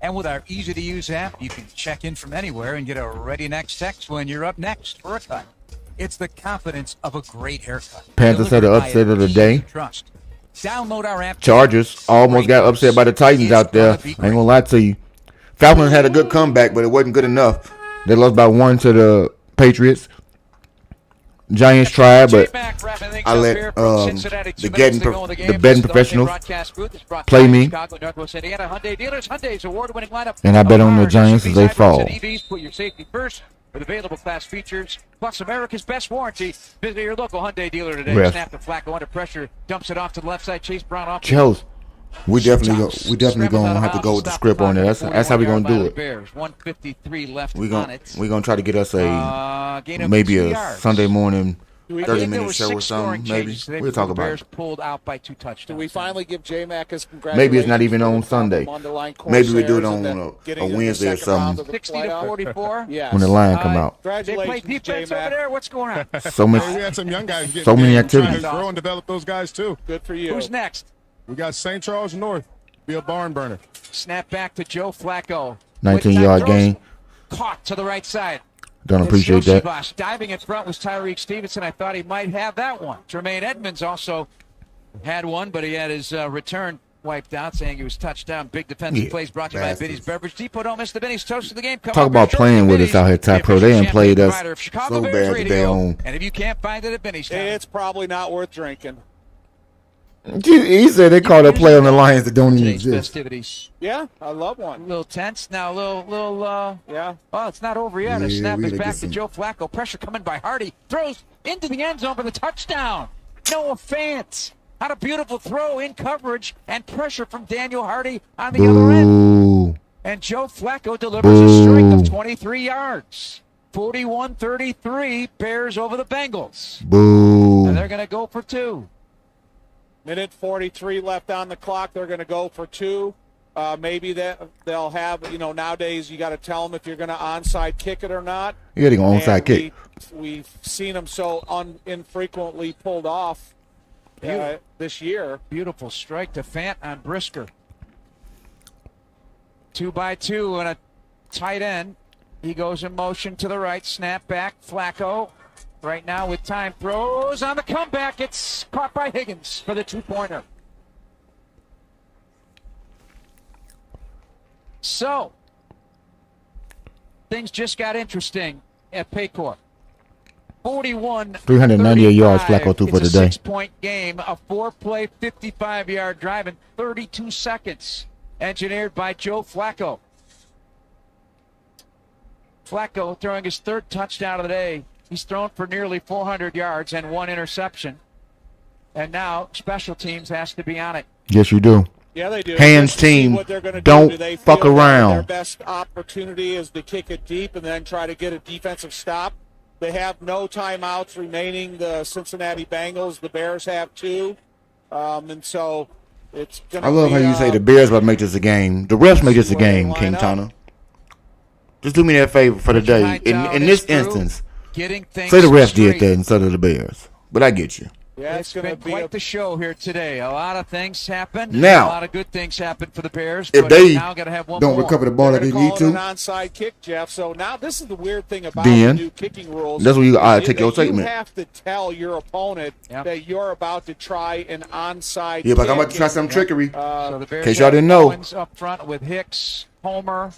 And with our easy-to-use app, you can check in from anywhere and get a ready next text when you're up next for a cut. It's the confidence of a great haircut. Panthers had the upset of the day. Download our app. Chargers almost got upset by the Titans out there. I ain't gonna lie to you. Falcons had a good comeback, but it wasn't good enough. They lost by 1 to the Patriots. Giants tried, but I let the betting professionals play me. And I bet on the Giants as they fall. Put your safety first with available class features, plus America's best warranty. Visit your local Hyundai dealer today. Snap the Flacco under pressure, dumps it off to the left side. Chase Brown off. Chelsea. We definitely gonna have to go with the script on it. That's how we gonna do it. Bears, 153 left we gonna try to get us maybe a Sunday morning 30-minute show or something. Maybe we'll talk about it. Pulled out by 2 touchdowns. Do we finally give J-Mac his congratulations? Maybe it's not even on Sunday. Maybe we do it on a Wednesday or something. 60-44. Yeah. When the line come out. They play defense over there. What's going on? We had some young guys. So many activities. Grow and develop those guys too. Good for you. Who's next? We got St. Charles North. Be a barn burner. Snap back to Joe Flacco. 19-yard gain. Caught to the right side. Don't appreciate that. Diving in front was Tyreek Stevenson. I thought he might have that one. Jermaine Edmonds also had one, but he had his return wiped out, saying he was touchdown. Big defensive plays brought to you by Benny's Beverage Depot. Don't miss the Benny's Toast of the game. Talk about playing with us out here, Ty Pro. They ain't played us so bad today on. And if you can't find it at Benny's, it's probably not worth drinking. He said they called a play on the Lions that don't even exist. Festivities. Yeah, I love one. A little tense now, a little. Yeah. Oh, it's not over yet. A snap is back to some... Joe Flacco. Pressure coming by Hardy. Throws into the end zone for the touchdown. Noah Fant. Had a beautiful throw in coverage and pressure from Daniel Hardy on the other end. And Joe Flacco delivers a string of 23 yards. 41-33, Bears over the Bengals. Boo. And they're going to go for 2. Minute 43 left on the clock. They're going to go for 2. Maybe that they'll have, nowadays you got to tell them if you're going to onside kick it or not. Yeah, they're going to onside kick. We've seen them so infrequently pulled off this year. Beautiful strike to Fant on Brisker. 2-by-2 and a tight end. He goes in motion to the right. Snap back. Flacco right now with time. Throws on the comeback. It's caught by Higgins for the 2-pointer. So, things just got interesting at Paycor. 398 yards Flacco threw for the day. It's a 6-point game, a 4-play, 55-yard drive in 32 seconds, engineered by Joe Flacco. Flacco throwing his 3rd touchdown of the day. He's thrown for nearly 400 yards and 1 interception. And now special teams has to be on it. Yes, you do. Yeah, they do. Hands team, don't fuck around. Their best opportunity is to kick it deep and then try to get a defensive stop. They have no timeouts remaining. The Cincinnati Bengals, the Bears have 2. And so it's going to I love how you say the Bears about to make this a game. The refs make this a game, King Tana. Just do me that favor for the day. In this instance, say the refs did that instead of the Bears. But I get you. Yeah, it's been quite the show here today. A lot of things happened. Now, a lot of good things happened for the Bears. If but they now gotta have one don't more. recover the ball like they need to, an onside kick, Jeff. So now this is the weird thing about the new kicking rules. That's when you take your statement. You have to tell your opponent that you're about to try an onside. Yeah, but I'm about to try some trickery. So the Bears in case y'all didn't know. Up front with Hicks, Homer.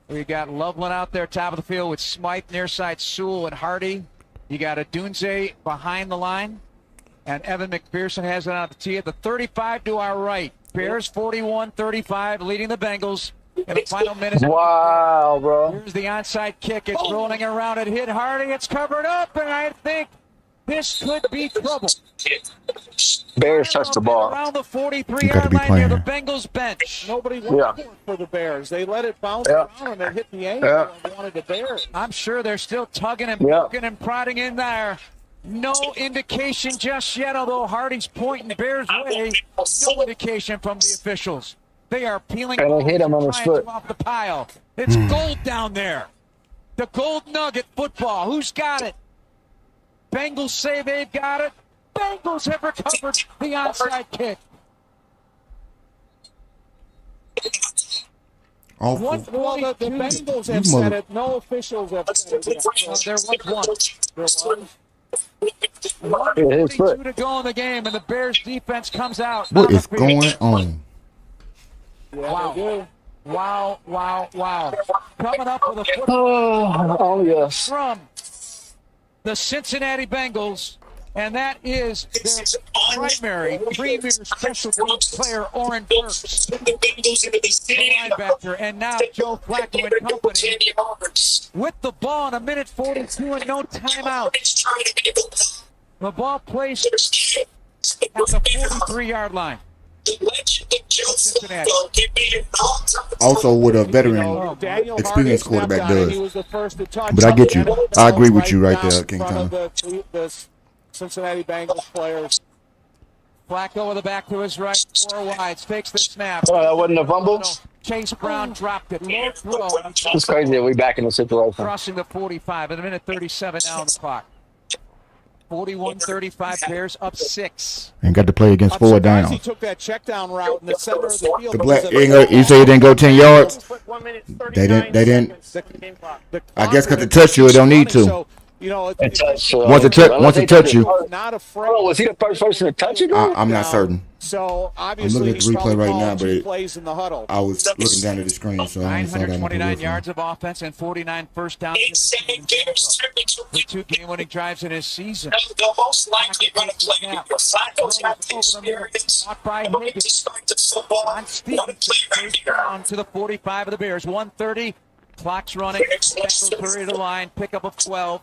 We got Loveland out there, top of the field with Smythe, near side Sewell and Hardy. You got a Dunze behind the line. And Evan McPherson has it on the tee at the 35 to our right. Bears 41-35, leading the Bengals in the final minute. Wow, bro. Here's the onside kick. It's rolling around. It hit Hardy. It's covered up, and I think this could be trouble. Bears touched the ball. Around the 43-yard line near the Bengals bench. Nobody went for the Bears. They let it bounce around and it hit the ankle and wanted the Bears. I'm sure they're still tugging and poking and prodding in there. No indication just yet, although Hardy's pointing Bears' way. No indication from the officials. They are peeling and hit him on his foot off the pile. It's gold down there. The gold nugget football. Who's got it? Bengals say they've got it. Bengals have recovered the onside kick. Oh, well, the Bengals have said it. No officials have said it yet. There was one. There was. 1:42 to go in the game, and the Bears defense comes out. What is going on? Yeah, Wow. Coming up with a football from the Cincinnati Bengals, and that is their primary premier special teams player, Oren Burks, the linebacker, and now Joe Flacco and company with the ball in 1:42 and no timeout. The ball placed at the 43-yard line. Cincinnati. Also, what a veteran, experienced quarterback does. But I get you. I agree with you right there, King Tom. The Cincinnati Bengals players. Flacco with the back to his right, 4 wide, takes the snap. Oh, that wasn't a fumble? Chase Brown dropped it. Low throw. It's crazy that we back in the situation. Crossing the 45 at 1:37 now on the clock. 41-35, Bears up 6. And got to play against 4 downs. He took that check down route in the center of the field. The black, you say it didn't go 10 yards? They didn't. I guess because to touch you, it don't need to. You know, once it touch you. Not afraid. Oh, was he the first person to touch it? I'm not certain. So I'm obviously looking at the replay right now, but plays in the huddle. I was looking down at the screen, so I only saw that. 929 yards of offense and 49 first downs for 2 game-winning drives in his season. The most likely run play because Flacco's got the experience. Not by Higgins. On Stevens, down to the 45 of the Bears. 1:30. Clock's running. Bengals hurry to the line. Pick up of 12.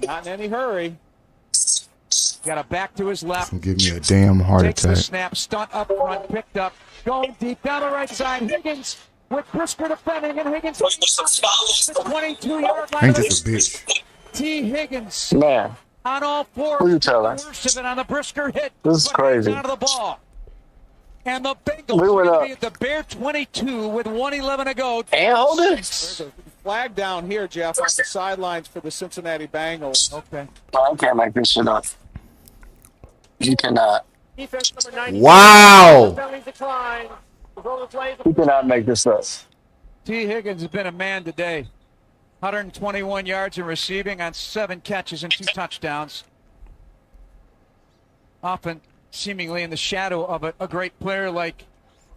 Not in any hurry. Got a back to his left. Give me a damn heart Takes the attack. snap, stunt up front, picked up, going deep down the right side. Higgins with Brisker defending, and Higgins the 22-yard line. Ain't this a bitch? T. Higgins. Man. On all 4. Who you telling? Worst of it on the Brisker hit. This is crazy. Out of the ball. And the Bengals are going to be at the Bear 22 with 1:11 to go. And hold it. There's a flag down here, Jeff, on the sidelines for the Cincinnati Bengals. Okay. I can't make this shit up. You cannot. Defense number 90. Wow. Penalties decline. You cannot make this up. T. Higgins has been a man today. 121 yards in receiving on 7 catches and 2 touchdowns. Often seemingly in the shadow of a great player like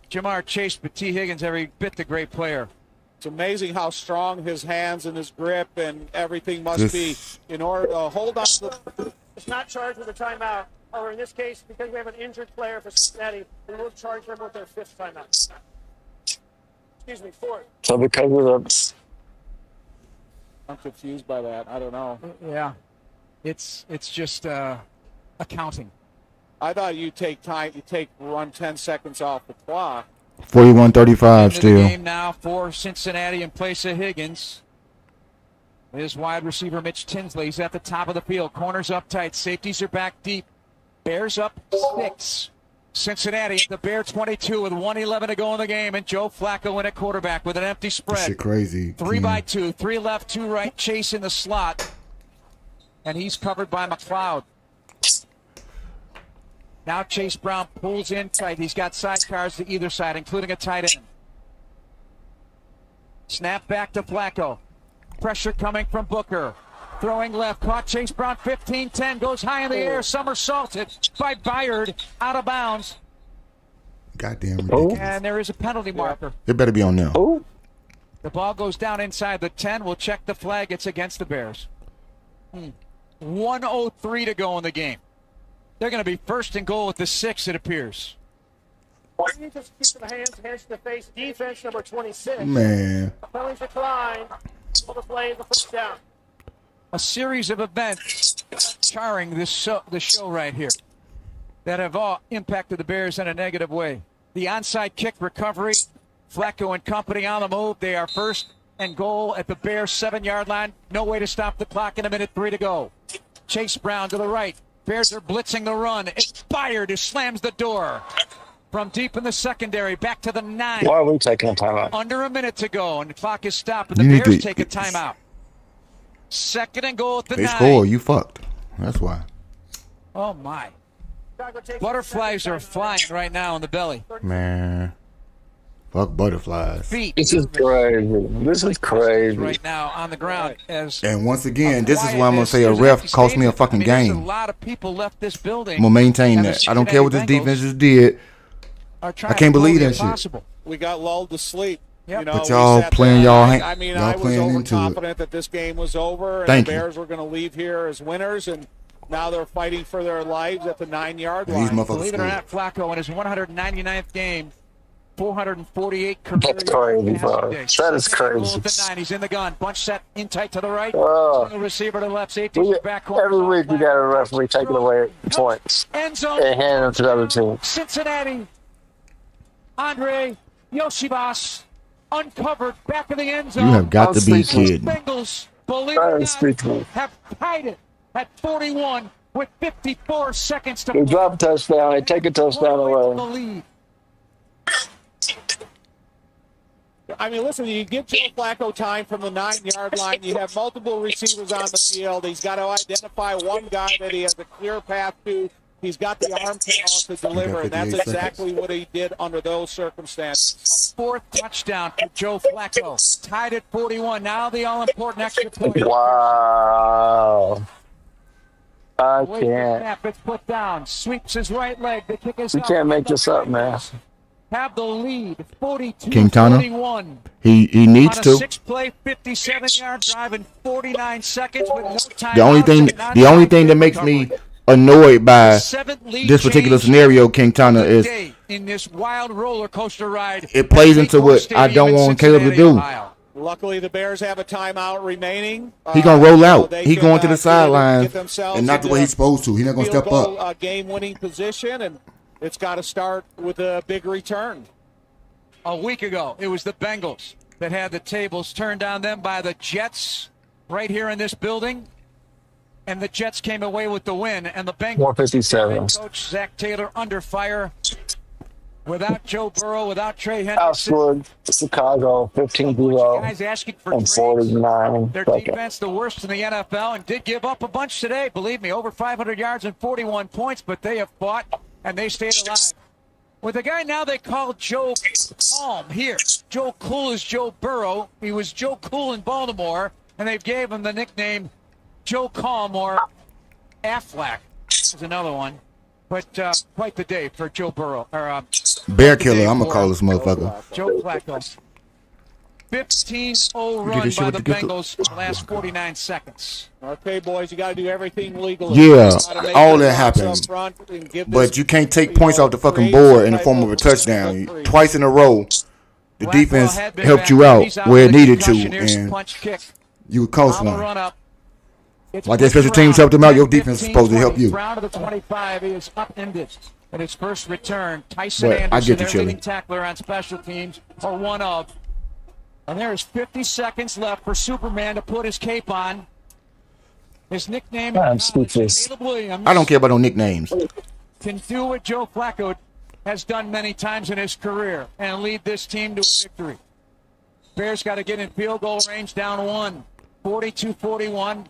Jamar Chase, but T. Higgins every bit the great player. It's amazing how strong his hands and his grip and everything must be in order to hold on to the... It's not charged with a timeout. Or in this case, because we have an injured player for Cincinnati, we will charge them with their 5th timeout. Excuse me, 4th. So because of the... I'm confused by that. I don't know. Yeah. It's just accounting. I thought you run 10 seconds off the clock. 41-35 Into still. the game now for Cincinnati in place of Higgins. His wide receiver Mitch Tinsley. He's at the top of the field. Corners up tight. Safeties are back deep. Bears up 6. Cincinnati at the Bear 22 with 1:11 to go in the game, and Joe Flacco in at quarterback with an empty spread. Shit crazy. 3 by 2, 3 left, 2 right. Chase in the slot, and he's covered by McLeod. Now Chase Brown pulls in tight. He's got sidecars to either side, including a tight end. Snap back to Flacco. Pressure coming from Booker. Throwing left, caught Chase Brown, 15-10, goes high in the air, somersaulted by Byard, out of bounds. Goddamn ridiculous. And there is a penalty marker. It better be on now. The ball goes down inside the 10. We'll check the flag. It's against the Bears. 1:03 to go in the game. They're going to be first and goal at the 6, it appears. Just keep the hands to the face. Defense number 26. Man. Penalties decline. All the play is the 1st down. A series of events charring the show right here that have all impacted the Bears in a negative way. The onside kick recovery, Flacco and company on the move. They are first and goal at the Bears 7-yard line. No way to stop the clock in 1:03 to go. Chase Brown to the right. Bears are blitzing the run. It's Byard who slams the door. From deep in the secondary, back to the 9. Why are we taking a timeout? Under a minute to go, and the clock is stopped, and the Bears take a timeout. 2nd and goal at the 9. They score, you fucked. That's why. Oh, my. Butterflies are flying right now in the belly. Man. Fuck butterflies. Feet. This is crazy. This is crazy. Right now on the ground. And once again, this is why I'm going to say a ref cost me a fucking game. A lot of people left this building. I'm going to maintain that. I don't care what this defense just did. I can't believe that shit. We got lulled to sleep. Yep. You know, but y'all playing I was playing overconfident that this game was over and the Bears were going to leave here as winners, and now they're fighting for their lives at the 9-yard line. Believe it or not, Flacco in his 199th game, 448 career That's crazy, bro. That is crazy. The 9, he's in the gun. Bunch set in tight to the right. Single receiver to the left. Safety back. Every week we got a referee taking away points and handing them to the other team. Cincinnati. Andre Yoshibas uncovered back of the end zone. You have got to be kidding. Bengals, believe it or not, have tied it at 41 with 54 seconds to play. They drop a touchdown. They take a touchdown away. I mean, listen, you give Joe Flacco time from the 9-yard line. You have multiple receivers on the field. He's got to identify one guy that he has a clear path to. He's got the arm talent to deliver, and that's exactly what he did under those circumstances. 4th touchdown for Joe Flacco. Tied at 41. Now the all-important extra point. Wow. I can't. Snap, it's put down. Sweeps his right leg. The kick is You can't make this up, man. Have the lead, 42-41. He needs to. 6-play, 57-yard drive in 49 seconds with no time. The only thing that makes me annoyed by this particular scenario, King Tana, is in this wild roller coaster ride. It plays into what I don't want Caleb to do. Luckily, the Bears have a timeout remaining. He gonna roll out. He going to the sideline and not the way he's supposed to. He's not gonna step up. Game-winning position, and it's got to start with a big return. A week ago, it was the Bengals that had the tables turned on them by the Jets right here in this building. And the Jets came away with the win. And the Bengals, 157. Coach Zach Taylor under fire. Without Joe Burrow, without Trey Henderson. Outscored Chicago 15-0 Guys asking for and 49. Their defense, the worst in the NFL, and did give up a bunch today. Believe me, over 500 yards and 41 points, but they have fought and they stayed alive. With a guy now they call Joe Calm here. Joe Cool is Joe Burrow. He was Joe Cool in Baltimore, and they gave him the nickname Joe Calm or Aflac. Is another one. But quite the day for Joe Burrow. Bear killer, I'm going to call this motherfucker. Joe Flacco. 15-0 run by the Bengals in the last 49 seconds. Okay, boys, you got to do everything legally. Yeah, all that happened. But you can't take points off the fucking board in the form of a touchdown. Twice in a row, the defense helped you out where it needed to, and you cost one. Like that special teams helped him out, your defense is supposed to help you. Round of the 25 is upended in his first return. Tyson But Anderson, I get you, their leading tackler on special teams, or one of. And there is 50 seconds left for Superman to put his cape on. His nickname is Caleb Williams. I don't care about no nicknames. Can do what Joe Flacco has done many times in his career and lead this team to a victory. Bears got to get in field goal range, down one, 42-41.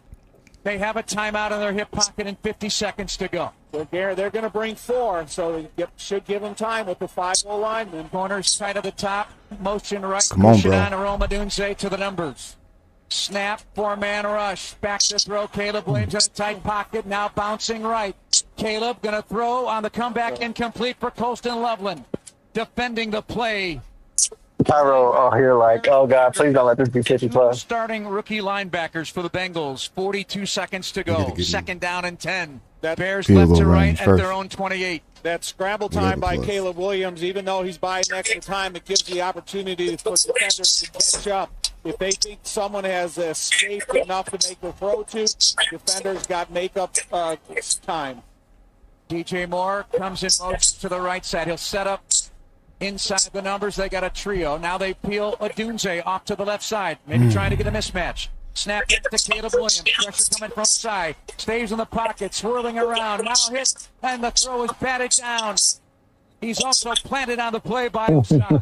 They have a timeout in their hip pocket and 50 seconds to go. They're going to bring 4, so they should give them time with the 5-0 linemen. Corners tight at the top, motion right. Come on, push bro. it on Aromadunze to the numbers. Snap, 4-man rush. Back to throw. Caleb Williams in a tight pocket, now bouncing right. Caleb going to throw on the comeback, incomplete for Colston Loveland. Defending the play. Cairo here like, oh, God, please don't let this be 50+. Starting rookie linebackers for the Bengals. 42 seconds to go. Second down and 10. Bears left to right at their own 28. That scramble time by Caleb Williams, even though he's buying extra time, it gives the opportunity for defenders to catch up. If they think someone has escaped enough to make the throw to, defenders got make-up time. DJ Moore comes in motion to the right side. He'll set up inside the numbers. They got a trio. Now they peel Odunze off to the left side. Maybe trying to get a mismatch. Snap to Caleb Williams. Pressure coming from side. Stays in the pocket, swirling around. Now hit, and the throw is batted down. He's also planted on the play by Osai.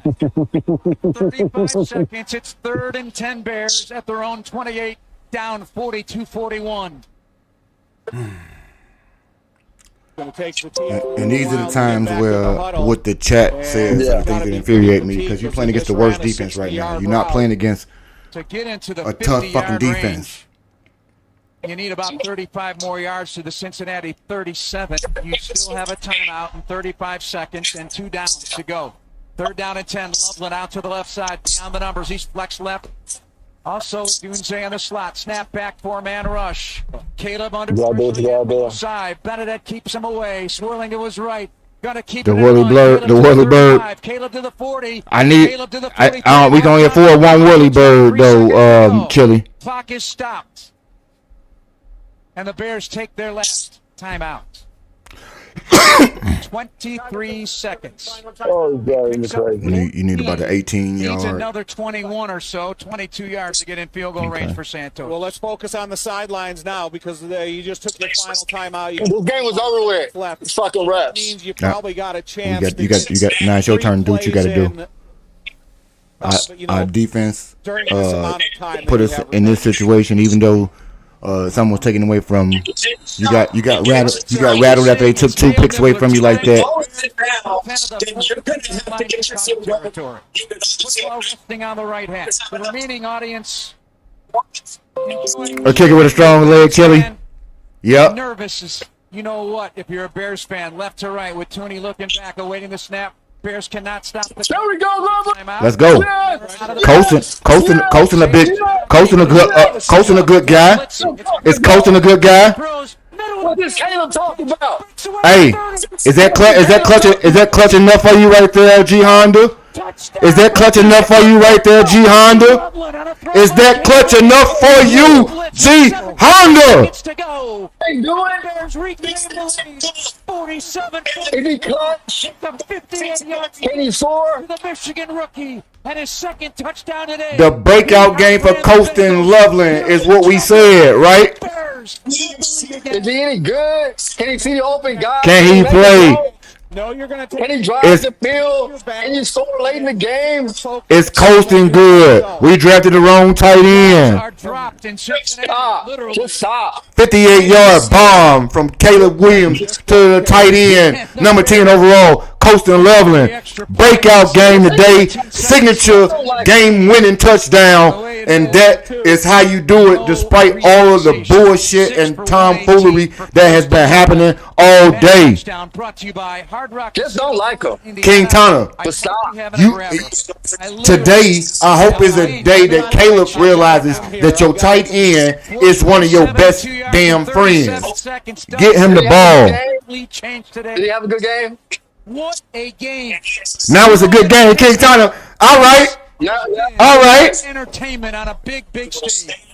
35 seconds. It's 3rd and 10 Bears at their own 28, down 42-41. And these are the times where what the chat says are the things that infuriate me, because you're playing against the worst defense right now. You're not playing against to get into the a tough fucking defense. You need about 35 more yards to the Cincinnati 37. You still have a timeout in 35 seconds and 2 downs to go. 3rd down and 10. Loveland out to the left side beyond the numbers. He's flex left. Also, Dunze in the slot. Snap back, 4-man rush. Caleb under side. Benedette keeps him away. Swirling to his right. Gonna keep the Willie Bird. The Willie Bird. Caleb to the 40. I need. We can only afford one Willie Bird though. Chili. Clock is stopped, and the Bears take their last timeout. 23 seconds. Oh, God, you need about the 18 Needs yard. another 21 or so, 22 yards to get in field goal range for Santos. Well, let's focus on the sidelines now, because you just took your final timeout. This game was over with. It's fucking reps. That means you probably got a chance. You got. Now it's your turn to do what you got to do. Our defense put us in this situation, even though someone was taken away from you. Got rattled after they took 2 picks away from you like that. Football resting on the right hand. The remaining audience. A kicker with a strong leg, Chili. Yep. Nervous is, you know what? If you're a Bears fan, left to right with Tooney looking back, awaiting the snap. Bears cannot stop the. There we go, let's go. Colston a good guy. Is Colston a good guy? What is Caleb talking about? Hey, is that clutch enough for you right there, G Honda? Is that clutch enough for you right there, G Honda? Is that clutch enough for you, G Honda? Hey, do it. 47. Is he clutch? 58 yards. Can he soar? The Michigan rookie and his 2nd touchdown today. The breakout game for Colston Loveland is what we said, right? Is he any good? Can he see the open guy? Can he play? No, you're going to Can take he drive the field? Can you score late in the game? It's coasting good. We drafted the wrong tight end. Are dropped in Cincinnati. Stop. Just stop. 58-yard bomb from Caleb Williams to the tight end, number 10 overall, Coasting Loveland. Breakout game today, signature game-winning touchdown, and that is how you do it despite all of the bullshit and tomfoolery that has been happening all day. Just don't like him. King Tana, today I hope is a day that Caleb realizes that your tight end is one of your best damn friends. Get him the ball. Did he have a good game? What a game. Now it's a good game, King Tana. All right. All right. Entertainment on a big stage.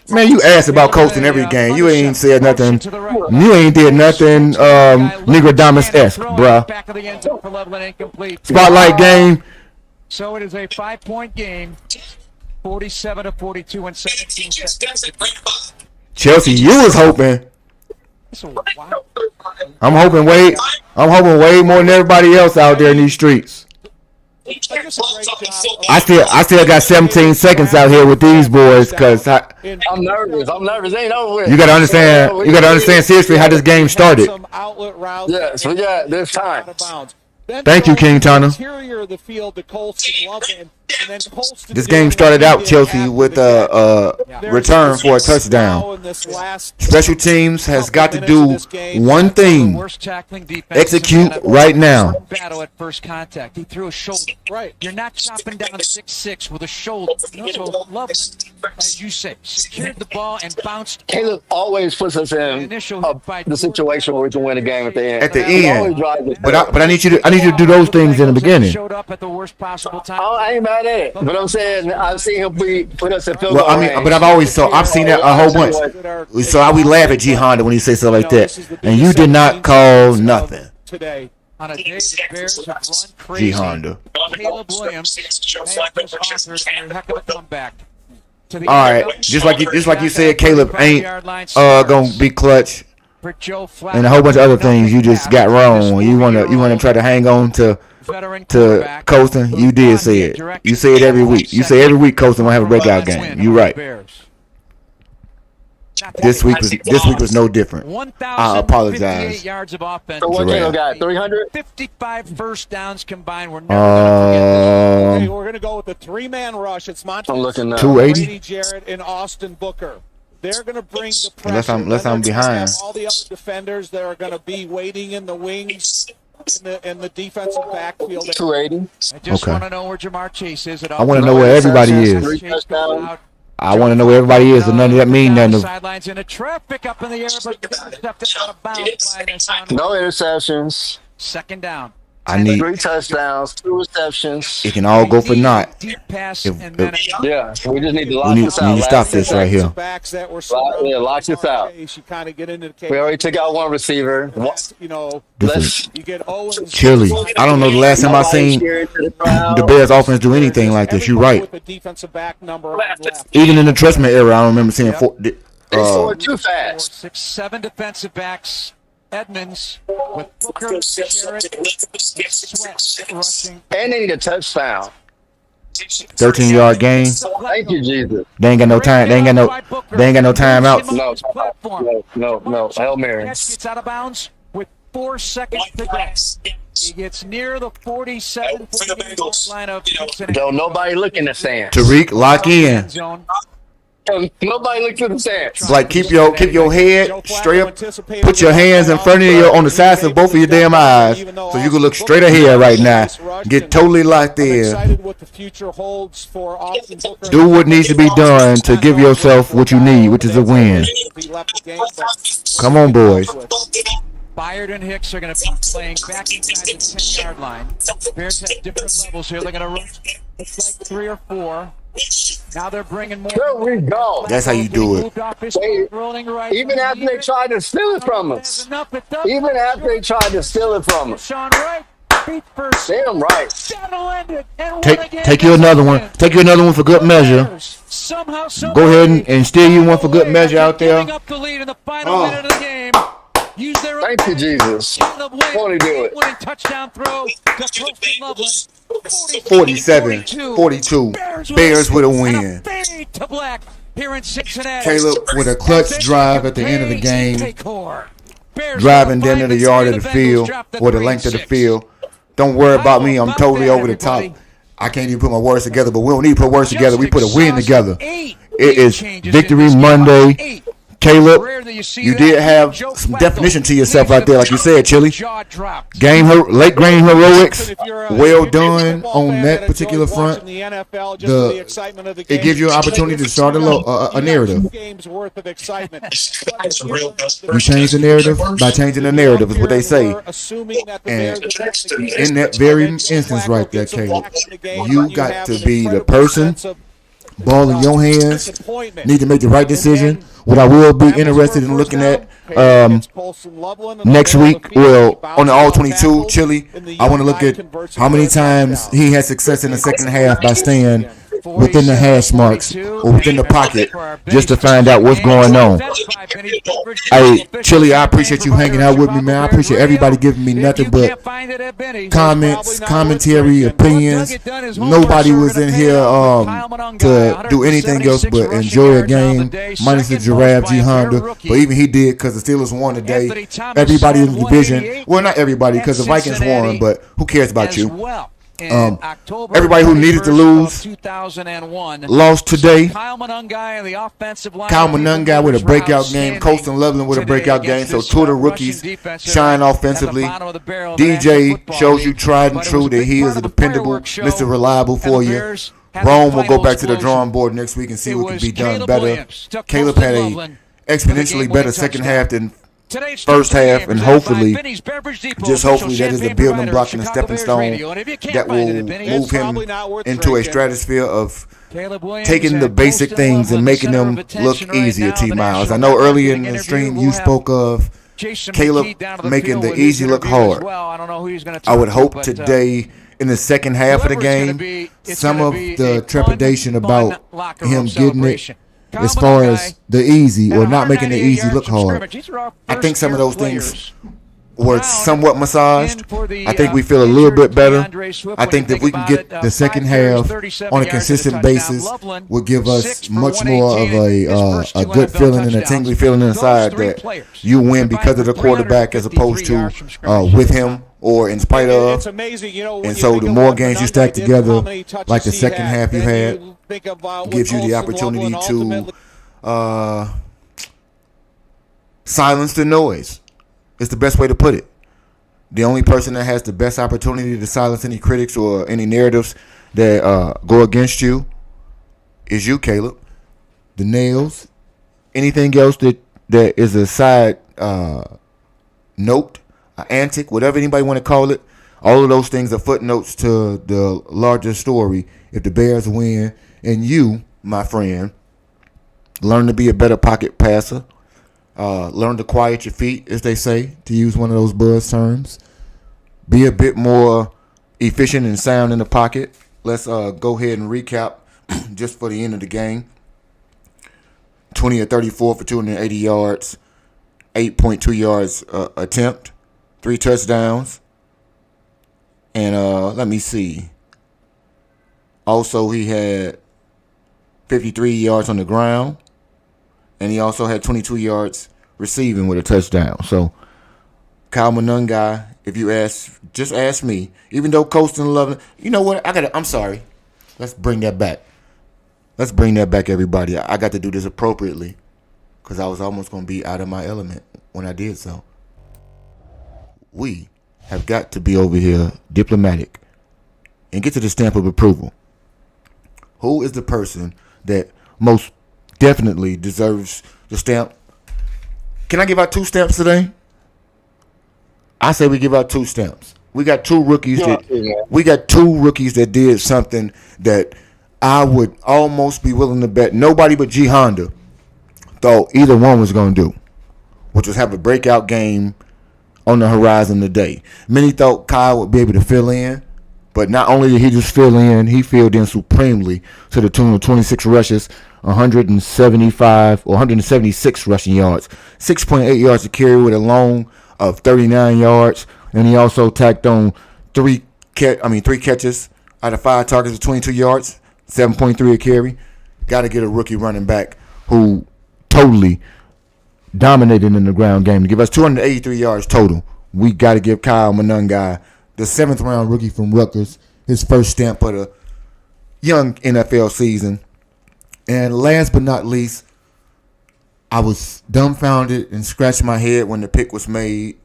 Man, you asked about coasting every game. You ain't said nothing. You ain't did nothing Negrodamus-esque, bruh. Spotlight game. So it is a 5-point game. 47-42 and 17 seconds. Chelsea, you was hoping. I'm hoping way more than everybody else out there in these streets. I still got 17 seconds out here with these boys because I'm nervous. Ain't over with. You gotta understand seriously how this game started. Yes, we got this time. Thank you, King Tana. This game started out, Chelsea, with a return for a touchdown. Special teams has got to do one thing. Execute right now. Battle at first contact. He threw a shoulder. Right. You're not chopping down 6'6" with a shoulder. So Loveland, as you say, secured the ball and bounced. Caleb always puts us in the situation where we can win a game at the end. At the end. But I need you to do those things in the beginning. Showed up at the worst possible time. I ain't mad at it. But I'm saying I've seen him put us in field goal range. But I've seen that a whole bunch. So we laugh at G Honda when he says stuff like that. And you did not call nothing. Today. On a day the Bears have run crazy. G Honda. Caleb Williams may have just authored a heck of a comeback. All right, just like you said, Caleb ain't gonna be clutch, and a whole bunch of other things you just got wrong. You wanna try to hang on to Coasting. You did say it. You say it every week. You say every week Coasting will have a breakout game. You're right. This week was no different. I apologize. Yards of offense. So what Caleb got? 300? 55 first downs combined. We're never going to forget this. We're going to go with the 3-man rush. It's Montez, 280. Brady Jarrett, and Austin Booker. They're going to bring the pressure. Unless I'm behind. All the other defenders that are going to be waiting in the wings in the defensive backfield. 280. I just want to know where Jamar Chase is. I want to know where everybody is. I want to know where everybody is, and none of that mean nothing. Sidelines in a traffic up in the air, but stepped out of bounds by no interceptions. Second down. I need 3 touchdowns, 2 receptions. It can all go for naught. Deep pass we just need to lock this out. We need to stop this right here. Lock this out. We already took out one receiver. Chilly. I don't know the last time I seen the Bears offense do anything like this. You're right. Even in the Trustman era, I don't remember seeing they scored too fast. 6, 7 defensive backs. Edmonds with Booker, Jarrett, Sweat rushing. And they need a touchdown. 13-yard gain. Thank you, Jesus. They ain't got no time. They ain't got no timeouts. No. Hail Mary. Catch gets out of bounds with 4 seconds to go. He gets near the 47-48 line of Cincinnati. Don't nobody look in the stand. Tariq, lock in. Nobody look to the stand. Like keep your head straight up. Put your hands in front of you on the sides of both of your damn eyes, so you can look straight ahead right now. Get totally locked in. Do what needs to be done to give yourself what you need, which is a win. Come on, boys. Byard and Hicks are going to be playing back inside the 10-yard line. Bears have different levels here. They're going to run like 3 or 4. Now they're bringing more. There we go. That's how you do it. Even after they tried to steal it from us. Even after they tried to steal it from us. Damn right. Take you another one. Take you another one for good measure. Go ahead and steal you one for good measure out there. Up the lead in the final minute of the game. Use their Thank you, Jesus. Won't he do it? Winning touchdown throw to Posty Loveland. 47-42. Bears with a win. Fade to black here in Cincinnati. Caleb with a clutch drive at the end of the game. Driving down to the yard of the field or the length of the field. Don't worry about me. I'm totally over the top. I can't even put my words together, but we don't need to put words together. We put a win together. It is Victory Monday. Caleb, you did have some definition to yourself right there, like you said, Chili. Late game heroics, well done on that particular front. It gives you an opportunity to start a narrative. You change the narrative by changing the narrative, is what they say. And in that very instance right there, Caleb, you got to be the person, ball in your hands, need to make the right decision. What I will be interested in looking at next week, well, on the All-22, Chili, I want to look at how many times he had success in the second half by staying within the hash marks or within the pocket just to find out what's going on. Hey, Chili, I appreciate you hanging out with me, man. I appreciate everybody giving me nothing but comments, commentary, opinions. Nobody was in here to do anything else but enjoy a game, minus the Giraffe G Honda. But even he did because the Steelers won today. Everybody in the division, well, not everybody because the Vikings won, but who cares about you? Everybody who needed to lose lost today. Kyle Monungai with a breakout game. Colston Loveland with a breakout game. So two of the rookies shine offensively. DJ shows you tried and true that he is a dependable, Mr. Reliable for you. Rome will go back to the drawing board next week and see what can be done better. Caleb had a exponentially better second half than first half, and hopefully, just hopefully, that is a building block and a stepping stone that will move him into a stratosphere of taking the basic things and making them look easier, T. Miles. I know earlier in the stream you spoke of Caleb making the easy look hard. I would hope today in the second half of the game, some of the trepidation about him getting it as far as the easy or not making the easy look hard. I think some of those things were somewhat massaged. I think we feel a little bit better. I think that if we can get the second half on a consistent basis, will give us much more of a good feeling and a tingly feeling inside that you win because of the quarterback as opposed to with him or in spite of. And so the more games you stack together, like the second half you had, gives you the opportunity to silence the noise. It's the best way to put it. The only person that has the best opportunity to silence any critics or any narratives that go against you is you, Caleb. The nails, anything else that is a side note, an antic, whatever anybody want to call it, all of those things are footnotes to the larger story. If the Bears win, and you, my friend, learn to be a better pocket passer, learn to quiet your feet, as they say, to use one of those buzz terms. Be a bit more efficient and sound in the pocket. Let's go ahead and recap just for the end of the game. 20 or 34 for 280 yards, 8.2 yards attempt, 3 touchdowns. And let me see. Also, he had 53 yards on the ground, and he also had 22 yards receiving with a touchdown. So, Kyle Monungai, if you just ask me, even though Colston Loveland, you know what? I'm sorry. Let's bring that back. Let's bring that back, everybody. I got to do this appropriately because I was almost going to be out of my element when I did so. We have got to be over here diplomatic and get to the stamp of approval. Who is the person that most definitely deserves the stamp? Can I give out 2 stamps today? I say we give out 2 stamps. We got 2 rookies that did something that I would almost be willing to bet nobody but G Honda thought either one was going to do, which was have a breakout game on the horizon today. Many thought Kyle would be able to fill in, but not only did he just fill in, he filled in supremely to the tune of 26 rushes, 175 or 176 rushing yards, 6.8 yards to carry with a long of 39 yards, and he also tacked on 3 catches out of 5 targets of 22 yards, 7.3 a carry. Got to get a rookie running back who totally dominated in the ground game to give us 283 yards total. We got to give Kyle Monangai, the 7th round rookie from Rutgers, his first stamp of the young NFL season. And last but not least, I was dumbfounded and scratched my head when the pick was made.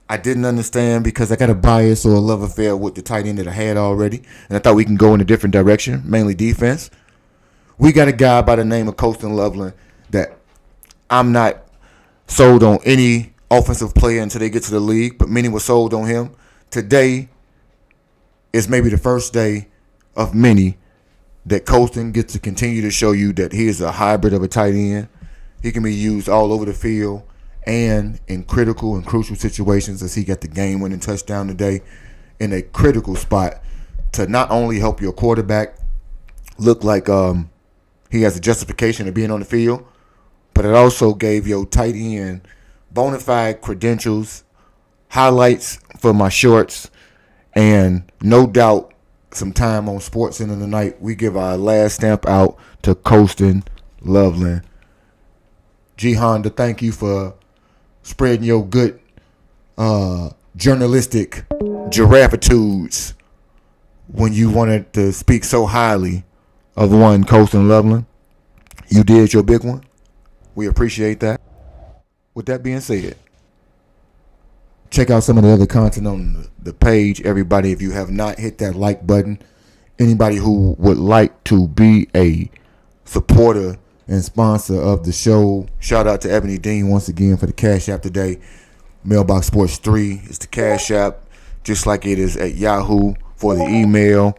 I didn't understand because I got a bias or a love affair with the tight end that I had already, and I thought we can go in a different direction, mainly defense. We got a guy by the name of Colston Loveland that I'm not sold on any offensive player until they get to the league, but many were sold on him. Today is maybe the first day of many that Colston gets to continue to show you that he is a hybrid of a tight end. He can be used all over the field and in critical and crucial situations, as he got the game-winning touchdown today in a critical spot to not only help your quarterback look like he has a justification of being on the field, but it also gave your tight end bona fide credentials, highlights for my shorts, and no doubt some time on SportsCenter tonight. We give our last stamp out to Colston Loveland. G Honda, thank you for spreading your good journalistic giraffitudes when you wanted to speak so highly of one Colston Loveland. You did your big one. We appreciate that. With that being said, check out some of the other content on the page. Everybody, if you have not hit that like button, anybody who would like to be a supporter and sponsor of the show, shout out to Ebony Dean once again for the Cash App today. Mailbox Sports 3 is the Cash App, just like it is at Yahoo for the email.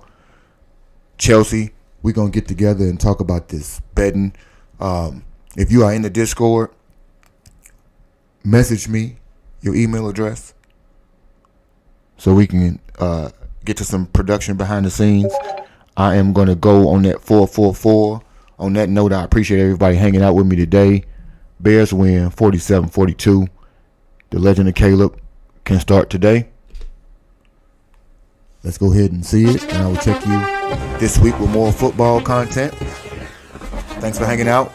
Chelsea, we're going to get together and talk about this betting. If you are in the Discord, message me your email address so we can get to some production behind the scenes. I am going to go on that 444. On that note, I appreciate everybody hanging out with me today. Bears win 47-42. The legend of Caleb can start today. Let's go ahead and see it, and I will check you this week with more football content. Thanks for hanging out.